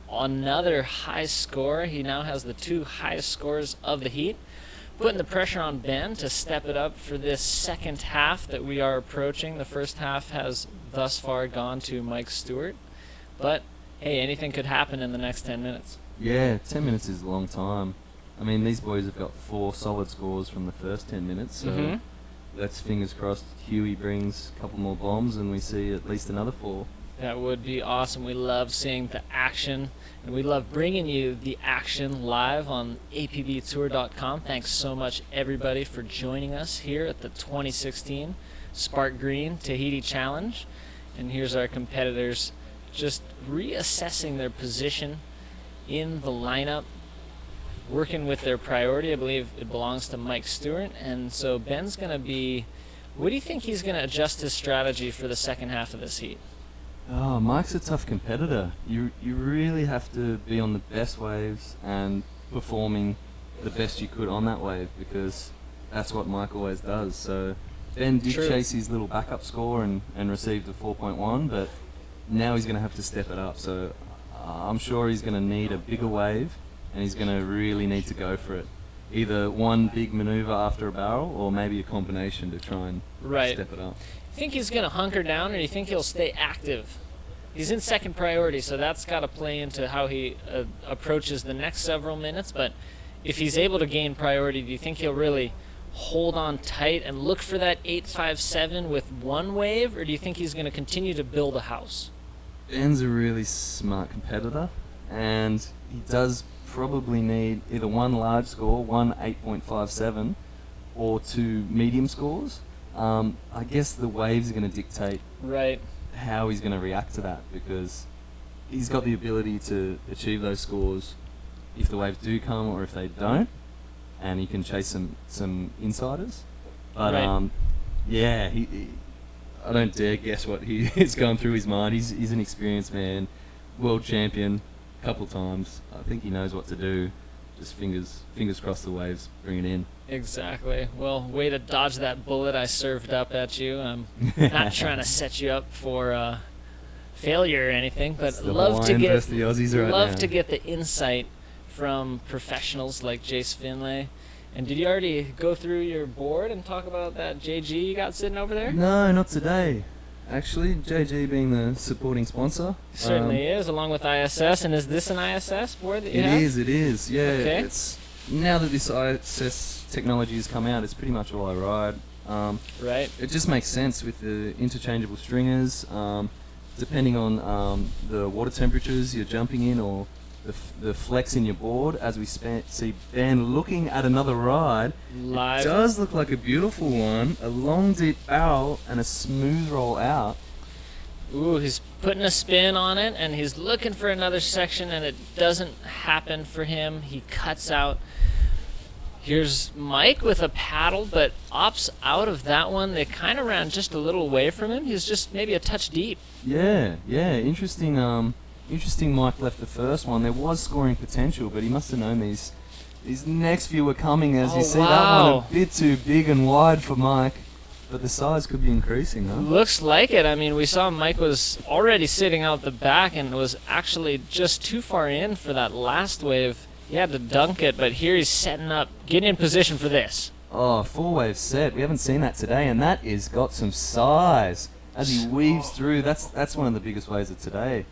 another high score. He now has the 2 highest scores of the heat, putting the pressure on Ben to step it up for this second half that we are approaching. The first half has thus far gone to Mike Stewart, but hey, anything could happen in the next 10 minutes. Yeah, 10 minutes is a long time. I mean, these boys have got 4 solid scores from the first 10 minutes, so let's fingers crossed Huey brings a couple more bombs and we see at least another 4. That would be awesome. We love seeing the action, and we love bringing you the action live on apbtour.com. Thanks so much, everybody, for joining us here at the 2016 Sparkgreen Tahiti Challenge. And here's our competitors just reassessing their position in the lineup. working with their priority. I believe it belongs to Mike Stewart, and so Ben's going to be. What do you think he's going to adjust his strategy for the second half of this heat? Oh, Mike's a tough competitor. You really have to be on the best waves and performing the best you could on that wave, because that's what Mike always does. So Ben did chase his little backup score and received a 4.1, but now he's going to have to step it up. So I'm sure he's going to need a bigger wave, and he's going to really need to go for it. Either one big maneuver after a barrel, or maybe a combination to try and step it up. You think he's going to hunker down, or do you think he'll stay active? He's in second priority, so that's got to play into how he approaches the next several minutes. But if he's able to gain priority, do you think he'll really hold on tight and look for that 8.57 with one wave, or do you think he's going to continue to build a house? Ben's a really smart competitor, and he does probably need either one large score, one 8.57, or two medium scores. I guess the waves are going to dictate how he's going to react to that, because he's got the ability to achieve those scores if the waves do come or if they don't, and he can chase some insiders. But yeah, I don't dare guess what he is going through his mind. He's an experienced man, world champion a couple times. I think he knows what to do. Just fingers crossed the waves bring it in. Exactly. Well, way to dodge that bullet I served up at you. I'm not trying to set you up for failure or anything, but love to get the insight from professionals like Jace Finlay. And did you already go through your board and talk about that JG you got sitting over there? No, not today. Actually, JG being the supporting sponsor. Certainly is, along with ISS. And is this an ISS board that you have? It is, yeah. Okay. It's, now that this ISS technology has come out, it's pretty much all I ride. It just makes sense with the interchangeable stringers, depending on the water temperatures you're jumping in, or the flex in your board. As we see Ben looking at another ride, live. It does look like a beautiful one, a long deep barrel and a smooth roll out. Ooh, he's putting a spin on it, and he's looking for another section, and it doesn't happen for him. He cuts out. Here's Mike with a paddle, but opts out of that one. They kind of ran just a little away from him. He's just maybe a touch deep. Yeah, interesting. Interesting Mike left the first one. There was scoring potential, but he must have known these next few were coming. As you see, that one a bit too big and wide for Mike, but the size could be increasing, huh? Looks like it. I mean, we saw Mike was already sitting out the back and was actually just too far in for that last wave. He had to dunk it, but here he's setting up, getting in position for this. Oh, 4-wave set. We haven't seen that today, and that is got some size. As he weaves through, that's one of the biggest waves of today.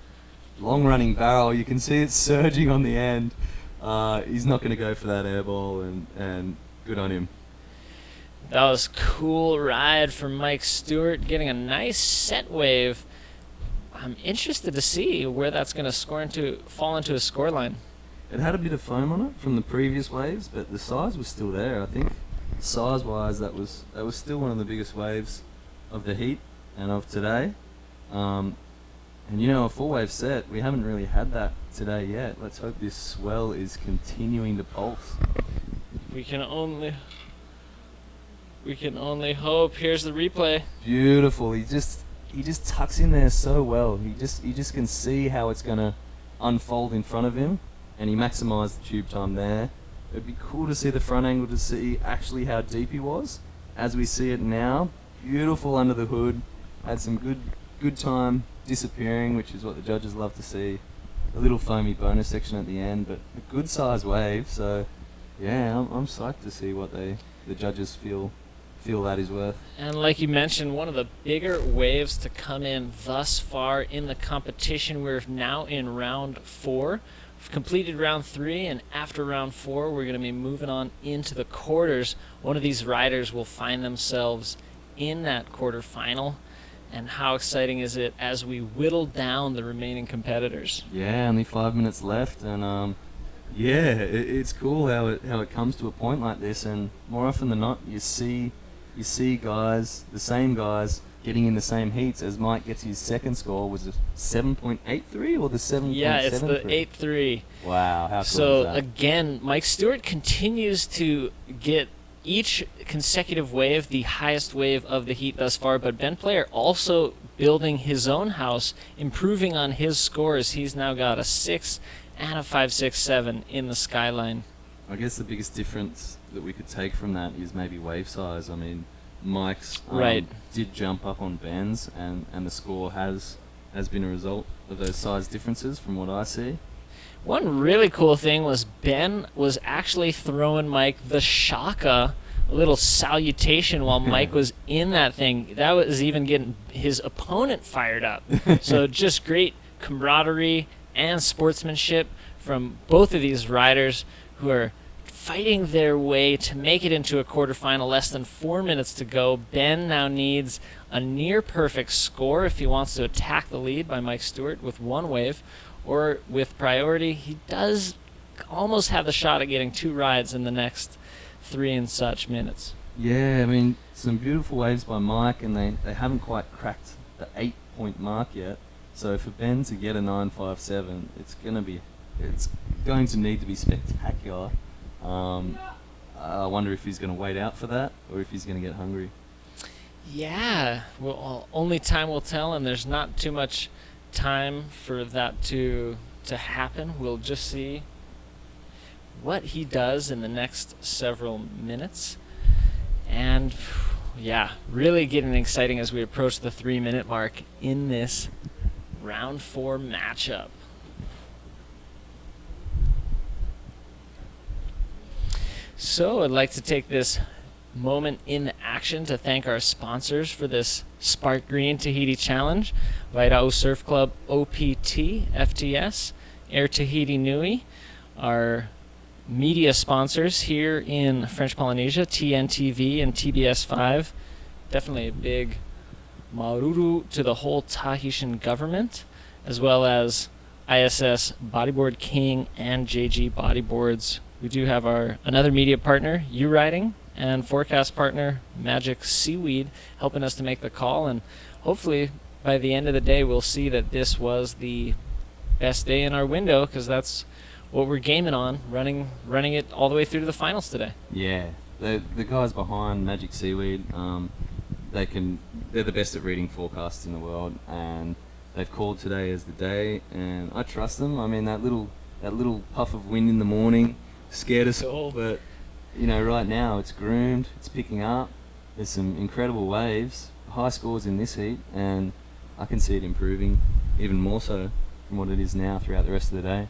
Long running barrel, you can see it surging on the end. He's not going to go for that air ball, and good on him. That was cool ride from Mike Stewart, getting a nice set wave. I'm interested to see where that's going to fall into a scoreline. It had a bit of foam on it from the previous waves, but the size was still there. I think size-wise, that was still one of the biggest waves of the heat and of today. And you know, a 4-wave set, we haven't really had that today yet. Let's hope this swell is continuing to pulse. We can only hope. Here's the replay. Beautiful. He just tucks in there so well. He just can see how it's gonna unfold in front of him, and he maximised the tube time there. It'd be cool to see the front angle to see actually how deep he was. As we see it now, beautiful under the hood. Had some good time disappearing, which is what the judges love to see. A little foamy bonus section at the end, but a good size wave. So yeah, I'm psyched to see what the judges feel that is worth. And like you mentioned, one of the bigger waves to come in thus far in the competition. We're now in round 4. We've completed round 3, and after round 4 we're going to be moving on into the quarters. One of these riders will find themselves in that quarterfinal. And how exciting is it as we whittle down the remaining competitors? Yeah, only 5 minutes left, and yeah, it's cool how it comes to a point like this. And more often than not, you see guys, the same guys, getting in the same heats as Mike gets his second score. Was it 7.83 or the 7.73? Yeah, it's the 8.3. Wow, how cool So is that? again, Mike Stewart continues to get each consecutive wave the highest wave of the heat thus far, but Ben Player also building his own house, improving on his scores. He's now got a 6 and a 5.67 in the skyline. I guess the biggest difference that we could take from that is maybe wave size. I mean, Mike's Right. did jump up on Ben's, and the score has been a result of those size differences from what I see. One really cool thing was Ben was actually throwing Mike the shaka, a little salutation while Mike was in that thing. That was even getting his opponent fired up. So just great camaraderie and sportsmanship from both of these riders who are fighting their way to make it into a quarterfinal. Less than 4 minutes to go. Ben now needs a near perfect score if he wants to attack the lead by Mike Stewart with one wave, or with priority he does almost have the shot at getting 2 rides in the next 3 and such minutes. Yeah, I mean, some beautiful waves by Mike, and they haven't quite cracked the 8-point mark yet. So for Ben to get a 9.57, it's going to need to be spectacular. I wonder if he's going to wait out for that, or if he's going to get hungry. Yeah, well, only time will tell, and there's not too much time for that to happen. We'll just see what he does in the next several minutes. And yeah, really getting exciting as we approach the 3-minute mark in this round 4 matchup. So I'd like to take this moment in action to thank our sponsors for this Sparkgreen Tahiti Challenge: Vaira'u Surf Club, OPT, FTS, Air Tahiti Nui, our media sponsors here in French Polynesia, TNTV and TBS5. Definitely a big maururu to the whole Tahitian government, as well as ISS Bodyboard King and JG Bodyboards. We do have another media partner, U-Riding, and forecast partner Magic Seaweed, helping us to make the call, and hopefully by the end of the day we'll see that this was the best day in our window, because that's what we're gaming on, running it all the way through to the finals today. Yeah, the guys behind Magic Seaweed, they're the best at reading forecasts in the world, and they've called today as the day, and I trust them. I mean, that little puff of wind in the morning scared us all, but you know, right now it's groomed, it's picking up. There's some incredible waves, high scores in this heat, and I can see it improving even more so from what it is now throughout the rest of the day.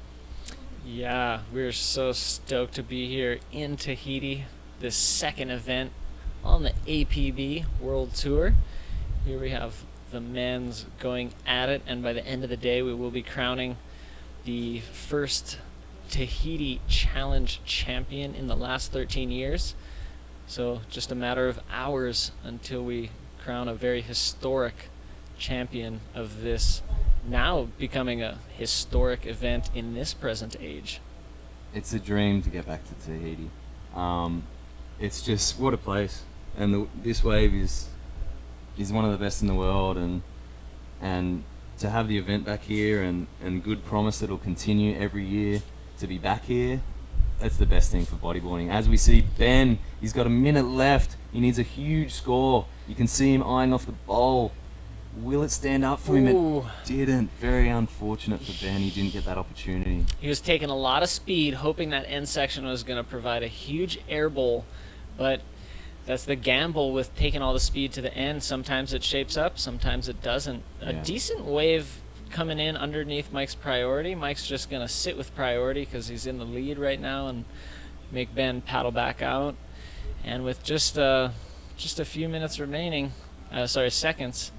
Yeah, we're so stoked to be here in Tahiti, this second event on the APB World Tour. Here we have the men's going at it, and by the end of the day we will be crowning the first Tahiti Challenge champion in the last 13 years. So just a matter of hours until we crown a very historic champion of this, now becoming a historic event in this present age. It's a dream to get back to Tahiti. It's just, what a place. And this wave is one of the best in the world, and to have the event back here, and good promise that it'll continue every year to be back here, that's the best thing for bodyboarding. As we see Ben, he's got a minute left. He needs a huge score. You can see him eyeing off the bowl. Will it stand up for him? It didn't. Very unfortunate for Ben. He didn't get that opportunity. He was taking a lot of speed, hoping that end section was going to provide a huge air bowl, but that's the gamble with taking all the speed to the end. Sometimes it shapes up, sometimes it doesn't. A decent wave coming in underneath Mike's priority. Mike's just going to sit with priority because he's in the lead right now and make Ben paddle back out. And with just a few minutes remaining, seconds,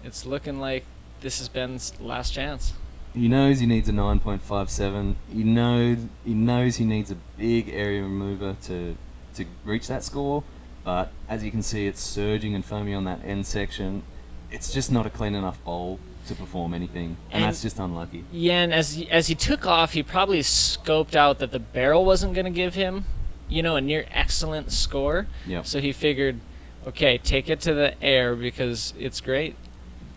it's looking like this is Ben's last chance. He knows he needs a 9.57. He knows he needs a big area remover to reach that score. But as you can see, it's surging and foamy on that end section. It's just not a clean enough bowl to perform anything, and that's just unlucky. Yeah, and as he took off, he probably scoped out that the barrel wasn't going to give him, a near excellent score. Yep. So he figured, okay, take it to the air because it's great.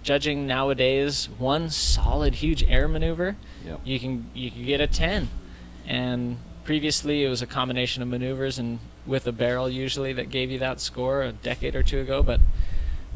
Judging nowadays, one solid huge air maneuver, Yep. you can get a 10. And previously it was a combination of maneuvers and with a barrel usually that gave you that score a decade or two ago. But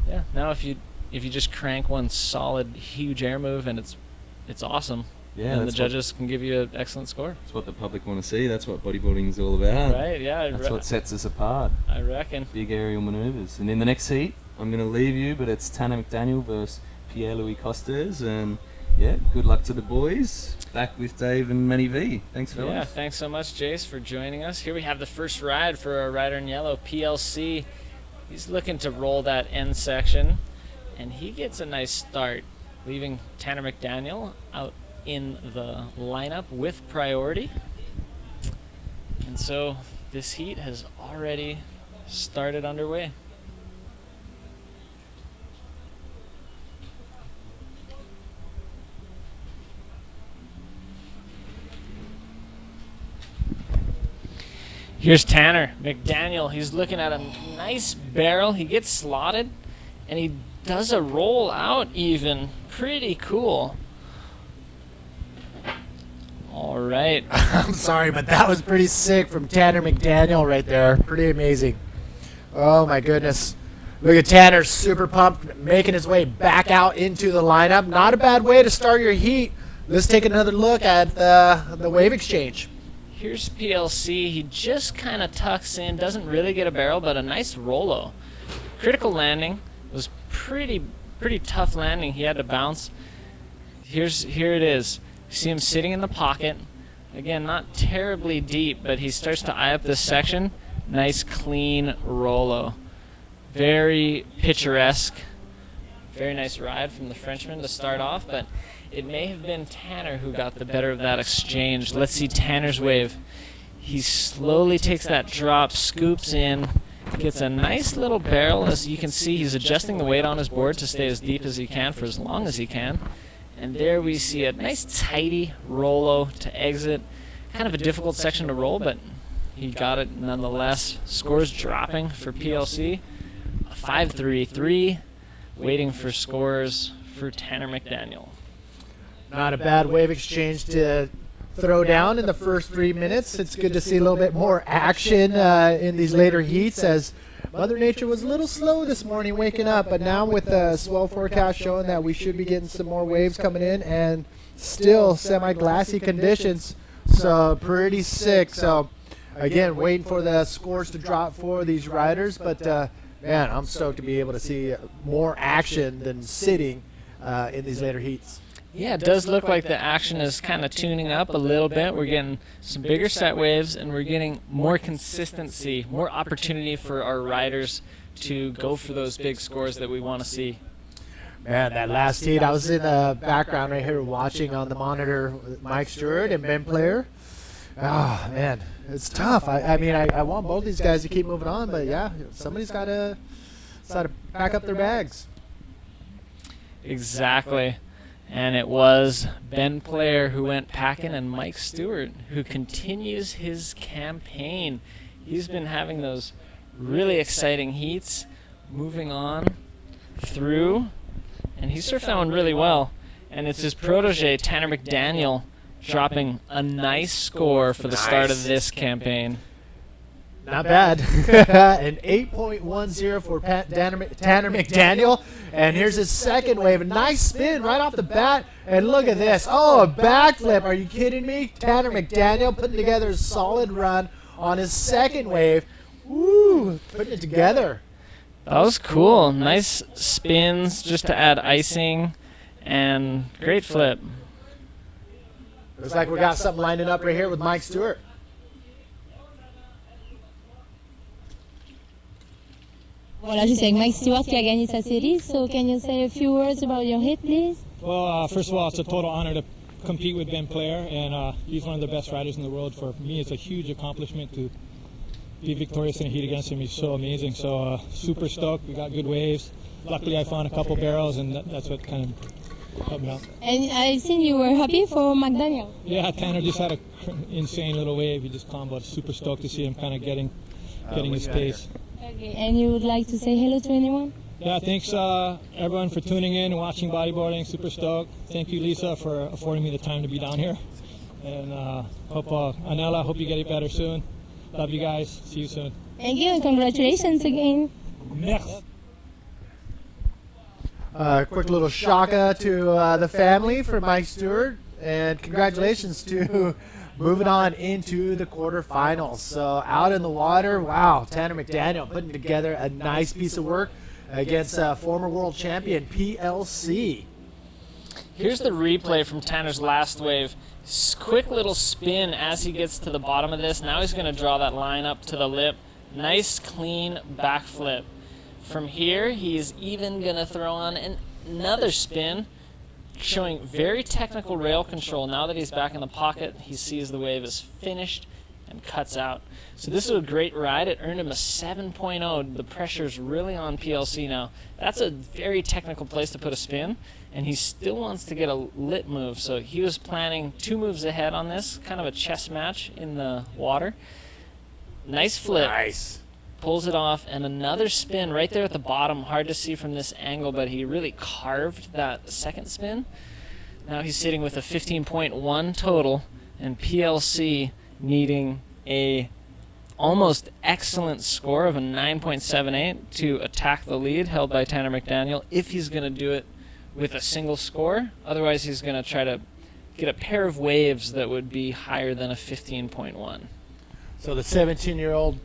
yeah, now if you just crank one solid huge air move and it's awesome. Yeah, and the judges can give you an excellent score. That's what the public want to see. That's what bodyboarding is all about. Right, yeah. That's what sets us apart. I reckon. Big aerial maneuvers. And in the next heat, I'm going to leave you, but it's Tanner McDaniel versus Pierre-Louis Costes. And yeah, good luck to the boys. Back with Dave and Manny V. Thanks, fellas. Yeah, thanks so much, Jace, for joining us. Here we have the first ride for our rider in yellow, PLC. He's looking to roll that end section, and he gets a nice start, leaving Tanner McDaniel out in the lineup with priority. And so this heat has already started underway. Here's Tanner McDaniel. He's looking at a nice barrel. He gets slotted, and he does a roll out even. Pretty cool. All right. I'm sorry, but that was pretty sick from Tanner McDaniel right there. Pretty amazing. Oh, my goodness. Look at Tanner, super pumped, making his way back out into the lineup. Not a bad way to start your heat. Let's take another look at the wave exchange. Here's PLC. He just kind of tucks in, doesn't really get a barrel, but a nice rollo. Critical landing. It was pretty tough landing. He had to bounce. Here it is. You see him sitting in the pocket. Again, not terribly deep, but he starts to eye up this section. Nice, clean rollo. Very picturesque. Very nice ride from the Frenchman to start off, but it may have been Tanner who got the better of that exchange. Let's see Tanner's wave. He slowly takes that drop, scoops in, gets a nice little barrel. As you can see, he's adjusting the weight on his board to stay as deep as he can for as long as he can. And there we see a nice tidy rollo to exit. Kind of a difficult section to roll, but he got it nonetheless. Scores dropping for PLC. A 5-3-3, waiting for scores for Tanner McDaniel. Not a bad wave exchange to throw down in the first 3 minutes. It's good to see a little bit more action in these later heats, as Mother Nature was a little slow this morning waking up, but now with the swell forecast showing that we should be getting some more waves coming in and still semi-glassy conditions, so pretty sick. So again, waiting for the scores to drop for these riders, but man, I'm stoked to be able to see more action than sitting in these later heats. Yeah, it does look like the action is kind of tuning up a little bit. We're getting some bigger set waves, and we're getting more consistency, more opportunity for our riders to go for those big scores that we want to see. Man, that last heat, I was in the background right here watching on the monitor with Mike Stewart and Ben Player. Oh, man, it's tough. I mean, I want both these guys to keep moving on, but yeah, somebody's got to pack up their bags. Exactly. And it was Ben Player who went packing and Mike Stewart who continues his campaign. He's been having those really exciting heats, moving on through, and he surfed that one really well. And it's his protege, Tanner McDaniel, dropping a nice score for the start of this campaign. Not bad. An 8.10 for Tanner McDaniel. And here's his second wave. A nice spin right off the bat. And look at this. Oh, a backflip. Are you kidding me? Tanner McDaniel putting together a solid run on his second wave. Woo, putting it together. That was cool. Nice spins just to add icing. And great flip. Looks like we got something lining up right here with Mike Stewart. Voilà, je suis avec Mike Stewart qui a gagné sa série. So can you say a few words about your hit, please? Well, first of all, it's a total honor to compete with Ben Player, and he's one of the best riders in the world. For me, it's a huge accomplishment to be victorious in a heat against him. He's so amazing. So super stoked. We got good waves. Luckily, I found a couple barrels, and that's what kind of helped me out. And I've seen you were happy for McDaniel. Yeah, Tanner just had an insane little wave. He just comboed. Super stoked to see him kind of getting his pace. Okay, and you would like to say hello to anyone? Yeah, thanks everyone for tuning in and watching Bodyboarding. Super stoked. Thank you, Lisa, for affording me the time to be down here. And hope Anela, hope you get it better soon. Love you guys. See you soon. Thank you and congratulations again. Merci. Quick little shaka to the family for Mike Stewart, and congratulations to moving on into the quarterfinals. So out in the water, wow, Tanner McDaniel putting together a nice piece of work against former world champion PLC. Here's the replay from Tanner's last wave. Quick little spin as he gets to the bottom of this. Now he's going to draw that line up to the lip. Nice, clean backflip. From here, he's even going to throw on another spin, showing very technical rail control. Now that he's back in the pocket, he sees the wave is finished and cuts out. So this is a great ride. It earned him a 7.0. The pressure's really on PLC now. That's a very technical place to put a spin, and he still wants to get a lit move. So he was planning 2 moves ahead on this, kind of a chess match in the water. Nice flip. Nice. Pulls it off, and another spin right there at the bottom. Hard to see from this angle, but he really carved that second spin. Now he's sitting with a 15.1 total, and PLC needing a almost excellent score of a 9.78 to attack the lead held by Tanner McDaniel if he's going to do it with a single score. Otherwise, he's going to try to get a pair of waves that would be higher than a 15.1. So the 17-year-old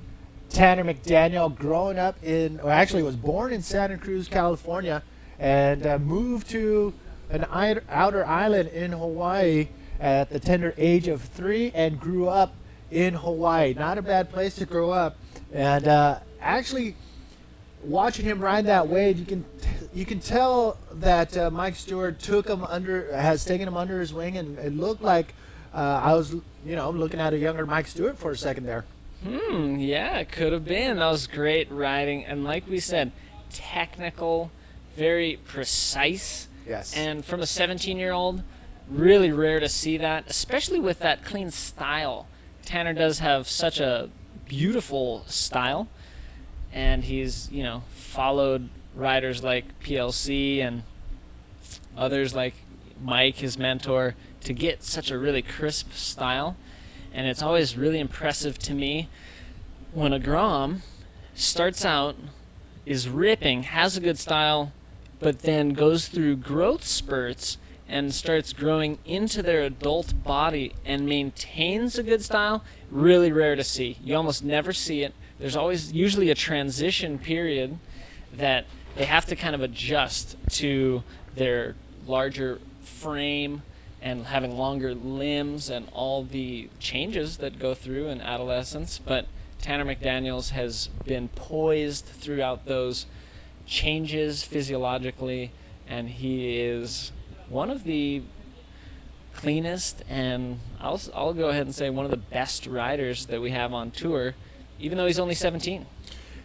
Tanner McDaniel, growing up or actually was born in Santa Cruz, California, and moved to an outer island in Hawaii at the tender age of 3 and grew up in Hawaii. Not a bad place to grow up. And actually, watching him ride that wave, you can tell that Mike Stewart has taken him under his wing, and it looked like I was, looking at a younger Mike Stewart for a second there. Yeah, it could have been. That was great riding, and like we said, technical, very precise. Yes. And from a 17-year-old, really rare to see that, especially with that clean style. Tanner does have such a beautiful style, and he's, followed riders like PLC and others like Mike, his mentor, to get such a really crisp style. And it's always really impressive to me when a Grom starts out, is ripping, has a good style, but then goes through growth spurts and starts growing into their adult body and maintains a good style. Really rare to see. You almost never see it. There's always usually a transition period that they have to kind of adjust to their larger frame and having longer limbs and all the changes that go through in adolescence. But Tanner McDaniels has been poised throughout those changes physiologically, and he is one of the cleanest, and I'll go ahead and say one of the best riders that we have on tour, even though he's only 17.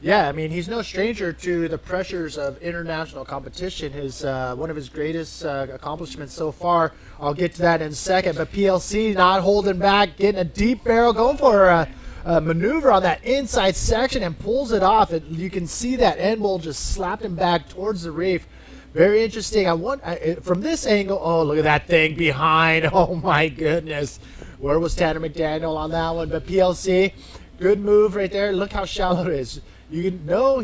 Yeah, I mean, he's no stranger to the pressures of international competition. One of his greatest accomplishments so far. I'll get to that in a second. But PLC not holding back, getting a deep barrel, going for a maneuver on that inside section and pulls it off. You can see that end bowl just slapped him back towards the reef. Very interesting. From this angle, oh, look at that thing behind. Oh, my goodness. Where was Tanner McDaniel on that one? But PLC, good move right there. Look how shallow it is. You know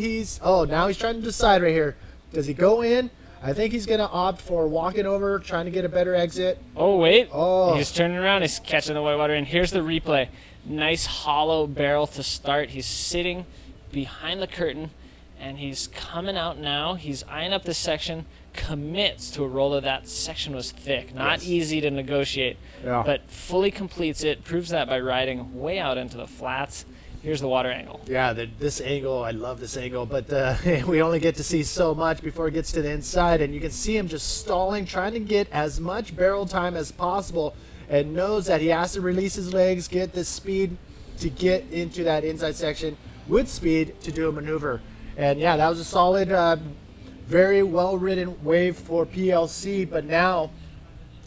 now he's trying to decide right here. Does he go in? I think he's going to opt for walking over, trying to get a better exit. Oh, wait. Oh. He's turning around. He's catching the white water. And here's the replay. Nice hollow barrel to start. He's sitting behind the curtain, and he's coming out now. He's eyeing up this section, commits to a roller. That section was thick. Not easy to negotiate, but fully completes it. Proves that by riding way out into the flats. Here's the water angle. Yeah, this angle, I love this angle, but we only get to see so much before it gets to the inside, and you can see him just stalling, trying to get as much barrel time as possible, and knows that he has to release his legs, get the speed to get into that inside section with speed to do a maneuver. And yeah, that was a solid, very well-ridden wave for PLC, but now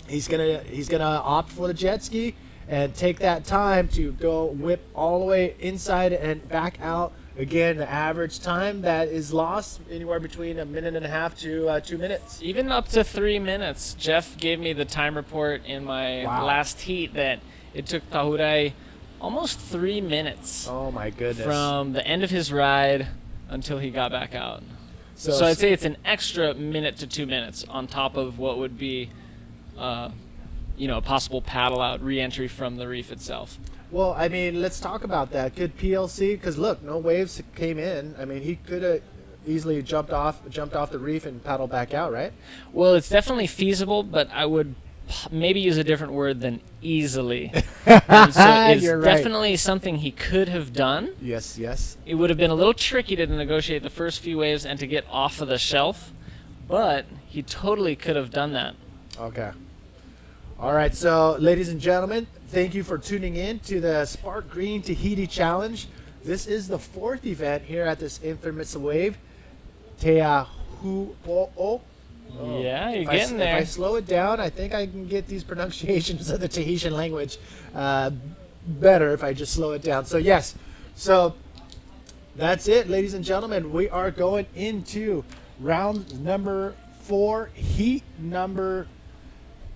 he's gonna opt for the jet ski and take that time to go whip all the way inside and back out Again, the average time that is lost anywhere between 1.5 minutes to 2 minutes. Even up to 3 minutes. Jeff gave me the time report in my last heat that it took Tahurai almost 3 minutes. Oh my goodness. From the end of his ride until he got back out. So I'd say it's an extra 1 minute to 2 minutes on top of what would be a possible paddle out re-entry from the reef itself. Well, I mean, let's talk about that. Could PLC, because look, no waves came in. I mean, he could have easily jumped off the reef and paddled back out, right? Well, it's definitely feasible, but I would maybe use a different word than easily. So it's definitely something he could have done. Yes, yes. It would have been a little tricky to negotiate the first few waves and to get off of the shelf, but he totally could have done that. Okay. All right, so ladies and gentlemen, thank you for tuning in to the Sparkgreen Tahiti Challenge. This is the 4th event here at this infamous wave, Te Ahupo'o. Yeah, you're getting there. If I slow it down, I think I can get these pronunciations of the Tahitian language better if I just slow it down. So yes, so that's it, ladies and gentlemen. We are going into round number 4, heat number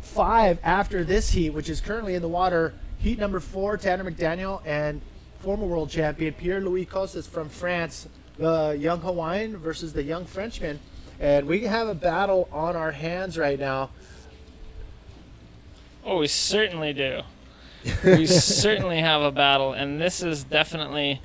5 after this heat, which is currently in the water. Heat number 4, Tanner McDaniel and former world champion Pierre-Louis Costas from France, the young Hawaiian versus the young Frenchman. And we have a battle on our hands right now. Oh, we certainly do. We certainly have a battle, and this is definitely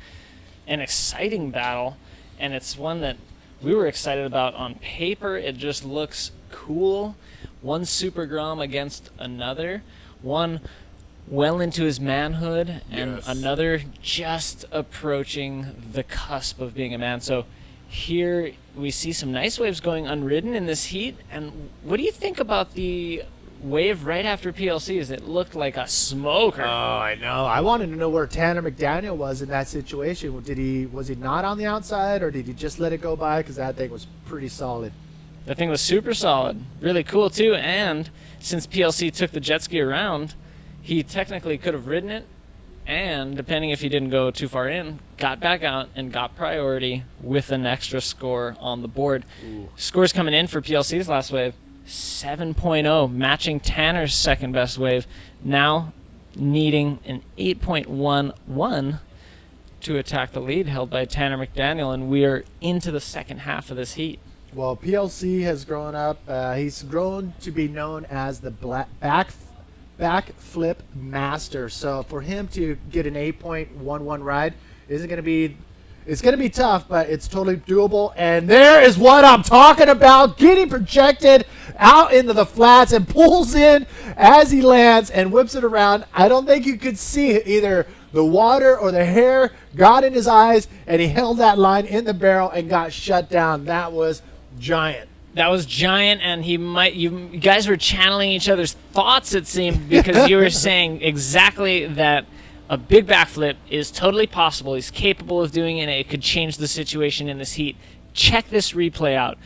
an exciting battle, and it's one that we were excited about on paper. It just looks cool. One super grom against another, one well into his manhood, and another just approaching the cusp of being a man. So here we see some nice waves going unridden in this heat. And what do you think about the wave right after PLCs? It looked like a smoker. Oh, I know. I wanted to know where Tanner McDaniel was in that situation. Was he not on the outside, or did he just let it go by? Because that thing was pretty solid. That thing was super solid. Really cool, too. And since PLC took the jet ski around, he technically could have ridden it, and depending if he didn't go too far in, got back out and got priority with an extra score on the board. Ooh. Scores coming in for PLC's last wave, 7.0, matching Tanner's second best wave, now needing an 8.11 to attack the lead held by Tanner McDaniel, and we are into the second half of this heat. Well, PLC has grown up. He's grown to be known as the backflip master. So for him to get an 8.11 ride isn't going to be. It's going to be tough, but it's totally doable. And there is what I'm talking about, getting projected out into the flats and pulls in as he lands and whips it around. I don't think you could see either the water or the hair got in his eyes, and he held that line in the barrel and got shut down. That was giant. That was giant, and you guys were channeling each other's thoughts, it seemed, because you were saying exactly that a big backflip is totally possible. He's capable of doing it, and it could change the situation in this heat. Check this replay out.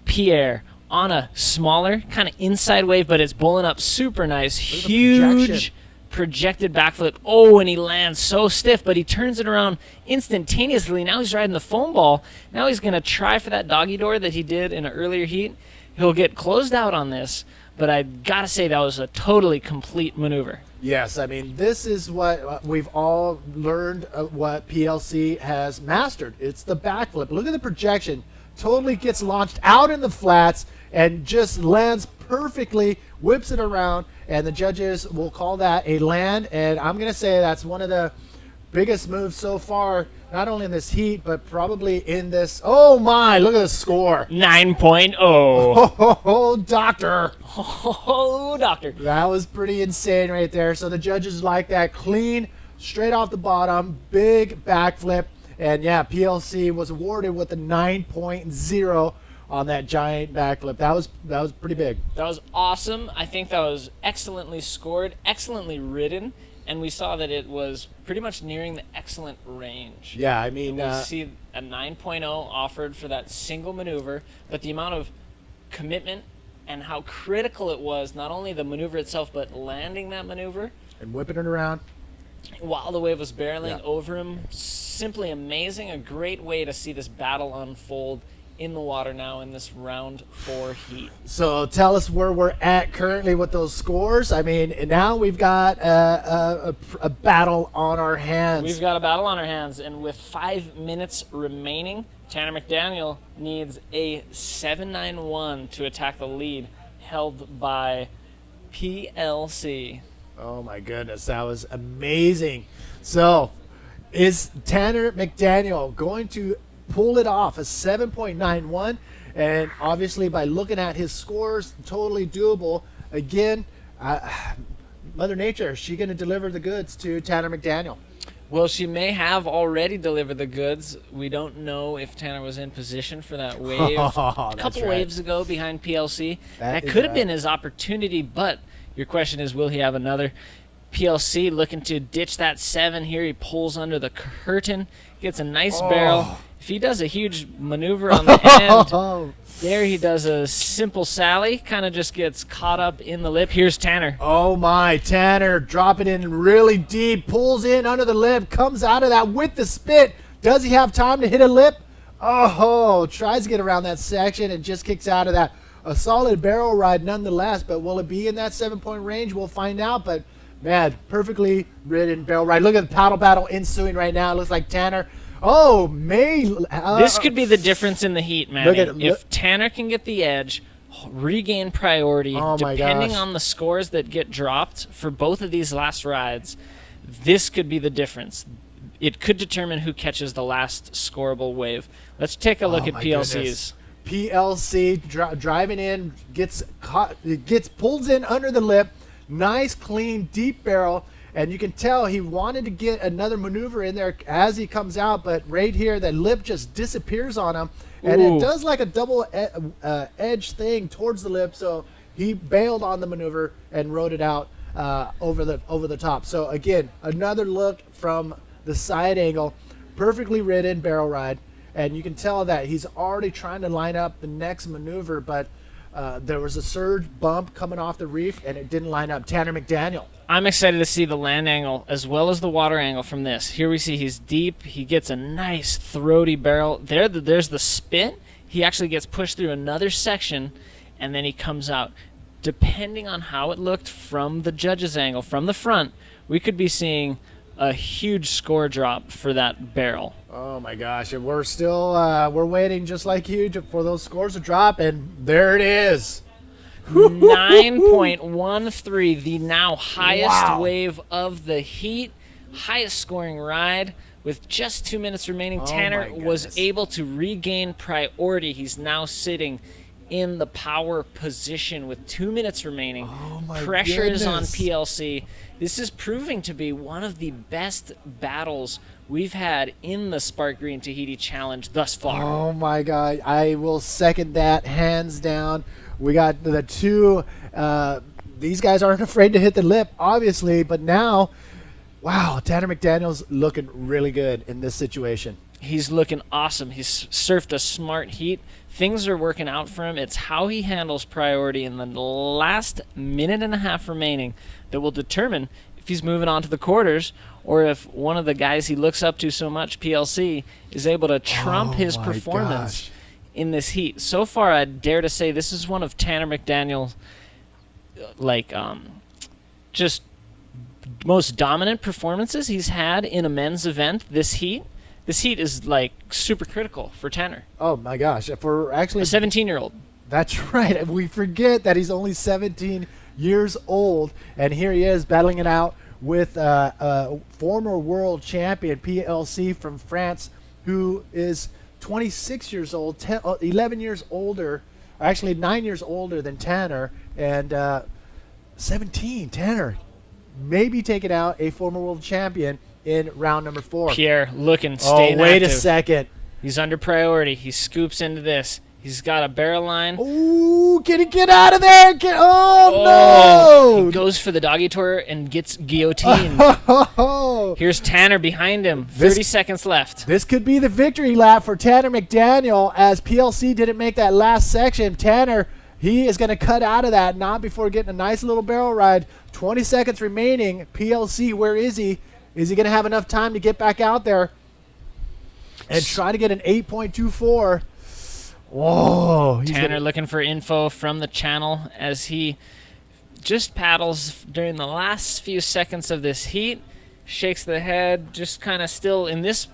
Pierre on a smaller, kind of inside wave, but it's bowling up super nice. Huge projected backflip. Oh, and he lands so stiff, but he turns it around instantaneously. Now he's riding the foam ball. Now he's going to try for that doggy door that he did in an earlier heat. He'll get closed out on this, but I got to say that was a totally complete maneuver. Yes, I mean, this is what we've all learned, what PLC has mastered. It's the backflip. Look at the projection. Totally gets launched out in the flats and just lands perfectly, whips it around, and the judges will call that a land. And I'm going to say that's one of the biggest moves so far, not only in this heat, but probably in this. Oh, my, look at the score. 9.0. Oh, doctor. Oh, doctor. That was pretty insane right there. So the judges like that clean, straight off the bottom, big backflip. And, yeah, PLC was awarded with a 9.0 on that giant backflip. That was pretty big. That was awesome. I think that was excellently scored, excellently ridden, and we saw that it was pretty much nearing the excellent range. Yeah, I mean... we see a 9.0 offered for that single maneuver, but the amount of commitment and how critical it was, not only the maneuver itself, but landing that maneuver. And whipping it around. While the wave was barreling over him. simply amazing. A great way to see this battle unfold in the water now in this round 4 heat. So tell us where we're at currently with those scores. I mean, now we've got a battle on our hands. We've got a battle on our hands, and with 5 minutes remaining, Tanner McDaniel needs a 7-9-1 to attack the lead held by PLC. Oh my goodness, that was amazing. So is Tanner McDaniel going to pull it off, a 7.91? And obviously by looking at his scores, totally doable. Again, Mother Nature, is she going to deliver the goods to Tanner McDaniel? Well, she may have already delivered the goods. We don't know if Tanner was in position for that wave a couple waves ago behind PLC. That could have been his opportunity, but your question is, will he have another? PLC looking to ditch that 7 here. He pulls under the curtain, gets a nice barrel. If he does a huge maneuver on the end, there he does a simple sally, kind of just gets caught up in the lip. Here's Tanner. Oh my, Tanner dropping in really deep, pulls in under the lip, comes out of that with the spit. Does he have time to hit a lip? Oh, tries to get around that section and just kicks out of that. A solid barrel ride nonetheless, but will it be in that 7-point range? We'll find out, but man, perfectly ridden barrel ride. Look at the paddle battle ensuing right now. It looks like Tanner, this could be the difference in the heat, man. If Tanner can get the edge, regain priority, depending on the scores that get dropped for both of these last rides, this could be the difference. It could determine who catches the last scoreable wave. Let's take a look at PLC's. Goodness. PLC driving in, pulls in under the lip. Nice, clean, deep barrel. And you can tell he wanted to get another maneuver in there as he comes out, but right here, that lip just disappears on him. And it does like a double edge thing towards the lip, so he bailed on the maneuver and rode it out over the top. So again, another look from the side angle, perfectly ridden barrel ride. And you can tell that he's already trying to line up the next maneuver, but there was a surge bump coming off the reef, and it didn't line up. Tanner McDaniel. I'm excited to see the land angle as well as the water angle from this. Here we see he's deep. He gets a nice throaty barrel. There's the spit. He actually gets pushed through another section, and then he comes out. Depending on how it looked from the judge's angle, from the front, we could be seeing a huge score drop for that barrel. Oh my gosh, and we're still we're waiting just like you for those scores to drop, and there it is. 9.13, the now highest wave of the heat, highest scoring ride. With just 2 minutes remaining, Tanner was able to regain priority. He's now sitting in the power position with 2 minutes remaining. Pressure is on PLC. This is proving to be one of the best battles we've had in the Sparkgreen Tahiti Challenge thus far. Oh my God, I will second that hands down. We got the two, these guys aren't afraid to hit the lip, obviously, but now, wow, Tanner McDaniel's looking really good in this situation. He's looking awesome. He's surfed a smart heat. Things are working out for him. It's how he handles priority in the last minute and a half remaining that will determine if he's moving on to the quarters or if one of the guys he looks up to so much, PLC, is able to trump his performance in this heat. So far, I dare to say this is one of Tanner McDaniel's just most dominant performances he's had in a men's event this heat. This heat is like super critical for Tanner. Oh my gosh, if we're actually a 17-year-old. That's right. We forget that he's only 17 years old, and here he is battling it out with former world champion PLC from France, who is 26 years old, 11 years older, actually 9 years older than Tanner, and 17. Tanner maybe taking out a former world champion in round number 4. Staying active. Wait a second. He's under priority. He scoops into this. He's got a barrel line. Ooh, can he get out of there? No! He goes for the doggy tour and gets guillotined. Here's Tanner behind him. 30 seconds left. This could be the victory lap for Tanner McDaniel, as PLC didn't make that last section. Tanner, he is going to cut out of that, not before getting a nice little barrel ride. 20 seconds remaining. PLC, where is he? Is he going to have enough time to get back out there? and try to get an 8.24. Whoa. Tanner looking for info from the channel as he just paddles during the last few seconds of this heat. Shakes the head, just kind of still in this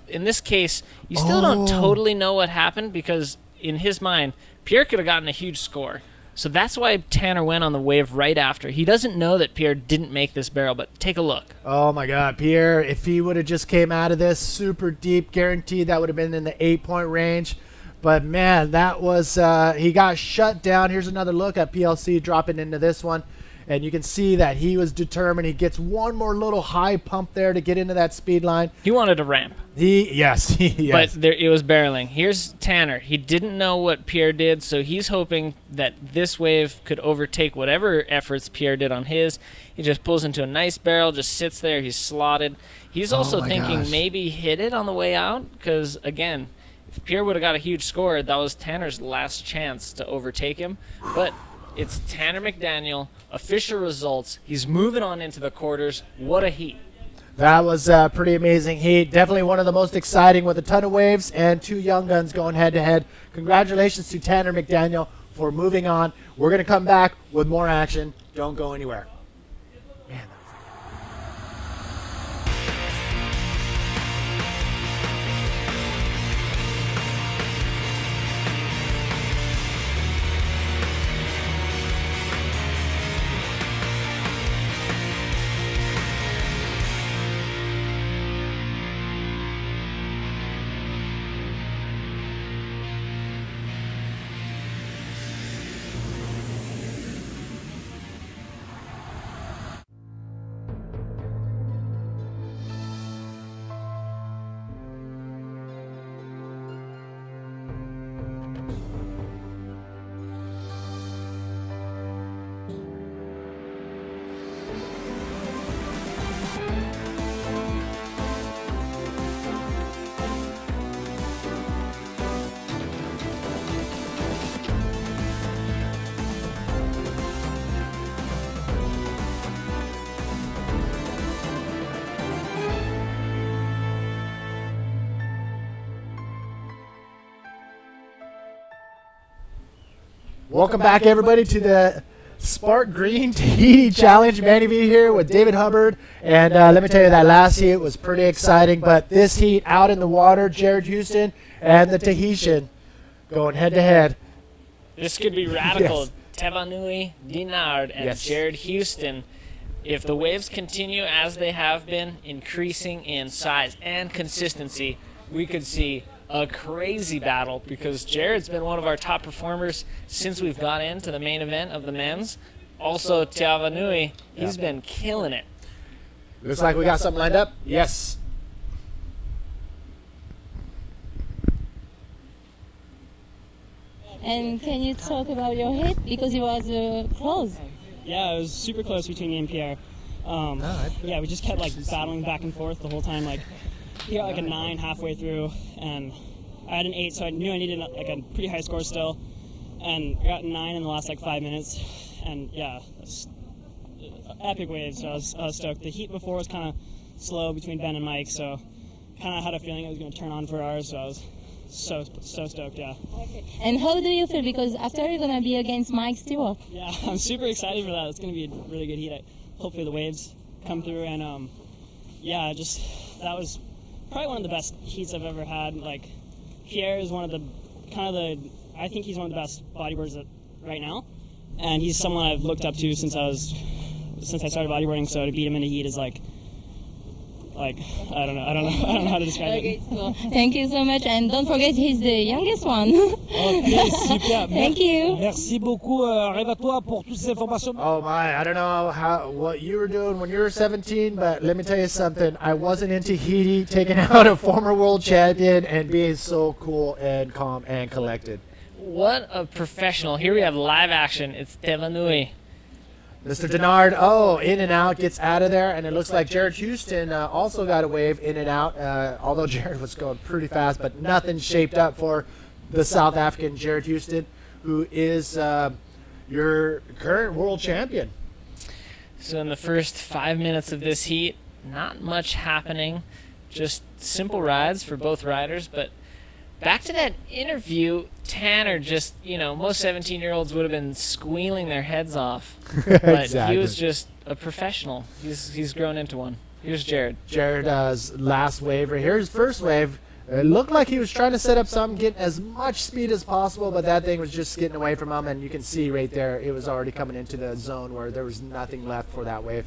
case, you still don't totally know what happened because in his mind, Pierre could have gotten a huge score. So that's why Tanner went on the wave right after. He doesn't know that Pierre didn't make this barrel, but take a look. Oh my God, Pierre, if he would have just came out of this super deep, guaranteed that would have been in the 8-point range. But man, that was, he got shut down. Here's another look at PLC dropping into this one. And you can see that he was determined. He gets one more little high pump there to get into that speed line. He wanted a ramp. Yes. But it was barreling. Here's Tanner. He didn't know what Pierre did, so he's hoping that this wave could overtake whatever efforts Pierre did on his. He just pulls into a nice barrel, just sits there. He's slotted. He's also thinking maybe hit it on the way out because, again, if Pierre would have got a huge score, that was Tanner's last chance to overtake him. But it's Tanner McDaniel, official results. He's moving on into the quarters. What a heat. That was a pretty amazing heat. Definitely one of the most exciting with a ton of waves and two young guns going head-to-head. Congratulations to Tanner McDaniel for moving on. We're going to come back with more action. Don't go anywhere. Welcome back, everybody, to the Sparkgreen Tahiti Challenge. Manny V here with David Hubbard. And let me tell you, that last heat was pretty exciting. But this heat out in the water, Jared Houston and the Tahitian going head-to-head. This could be radical. Yes. Tiava Nui, Dinard, and Jared Houston. If the waves continue as they have been, increasing in size and consistency, we could see a crazy battle because Jared's been one of our top performers since we've got into the main event of the men's. Also, Tiava Nui, he's been killing it. Looks like we got something lined up. Yes. And can you talk about your hit? Because it was close. Yeah, it was super close between me and Pierre. Yeah, we just kept like battling back and forth the whole time. Like he got like a 9 halfway through, and I had an 8, so I knew I needed like a pretty high score still. And I got 9 in the last like 5 minutes, and yeah, epic waves. So I was stoked. The heat before was kind of slow between Ben and Mike, so kind of had a feeling it was going to turn on for ours. So I was so stoked, yeah. Okay. And how do you feel? Because after you're going to be against Mike Stewart. Yeah, I'm super excited for that. It's going to be a really good heat. Hopefully the waves come through, and yeah, just that was probably one of the best heats I've ever had. Like Pierre is one of the I think he's one of the best bodyboarders right now, and he's someone I've looked up to since I started bodyboarding. So to beat him in the heat is like I don't know how to describe it. Cool. Thank you so much, and don't forget he's the youngest one. Ok, super. Thank you. Merci beaucoup, Rêve à toi pour toutes ces informations. Oh my, I don't know what you were doing when you were 17, but let me tell you something. I wasn't in Tahiti taking out a former world champion and being so cool and calm and collected. What a professional. Here we have live action. It's Tiava Nui. Mr. Denard, in and out, gets out of there, and it looks like Jared Houston also got a wave in and out, although Jared was going pretty fast, but nothing shaped up for the South African Jared Houston, who is your current world champion. So in the first 5 minutes of this heat, not much happening, just simple rides for both riders, but back to that interview, Tanner just, most 17-year-olds would have been squealing their heads off. But Exactly. he was just a professional. He's grown into one. Here's Jared. Jared's last wave right here. His first wave, it looked like he was trying to set up something, getting as much speed as possible, but that thing was just getting away from him, and you can see right there it was already coming into the zone where there was nothing left for that wave.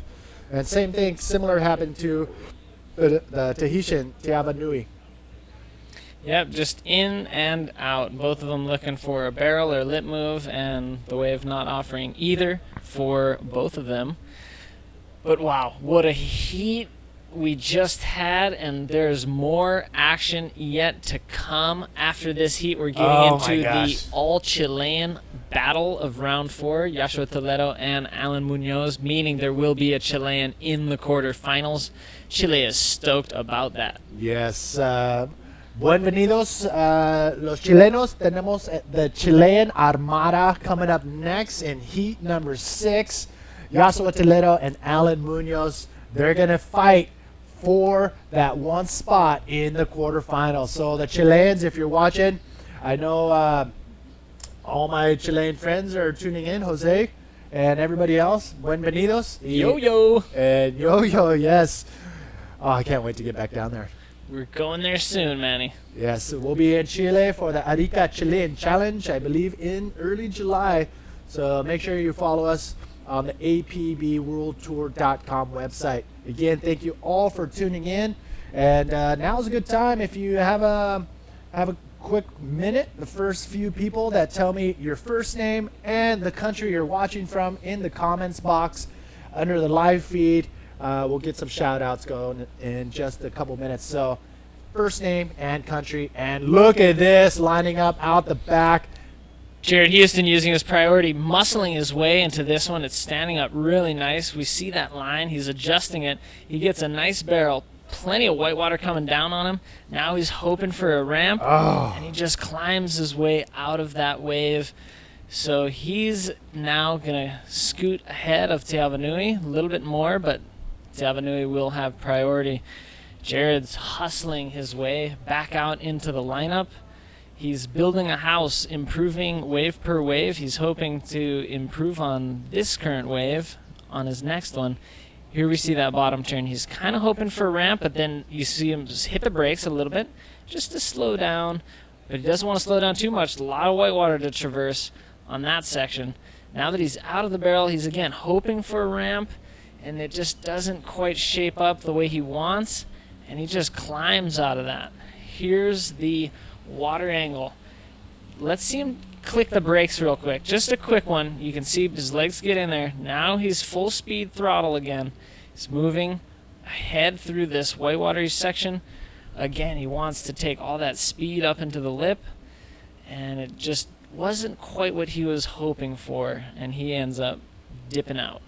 And same thing, similar happened to the Tahitian, Tiava Nui. Yep, just in and out. Both of them looking for a barrel or lip move, and the wave not offering either for both of them. But wow, what a heat we just had, and there's more action yet to come after this heat. We're getting into the all-Chilean battle of round 4, Yoshua Toledo and Alan Munoz, meaning there will be a Chilean in the quarterfinals. Chile is stoked about that. Yes. Bienvenidos, los chilenos. Tenemos the Chilean Armada coming up next in heat number 6. Yoshua Toledo and Alan Munoz, they're going to fight for that one spot in the quarterfinals. So the Chileans, if you're watching, I know all my Chilean friends are tuning in, Jose and everybody else. Bienvenidos. Yo-yo. And yo-yo, yes. Oh, I can't wait to get back down there. We're going there soon, Manny. Yes, we'll be in Chile for the Arica Chilean Challenge, I believe, in early July. So make sure you follow us on the apbworldtour.com website. Again, thank you all for tuning in. And now's a good time if you have a quick minute. The first few people that tell me your first name and the country you're watching from in the comments box under the live feed. We'll get some shout outs going in just a couple minutes. So first name and country. And look at this lining up out the back. Jared Houston using his priority, muscling his way into this one. It's standing up really nice. We see that line. He's adjusting it. He gets a nice barrel. Plenty of whitewater coming down on him. Now he's hoping for a ramp. And he just climbs his way out of that wave. So he's now going to scoot ahead of Tiava Nui a little bit more, but Tiava Nui will have priority. Jared's hustling his way back out into the lineup. He's building a house, improving wave per wave. He's hoping to improve on this current wave on his next one. Here we see that bottom turn. He's kind of hoping for a ramp, but then you see him just hit the brakes a little bit just to slow down. But he doesn't want to slow down too much. A lot of whitewater to traverse on that section. Now that he's out of the barrel, he's again hoping for a ramp, and it just doesn't quite shape up the way he wants, and he just climbs out of that. Here's the water angle. Let's see him click the brakes real quick. Just a quick one. You can see his legs get in there. Now he's full speed throttle again. He's moving ahead through this whitewater section. Again, he wants to take all that speed up into the lip, and it just wasn't quite what he was hoping for, and he ends up dipping out.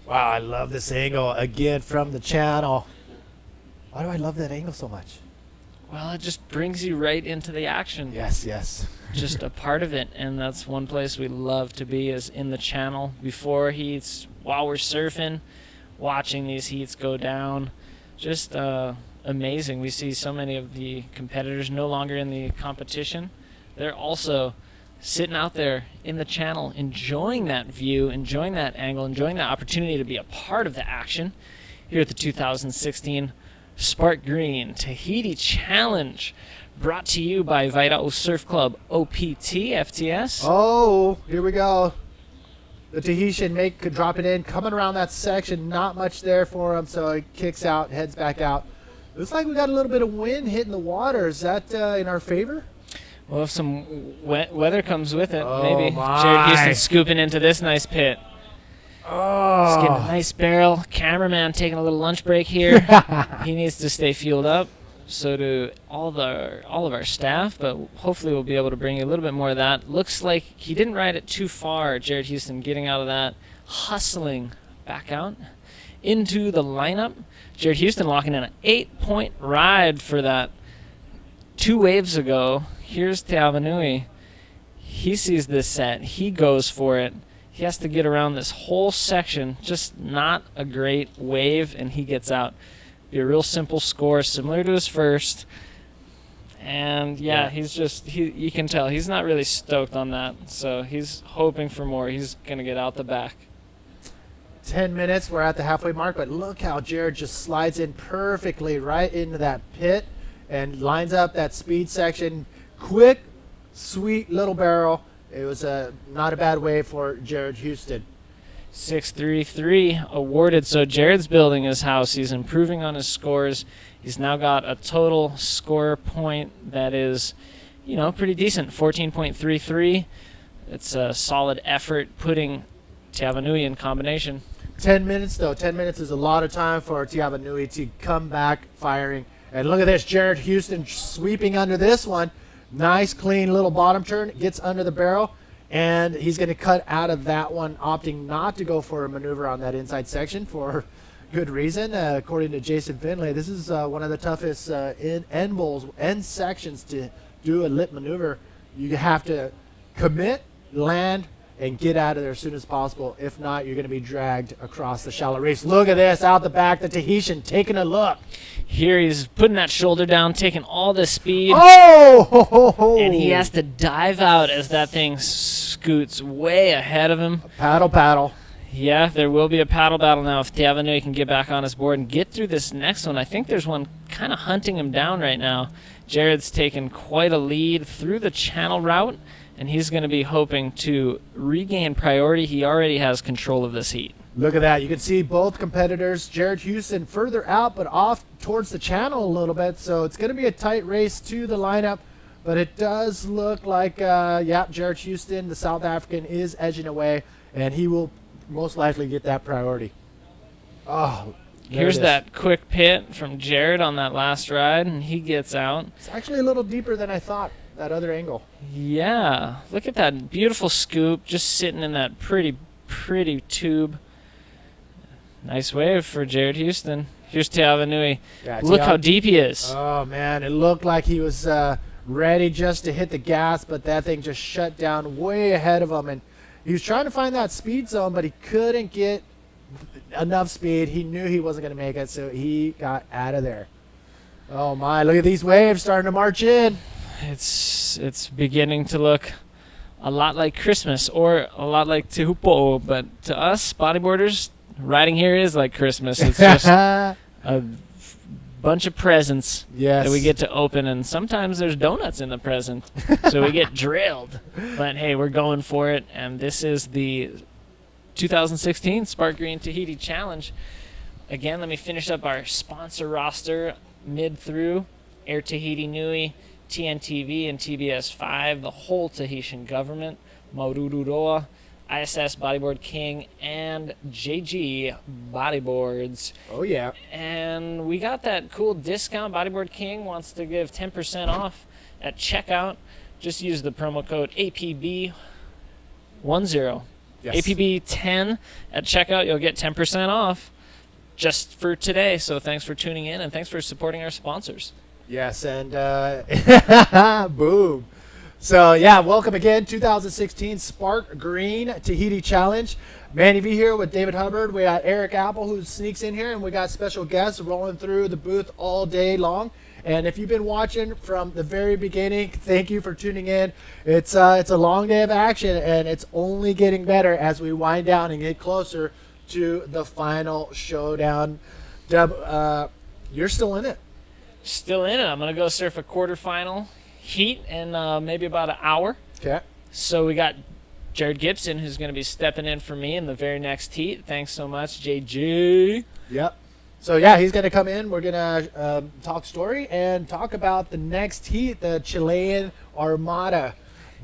Wow, I love this angle again from the channel. Why do I love that angle so much? Well, it just brings you right into the action. Yes, yes. Just a part of it, and that's one place we love to be, is in the channel before heats, while we're surfing, watching these heats go down. Just amazing. We see so many of the competitors no longer in the competition. They're also sitting out there in the channel, enjoying that view, enjoying that angle, enjoying that opportunity to be a part of the action here at the 2016 Sparkgreen Tahiti Challenge, brought to you by Vaira'u Surf Club OPT FTS. Oh, here we go. The Tahitian could drop it in, coming around that section, not much there for him, so he kicks out, heads back out. Looks like we got a little bit of wind hitting the water. Is that in our favor? Well, if some wet weather comes with it, Oh, maybe. my. Jared Houston scooping into this nice pit. Oh. He's getting a nice barrel. Cameraman taking a little lunch break here. He needs to stay fueled up. So do all of our staff, but hopefully we'll be able to bring you a little bit more of that. Looks like he didn't ride it too far, Jared Houston, getting out of that, hustling back out into the lineup. Jared Houston locking in an 8-point ride for that 2 waves ago. Here's Tiava Nui. He sees this set. He goes for it. He has to get around this whole section. Just not a great wave, and he gets out. Be a real simple score, similar to his first. And yeah, he's just, you can tell he's not really stoked on that. So he's hoping for more. He's going to get out the back. 10 minutes, we're at the halfway mark, but look how Jared just slides in perfectly right into that pit and lines up that speed section. Quick, sweet little barrel. It was not a bad way for Jared Houston. 6.33 awarded. So Jared's building his house. He's improving on his scores. He's now got a total score point that is, you know, pretty decent, 14.33. It's a solid effort putting Tiava Nui in combination. 10 minutes, though. 10 minutes is a lot of time for Tiava Nui to come back firing. And look at this, Jared Houston sweeping under this one. Nice, clean little bottom turn. Gets under the barrel, and he's going to cut out of that one, opting not to go for a maneuver on that inside section for good reason. According to Jason Finlay, this is one of the toughest end bowls, end sections to do a lip maneuver. You have to commit, land, and get out of there as soon as possible. If not, you're going to be dragged across the shallow reefs. Look at this, out the back, the Tahitian taking a look. Here he's putting that shoulder down, taking all the speed. Oh! And he has to dive out as that thing scoots way ahead of him. Paddle, paddle. Yeah, there will be a paddle battle now if Tiava Nui can get back on his board and get through this next one. I think there's one kind of hunting him down right now. Jared's taken quite a lead through the channel route, and he's going to be hoping to regain priority. He already has control of this heat. Look at that. You can see both competitors. Jared Houston further out, but off towards the channel a little bit. So it's going to be a tight race to the lineup. But it does look like, Jared Houston, the South African, is edging away. And he will most likely get that priority. Oh, here's that quick pit from Jared on that last ride, and he gets out. It's actually a little deeper than I thought, that other angle. Yeah. Look at that beautiful scoop just sitting in that pretty tube. Nice wave for Jared Houston. Here's Tiava Nui. Yeah, look how deep he is. Oh, man. It looked like he was ready just to hit the gas, but that thing just shut down way ahead of him. And he was trying to find that speed zone, but he couldn't get enough speed. He knew he wasn't going to make it, so he got out of there. Oh, my. Look at these waves starting to march in. It's beginning to look a lot like Christmas or a lot like Tehupo, but to us, bodyboarders, riding here is like Christmas. It's just a bunch of presents that we get to open, and sometimes there's donuts in the present, so we get drilled. But hey, we're going for it, and this is the 2016 Sparkgreen Tahiti Challenge. Again, let me finish up our sponsor roster mid-through. Air Tahiti Nui, TNTV and TBS5, the whole Tahitian government, Maurururoa, ISS Bodyboard King, and JG Bodyboards. Oh, yeah. And we got that cool discount. Bodyboard King wants to give 10% off at checkout. Just use the promo code APB10. Yes. APB10 at checkout. You'll get 10% off just for today. So thanks for tuning in, and thanks for supporting our sponsors. Yes, and boom. So, yeah, welcome again, 2016 Sparkgreen Tahiti Challenge. Manny V here with David Hubbard. We got Eric Apple who sneaks in here, and we got special guests rolling through the booth all day long. And if you've been watching from the very beginning, thank you for tuning in. It's a long day of action, and it's only getting better as we wind down and get closer to the final showdown. Deb, you're still in it. Still in it. I'm going to go surf a quarterfinal heat in maybe about an hour. Okay. So we got Jared Gibson, who's going to be stepping in for me in the very next heat. Thanks so much, JG. Yep. So, yeah, he's going to come in. We're going to talk story and talk about the next heat, the Chilean Armada.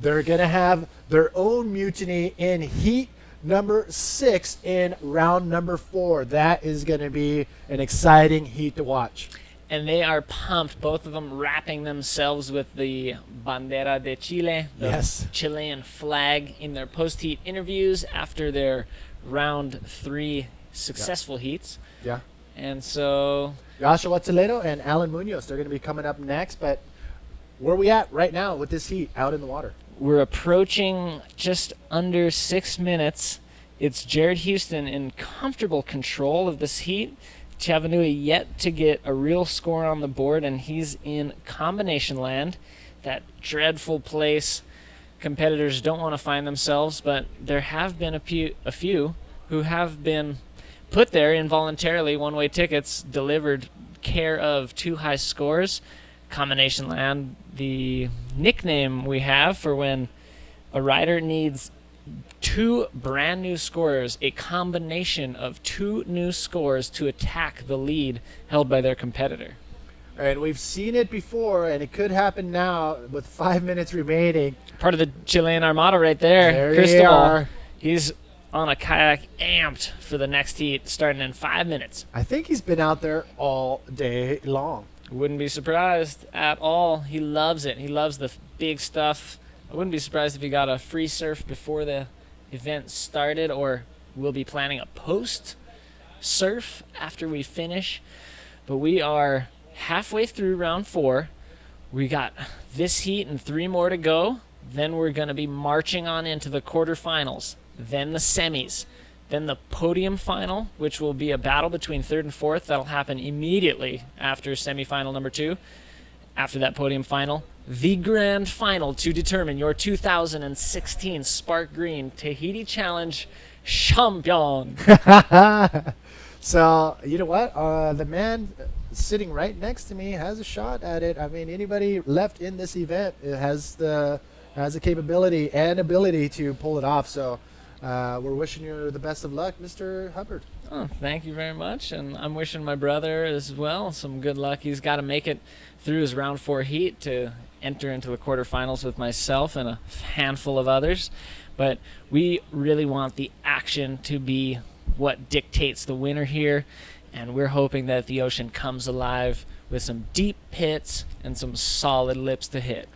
They're going to have their own mutiny in heat number 6 in round number 4. That is going to be an exciting heat to watch. And they are pumped, both of them wrapping themselves with the Bandera de Chile, the Chilean flag, in their post-heat interviews after their round 3 successful heats. Yeah. And so Yoshua Toledo and Alan Munoz, they're going to be coming up next. But where are we at right now with this heat out in the water? We're approaching just under 6 minutes. It's Jared Houston in comfortable control of this heat. Tiava Nui yet to get a real score on the board, and he's in combination land, that dreadful place competitors don't want to find themselves, but there have been a few who have been put there involuntarily, one-way tickets, delivered care of 2 high scores. Combination land, the nickname we have for when a rider needs 2 brand new scores, a combination of 2 new scores to attack the lead held by their competitor. And we've seen it before, and it could happen now with 5 minutes remaining. Part of the Chilean Armada right there. There Cristobal. they are. He's on a kayak amped for the next heat starting in 5 minutes. I think he's been out there all day long. Wouldn't be surprised at all. He loves it. He loves the big stuff. I wouldn't be surprised if he got a free surf before the event started, or we'll be planning a post surf after we finish. But we are halfway through round 4. We got this heat and 3 more to go. Then we're going to be marching on into the quarterfinals, then the semis, then the podium final, which will be a battle between 3rd and 4th. That'll happen immediately after semifinal number 2. After that podium final, the grand final to determine your 2016 Sparkgreen Tahiti Challenge champion. So, you know what? The man sitting right next to me has a shot at it. I mean, anybody left in this event has the capability and ability to pull it off. So, we're wishing you the best of luck, Mr. Hubbard. Oh, thank you very much, and I'm wishing my brother as well some good luck. He's got to make it through his round 4 heat to enter into the quarterfinals with myself and a handful of others. But we really want the action to be what dictates the winner here, and we're hoping that the ocean comes alive with some deep pits and some solid lips to hit.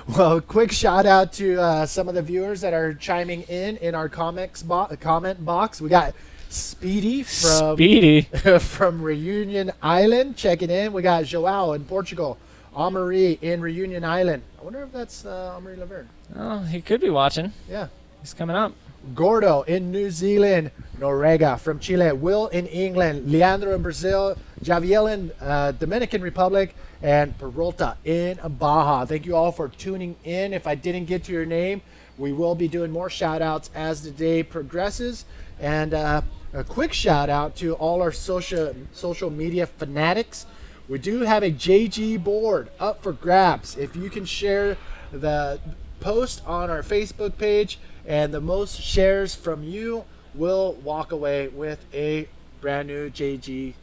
Well, quick shout out to some of the viewers that are chiming in our comment box. We got Speedy from Reunion Island checking in. We got Joao in Portugal, Amaury in Reunion Island. I wonder if that's Amaury Laverne. Oh, he could be watching. Yeah, he's coming up. Gordo in New Zealand, Norega from Chile, Will in England, Leandro in Brazil, Javiel in Dominican Republic, and Peralta in Baja. Thank you all for tuning in. If I didn't get to your name, we will be doing more shout outs as the day progresses. And a quick shout out to all our social media fanatics. We do have a JG board up for grabs. If you can share the post on our Facebook page, and the most shares from you will walk away with a brand new JG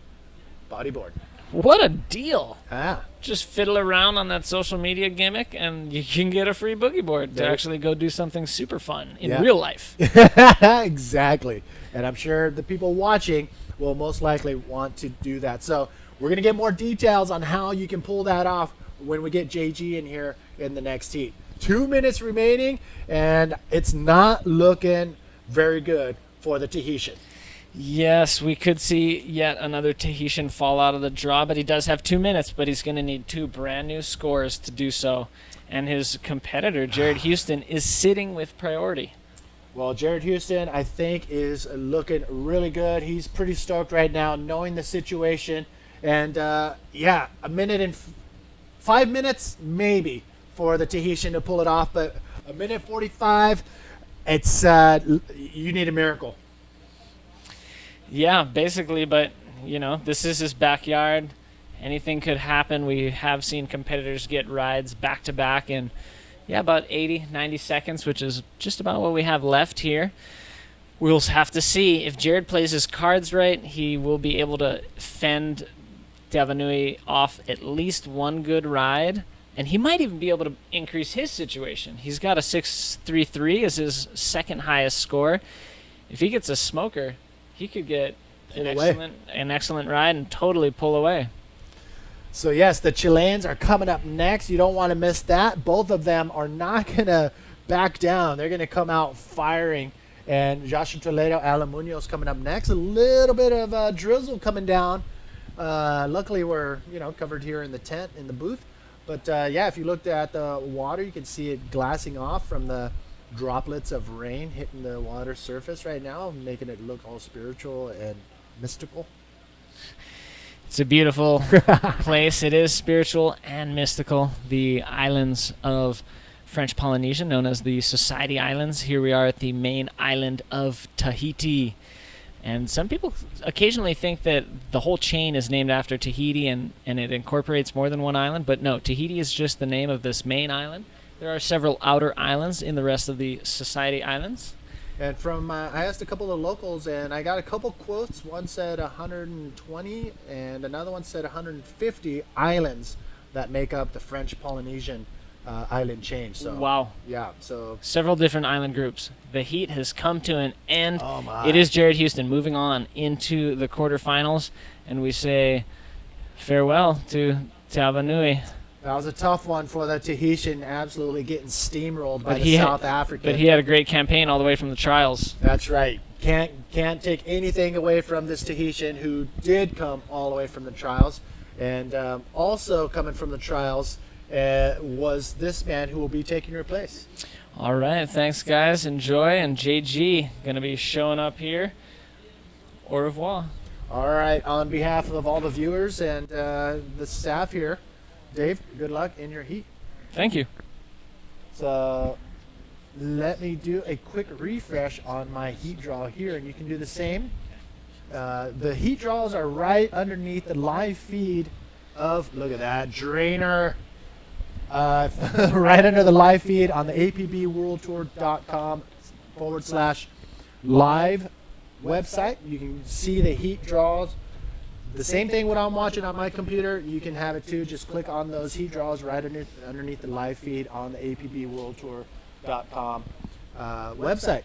bodyboard. What a deal. Ah. Just fiddle around on that social media gimmick and you can get a free boogie board to actually go do something super fun in real life. Exactly. And I'm sure the people watching will most likely want to do that. So we're going to get more details on how you can pull that off when we get JG in here in the next heat. 2 minutes remaining, and it's not looking very good for the Tahitian. Yes, we could see yet another Tahitian fall out of the draw, but he does have 2 minutes, but he's going to need 2 brand new scores to do so. And his competitor, Jared Houston, is sitting with priority. Well, Jared Houston, I think, is looking really good. He's pretty stoked right now, knowing the situation. And, yeah, a minute and 5 minutes, maybe, for the Tahitian to pull it off, but a minute 45, it's you need a miracle. Yeah, basically, but you know, this is his backyard. Anything could happen. We have seen competitors get rides back to back in about 80-90 seconds, which is just about what we have left here. We'll have to see if Jared plays his cards right. He will be able to fend Tiava Nui off at least one good ride. And he might even be able to increase his situation. He's got a 6.33 as his second highest score. If he gets a smoker, he could get an excellent ride and totally pull away. So, yes, the Chileans are coming up next. You don't want to miss that. Both of them are not going to back down. They're going to come out firing. And Yoshua Toledo, Alan Munoz coming up next. A little bit of drizzle coming down. Luckily, we're covered here in the tent, in the booth. But, yeah, if you looked at the water, you can see it glassing off from the droplets of rain hitting the water surface right now, making it look all spiritual and mystical. It's a beautiful place. It is spiritual and mystical. The islands of French Polynesia, known as the Society Islands. Here we are at the main island of Tahiti. And some people occasionally think that the whole chain is named after Tahiti and it incorporates more than one island. But no, Tahiti is just the name of this main island. There are several outer islands in the rest of the Society Islands. And from I asked a couple of locals, and I got a couple quotes. One said 120, and another one said 150 islands that make up the French Polynesian island chain. So wow. Yeah. So several different island groups. The heat has come to an end. Oh my. It is Jared Houston moving on into the quarterfinals, and we say farewell to Tiava Nui. That was a tough one for the Tahitian, absolutely getting steamrolled by the South African. But he had a great campaign all the way from the trials. That's right. Can't take anything away from this Tahitian who did come all the way from the trials. And also coming from the trials was this man who will be taking your place. All right. Thanks, guys. Enjoy. And JG going to be showing up here. Au revoir. All right. On behalf of all the viewers and the staff here, Dave, good luck in your heat. Thank you. So let me do a quick refresh on my heat draw here, and you can do the same. The heat draws are right underneath the live feed of, look at that, Drainer. Right under the live feed on the apbworldtour.com/live website. You can see the heat draws. The same thing what I'm watching on my computer, you can have it too. Just click on those heat draws right underneath the live feed on the apbworldtour.com website.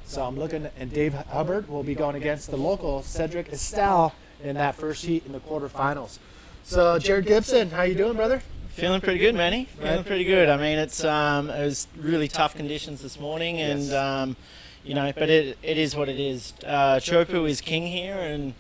So I'm looking, and Dave Hubbard will be going against the local Cedric Estal in that first heat in the quarterfinals. So Jared Gibson, how you doing, brother? Feeling pretty good, Manny. Feeling pretty good. I mean, it was really tough conditions this morning, and you know, but it is what it is. Chopu is king here, and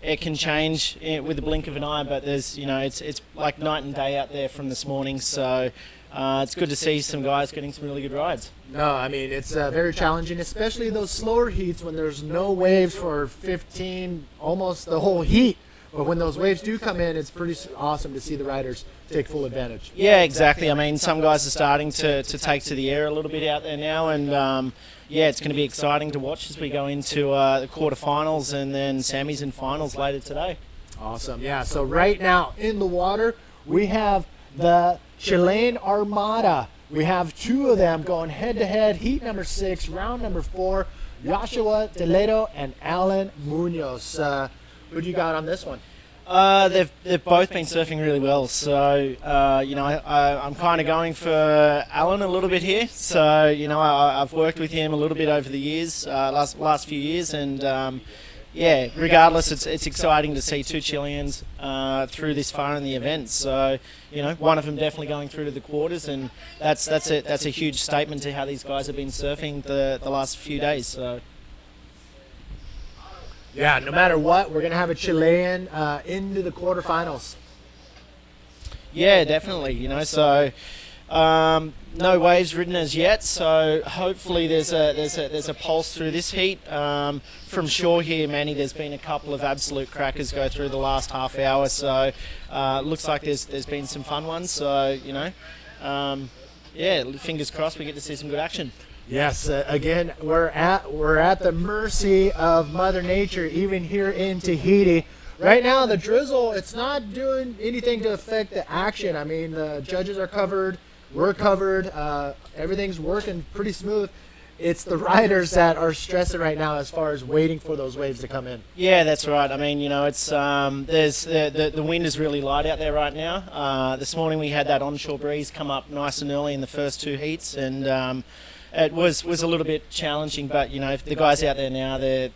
it can change with the blink of an eye, but there's, you know, it's like night and day out there from this morning. So it's good to see some guys getting some really good rides. No, I mean, it's very challenging, especially those slower heats when there's no waves for 15, almost the whole heat. But when those waves do come in, it's pretty awesome to see the riders take full advantage. Yeah, exactly. I mean, some guys are starting to take to the air a little bit out there now, and yeah, it's going to be exciting to watch as we go into the quarterfinals and then semis and finals later today. Awesome. Yeah, so right now in the water, we have the Chilean Armada. We have two of them going head-to-head, heat number 6, round number 4, Yoshua Toledo and Alan Munoz. Who do you got on this one? They've both been surfing really well, so you know, I'm kind of going for Alan a little bit here. So you know, I've worked with him a little bit over the years, last few years, and yeah, regardless, it's exciting to see two Chileans through this far in the event. So you know, one of them definitely going through to the quarters, and that's a huge statement to how these guys have been surfing the last few days. So. Yeah, no matter what, we're going to have a Chilean into the quarterfinals. Yeah, definitely. You know, so no waves ridden as yet. So hopefully there's a pulse through this heat. From shore here, Manny, there's been a couple of absolute crackers go through the last half hour. So looks like there's been some fun ones. So you know, yeah, fingers crossed we get to see some good action. Yes, again, we're at the mercy of Mother Nature, even here in Tahiti. Right now, the drizzle, it's not doing anything to affect the action. I mean, the judges are covered, we're covered, everything's working pretty smooth. It's the riders that are stressing right now as far as waiting for those waves to come in. Yeah, that's right. I mean, you know, it's there's the wind is really light out there right now. This morning we had that onshore breeze come up nice and early in the first two heats, and it was a little bit challenging, but you know, the guys out there now, they're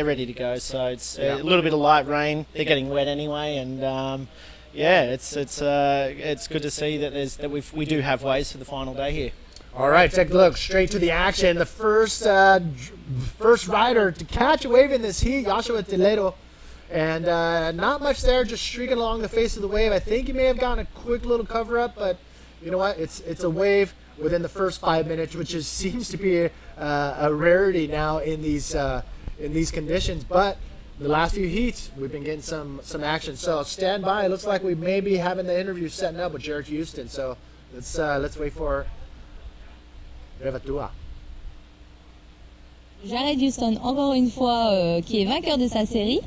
ready to go. So it's a little bit of light rain. They're getting wet anyway, and yeah, it's good to see that we do have waves for the final day here. All right, take a look straight to the action. The first rider to catch a wave in this heat, Yoshua Toledo, and not much there, just streaking along the face of the wave. I think he may have gotten a quick little cover up, but you know what? It's a wave within the first 5 minutes, which seems to be a rarity now in these conditions. But the last few heats, we've been getting some action. So stand by. It looks like we may be having the interview setting up with Jared Houston. So let's wait for Revatua. Jared Houston, encore une fois, qui est vainqueur de sa série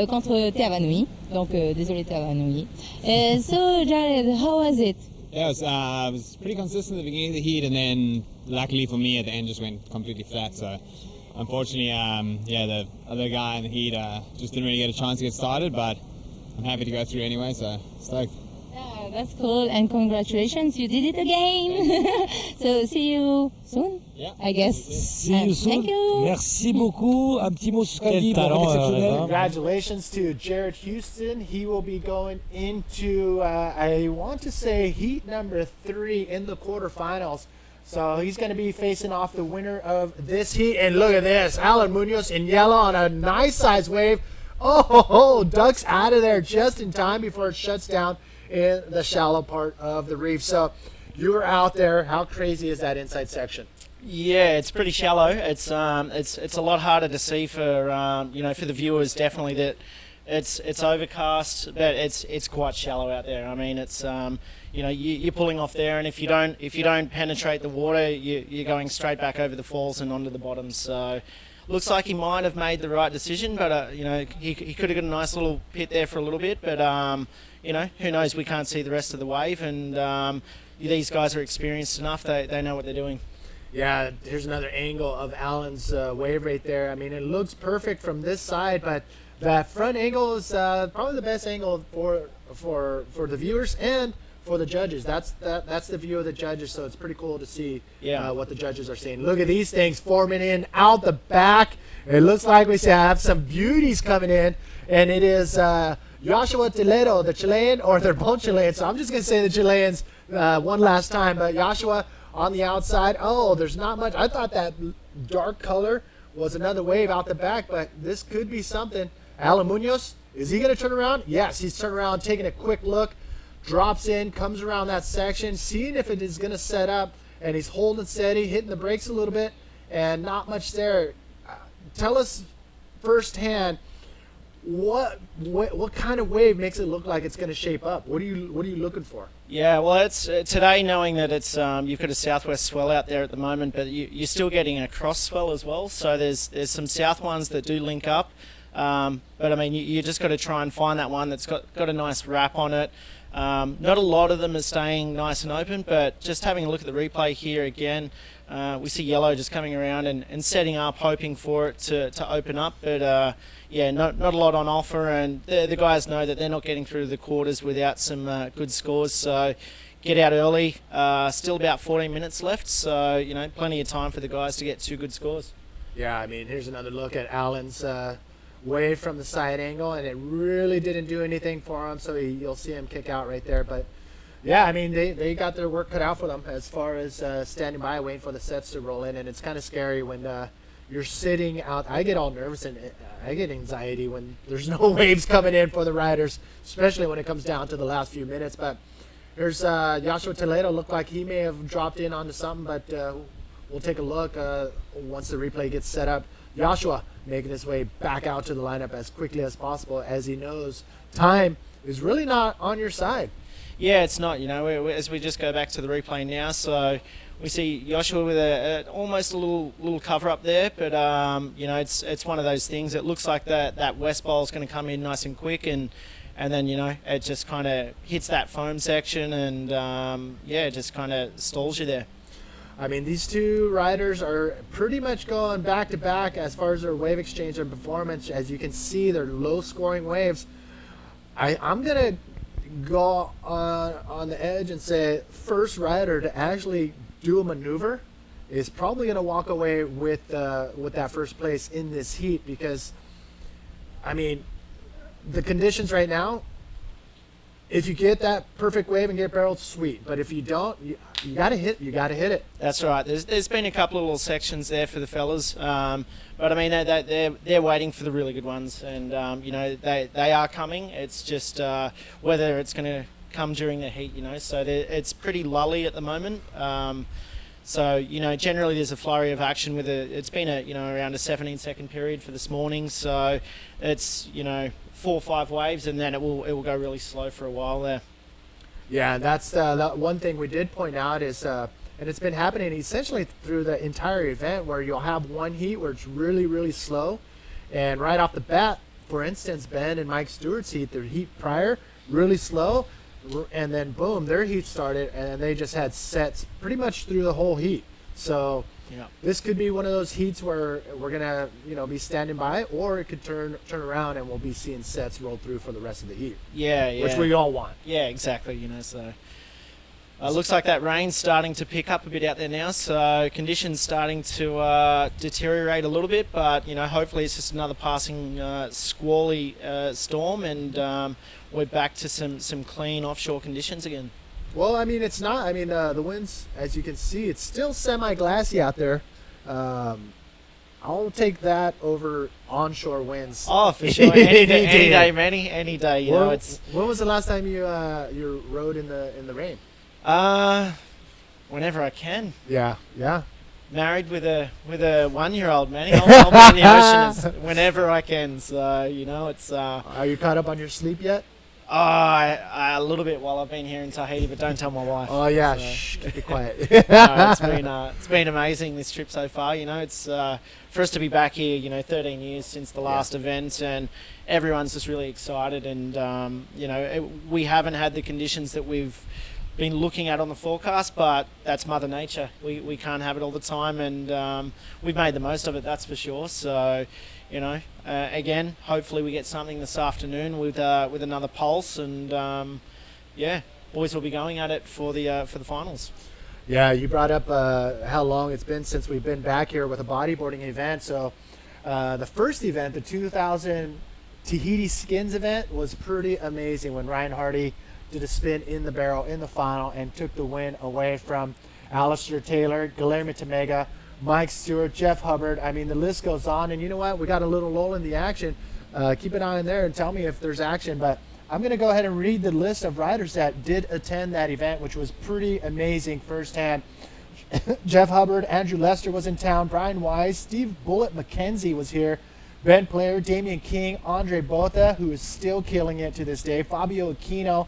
contre Tiava Nui. Donc, désolé Tiava Nui. So, Jared, how was it? Yeah, it was pretty consistent at the beginning of the heat, and then luckily for me at the end just went completely flat. So unfortunately, the other guy in the heat just didn't really get a chance to get started, but I'm happy to go through anyway, so stoked. Yeah, that's cool, and congratulations, you did it again. So see you soon, I guess. See you soon. Thank you. Merci beaucoup. Un petit mot sur Quel talent, Congratulations to Jared Houston. He will be going into, I want to say, heat number 3 in the quarterfinals. So he's going to be facing off the winner of this heat. And look at this, Alan Munoz in yellow on a nice size wave. Oh, ducks out of there just in time before it shuts down in the shallow part of the reef. So you were out there. How crazy is that inside section? Yeah, it's pretty shallow. It's a lot harder to see for for the viewers. Definitely that it's overcast, but it's quite shallow out there. I mean, it's you're pulling off there, and if you don't penetrate the water, you're going straight back over the falls and onto the bottom. So looks like he might have made the right decision, but he could have got a nice little pit there for a little bit, but who knows? We can't see the rest of the wave, and these guys are experienced enough. They know what they're doing. Yeah, here's another angle of Alan's wave right there. I mean, it looks perfect from this side, but that front angle is probably the best angle for the viewers and for the judges. That's the view of the judges, so it's pretty cool to see what the judges are saying. Look at these things forming in out the back. It looks like we have some beauties coming in, and it is Yoshua Toledo, the Chilean, or they're both Chilean, so I'm just going to say the Chileans one last time. But Yoshua on the outside. Oh, there's not much. I thought that dark color was another wave out the back, but this could be something. Alan Munoz, is he going to turn around? Yes, he's turning around, taking a quick look, drops in, comes around that section, seeing if it is going to set up, and he's holding steady, hitting the brakes a little bit, and not much there. Tell us firsthand, what kind of wave makes it look like it's going to shape up? What are you looking for? Yeah, well, it's today, knowing that it's you've got a southwest swell out there at the moment, but you're still getting a cross swell as well. So there's some south ones that do link up, but I mean you just got to try and find that one that's got a nice wrap on it. Not a lot of them are staying nice and open, but just having a look at the replay here again, we see yellow just coming around and setting up, hoping for it to open up, but not a lot on offer, and the guys know that they're not getting through the quarters without some good scores, so get out early. Still about 14 minutes left, so plenty of time for the guys to get 2 good scores. Yeah, I mean, here's another look at Alan's wave from the side angle, and it really didn't do anything for him, so you'll see him kick out right there. But yeah, I mean, they got their work cut out for them as far as standing by waiting for the sets to roll in, and it's kind of scary when you're sitting out. I get all nervous and I get anxiety when there's no waves coming in for the riders, especially when it comes down to the last few minutes. But here's Yoshua Toledo. Looked like he may have dropped in onto something, but we'll take a look once the replay gets set up. Yoshua making his way back out to the lineup as quickly as possible, as he knows time is really not on your side. Yeah, it's not. As we just go back to the replay now, so we see Yoshua with almost a little cover up there, but it's one of those things. It looks like that west bowl is going to come in nice and quick, and then it just kind of hits that foam section, and it just kind of stalls you there. I mean, these two riders are pretty much going back to back as far as their wave exchange and performance. As you can see, they're low scoring waves. I'm gonna go on the edge and say first rider to actually do a maneuver is probably going to walk away with that first place in this heat, because I mean the conditions right now, if you get that perfect wave and get barreled, sweet, but if you don't, you gotta hit it. That's right. There's been a couple of little sections there for the fellas, but I mean they're waiting for the really good ones, and they are coming. It's just whether it's going to come during the heat, so it's pretty lully at the moment. So, you know, generally there's a flurry of action it's been around a 17-second period for this morning. So it's, 4 or 5 waves, and then it will go really slow for a while there. Yeah, that's the one thing we did point out is, and it's been happening essentially through the entire event, where you'll have one heat where it's really, really slow. And right off the bat, for instance, Ben and Mike Stewart's heat, their heat prior, really slow. And then boom, their heat started, and they just had sets pretty much through the whole heat. So this could be one of those heats where we're gonna be standing by, or it could turn around and we'll be seeing sets roll through for the rest of the heat. Yeah, which we all want. Yeah, exactly. So looks like that rain's starting to pick up a bit out there now. So conditions starting to deteriorate a little bit, but hopefully it's just another passing squally storm, and we're back to some clean offshore conditions again. Well, I mean, it's not. I mean, the winds, as you can see, it's still semi-glassy out there. I'll take that over onshore winds. Oh, for sure. Any day, Manny. Any day. When was the last time you rode in the rain? Whenever I can. Yeah. Married with a 1-year-old, Manny. I'll be in the ocean whenever I can. So it's. Are you caught up on your sleep yet? A little bit while I've been here in Tahiti, but don't tell my wife. Oh yeah, shh, keep it quiet. No, it's been amazing, this trip so far. It's for us to be back here. 13 years since the last event, and everyone's just really excited. And we haven't had the conditions that we've been looking at on the forecast, but that's Mother Nature. We can't have it all the time, and we've made the most of it. That's for sure. So. Again, hopefully we get something this afternoon with another pulse, and boys will be going at it for the finals. Yeah, you brought up how long it's been since we've been back here with a bodyboarding event. So the first event, the 2000 Tahiti Skins event, was pretty amazing when Ryan Hardy did a spin in the barrel in the final and took the win away from Alistair Taylor, Guillermo Tamega, Mike Stewart, Jeff Hubbard. I mean, the list goes on. And you know what? We got a little lull in the action. Keep an eye on there and tell me if there's action. But I'm going to go ahead and read the list of riders that did attend that event, which was pretty amazing firsthand. Jeff Hubbard, Andrew Lester was in town, Brian Wise, Steve Bullet McKenzie was here, Ben Player, Damian King, Andre Botha, who is still killing it to this day, Fabio Aquino,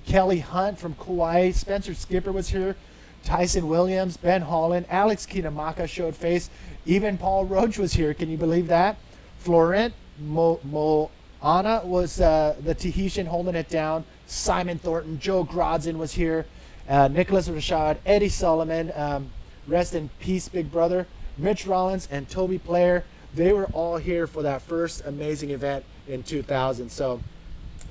Kelly Hunt from Kauai, Spencer Skipper was here, Tyson Williams, Ben Holland, Alex Kinamaka showed face. Even Paul Roach was here. Can you believe that? Florent Moana was the Tahitian holding it down. Simon Thornton, Joe Grodzin was here. Nicholas Rashad, Eddie Solomon, rest in peace, big brother. Mitch Rollins and Toby Player. They were all here for that first amazing event in 2000. So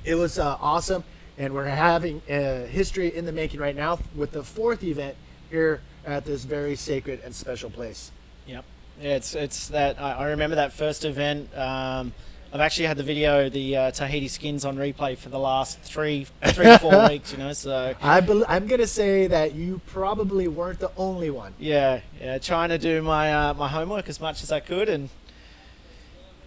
it was awesome. And we're having history in the making right now with the fourth event here at this very sacred and special place. Yep. Yeah, it's that I remember that first event. I've actually had the video, the Tahiti Skins, on replay for the last three to 4 weeks. So I'm gonna say that you probably weren't the only one. Yeah, trying to do my my homework as much as I could, and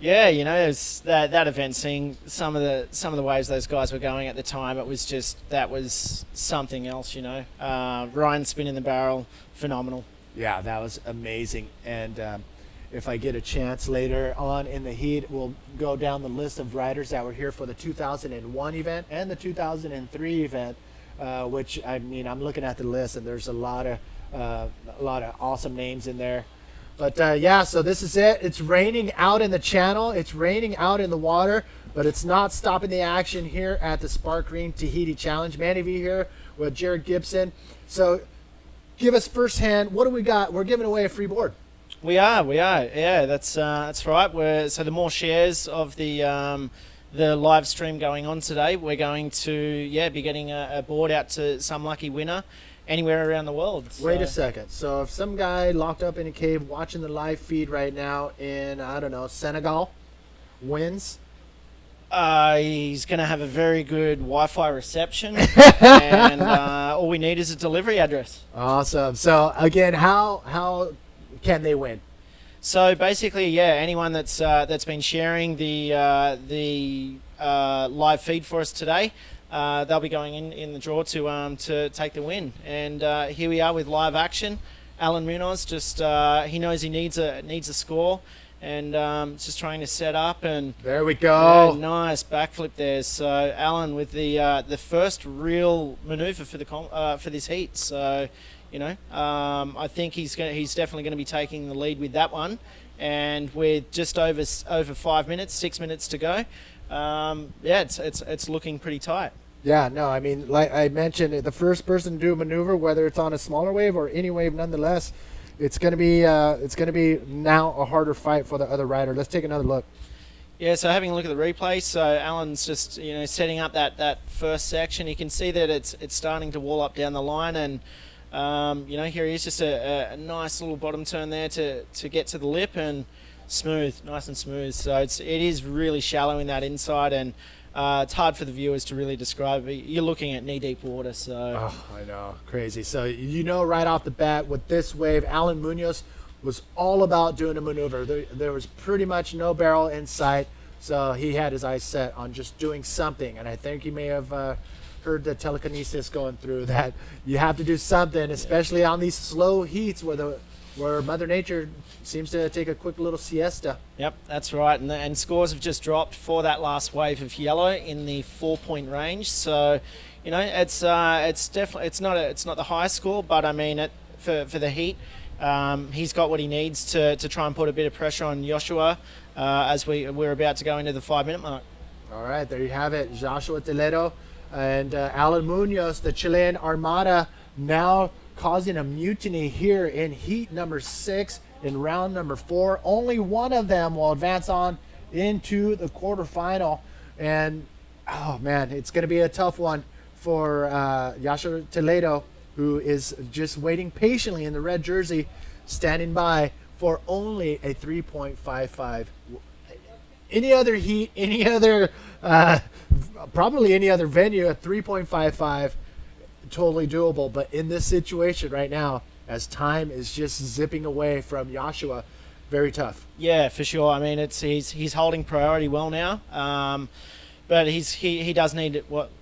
yeah, it's that event, seeing some of the waves those guys were going at the time, that was something else. Ryan spinning the barrel, phenomenal. Yeah, that was amazing. And if I get a chance later on in the heat, we'll go down the list of riders that were here for the 2001 event and the 2003 event, which, I mean, I'm looking at the list and there's a lot of awesome names in there. But yeah, so this is it. It's raining out in the channel. It's raining out in the water, but it's not stopping the action here at the Sparkgreen Tahiti Challenge. Manny V here with Jared Gibson. So give us firsthand, what do we got? We're giving away a free board. We are. Yeah, that's right. So the more shares of the live stream going on today, we're going to be getting a board out to some lucky winner anywhere around the world. Wait a second. So if some guy locked up in a cave watching the live feed right now in, I don't know, Senegal wins, he's going to have a very good Wi-Fi reception, and all we need is a delivery address. Awesome. So again, how can they win? So basically, anyone that's been sharing the live feed for us today, they'll be going in the draw to take the win. And here we are with live action Alan Munoz just he knows he needs a score, and just trying to set up, and there we go. Yeah, nice backflip there. So Alan with the first real maneuver for this heat. So I think he's definitely going to be taking the lead with that one, and with just over 5 minutes, 6 minutes to go. It's looking pretty tight. Yeah, no, I mean, like I mentioned, the first person to do a maneuver, whether it's on a smaller wave or any wave, nonetheless, it's going to be now a harder fight for the other rider. Let's take another look. Yeah, so having a look at the replay, so Alan's just setting up that first section. You can see that it's starting to wall up down the line, and here he is, just a nice little bottom turn there to get to the lip, and nice and smooth. So it is really shallow in that inside, and it's hard for the viewers to really describe it. You're looking at knee-deep water, so... Oh, I know. Crazy. So right off the bat with this wave, Alan Munoz was all about doing a maneuver. There was pretty much no barrel in sight, so he had his eyes set on just doing something. And I think he may have heard the telekinesis going through that you have to do something, especially on these slow heats where Mother Nature seems to take a quick little siesta. Yep, that's right. And scores have just dropped for that last wave of yellow in the 4-point range. So, it's definitely it's not the highest score, but I mean for the heat, he's got what he needs to try and put a bit of pressure on Yoshua as we're about to go into the 5-minute mark. All right, there you have it. Yoshua Toledo and Alan Munoz, the Chilean Armada, now causing a mutiny here in heat number 6 in round number 4. Only one of them will advance on into the quarterfinal, and oh man, it's going to be a tough one for Yoshua Toledo, who is just waiting patiently in the red jersey, standing by for only a 3.55. Any other heat, any other probably any other venue, a 3.55 totally doable, but in this situation right now, as time is just zipping away from Yoshua, very tough. Yeah, for sure. I mean, he's holding priority well now, but he does need a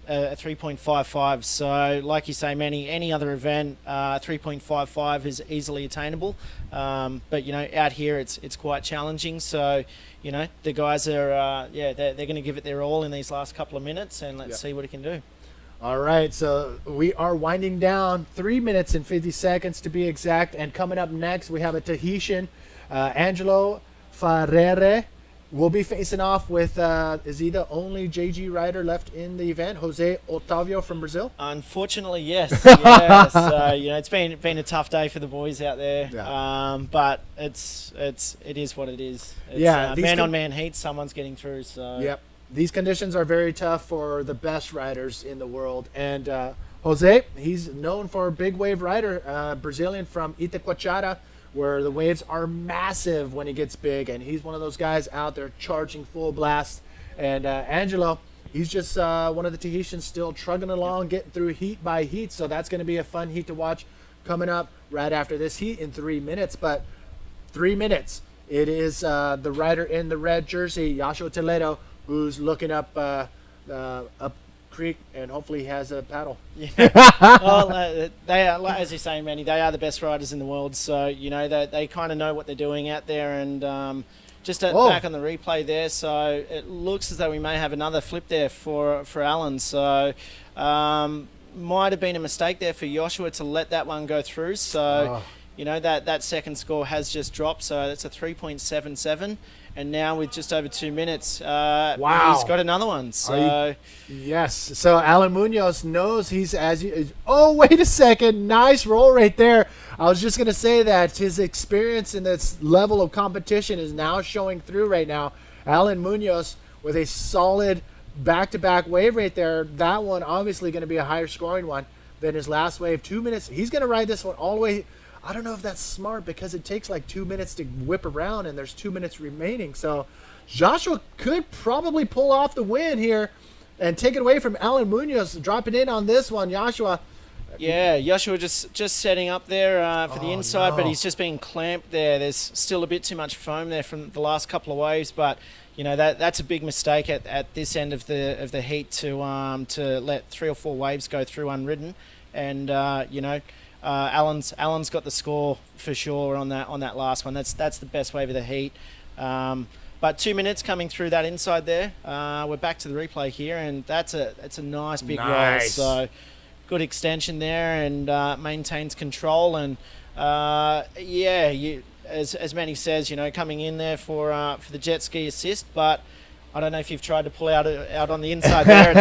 3.55. So, like you say, Manny, any other event, 3.55 is easily attainable. But out here it's quite challenging. So, the guys are they're going to give it their all in these last couple of minutes, and let's see what he can do. All right, so we are winding down, 3 minutes and 50 seconds to be exact. And coming up next, we have a Tahitian, Angelo Fera, will be facing off with, is he the only JG rider left in the event, Jose Otavio from Brazil? Unfortunately, yes. Yes. It's been a tough day for the boys out there. Yeah. But it is what it is. It's, man-on-man heat, someone's getting through. So. Yep. These conditions are very tough for the best riders in the world. And Jose, he's known for a big wave rider, Brazilian from Itacoatiara, where the waves are massive when he gets big. And he's one of those guys out there charging full blast. And Angelo, he's just one of the Tahitians still trugging along, getting through heat by heat. So that's going to be a fun heat to watch coming up right after this heat in 3 minutes. But 3 minutes, it is the rider in the red jersey, Yoshua Toledo, who's looking up creek, and hopefully he has a paddle. Yeah. Well, they are, as you say, Manny, they are the best riders in the world. So they kind of know what they're doing out there, and just back on the replay there. So it looks as though we may have another flip there for Alan. So might have been a mistake there for Yoshua to let that one go through. So that second score has just dropped. So that's a 3.77. And now with just over 2 minutes, wow, he's got another one. So yes. So Alan Munoz knows he's oh, wait a second. Nice roll right there. I was just going to say that his experience in this level of competition is now showing through right now. Alan Munoz with a solid back-to-back wave right there. That one obviously going to be a higher scoring one than his last wave. 2 minutes. He's going to ride this one all the way. I don't know if that's smart because it takes like 2 minutes to whip around and there's 2 minutes remaining. So Joshua could probably pull off the win here and take it away from Alan Munoz. Dropping in on this one, Joshua. Yeah, Joshua just setting up there for the inside, but he's just being clamped there. There's still a bit too much foam there from the last couple of waves, but that's a big mistake at this end of the heat to let 3 or 4 waves go through unridden, and Alan's got the score for sure on that last one. That's the best wave of the heat. But 2 minutes coming through that inside there. We're back to the replay here, and it's a nice big roll. So good extension there, and maintains control. And as Manny says, coming in there for the jet ski assist, but I don't know if you've tried to pull out on the inside there.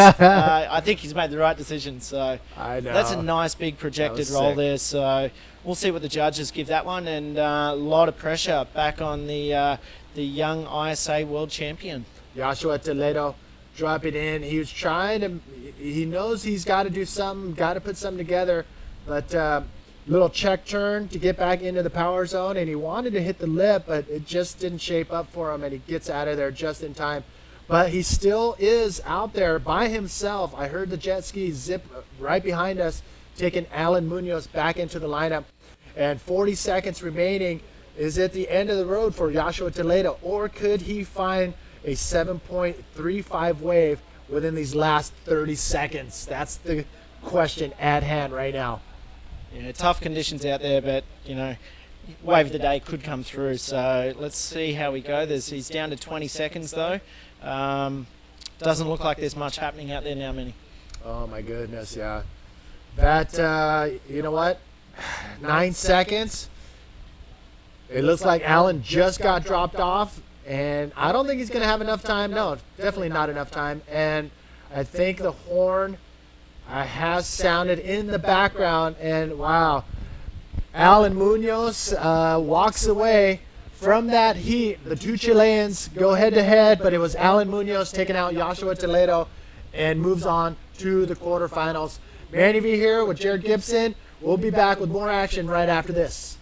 I think he's made the right decision. So I know. That's a nice big projected roll there. So we'll see what the judges give that one, and a lot of pressure back on the young ISA world champion. Yoshua Toledo drop it in. He was trying to, he knows he's got to do something, got to put something together, but little check turn to get back into the power zone, and he wanted to hit the lip, but it just didn't shape up for him, and he gets out of there just in time. But he still is out there by himself. I heard the jet ski zip right behind us, taking Alan Munoz back into the lineup. And 40 seconds remaining. Is it the end of the road for Yoshua Toledo, or could he find a 7.35 wave within these last 30 seconds? That's the question at hand right now. Yeah, tough conditions out there, but, wave of the day could come through. So let's see how we go. He's down to 20 seconds, though. Doesn't look like there's much happening out there now, Manny. Oh, my goodness, yeah. That, you know what? 9 seconds. It looks like Alan just got dropped off, and I don't think he's going to have enough time. No, definitely not enough time. And I think the horn has sounded in the background, and wow, Alan Munoz walks away from that heat. The two Chileans go head-to-head, but it was Alan Munoz taking out Yoshua Toledo and moves on to the quarterfinals. Manny V here with Jared Gibson. We'll be back with more action right after this.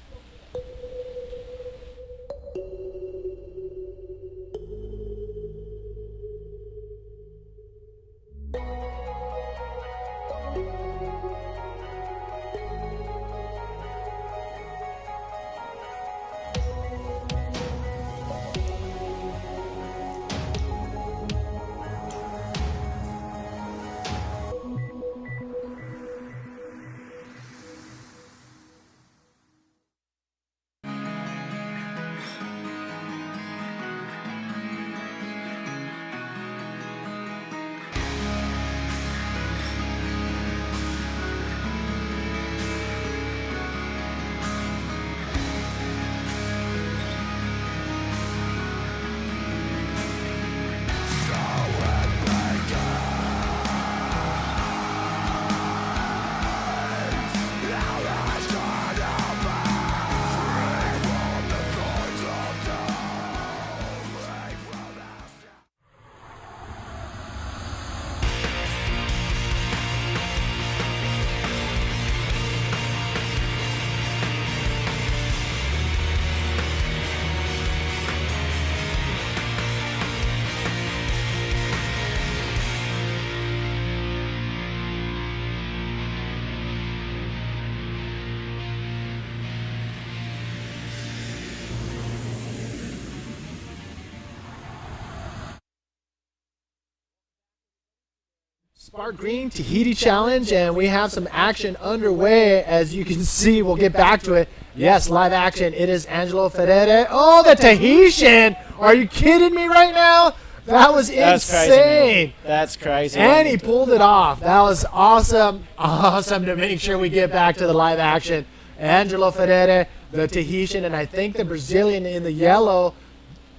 Sparkgreen Tahiti Challenge, and we have some action underway. As you can see, we'll get back to it. Yes, live action. It is Angelo Fera. Oh, the Tahitian! Are you kidding me right now? That was insane. That's crazy. And he pulled it off. That was awesome. Awesome to make sure we get back to the live action. Angelo Fera, the Tahitian, and I think the Brazilian in the yellow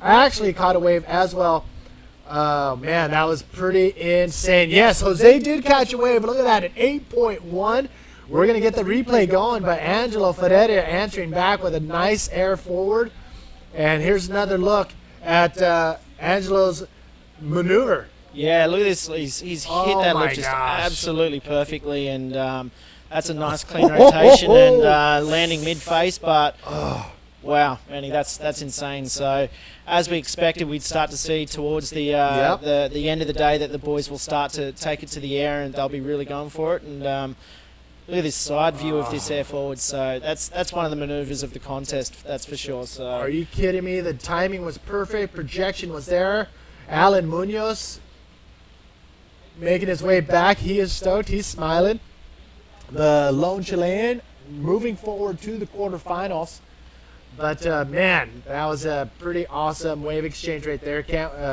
actually caught a wave as well. Oh, man, that was pretty insane. Yes, Jose did catch a wave. Look at that, at 8.1. We're going to get the replay going, but Angelo Fera answering back with a nice air forward. And here's another look at Angelo's maneuver. Yeah, look at this. He's hit that lift just absolutely perfectly, and that's a nice clean rotation and landing mid-face, but wow, Manny, that's insane. So as we expected, we'd start to see towards the end of the day that the boys will start to take it to the air, and they'll be really going for it. And look at this side view of this air forward. So that's one of the maneuvers of the contest, that's for sure. So are you kidding me? The timing was perfect. Projection was there. Alan Munoz making his way back. He is stoked. He's smiling. The lone Chilean moving forward to the quarterfinals. But man, that was a pretty awesome wave exchange right there.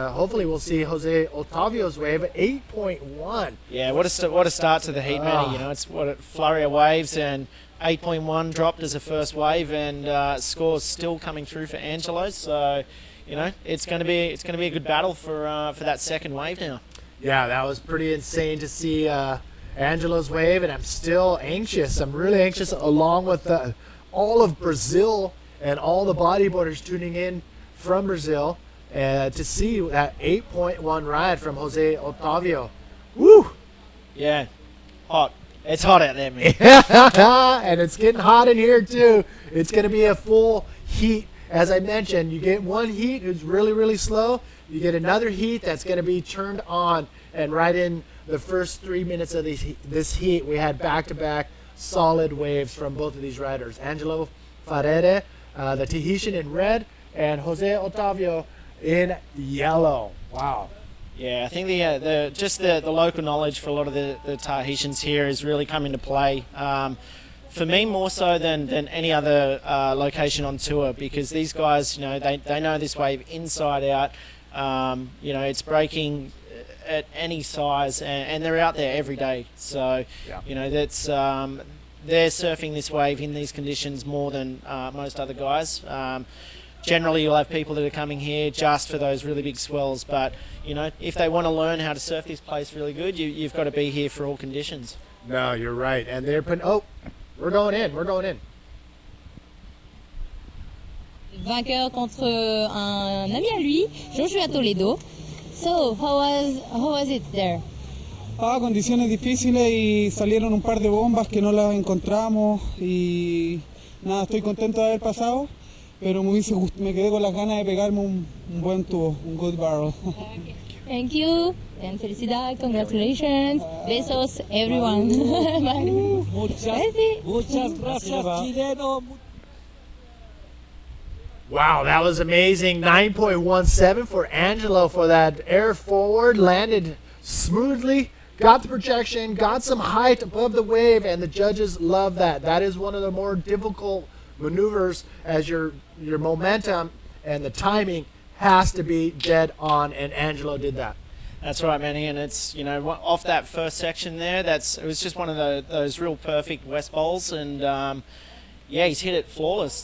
Hopefully we'll see Jose Otavio's wave at 8.1. Yeah, what a start to the heat, Manny. You know, it's what a flurry of waves, and 8.1 dropped as a first wave, and scores still coming through for Angelo. So, you know, it's going to be a good battle for that second wave now. Yeah, that was pretty insane to see Angelo's wave, and I'm still anxious. I'm really anxious, along with all of Brazil and all the bodyboarders tuning in from Brazil to see that 8.1 ride from Jose Otavio. Woo! Yeah, hot. It's hot out there, man. And it's getting hot in here too. It's going to be a full heat. As I mentioned, you get one heat who's really, really slow. You get another heat that's going to be turned on. And right in the first 3 minutes of this heat, we had back-to-back solid waves from both of these riders. Angelo Fera, the Tahitian in red, and Jose Otavio in yellow. Wow. Yeah, I think the local knowledge for a lot of the Tahitians here is really coming to play. For me, more so than any other location on tour, because these guys, you know, they know this wave inside out. You know, it's breaking at any size, and they're out there every day. So, you know, that's they're surfing this wave in these conditions more than most other guys. Generally, you'll have people that are coming here just for those really big swells, but, you know, if they want to learn how to surf this place really good, you've got to be here for all conditions. No, you're right. And they're putting, we're going in. Vainqueur contre un ami à lui, Yoshua Toledo. So, how was it there? Condiciones difíciles y salieron un par de bombas que no las encontramos y nada, estoy contento de haber pasado, pero me quedé con las ganas de pegarme un buen tubo, un good barrel. Thank you, and felicidades, congratulations, besos, everyone. Muchas gracias, chileno. Wow, that was amazing. 9.17 for Angelo for that air forward. Landed smoothly, got the projection, got some height above the wave, and the judges love that. That is one of the more difficult maneuvers, as your momentum and the timing has to be dead on, and Angelo did that. That's right, Manny, and it's, you know, off that first section there, it was just one of those real perfect west bowls, and yeah, he's hit it flawless.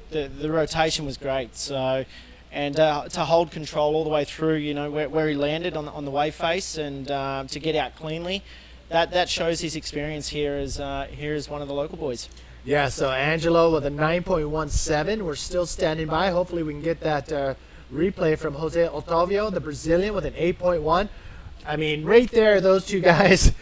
The rotation was great, so, and to hold control all the way through, you know, where he landed on the wave face, and to get out cleanly, that shows his experience here as one of the local boys. Yeah, so Angelo with a 9.17. We're still standing by. Hopefully we can get that replay from Jose Otavio, the Brazilian, with an 8.1. I mean, right there, those two guys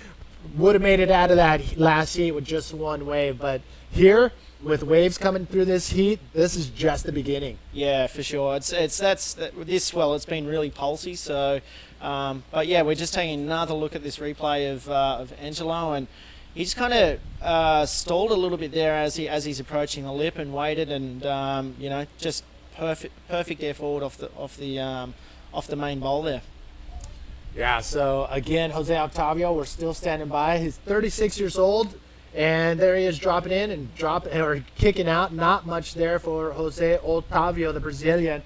would have made it out of that last heat with just one wave. But here, with waves coming through this heat, this is just the beginning. Yeah, for sure. With this swell, it's been really pulsy. So, but yeah, we're just taking another look at this replay of Angelo, and he just kind of stalled a little bit there as he's approaching the lip, and waited, and you know, just perfect air forward off the main bowl there. Yeah. So again, Jose Otavio, we're still standing by. He's 36 years old, and there he is dropping in and kicking out. Not much there for Jose Otavio, the Brazilian,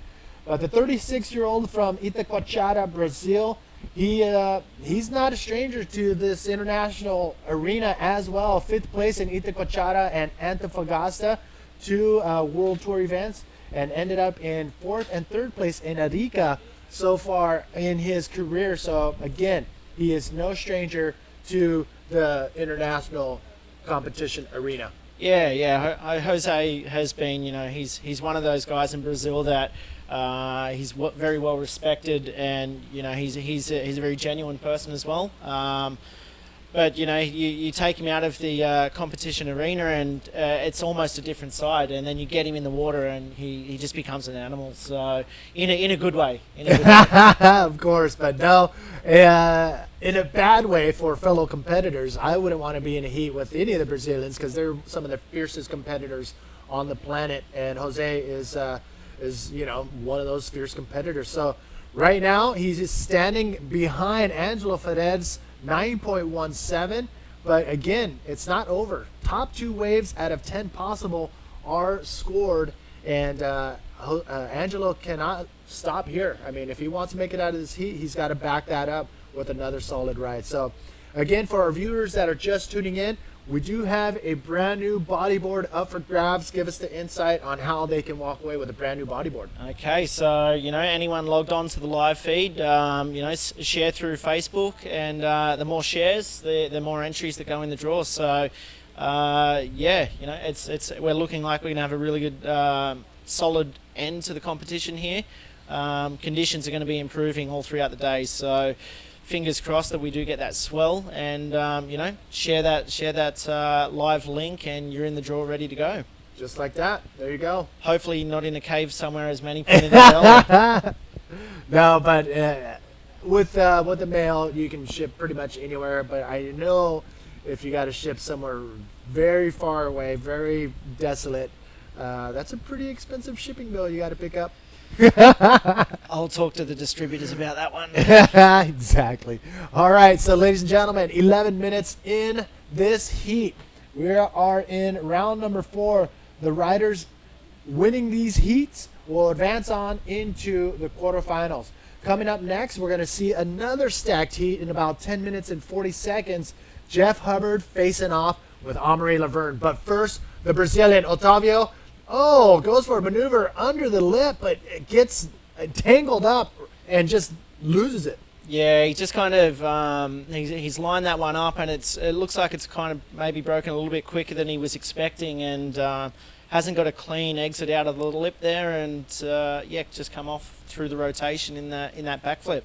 but the 36-year-old from Itacoatiara, Brazil. He's not a stranger to this international arena as well. 5th place in Itacoatiara and Antofagasta, 2 World Tour events, and ended up in 4th and 3rd place in Arica so far in his career. So again, he is no stranger to the international competition arena. Yeah. Jose has been, you know, he's one of those guys in Brazil that he's very well respected, and you know, he's a very genuine person as well. But you know, you take him out of the competition arena, and it's almost a different side. And then you get him in the water, and he just becomes an animal. So in a good way. Of course, but no, in a bad way for fellow competitors. I wouldn't want to be in a heat with any of the Brazilians, because they're some of the fiercest competitors on the planet, and Jose is you know, one of those fierce competitors. So right now he's standing behind Angelo Fera's 9.17, but again, it's not over. top 2 waves out of 10 possible are scored, and Angelo cannot stop here. I mean, if he wants to make it out of this heat, he's got to back that up with another solid ride. So, again, for our viewers that are just tuning in, we do have a brand new bodyboard up for grabs. Give us the insight on how they can walk away with a brand new bodyboard. Okay, so, anyone logged on to the live feed, share through Facebook, and the more shares, the more entries that go in the draw. So, we're looking like we're going to have a really good, solid end to the competition here. Conditions are going to be improving all throughout the day, so fingers crossed that we do get that swell, and share that live link, and you're in the draw ready to go. Just like that. There you go. Hopefully not in a cave somewhere, as many pointed out. No, but with the mail, you can ship pretty much anywhere. But I know if you got to ship somewhere very far away, very desolate, that's a pretty expensive shipping bill you got to pick up. I'll talk to the distributors about that one. Exactly. All right, so ladies and gentlemen, 11 minutes in this heat. We are in round number 4. The riders winning these heats will advance on into the quarterfinals. Coming up next, we're going to see another stacked heat in about 10 minutes and 40 seconds. Jeff Hubbard facing off with Amaury Laverne. But first, the Brazilian Otavio goes for a maneuver under the lip, but it gets tangled up and just loses it. Yeah, he just kind of he's lined that one up, and it looks like it's kind of maybe broken a little bit quicker than he was expecting, and hasn't got a clean exit out of the lip there, and just come off through the rotation in that backflip.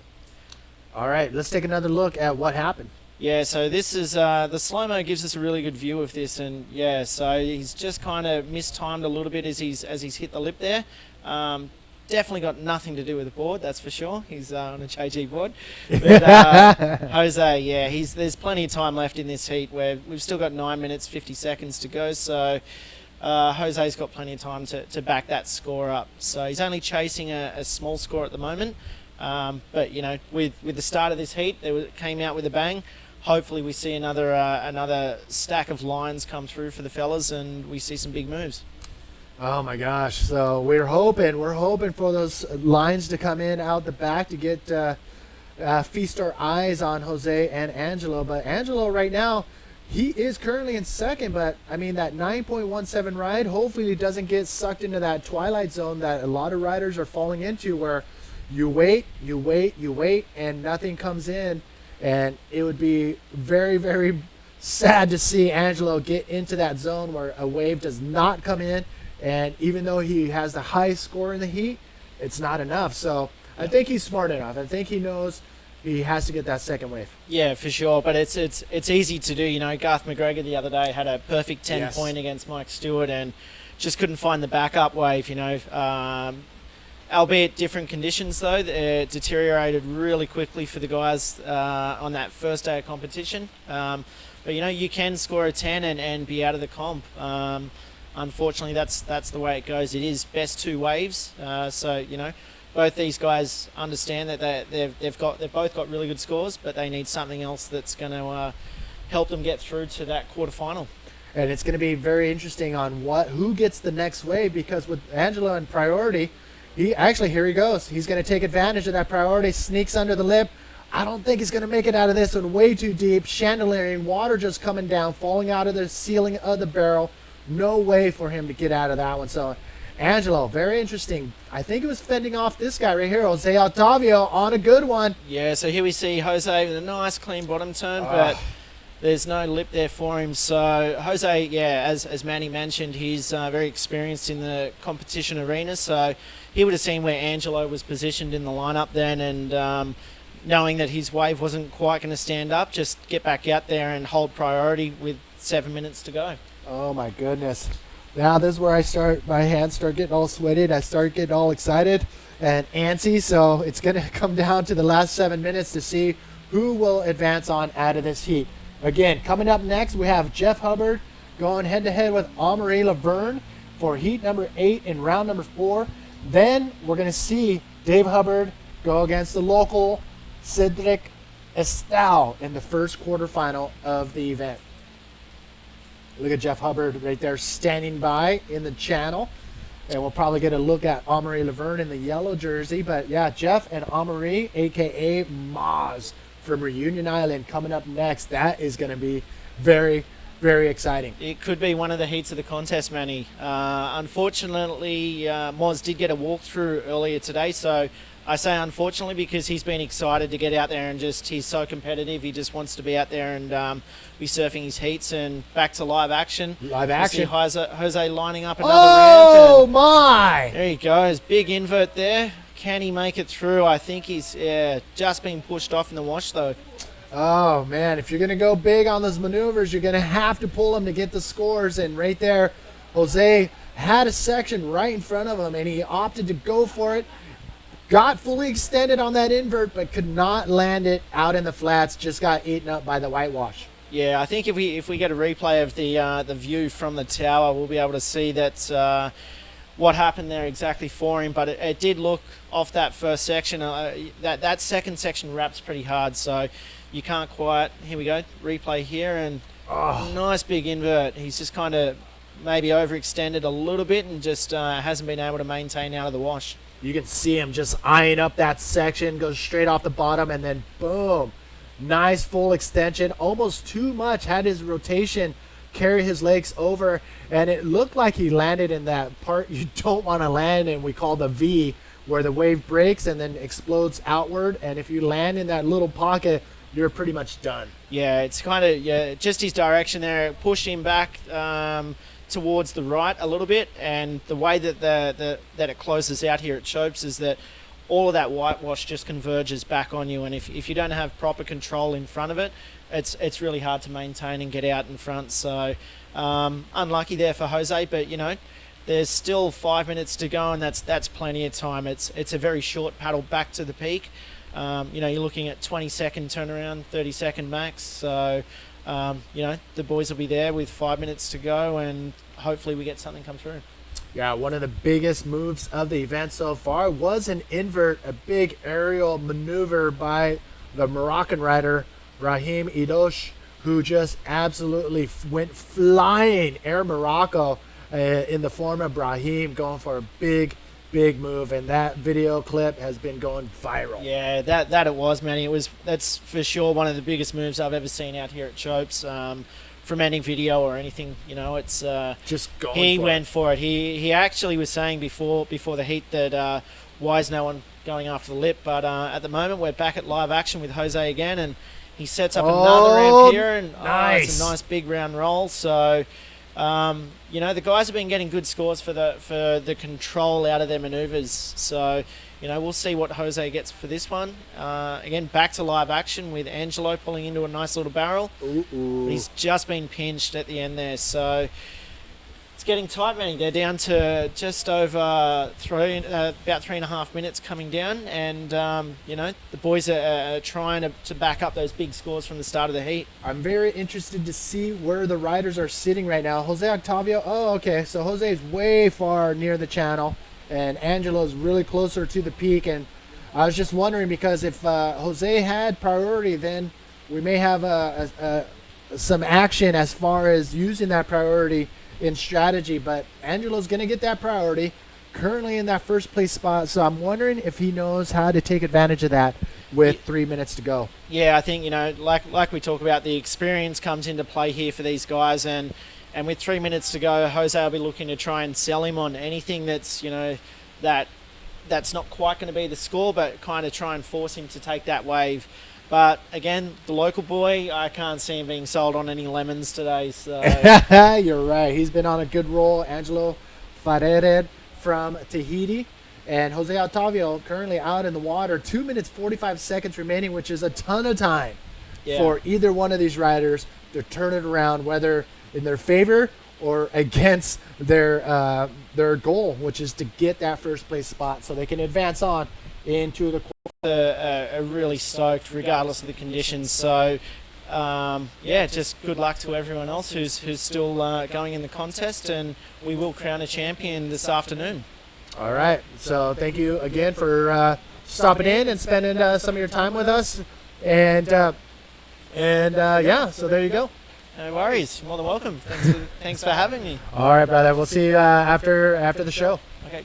All right, let's take another look at what happened. Yeah, so this is the slow-mo gives us a really good view of this, and so he's just kind of mistimed a little bit as he's hit the lip there. Definitely got nothing to do with the board, that's for sure. He's on a JG board. But Jose, there's plenty of time left in this heat where we've still got 9 minutes 50 seconds to go, so Jose's got plenty of time to back that score up. So he's only chasing a small score at the moment, but with the start of this heat, it came out with a bang. Hopefully we see another stack of lines come through for the fellas, and we see some big moves. Oh my gosh! So we're hoping for those lines to come in out the back to get feast our eyes on Jose and Angelo. But Angelo right now, he is currently in second. But I mean that 9.17 ride. Hopefully he doesn't get sucked into that twilight zone that a lot of riders are falling into, where you wait, and nothing comes in. And it would be very, very sad to see Angelo get into that zone where a wave does not come in. And even though he has the high score in the heat, it's not enough. So I think he's smart enough. I think he knows he has to get that second wave. Yeah, for sure. But it's easy to do. Garth McGregor the other day had a perfect 10 point against Mike Stewart and just couldn't find the backup wave, albeit different conditions, though. It deteriorated really quickly for the guys on that first day of competition. But you can score a 10 and be out of the comp. Unfortunately, that's the way it goes. It is best 2 waves. So both these guys understand that they've both got really good scores, but they need something else that's going to help them get through to that quarterfinal. And it's going to be very interesting on who gets the next wave, because with Angelo in priority, here he goes. He's going to take advantage of that priority, sneaks under the lip. I don't think he's going to make it out of this one. Way too deep, chandeliering, water just coming down, falling out of the ceiling of the barrel. No way for him to get out of that one. So Angelo, very interesting. I think he was fending off this guy right here, Jose Otavio, on a good one. Yeah, so here we see Jose with a nice clean bottom turn, but there's no lip there for him. So Jose, as Manny mentioned, he's very experienced in the competition arena, so he would have seen where Angelo was positioned in the lineup then, and knowing that his wave wasn't quite going to stand up, just get back out there and hold priority with 7 minutes to go. Oh my goodness. Now this is where my hands start getting all sweaty, I start getting all excited and antsy, so it's going to come down to the last 7 minutes to see who will advance on out of this heat. Again, coming up next, we have Jeff Hubbard going head-to-head with Amaury Laverne for heat number 8 in round number 4. Then we're going to see Dave Hubbard go against the local Cedric Estal in the first quarterfinal of the event. Look at Jeff Hubbard right there standing by in the channel. And we'll probably get a look at Amaury Laverne in the yellow jersey. But yeah, Jeff and Amaury, a.k.a. Moz from Reunion Island, coming up next. That is going to be very, very exciting. It could be one of the heats of the contest, Manny. Unfortunately, Moz did get a walkthrough earlier today, so I say unfortunately because he's been excited to get out there and he's so competitive. He just wants to be out there and be surfing his heats. And back to live action. Live action. You see Jose lining up another ramp. Oh, my! There he goes. Big invert there. Can he make it through? I think he's just been pushed off in the wash, though. Oh, man, if you're going to go big on those maneuvers, you're going to have to pull them to get the scores. And right there, Jose had a section right in front of him, and he opted to go for it. Got fully extended on that invert, but could not land it out in the flats. Just got eaten up by the whitewash. Yeah, I think if we get a replay of the view from the tower, we'll be able to see that what happened there exactly for him. But it did look off that first section. That second section wraps pretty hard, so you can't quite. Here we go, replay here, and nice big invert. He's just kind of maybe overextended a little bit and just hasn't been able to maintain out of the wash. You can see him just eyeing up that section, goes straight off the bottom, and then boom. Nice full extension, almost too much. Had his rotation carry his legs over, and it looked like he landed in that part you don't want to land in. We call the V, where the wave breaks and then explodes outward. And if you land in that little pocket, you're pretty much done. Yeah, it's kind of just his direction there, push him back towards the right a little bit, and the way that that it closes out here at Chopes is that all of that whitewash just converges back on you, and if you don't have proper control in front of it, it's really hard to maintain and get out in front. So unlucky there for Jose, but there's still 5 minutes to go, and that's plenty of time. It's a very short paddle back to the peak. You're looking at 20-second turnaround, 30-second max. So the boys will be there with 5 minutes to go, and hopefully we get something come through. Yeah, one of the biggest moves of the event so far was an invert, a big aerial maneuver by the Moroccan rider, Brahim Idosh, who just absolutely went flying Air Morocco in the form of Brahim, going for a big move, and that video clip has been going viral. Yeah, that it was, Manny. That's for sure one of the biggest moves I've ever seen out here at Chopes. From any video or anything, it's just going. He went for it. He actually was saying before the heat that why is no one going after the lip? But at the moment we're back at live action with Jose again, and he sets up another ramp here, and nice. It's a nice big round roll. So the guys have been getting good scores for the control out of their maneuvers. So we'll see what Jose gets for this one. Again, back to live action with Angelo pulling into a nice little barrel. Ooh. He's just been pinched at the end there, so it's getting tight, man. They're down to just over about 3.5 minutes coming down, and the boys are trying to back up those big scores from the start of the heat. I'm very interested to see where the riders are sitting right now. Jose Otavio, okay, so Jose is way far near the channel, and Angelo is really closer to the peak. And I was just wondering, because if Jose had priority, then we may have some action as far as using that priority in strategy. But Angelo's going to get that priority, currently in that first place spot. So I'm wondering if he knows how to take advantage of that with 3 minutes to go. Yeah, I think, like we talk about, the experience comes into play here for these guys, and with 3 minutes to go, Jose will be looking to try and sell him on anything that's, that's not quite going to be the score, but kind of try and force him to take that wave. But again, the local boy, I can't see him being sold on any lemons today. So You're right. He's been on a good roll. Angelo Fera from Tahiti, and Jose Otavio currently out in the water. 2 minutes 45 seconds remaining, which is a ton of time for either one of these riders to turn it around, whether in their favor or against their goal, which is to get that first place spot so they can advance on into the are really stoked regardless of the conditions. So just good luck to everyone else who's still going in the contest, and we will crown a champion this afternoon. All right, so thank you again for stopping in and spending some of your time with us, and so there you go. No worries. More than welcome. Thanks for having me. All right, brother. We'll see you after the show. Okay.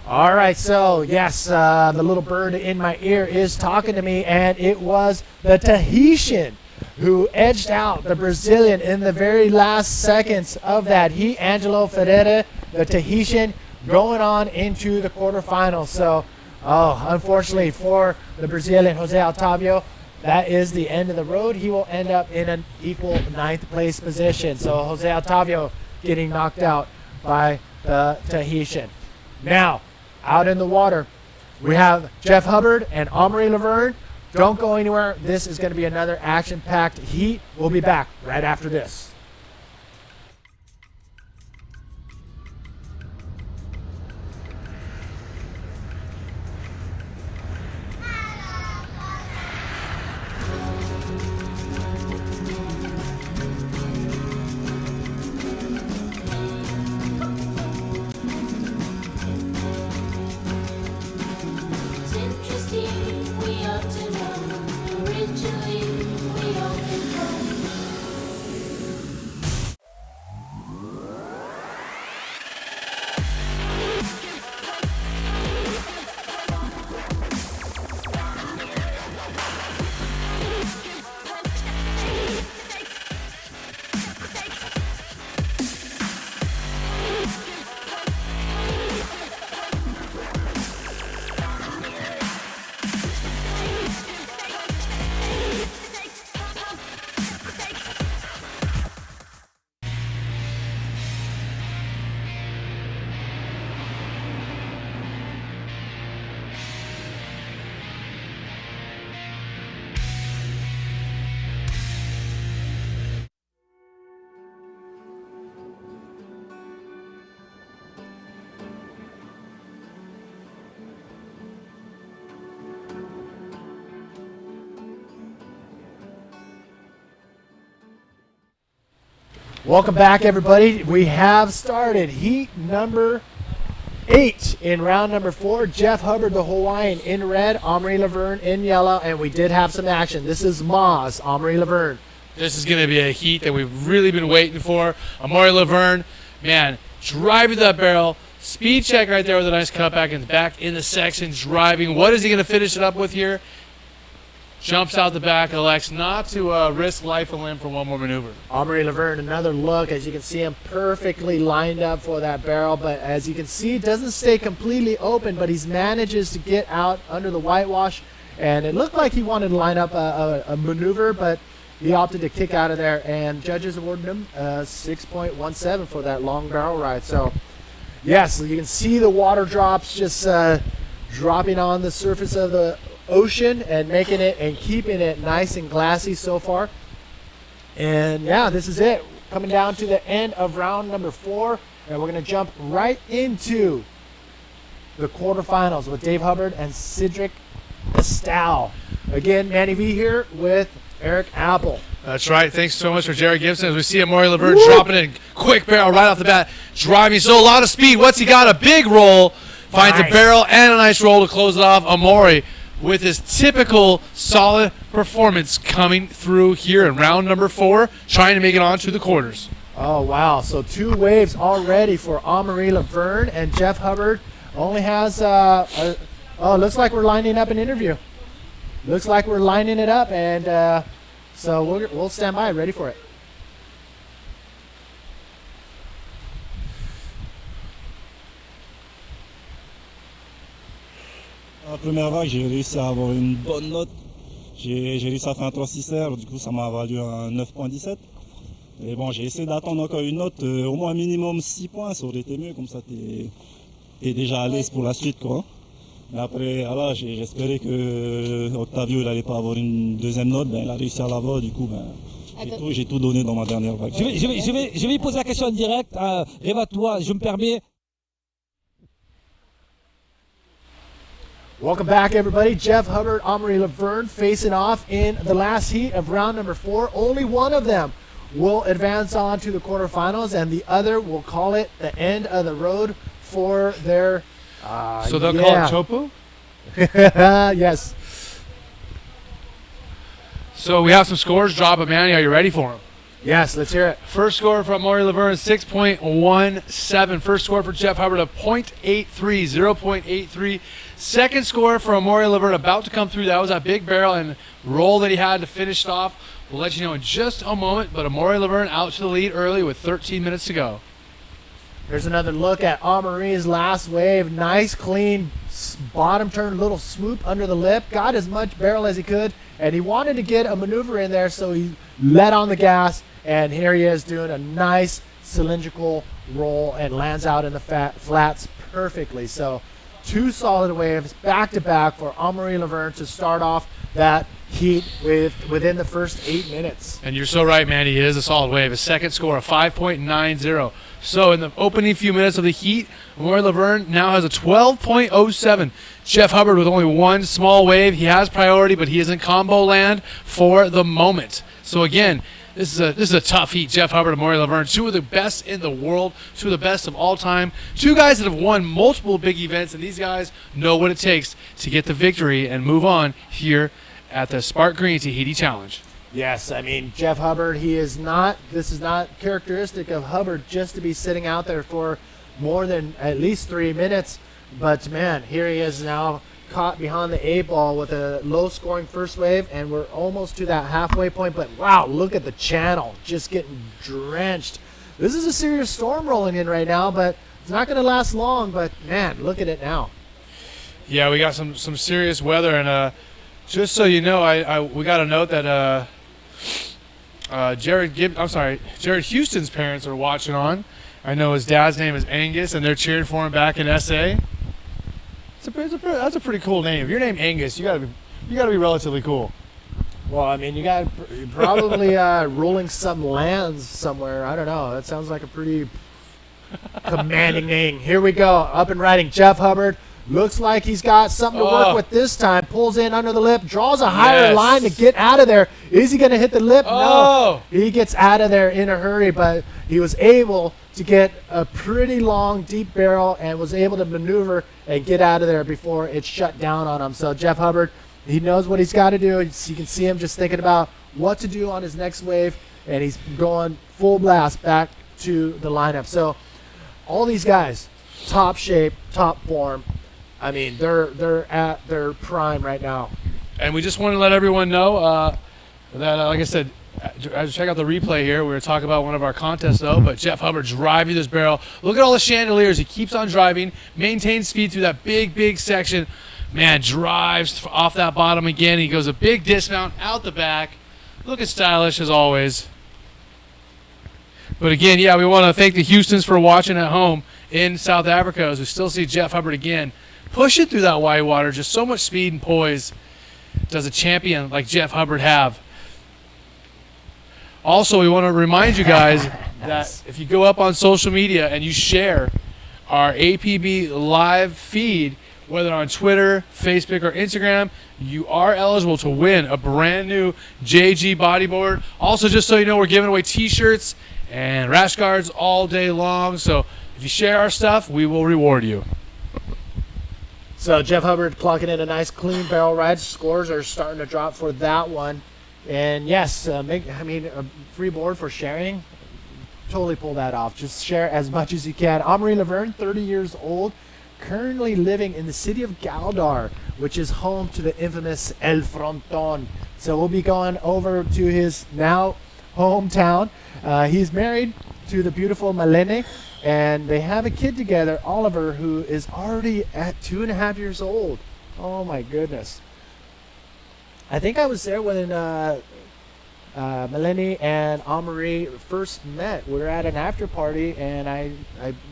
All right, so yes, the little bird in my ear is talking to me, and it was the Tahitian who edged out the Brazilian in the very last seconds of that heat. Angelo Fera, the Tahitian, going on into the quarterfinals. So, unfortunately for the Brazilian, Jose Otavio, that is the end of the road. He will end up in an equal 9th place position. So Jose Otavio getting knocked out by the Tahitian. Now, out in the water, we have Jeff Hubbard and Amaury Laverne. Don't go anywhere. This is going to be another action-packed heat. We'll be back right after this. Welcome back, everybody. We have started heat number 8 in round number 4. Jeff Hubbard, the Hawaiian, in red. Amaury Laverne in yellow, and we did have some action. This is Moz, Amaury Laverne. This is going to be a heat that we've really been waiting for. Amaury Laverne, man, driving that barrel. Speed check right there with a nice cutback and back in the section, driving. What is he going to finish it up with here? Jumps out the back, elects not to risk life and limb for one more maneuver. Amaury Laverne, another look. As you can see him perfectly lined up for that barrel, but as you can see, it doesn't stay completely open, but he manages to get out under the whitewash, and it looked like he wanted to line up a maneuver, but he opted to kick out of there, and judges awarded him 6.17 for that long barrel ride. So, yes, you can see the water drops just dropping on the surface of the ocean and making it and keeping it nice and glassy so far. And yeah, this is it. Coming down to the end of round number 4, and we're going to jump right into the quarterfinals with Dave Hubbard and Cedric Estal. Again, Manny V here with Eric Apple. That's right. Thanks so much for Jerry Gibson. As we see Amaury Laverne dropping in quick barrel right off the bat, driving. So a lot of speed. What's he got? A big roll. Finds a barrel and a nice roll to close it off. Amaury with his typical solid performance coming through here in round number 4, trying to make it on to the quarters. Oh, wow. So 2 waves already for Amaury Laverne, and Jeff Hubbard only has, looks like we're lining up an interview. Looks like we're lining it up, and so we'll stand by, ready for it. La première vague, j'ai réussi à avoir une bonne note. J'ai réussi à faire un 3-6R, du coup ça m'a valu un 9.17. Et bon, j'ai essayé d'attendre encore une note, au moins minimum 6 points, ça aurait été mieux, comme ça t'es déjà à l'aise pour la suite, quoi. Mais après, voilà, j'espérais que Otavio il allait pas avoir une deuxième note, ben il a réussi à l'avoir, du coup j'ai tout donné dans ma dernière vague. Je vais y poser la question en direct, Réva, toi, je me permets. Welcome back, everybody. Jeff Hubbard, Amaury Laverne facing off in the last heat of round number 4. Only one of them will advance on to the quarterfinals, and the other will call it the end of the road for their... so they'll call it Chopu? Yes. So we have some scores drop, but Manny, are you ready for them? Yes, let's hear it. First score from Maury Laverne, 6.17. First score for Jeff Hubbard, a .83, 0.83. Second score for Maury Laverne, about to come through. That was that big barrel and roll that he had to finish off. We'll let you know in just a moment, but Maury Laverne out to the lead early with 13 minutes to go. Here's another look at Amarie's last wave. Nice, clean bottom turn, little swoop under the lip. Got as much barrel as he could, and he wanted to get a maneuver in there, so he let on the gas. And here he is doing a nice cylindrical roll and lands out in the flats perfectly. So 2 solid waves back-to-back for Amory Laverne to start off that heat within the first 8 minutes. And you're so right, Mandy. It is a solid wave. His second score, a 5.90. So in the opening few minutes of the heat, Amory Laverne now has a 12.07. Jeff Hubbard with only 1 small wave. He has priority, but he is in combo land for the moment. So again, this is a tough heat. Jeff Hubbard and Maury Laverne, 2 of the best in the world, 2 of the best of all time, 2 guys that have won multiple big events, and these guys know what it takes to get the victory and move on here at the Sparkgreen Tahiti Challenge. Yes, I mean, Jeff Hubbard, this is not characteristic of Hubbard just to be sitting out there for more than at least 3 minutes, but man, here he is now caught behind the 8 ball with a low-scoring first wave, and we're almost to that halfway point. But wow, look at the channel, just getting drenched. This is a serious storm rolling in right now, but it's not going to last long. But man, look at it now. Yeah, we got some serious weather, and just so you know, we got a note that Jared Houston's parents are watching on. I know his dad's name is Angus, and they're cheering for him back in SA. That's a pretty cool name. If your name Angus, you gotta be relatively cool. Well, I mean, you're probably rolling some lands somewhere. I don't know. That sounds like a pretty commanding name. Here we go, up and riding. Jeff Hubbard looks like he's got something to work with this time. Pulls in under the lip, draws a higher line to get out of there. Is he going to hit the lip? No. He gets out of there in a hurry, but he was able to get a pretty long, deep barrel and was able to maneuver and get out of there before it shut down on him. So Jeff Hubbard, he knows what he's got to do. You can see him just thinking about what to do on his next wave, and he's going full blast back to the lineup. So all these guys, top shape, top form. I mean, they're at their prime right now. And we just want to let everyone know that, like I said, check out the replay here. We were talking about one of our contests, though, but Jeff Hubbard driving this barrel. Look at all the chandeliers. He keeps on driving, maintains speed through that big section. Man, drives off that bottom again. He goes a big dismount out the back. Looking stylish as always. But again, yeah, we want to thank the Houstons for watching at home in South Africa as we still see Jeff Hubbard again pushing through that white water. Just so much speed and poise does a champion like Jeff Hubbard have. Also, we want to remind you guys that if you go up on social media and you share our APB live feed, whether on Twitter, Facebook, or Instagram, you are eligible to win a brand new JG bodyboard. Also, just so you know, we're giving away T-shirts and rash guards all day long. So if you share our stuff, we will reward you. So Jeff Hubbard clocking in a nice clean barrel ride. Scores are starting to drop for that one. And yes, a free board for sharing. Totally pull that off. Just share as much as you can. Amory Laverne, 30 years old, currently living in the city of Galdar, which is home to the infamous El Fronton. So we'll be going over to his now hometown. He's married to the beautiful Malene, and they have a kid together, Oliver, who is already at 2.5 years old. Oh my goodness. I think I was there when Malene and Amory first met. We were at an after party, and I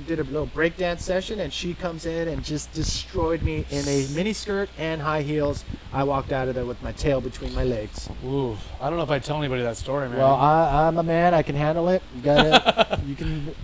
did a little breakdance session, and she comes in and just destroyed me in a mini skirt and high heels. I walked out of there with my tail between my legs. Ooh, I don't know if I'd tell anybody that story, man. Well, I'm a man. I can handle it. You got it. You can.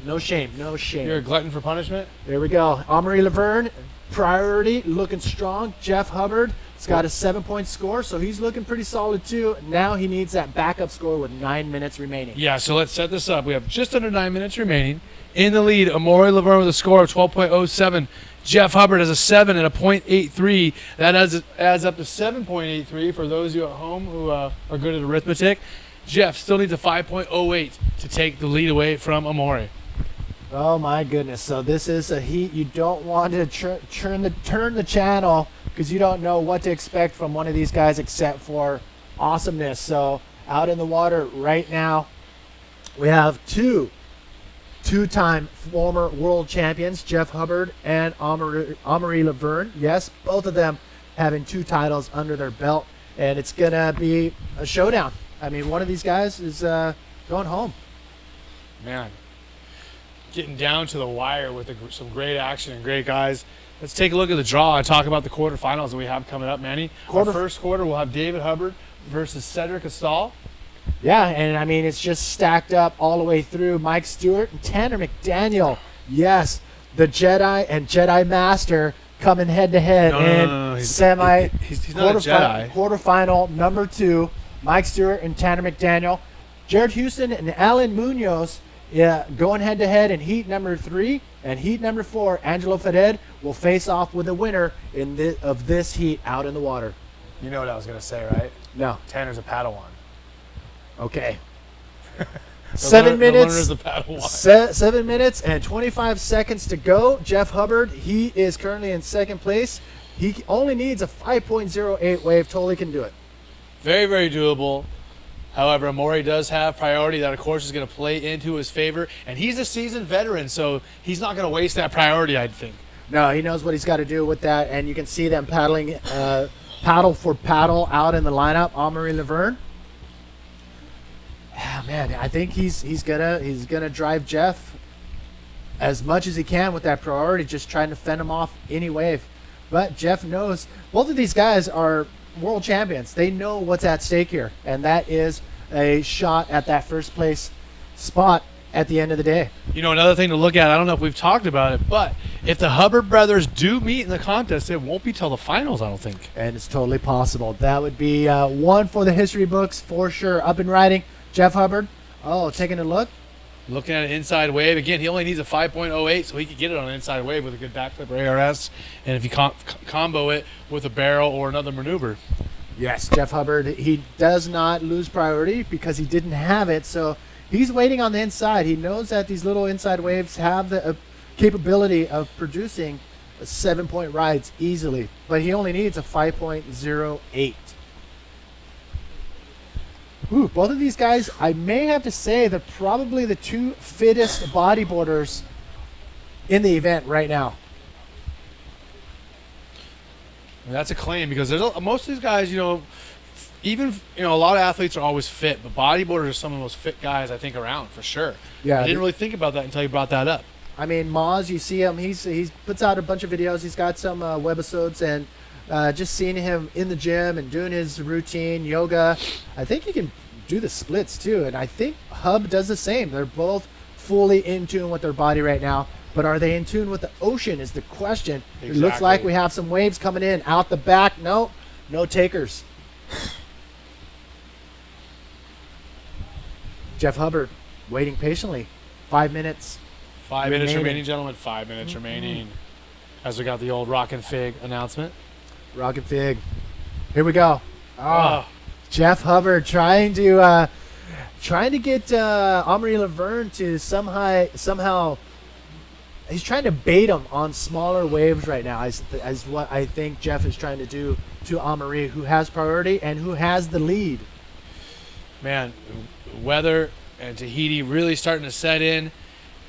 No shame. No shame. You're a glutton for punishment? There we go. Amory Laverne, priority, looking strong. Jeff Hubbard, He's got a 7-point score, so he's looking pretty solid too. Now he needs that backup score with 9 minutes remaining. Yeah, so let's set this up. We have just under 9 minutes remaining. In the lead, Amaury Laverne with a score of 12.07. Jeff Hubbard has a 7 and a .83. That adds up to 7.83 for those of you at home who are good at arithmetic. Jeff still needs a 5.08 to take the lead away from Amaury. Oh my goodness! So this is a heat you don't want to turn the channel, because you don't know what to expect from one of these guys except for awesomeness. So out in the water right now, we have two-time former world champions, Jeff Hubbard and Amaury Laverne. Yes, both of them having 2 titles under their belt, and it's gonna be a showdown. I mean, one of these guys is going home. Man, getting down to the wire with some great action and great guys. Let's take a look at the draw and talk about the quarterfinals that we have coming up, Manny. Our first quarter, we'll have David Hubbard versus Cedric Estal. Yeah, and I mean, it's just stacked up all the way through. Mike Stewart and Tanner McDaniel. Yes, the Jedi and Jedi Master coming head-to-head in he's not a Jedi. Quarterfinal number 2. Mike Stewart and Tanner McDaniel. Jared Houston and Alan Munoz going head-to-head in heat number 3. And heat number 4, Angelo Fera will face off with the winner of this heat out in the water. You know what I was going to say, right? No. Tanner's a Padawan. Okay. The 7 minutes. learner's a Padawan. 7 minutes and 25 seconds to go. Jeff Hubbard, he is currently in second place. He only needs a 5.08 wave. Totally can do it. Very, very doable. However, Amaury does have priority that, of course, is going to play into his favor. And he's a seasoned veteran, so he's not going to waste that priority, I think. No, he knows what he's got to do with that. And you can see them paddling paddle for paddle out in the lineup. Amaury Laverne. Oh, man, I think he's gonna drive Jeff as much as he can with that priority, just trying to fend him off any wave. But Jeff knows both of these guys are world champions. They know what's at stake here, and that is a shot at that first place spot at the end of the day. You know, another thing to look at, I don't know if we've talked about it, but if the Hubbard brothers do meet in the contest, it won't be till the finals, I don't think. And it's totally possible. That would be one for the history books for sure. Up and riding, Jeff Hubbard. Oh, taking a look. Looking at an inside wave. Again, he only needs a 5.08, so he could get it on an inside wave with a good backflip or ARS. And if you combo it with a barrel or another maneuver. Yes, Jeff Hubbard, he does not lose priority because he didn't have it. So he's waiting on the inside. He knows that these little inside waves have the capability of producing 7-point rides easily. But he only needs a 5.08. Ooh, both of these guys, I may have to say, they're probably the 2 fittest bodyboarders in the event right now. And that's a claim because there's most of these guys, even a lot of athletes are always fit, but bodyboarders are some of the most fit guys I think around for sure. Yeah, I didn't really think about that until you brought that up. I mean, Moz, you see him, he puts out a bunch of videos. He's got some webisodes, and just seeing him in the gym and doing his routine, yoga, I think he can do the splits too. And I think Hub does the same. They're both fully in tune with their body right now. But are they in tune with the ocean is the question. Exactly. It looks like we have some waves coming in out the back. No takers. Jeff Hubbard waiting patiently. 5 minutes. 5 minutes remaining, gentlemen. 5 minutes remaining. As we got the old Rockin' Fig announcement. Rockin' Fig. Here we go. Jeff Hubbard trying to get Amaury Laverne to somehow he's trying to bait him on smaller waves right now, as what I think Jeff is trying to do to Amaury, who has priority and who has the lead. Man, weather and Tahiti really starting to set in.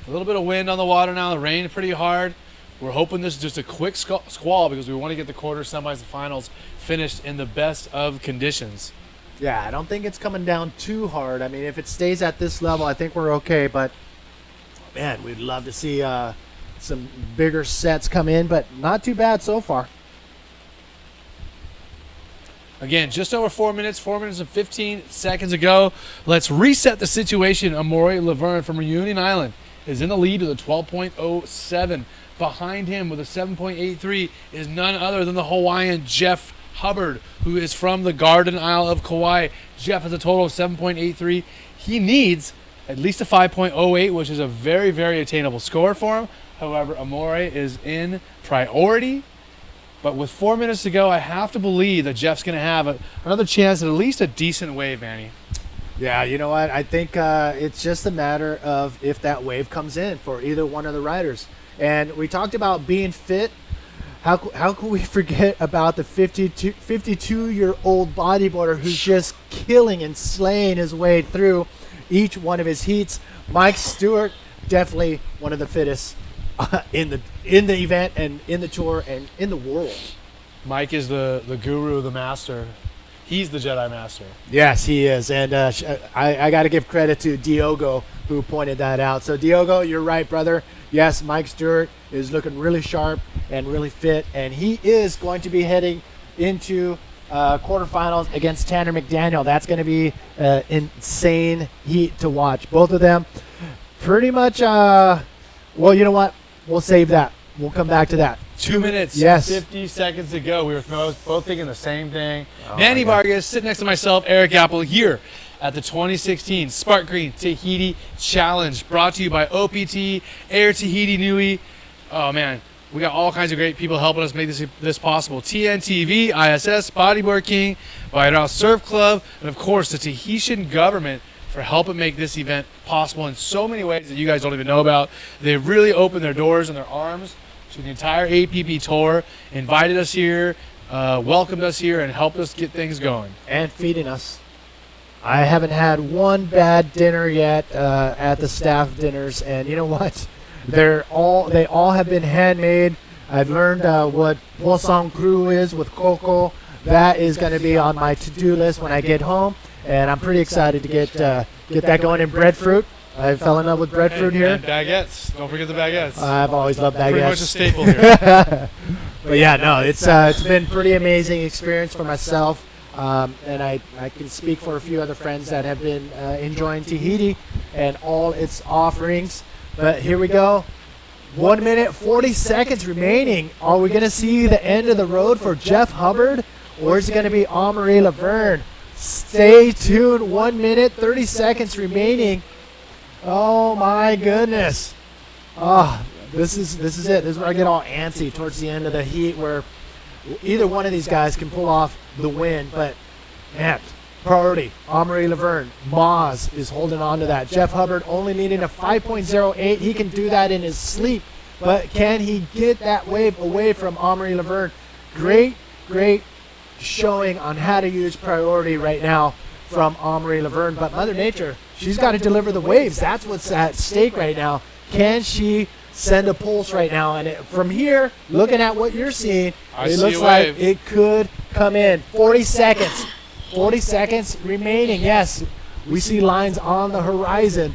A little bit of wind on the water now. The rain pretty hard. We're hoping this is just a quick squall because we want to get the quarter, semis, and finals finished in the best of conditions. Yeah, I don't think it's coming down too hard. I mean, if it stays at this level, I think we're okay. But, man, we'd love to see some bigger sets come in, but not too bad so far. Again, just over 4 minutes, 4 minutes and 15 seconds ago. Let's reset the situation. Amaury Laverne from Reunion Island is in the lead with a 12.07. Behind him with a 7.83 is none other than the Hawaiian Jeff Hubbard, who is from the Garden Isle of Kauai. Jeff has a total of 7.83. He needs at least a 5.08, which is a very, very attainable score for him. However, Amore is in priority. But with 4 minutes to go, I have to believe that Jeff's going to have another chance at least a decent wave, Manny. Yeah, you know what? I think it's just a matter of if that wave comes in for either one of the riders. And we talked about being fit. How can we forget about the 52-year-old bodyboarder who's just killing and slaying his way through each one of his heats? Mike Stewart, definitely one of the fittest in the event and in the tour and in the world. Mike is the guru, the master. He's the Jedi Master. Yes, he is. And I got to give credit to Diogo who pointed that out. So, Diogo, you're right, brother. Yes, Mike Stewart is looking really sharp and really fit. And he is going to be heading into quarterfinals against Tanner McDaniel. That's going to be insane heat to watch. Both of them pretty much, well, you know what? We'll save that. We'll come back to that. 2 minutes, yes. 50 seconds to go. We were both thinking the same thing. Manny Vargas sitting next to myself, Eric Apple, here at the 2016 Sparkgreen Tahiti Challenge, brought to you by OPT, Air Tahiti Nui. Oh, man, we got all kinds of great people helping us make this possible. TNTV, ISS, Bodyboard King, Vairao Surf Club, and, of course, the Tahitian government for helping make this event possible in so many ways that you guys don't even know about. They've really opened their doors and their arms to the entire APP tour, invited us here, welcomed us here, and helped us get things going. And feeding us. I haven't had one bad dinner yet at the staff dinners, and you know what? They all have been handmade. I've learned what poisson cru is with cocoa. That is going to be on my to-do list when I get home, and I'm pretty excited to get that going. And breadfruit. I fell in love with breadfruit here. And baguettes. Don't forget the baguettes. I've always loved baguettes. Pretty much a staple here. But yeah, no, it's been pretty amazing experience for myself. And I can speak for a few other friends that have been enjoying Tahiti and all its offerings. But here we go. 1 minute, 40 seconds remaining. Are we going to see the end of the road for Jeff Hubbard, or is it going to be Amaury Laverne? Stay tuned. 1 minute, 30 seconds remaining. Oh my goodness. Oh, this is it. This is where I get all antsy towards the end of the heat, where either one of these guys can pull off the win. But man, priority, Amaury Laverne. Moz is holding on to that. Jeff Hubbard only needing a 5.08. He can do that in his sleep, but can he get that wave away from Amaury Laverne? Great showing on how to use priority right now from Amaury Laverne. But Mother Nature, she's got to deliver the waves. That's what's at stake right now. Can she send a pulse right now? And from here, looking at what you're seeing, it looks like it could come in. 40 seconds. 40 seconds remaining. Yes, we see lines on the horizon.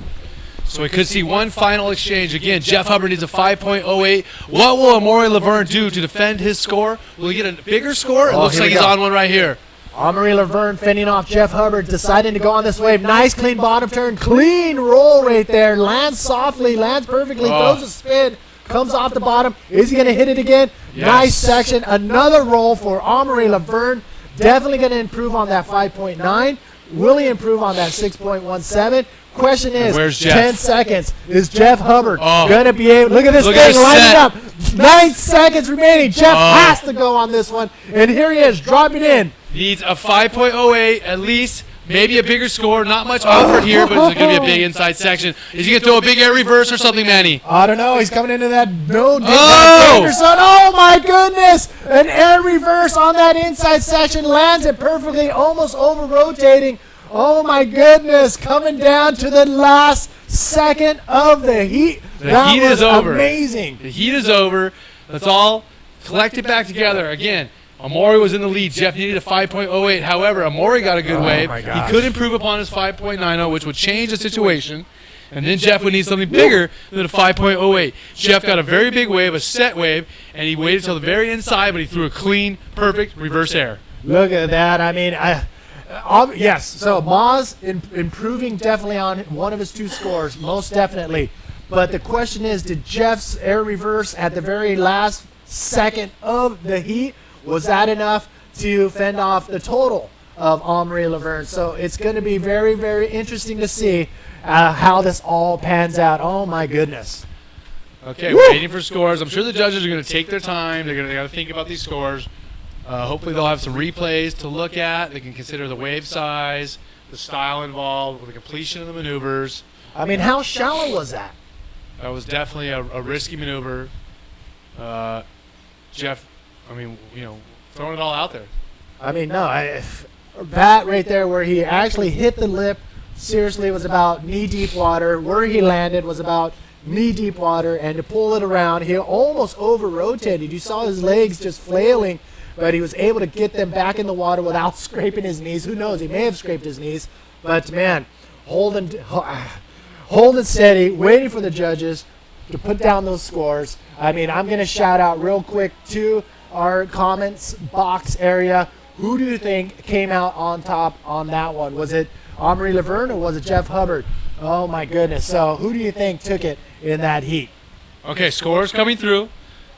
So we could see one final exchange. Again, Jeff Hubbard needs a 5.08. What will Amaury Laverne do to defend his score? Will he get a bigger score? It looks like he's on one right here. Amaury Laverne fending off Jeff Hubbard, deciding to go on this wave. Nice clean bottom turn, clean roll right there. Lands softly, lands perfectly, throws a spin, comes off the bottom. Is he going to hit it again? Yes. Nice section. Another roll for Amaury Laverne. Definitely going to improve on that 5.9. Will he improve on that 6.17? Question is, 10 seconds. Is Jeff Hubbard going to be able? Look at this thing lining up. 9 seconds remaining. Jeff has to go on this one. And here he is, dropping in. Needs a 5.08 at least. Maybe a bigger score. Not much offered here, but it's going to be a big inside section. Is he going to throw a big air reverse or something, Manny? I don't know. He's coming into that Anderson. Oh, my goodness. An air reverse on that inside section. Lands it perfectly, almost over-rotating. Oh, my goodness. Coming down to the last second of the heat. The heat is over. Amazing. The heat is over. Let's all collect it back together. Again, Amaury was in the lead. Jeff needed a 5.08. However, Amaury got a good wave. He could improve upon his 5.90, which would change the situation. And then Jeff would need something bigger than a 5.08. Jeff got a very big wave, a set wave, and he waited till the very inside, but he threw a clean, perfect reverse air. Look at that. I mean, yes. So Moz improving definitely on one of his two scores, most definitely. But the question is, did Jeff's air reverse at the very last second of the heat, was that enough to fend off the total of Henri Laverne. So it's going to be very, very interesting to see how this all pans out. Oh, my goodness. Okay, waiting for scores. I'm sure the judges are going to take their time. They got to think about these scores. Hopefully they'll have some replays to look at. They can consider the wave size, the style involved, the completion of the maneuvers. I mean, how shallow was that? That was definitely a risky maneuver. Jeff, I mean, throwing it all out there. I mean, no, that right there where he actually hit the lip, seriously, was about knee-deep water. Where he landed was about knee-deep water, and to pull it around, he almost over-rotated. You saw his legs just flailing, but he was able to get them back in the water without scraping his knees. Who knows? He may have scraped his knees, but, man, holding steady, waiting for the judges to put down those scores. I mean, I'm going to shout out real quick to our comments box area. Who do you think came out on top on that one? Was it Henri Laverne or was it Jeff Hubbard? Oh, my goodness. So who do you think took it in that heat? Okay, scores coming through.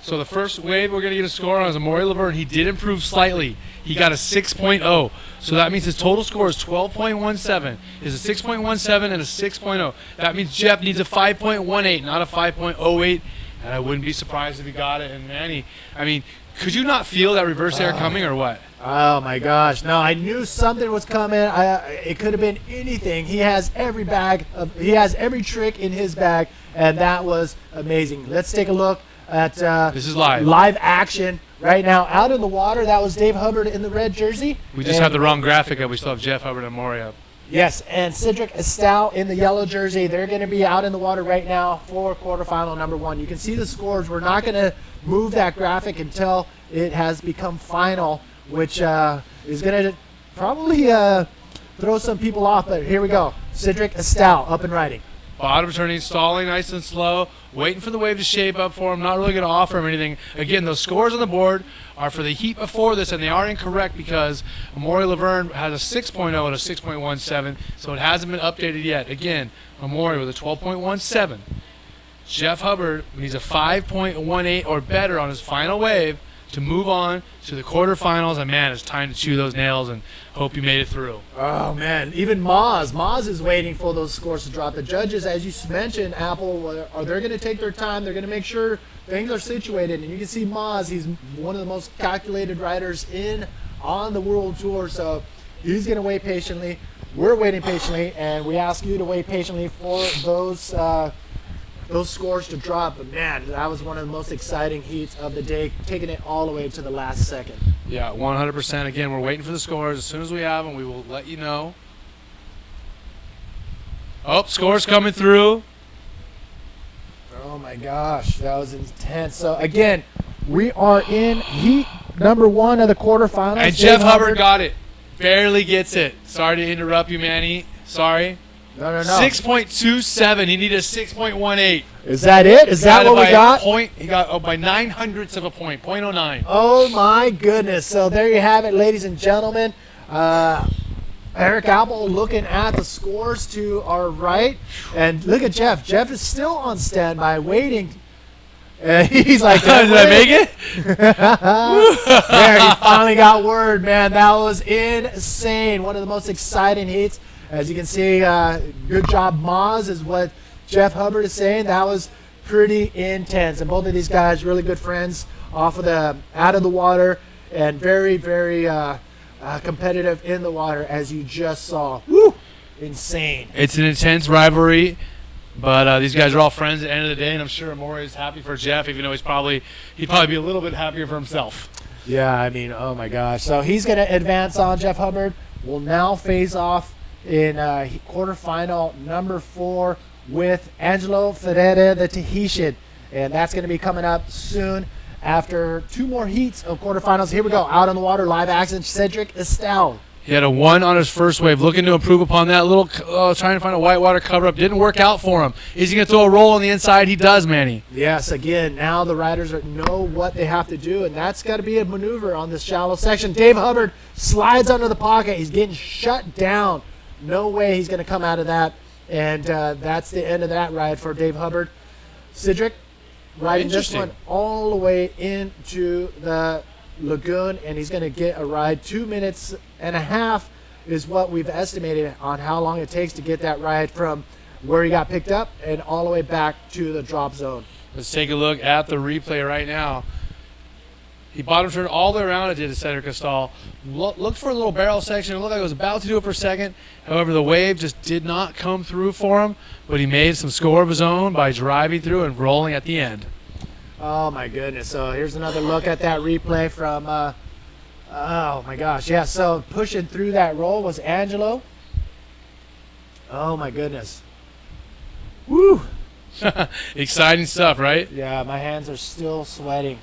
So the first wave we're going to get a score on is Henri Laverne. He did improve slightly. He got a 6.0. So that means his total score is 12.17. Is a 6.17 and a 6.0. That means Jeff needs a 5.18, not a 5.08. And I wouldn't be surprised if he got it. And Manny, I mean, could you not feel that reverse air coming or what? Oh, my gosh. No, I knew something was coming. It could have been anything. He has every every trick in his bag, and that was amazing. Let's take a look at this is live action right now. Out in the water, that was Dave Hubbard in the red jersey. We just have the wrong graphic up. We still have Jeff Hubbard and Maury up. Yes, and Cedric Estal in the yellow jersey. They're going to be out in the water right now for quarterfinal number 1. You can see the scores. We're not going to move that graphic until it has become final, which is going to probably throw some people off. But here we go. Cedric Estal up and riding. Bottom turning, stalling nice and slow, waiting for the wave to shape up for him, not really going to offer him anything. Again, those scores on the board are for the heat before this, and they are incorrect because Henri Laverne has a 6.0 and a 6.17, so it hasn't been updated yet. Again, Henri with a 12.17. Jeff Hubbard needs a 5.18 or better on his final wave to move on to the quarterfinals, and man, it's time to chew those nails and hope you made it through. Oh man, even Moz is waiting for those scores to drop. The judges, as you mentioned, Apple, are they going to take their time? They're going to make sure things are situated, and you can see Moz. He's one of the most calculated riders on the World Tour, so he's going to wait patiently. We're waiting patiently, and we ask you to wait patiently for those scores to drop. But man, that was one of the most exciting heats of the day, taking it all the way to the last second. Yeah, 100%. Again, we're waiting for the scores. As soon as we have them, we will let you know. Oh, scores coming through. Oh my gosh, that was intense. So again, we are in heat number 1 of the quarterfinals. And Jeff Hubbard got it. Barely gets it. Sorry to interrupt you, Manny. Sorry. No. 6.27. He needed a 6.18. Is that it? Is that what we got? He got by 0.09 of a point, 0.09. Oh my goodness! So there you have it, ladies and gentlemen. Eric Apple looking at the scores to our right, and look at Jeff. Jeff is still on standby, waiting. He's like, did I make it? There, he finally got word, man. That was insane. One of the most exciting heats. As you can see, good job, Moz, is what Jeff Hubbard is saying. That was pretty intense. And both of these guys, really good friends out of the water, and very, very competitive in the water, as you just saw. Woo! Insane. It's an intense rivalry, but these guys are all friends at the end of the day, and I'm sure Maury is happy for Jeff, even though he'd probably be a little bit happier for himself. Yeah, I mean, oh my gosh. So he's going to advance on. Jeff Hubbard will now face off in quarterfinal number 4 with Angelo Fera, the Tahitian. And that's going to be coming up soon after 2 more heats of quarterfinals. Here we go. Out on the water, live action, Cedric Estal. He had a 1 on his first wave, looking to improve upon that. Trying to find a whitewater cover-up. Didn't work out for him. Is he going to throw a roll on the inside? He does, Manny. Yes, again, now the riders know what they have to do, and that's got to be a maneuver on this shallow section. Dave Hubbard slides under the pocket. He's getting shut down. No way he's going to come out of that. And that's the end of that ride for Dave Hubbard. Cedric riding this one all the way into the lagoon, and he's going to get a ride. 2 minutes and a half is what we've estimated on how long it takes to get that ride from where he got picked up and all the way back to the drop zone. Let's take a look at the replay right now. He bottom turned all the way around. It did to Cedric Estal. Looked for a little barrel section. It looked like it was about to do it for a second. However, the wave just did not come through for him, but he made some score of his own by driving through and rolling at the end. Oh, my goodness. So here's another look at that replay from, oh, my gosh. Yeah, so pushing through that roll was Angelo. Oh, my goodness. Woo! Exciting stuff, right? Yeah, my hands are still sweating.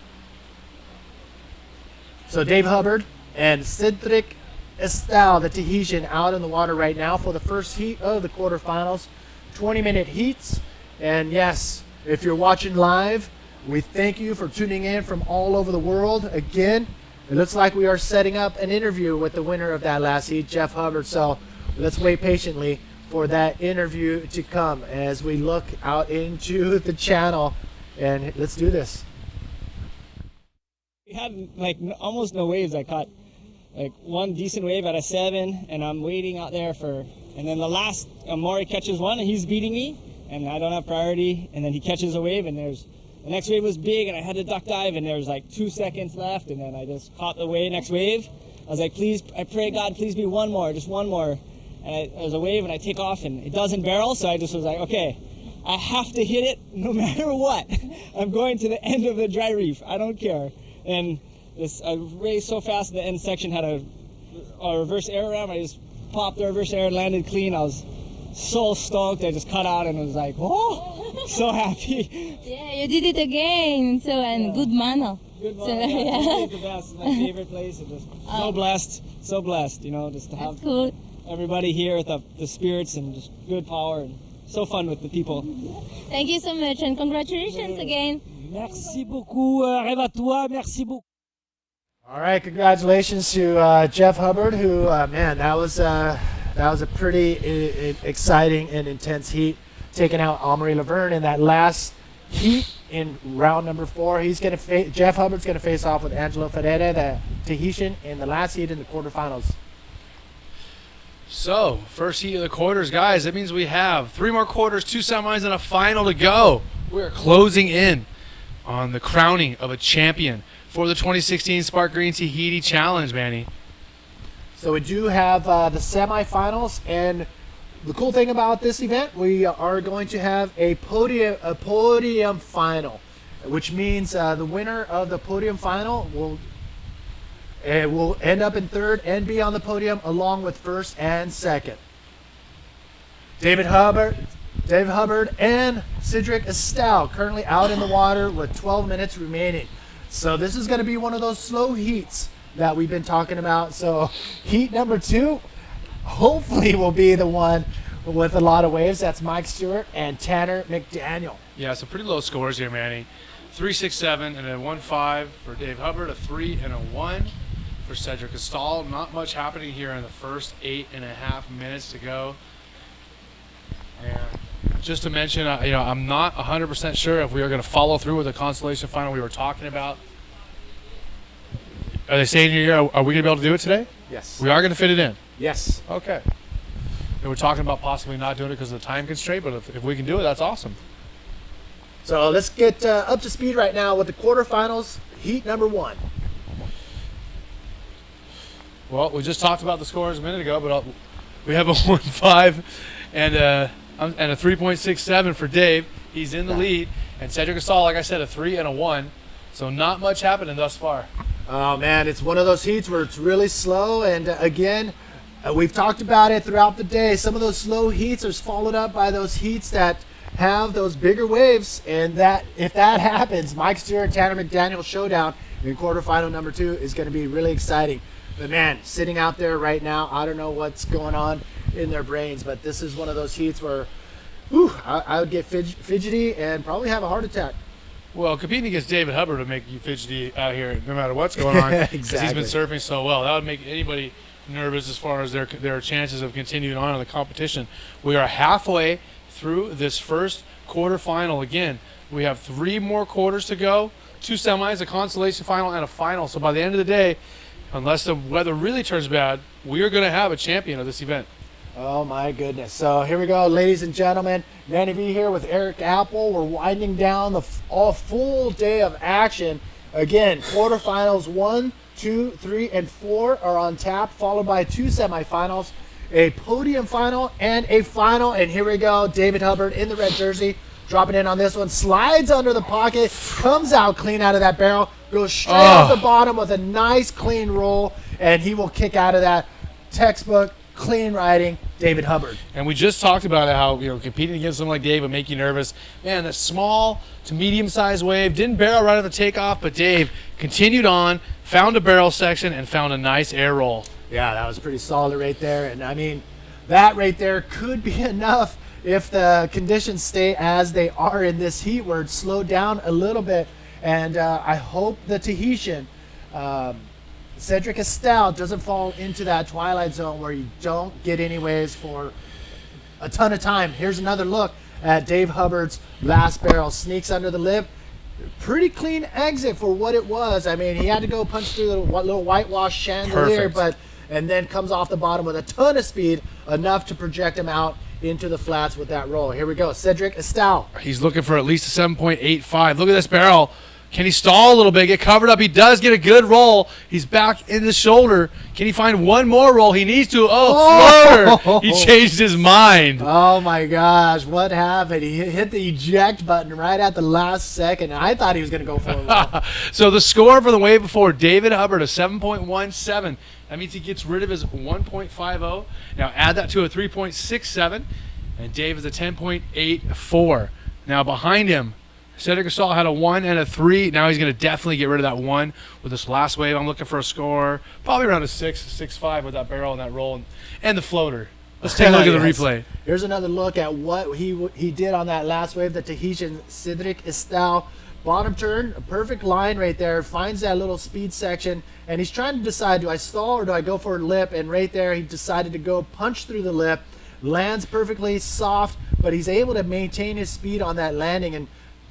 So Dave Hubbard and Cedric Estal, the Tahitian, out in the water right now for the first heat of the quarterfinals. 20-minute heats. And yes, if you're watching live, we thank you for tuning in from all over the world. Again, it looks like we are setting up an interview with the winner of that last heat, Jeff Hubbard. So let's wait patiently for that interview to come as we look out into the channel. And let's do this. We had like almost no waves. I caught like one decent wave at a 7, and I'm waiting out there for, and then the last, Maury catches one and he's beating me, and I don't have priority, and then he catches a wave, and the next wave was big, and I had to duck dive, and there was like 2 seconds left, and then I just caught the next wave. I was like, please, I pray God, please be one more, just one more. And there's a wave, and I take off, and it doesn't barrel, so I just was like, okay, I have to hit it no matter what. I'm going to the end of the dry reef. I don't care. And I raced so fast, the end section had a reverse air ram. I just popped the reverse air, landed clean. I was so stoked. I just cut out and was like, oh, so happy. Yeah, you did it again. So, and good manner. Good So, manner. Yeah, yeah. the best. My favorite place. And just so blessed, you know, just to have cool. everybody here with the spirits and just good power. And so fun with the people. Thank you so much, and congratulations again. Merci beaucoup, rêve à toi, merci beaucoup. All right, congratulations to Jeff Hubbard, who, man, that was a pretty exciting and intense heat, taking out Amaury Laverne in that last heat in round number 4. Jeff Hubbard's going to face off with Angelo Fera, the Tahitian, in the last heat in the quarterfinals. So, first heat of the quarters, guys. That means we have 3 more quarters, 2 semis, and a final to go. We're closing in on the crowning of a champion for the 2016 Sparkgreen Tahiti Challenge, Manny. So we do have the semifinals, and the cool thing about this event, we are going to have a podium final, which means the winner of the podium final will end up in 3rd and be on the podium along with 1st and 2nd. David Hubbard and Cedric Estal currently out in the water with 12 minutes remaining. So this is going to be one of those slow heats that we've been talking about. So heat number 2 hopefully will be the one with a lot of waves. That's Mike Stewart and Tanner McDaniel. Yeah, some pretty low scores here, Manny. 3.67 and a 1.5 for Dave Hubbard, a 3 and a 1 for Cedric Estal. Not much happening here in the first 8.5 minutes to go. And just to mention, I'm not 100% sure if we are going to follow through with the consolation final we were talking about. Are they saying here, are we going to be able to do it today? Yes. We are going to fit it in? Yes. Okay. And we're talking about possibly not doing it because of the time constraint, but if we can do it, that's awesome. So let's get up to speed right now with the quarterfinals, heat number 1. Well, we just talked about the scores a minute ago, but we have a 1.5 and a 3.67 for Dave. He's in the lead. And Cedric Estal, like I said, a 3 and a 1. So not much happening thus far. Oh, man, it's one of those heats where it's really slow. And, again, we've talked about it throughout the day. Some of those slow heats are followed up by those heats that have those bigger waves. And that if that happens, Mike Stewart and Tanner McDaniel showdown in quarterfinal number 2 is going to be really exciting. But, man, sitting out there right now, I don't know what's going on in their brains. But this is one of those heats where I would get fidgety and probably have a heart attack. Well, competing against David Hubbard would make you fidgety out here no matter what's going on. Exactly. Because he's been surfing so well. That would make anybody nervous as far as their chances of continuing on in the competition. We are halfway through this first quarterfinal. Again, we have 3 more quarters to go, 2 semis, a consolation final, and a final. So by the end of the day, unless the weather really turns bad, we are going to have a champion of this event. Oh my goodness. So here we go, ladies and gentlemen. Manny V here with Eric Apple. We're winding down the full day of action. Again, quarterfinals 1, 2, 3, and 4 are on tap, followed by 2 semifinals, a podium final, and a final. And here we go, David Hubbard in the red jersey, dropping in on this one, slides under the pocket, comes out clean out of that barrel, goes straight off the bottom with a nice clean roll, and he will kick out of that. Textbook clean riding, David Hubbard. And we just talked about how, competing against someone like Dave would make you nervous. Man, that small to medium-sized wave didn't barrel right at the takeoff, but Dave continued on, found a barrel section, and found a nice air roll. Yeah, that was pretty solid right there. And I mean, that right there could be enough if the conditions stay as they are in this heat, where it's slowed down a little bit. And I hope the Tahitian, Cedric Estal, doesn't fall into that twilight zone where you don't get any waves for a ton of time. Here's another look at Dave Hubbard's last barrel. Sneaks under the lip. Pretty clean exit for what it was. I mean, he had to go punch through the little whitewash chandelier, and then comes off the bottom with a ton of speed, enough to project him out into the flats with that roll. Here we go, Cedric Estal. He's looking for at least a 7.85. Look at this barrel. Can he stall a little bit, get covered up? He does get a good roll. He's back in the shoulder. Can he find one more roll? He needs to. Floater. He changed his mind. Oh, my gosh. What happened? He hit the eject button right at the last second. I thought he was going to go for a roll. So the score for the wave before, David Hubbard, a 7.17. That means he gets rid of his 1.50. Now add that to a 3.67, and Dave is a 10.84. Now behind him, Cedric Estal had a 1 and a 3. Now he's going to definitely get rid of that 1 with this last wave. I'm looking for a score, probably around a 6.5 with that barrel and that roll and the floater. Let's take a look at the replay. Here's another look at what he did on that last wave. The Tahitian Cedric Estal, bottom turn, a perfect line right there. Finds that little speed section, and he's trying to decide, do I stall or do I go for a lip? And right there, he decided to go punch through the lip. Lands perfectly soft, but he's able to maintain his speed on that landing and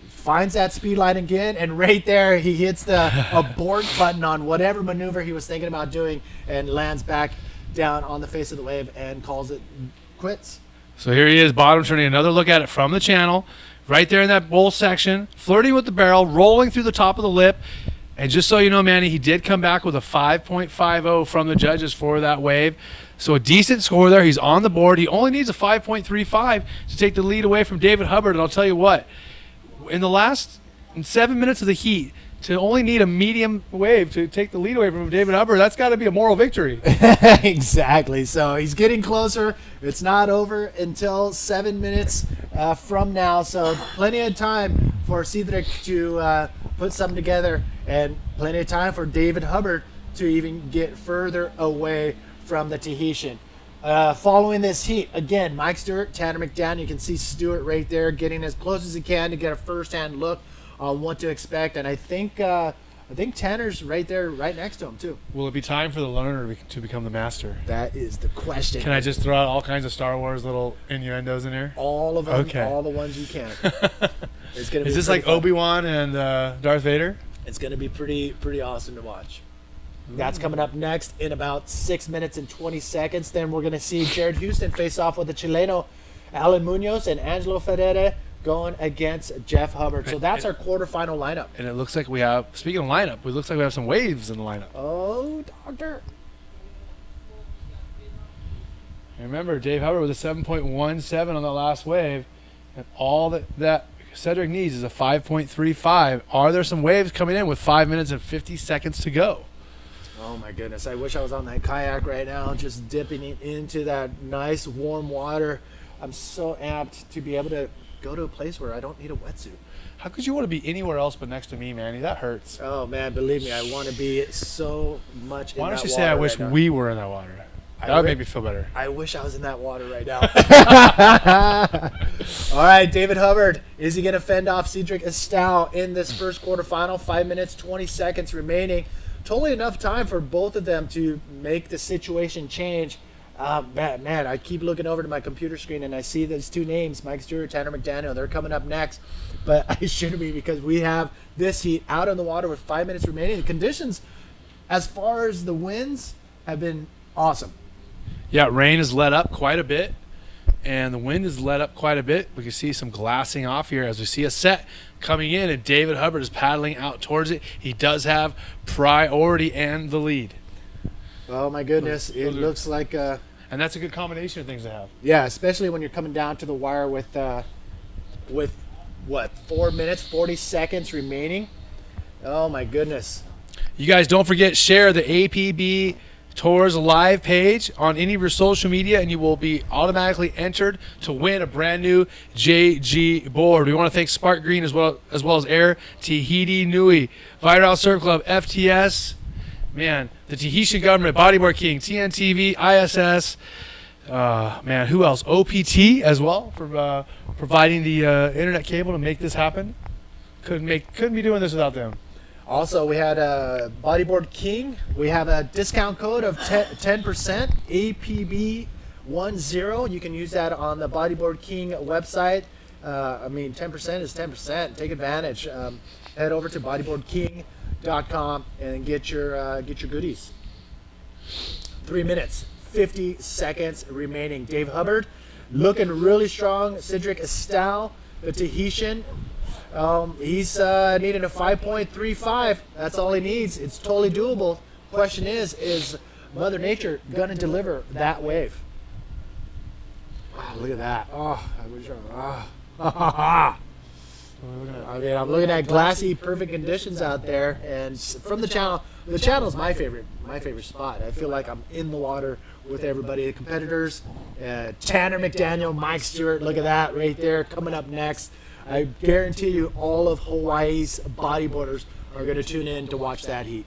finds that speed line again, and right there he hits the abort button on whatever maneuver he was thinking about doing and lands back down on the face of the wave and calls it quits. So here he is, bottom turning. Another look at it from the channel, right there in that bowl section, flirting with the barrel, rolling through the top of the lip. And just so you know, Manny, he did come back with a 5.50 from the judges for that wave. So a decent score there. He's on the board. He only needs a 5.35 to take the lead away from David Hubbard. And I'll tell you what, in the last 7 minutes of the heat, to only need a medium wave to take the lead away from David Hubbard, that's got to be a moral victory. Exactly. So he's getting closer. It's not over until 7 minutes from now. So plenty of time for Cedric to put something together, and plenty of time for David Hubbard to even get further away from the Tahitian. Following this heat, again, Mike Stewart, Tanner McDaniel. You can see Stewart right there getting as close as he can to get a first-hand look on what to expect. And I think Tanner's right there, right next to him, too. Will it be time for the learner to become the master? That is the question. Can I just throw out all kinds of Star Wars little innuendos in here? All of them, okay. All the ones you can. It's gonna be is this like fun. Obi-Wan and Darth Vader? It's going to be pretty awesome to watch. That's coming up next in about 6 minutes and 20 seconds. Then we're going to see Jared Houston face off with the Chileno Alan Munoz and Angelo Fera going against Jeff Hubbard. So that's our quarterfinal lineup. And it looks like we have, speaking of lineup, it looks like we have some waves in the lineup. Oh, doctor. And remember, Dave Hubbard with a 7.17 on that last wave. And all that Cedric needs is a 5.35. Are there some waves coming in with 5 minutes and 50 seconds to go? Oh my goodness, I wish I was on that kayak right now, just dipping it into that nice warm water. I'm so amped to be able to go to a place where I don't need a wetsuit. How could you want to be anywhere else but next to me, Manny? That hurts. Oh man, believe me, I want to be so much in that water. Why don't you say I wish we were in that water? That would make me feel better. I wish I was in that water right now. All right, David Hubbard, is he going to fend off Cedric Estal in this first quarterfinal? 5 minutes, 20 seconds remaining. Totally enough time for both of them to make the situation change. Man, I keep looking over to my computer screen and I see those two names, Mike Stewart, Tanner McDaniel. They're coming up next, but I shouldn't be because we have this heat out in the water with 5 minutes remaining. The conditions, as far as the winds, have been awesome. Yeah, rain has let up quite a bit, and the wind has let up quite a bit. We can see some glassing off here as we see a set coming in, and David Hubbard is paddling out towards it. He does have priority and the lead. Oh my goodness, it looks like and that's a good combination of things to have. Yeah, especially when you're coming down to the wire with what, 4 minutes 40 seconds remaining. Oh my goodness. You guys don't forget, share the APB Tours live page on any of your social media and you will be automatically entered to win a brand new JG board. We want to thank Sparkgreen as well as Air Tahiti Nui, Viral Surf Club, FTS, man, the Tahitian government, Bodyboard King, TNTV, ISS, man, who else? OPT as well for providing the internet cable to make this happen. Couldn't be doing this without them. Also, we had a Bodyboard King. We have a discount code of 10%, APB10. You can use that on the Bodyboard King website. 10% is 10%. Take advantage. Head over to bodyboardking.com and get your goodies. 3 minutes, 50 seconds remaining. Dave Hubbard looking really strong. Cedric Estal, the Tahitian. He's needing a 5.35. That's all he needs. It's totally doable. Question is Mother Nature going to deliver that wave? Wow, look at that. I'm looking at glassy, perfect conditions out there. And from the channel is my favorite spot. I feel like I'm in the water with everybody. The competitors, Tanner McDaniel, Mike Stewart, look at that right there coming up next. I guarantee you all of Hawaii's bodyboarders are going to tune in to watch that heat.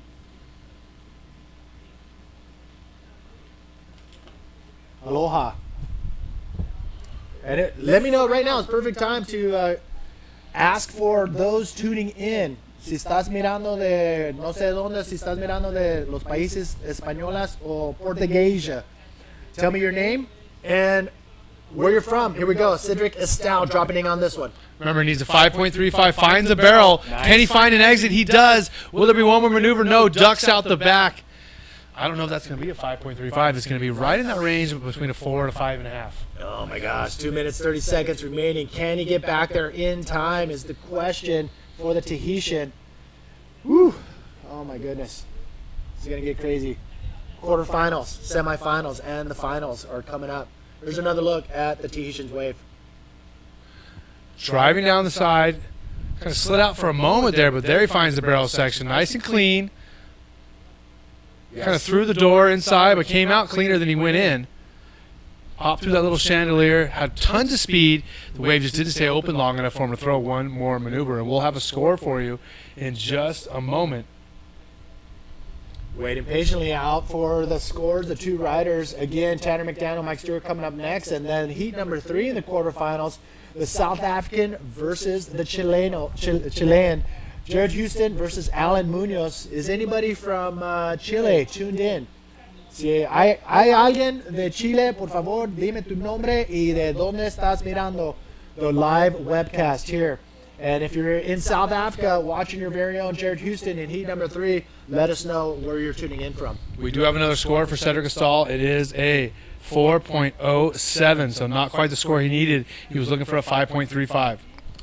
Aloha. And let me know right now. It's perfect time to ask for those tuning in. Si estás mirando de no sé dónde, si estás mirando de los países españolas o portuguesa, tell me your name and where you're from. Here we go. Cedric Estal dropping in on this one. Remember, he needs a 5.35. Finds a barrel. Nice. Can he find an exit? He does. Will there be one more maneuver? No. Ducks out the back. I don't know if that's going to be a 5.35. It's going to be right in that range between a 4 and a 5.5. Oh, my gosh. 2 minutes, 30 seconds remaining. Can he get back there in time is the question for the Tahitian. Woo. Oh, my goodness. This is going to get crazy. Quarterfinals, semifinals, and the finals are coming up. Here's another look at the Tahitian's wave. Driving down the side. Kind of slid out for a moment there, but there he finds the barrel section. Nice and clean. Yes. Kind of threw the door inside, but came out cleaner than he went in. Popped through that little chandelier. Had tons of speed. The wave just didn't stay open long enough for him to throw one more maneuver. And we'll have a score for you in just a moment. Waiting patiently out for the scores, the two riders. Again, Tanner McDaniel, Mike Stewart coming up next. And then heat number 3 in the quarterfinals, the South African versus the Chilean. Jared Houston versus Alan Munoz. Is anybody from Chile tuned in? Si hay alguien de Chile, por favor, dime tu nombre y de dónde estás mirando the live webcast here. And if you're in South Africa watching your very own Jared Houston in heat number 3, let us know where you're tuning in from. We do have another score for Cedric Estal. It is a 4.07, so not quite the score he needed. He was looking for a 5.35.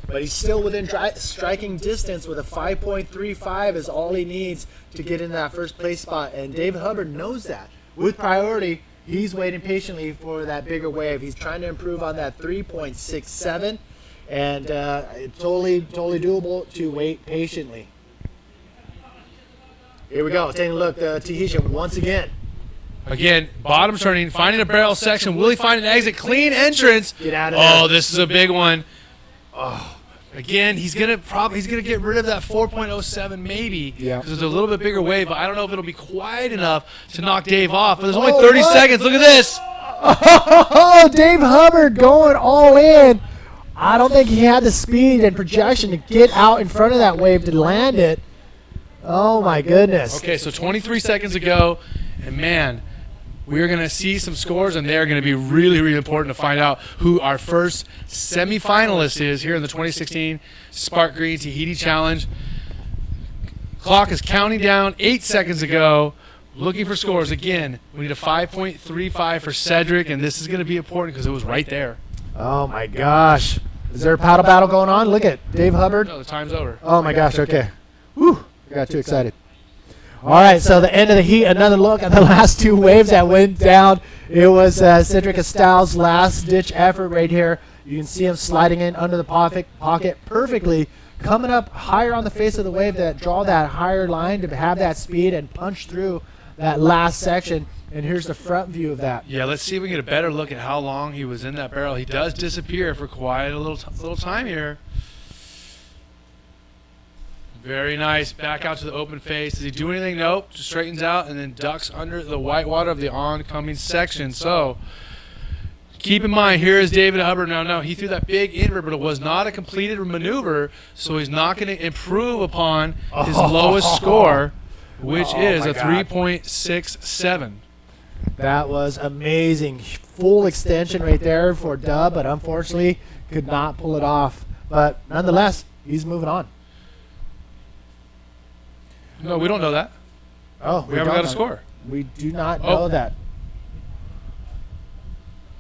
But he's still within striking distance with a 5.35 is all he needs to get in that first place spot. And Dave Hubbard knows that. With priority, he's waiting patiently for that bigger wave. He's trying to improve on that 3.67. And it's totally doable to wait patiently. Here we go. Taking a look. The Tahitian once again. Again, bottom turning, finding a barrel section. Will he find an exit? Clean entrance. Get out of there. Oh, this is a big one. Oh, again, he's gonna get rid of that 4.07 maybe. Yeah. Because there's a little bit bigger wave, but I don't know if it'll be quite enough to knock Dave off. But there's only 30 seconds. Look at this. Oh, Dave Hubbard going all in. I don't think he had the speed and projection to get out in front of that wave to land it. Oh, my goodness. Okay, so 23 seconds ago, and man, we're going to see some scores, and they're going to be really, really important to find out who our first semifinalist is here in the 2016 Sparkgreen Tahiti Challenge. Clock is counting down 8 seconds ago. Looking for scores. Again, we need a 5.35 for Cedric, and this is going to be important because it was right there. Oh, my gosh. Is there a paddle battle going on? Look at Dave Hubbard. No, the time's over. Oh, my gosh. Okay. Whew. I got too excited. All right, so the end of the heat, another look at the last two waves that went down. It was Cedric Estal's last-ditch effort right here. You can see him sliding in under the pocket perfectly, coming up higher on the face of the wave to draw that higher line to have that speed and punch through that last section. And here's the front view of that. Yeah, let's see if we can get a better look at how long he was in that barrel. He does disappear for quite a little time here. Very nice. Back out to the open face. Does he do anything? Nope. Just straightens out and then ducks under the white water of the oncoming section. So keep in mind, here is David Hubbard. Now, he threw that big invert, but it was not a completed maneuver, so he's not going to improve upon his lowest score, which is a 3.67. That was amazing. Full extension right there for Dub, but unfortunately could not pull it off. But nonetheless, he's moving on. No, we don't know that. Oh, we haven't got a score. We do not know that.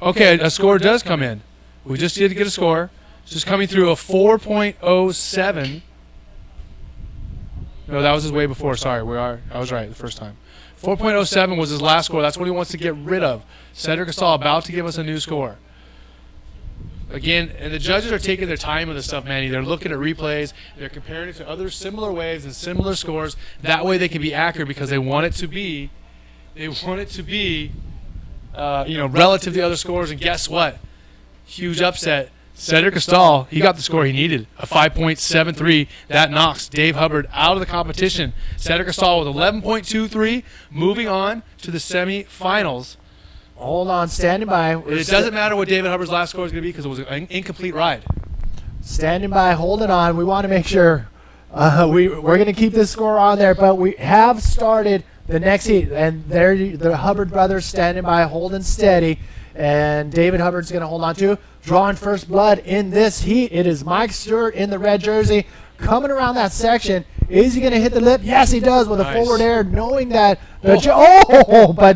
Okay, a score does come in. We just did get a score. It's just coming through a 4.07. No, that was his way before. Sorry, I was right the first time. 4.07 was his last score. That's what he wants to get rid of. Cedric Estal about to give us a new score. Again, and the judges are taking their time with this stuff, Manny. They're looking at replays. They're comparing it to other similar waves and similar scores. That way they can be accurate because they want it to be, relative to the other scores. And guess what? Huge upset. Cedric Estal, he got the score he needed, a 5.73. That knocks Dave Hubbard out of the competition. Cedric Estal with 11.23, moving on to the semifinals. Hold on, standing by. It doesn't matter what David Hubbard's last score is going to be because it was an incomplete ride. Standing by, holding on. We want to make sure we're going to keep this score on there, but we have started the next heat, and there the Hubbard brothers standing by, holding steady, and David Hubbard's going to hold on to. Drawing first blood in this heat, it is Mike Stewart in the red jersey coming around that section. Is he going to hit the lip? Yes, he does with a forward air, knowing that but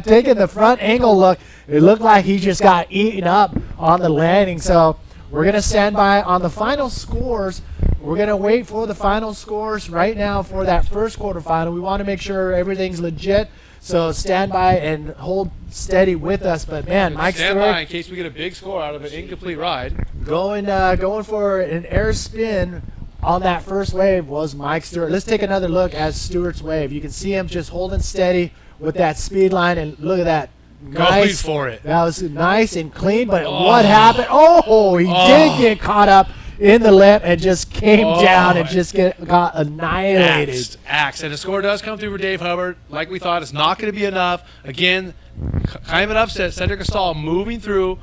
taking the front angle look, it looked like he just got eaten up on the landing. So we're going to stand by on the final scores. We're going to wait for the final scores right now for that first quarterfinal. We want to make sure everything's legit. So stand by and hold steady with us. But man, Mike Stewart, stand by in case we get a big score out of an incomplete ride. Going for an air spin on that first wave was Mike Stewart. Let's take another look at Stewart's wave. You can see him just holding steady with that speed line, and look at that. Nice for it. That was nice and clean, but what happened? He did get caught up in the lip and just came down and just got annihilated. Axed. And the score does come through for Dave Hubbard. Like we thought, it's not going to be enough. Again, kind of an upset. Cedric Estal moving through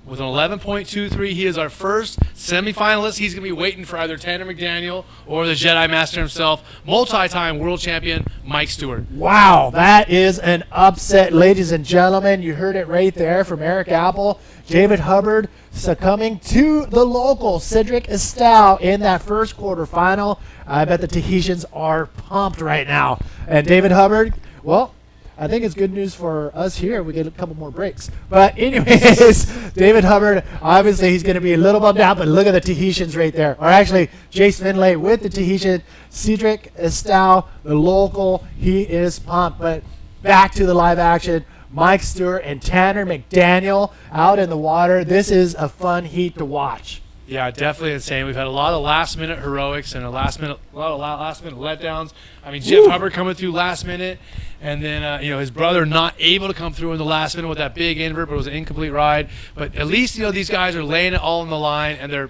with an 11.23. He is our first semifinalist. He's going to be waiting for either Tanner McDaniel or the Jedi Master himself, multi-time world champion Mike Stewart. Wow, that is an upset, ladies and gentlemen. You heard it right there from Eric Apple. David Hubbard succumbing to the local Cedric Estal in that first quarterfinal. I bet the Tahitians are pumped right now. And David Hubbard, well, I think it's good news for us here. We get a couple more breaks. But anyways, David Hubbard, obviously he's going to be a little bummed out, but look at the Tahitians right there. Or actually, Jace Finlay with the Tahitian. Cedric Estal, the local, he is pumped. But back to the live action. Mike Stewart and Tanner McDaniel out in the water. This is a fun heat to watch. Yeah, definitely insane. We've had a lot of last-minute heroics and a lot of last-minute letdowns. I mean, Jeff Hubbard coming through last minute, and then his brother not able to come through in the last minute with that big invert, but it was an incomplete ride. But at least these guys are laying it all on the line, and they're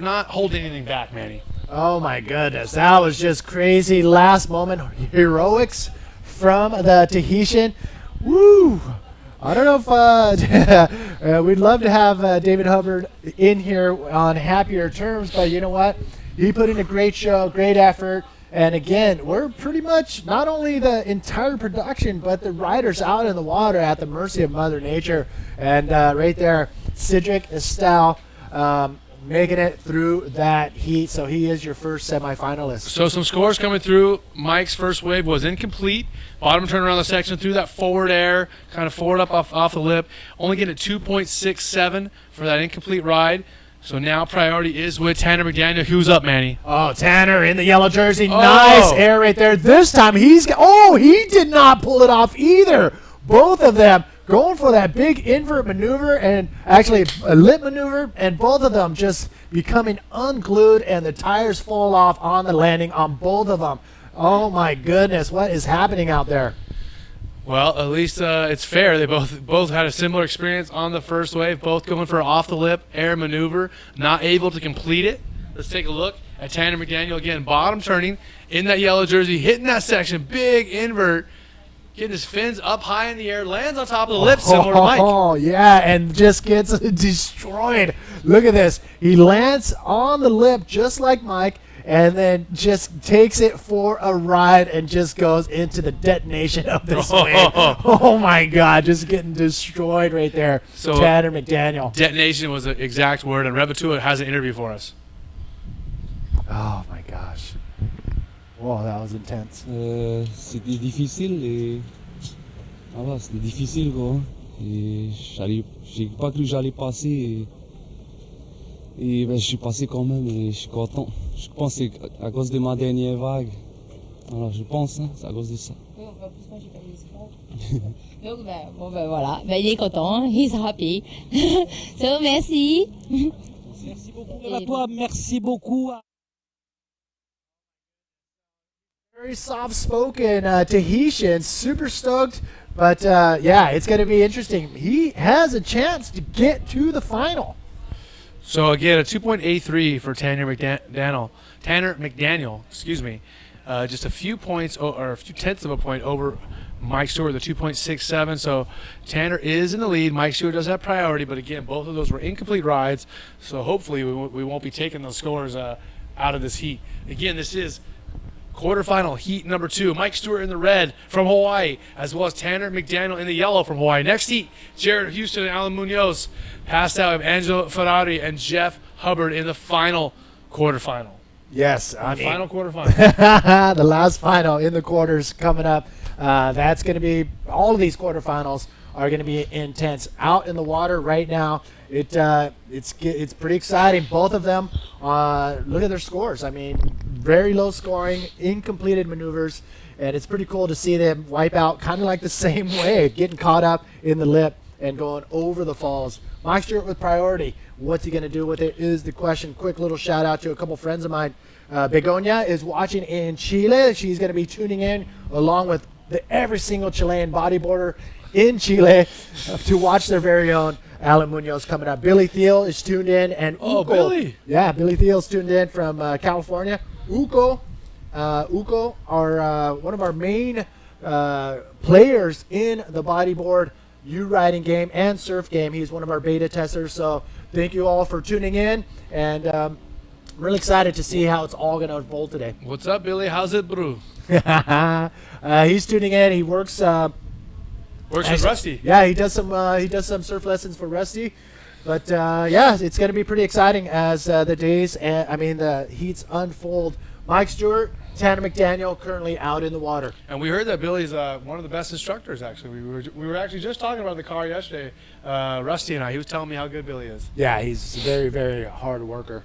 not holding anything back, Manny. Oh my goodness, that was just crazy last-moment heroics from the Tahitian. Woo! I don't know if we'd love to have David Hubbard in here on happier terms, but you know what? He put in a great show, great effort, And again, we're pretty much not only the entire production, but the riders out in the water at the mercy of Mother Nature. And right there, Cedric Estal making it through that heat. So he is your first semifinalist. So some scores coming through. Mike's first wave was incomplete. Bottom turn around the section through that forward air, kind of forward up off the lip. Only getting a 2.67 for that incomplete ride. So now priority is with Tanner McDaniel. Who's up, Manny? Oh, Tanner in the yellow jersey. Nice air right there. This time he did not pull it off either. Both of them going for that big invert maneuver and actually a lip maneuver, and both of them just becoming unglued, and the tires fall off on the landing on both of them. Oh, my goodness. What is happening out there? Well, at least it's fair. They both had a similar experience on the first wave, both going for an off-the-lip air maneuver, not able to complete it. Let's take a look at Tanner McDaniel again, bottom turning in that yellow jersey, hitting that section, big invert, getting his fins up high in the air, lands on top of the lip, similar to Mike. Oh, yeah, and just gets destroyed. Look at this. He lands on the lip just like Mike, and then just takes it for a ride and just goes into the detonation of this wave. Oh, my God, just getting destroyed right there. So Tanner McDaniel. Detonation was the exact word, and Revatua has an interview for us. Oh, my gosh. Whoa, that was intense. C'était difficile et c'était difficile quoi. Et j'ai pas cru que j'allais passer et ben, je suis passé quand même et je suis content. Je pense que c'est à cause de ma dernière vague. Alors je pense c'est à cause de ça. Oui, en plus moi j'ai pas eu les Donc voilà, il est content, he's happy. So merci. Merci beaucoup à toi, merci beaucoup. Very soft-spoken Tahitian, super stoked, but yeah, it's going to be interesting. He has a chance to get to the final. So again, a 2.83 for Tanner McDaniel, excuse me. Just a few points, or a few tenths of a point over Mike Stewart, the 2.67. So Tanner is in the lead. Mike Stewart does have priority, but again, both of those were incomplete rides. So hopefully we won't be taking those scores out of this heat. Again, this is quarterfinal heat number 2. Mike Stewart in the red from Hawaii, as well as Tanner McDaniel in the yellow from Hawaii. Next heat, Jared Houston and Alan Munoz passed out of Angelo Fera and Jeff Hubbard in the final quarterfinal. Yes. Final quarterfinal. The last final in the quarters coming up. That's going to be, all of these quarterfinals are going to be intense. Out in the water right now, it's pretty exciting. Both of them, look at their scores. I mean, very low scoring, incompleted maneuvers, and it's pretty cool to see them wipe out kind of like the same way, getting caught up in the lip and going over the falls. Mike Stewart with priority. What's he going to do with it is the question. Quick little shout out to a couple friends of mine. Begonia is watching in Chile. She's going to be tuning in along with every single Chilean bodyboarder in Chile to watch their very own Alan Munoz coming up. Billy Thiel is tuned in, and Oh, Uko, Billy. Yeah, Billy Thiel's tuned in from California. Uko are one of our main players in the bodyboard U-riding game and surf game. He's one of our beta testers, so thank you all for tuning in, and I'm really excited to see how it's all going to unfold today. What's up, Billy? How's it, bro? He's tuning in. He works with Rusty. Yeah, he does some surf lessons for Rusty. But yeah, it's going to be pretty exciting as the heats unfold. Mike Stewart, Tanner McDaniel currently out in the water. And we heard that Billy's one of the best instructors, actually. We were actually just talking about the car yesterday, Rusty and I. He was telling me how good Billy is. Yeah, he's a very, very hard worker.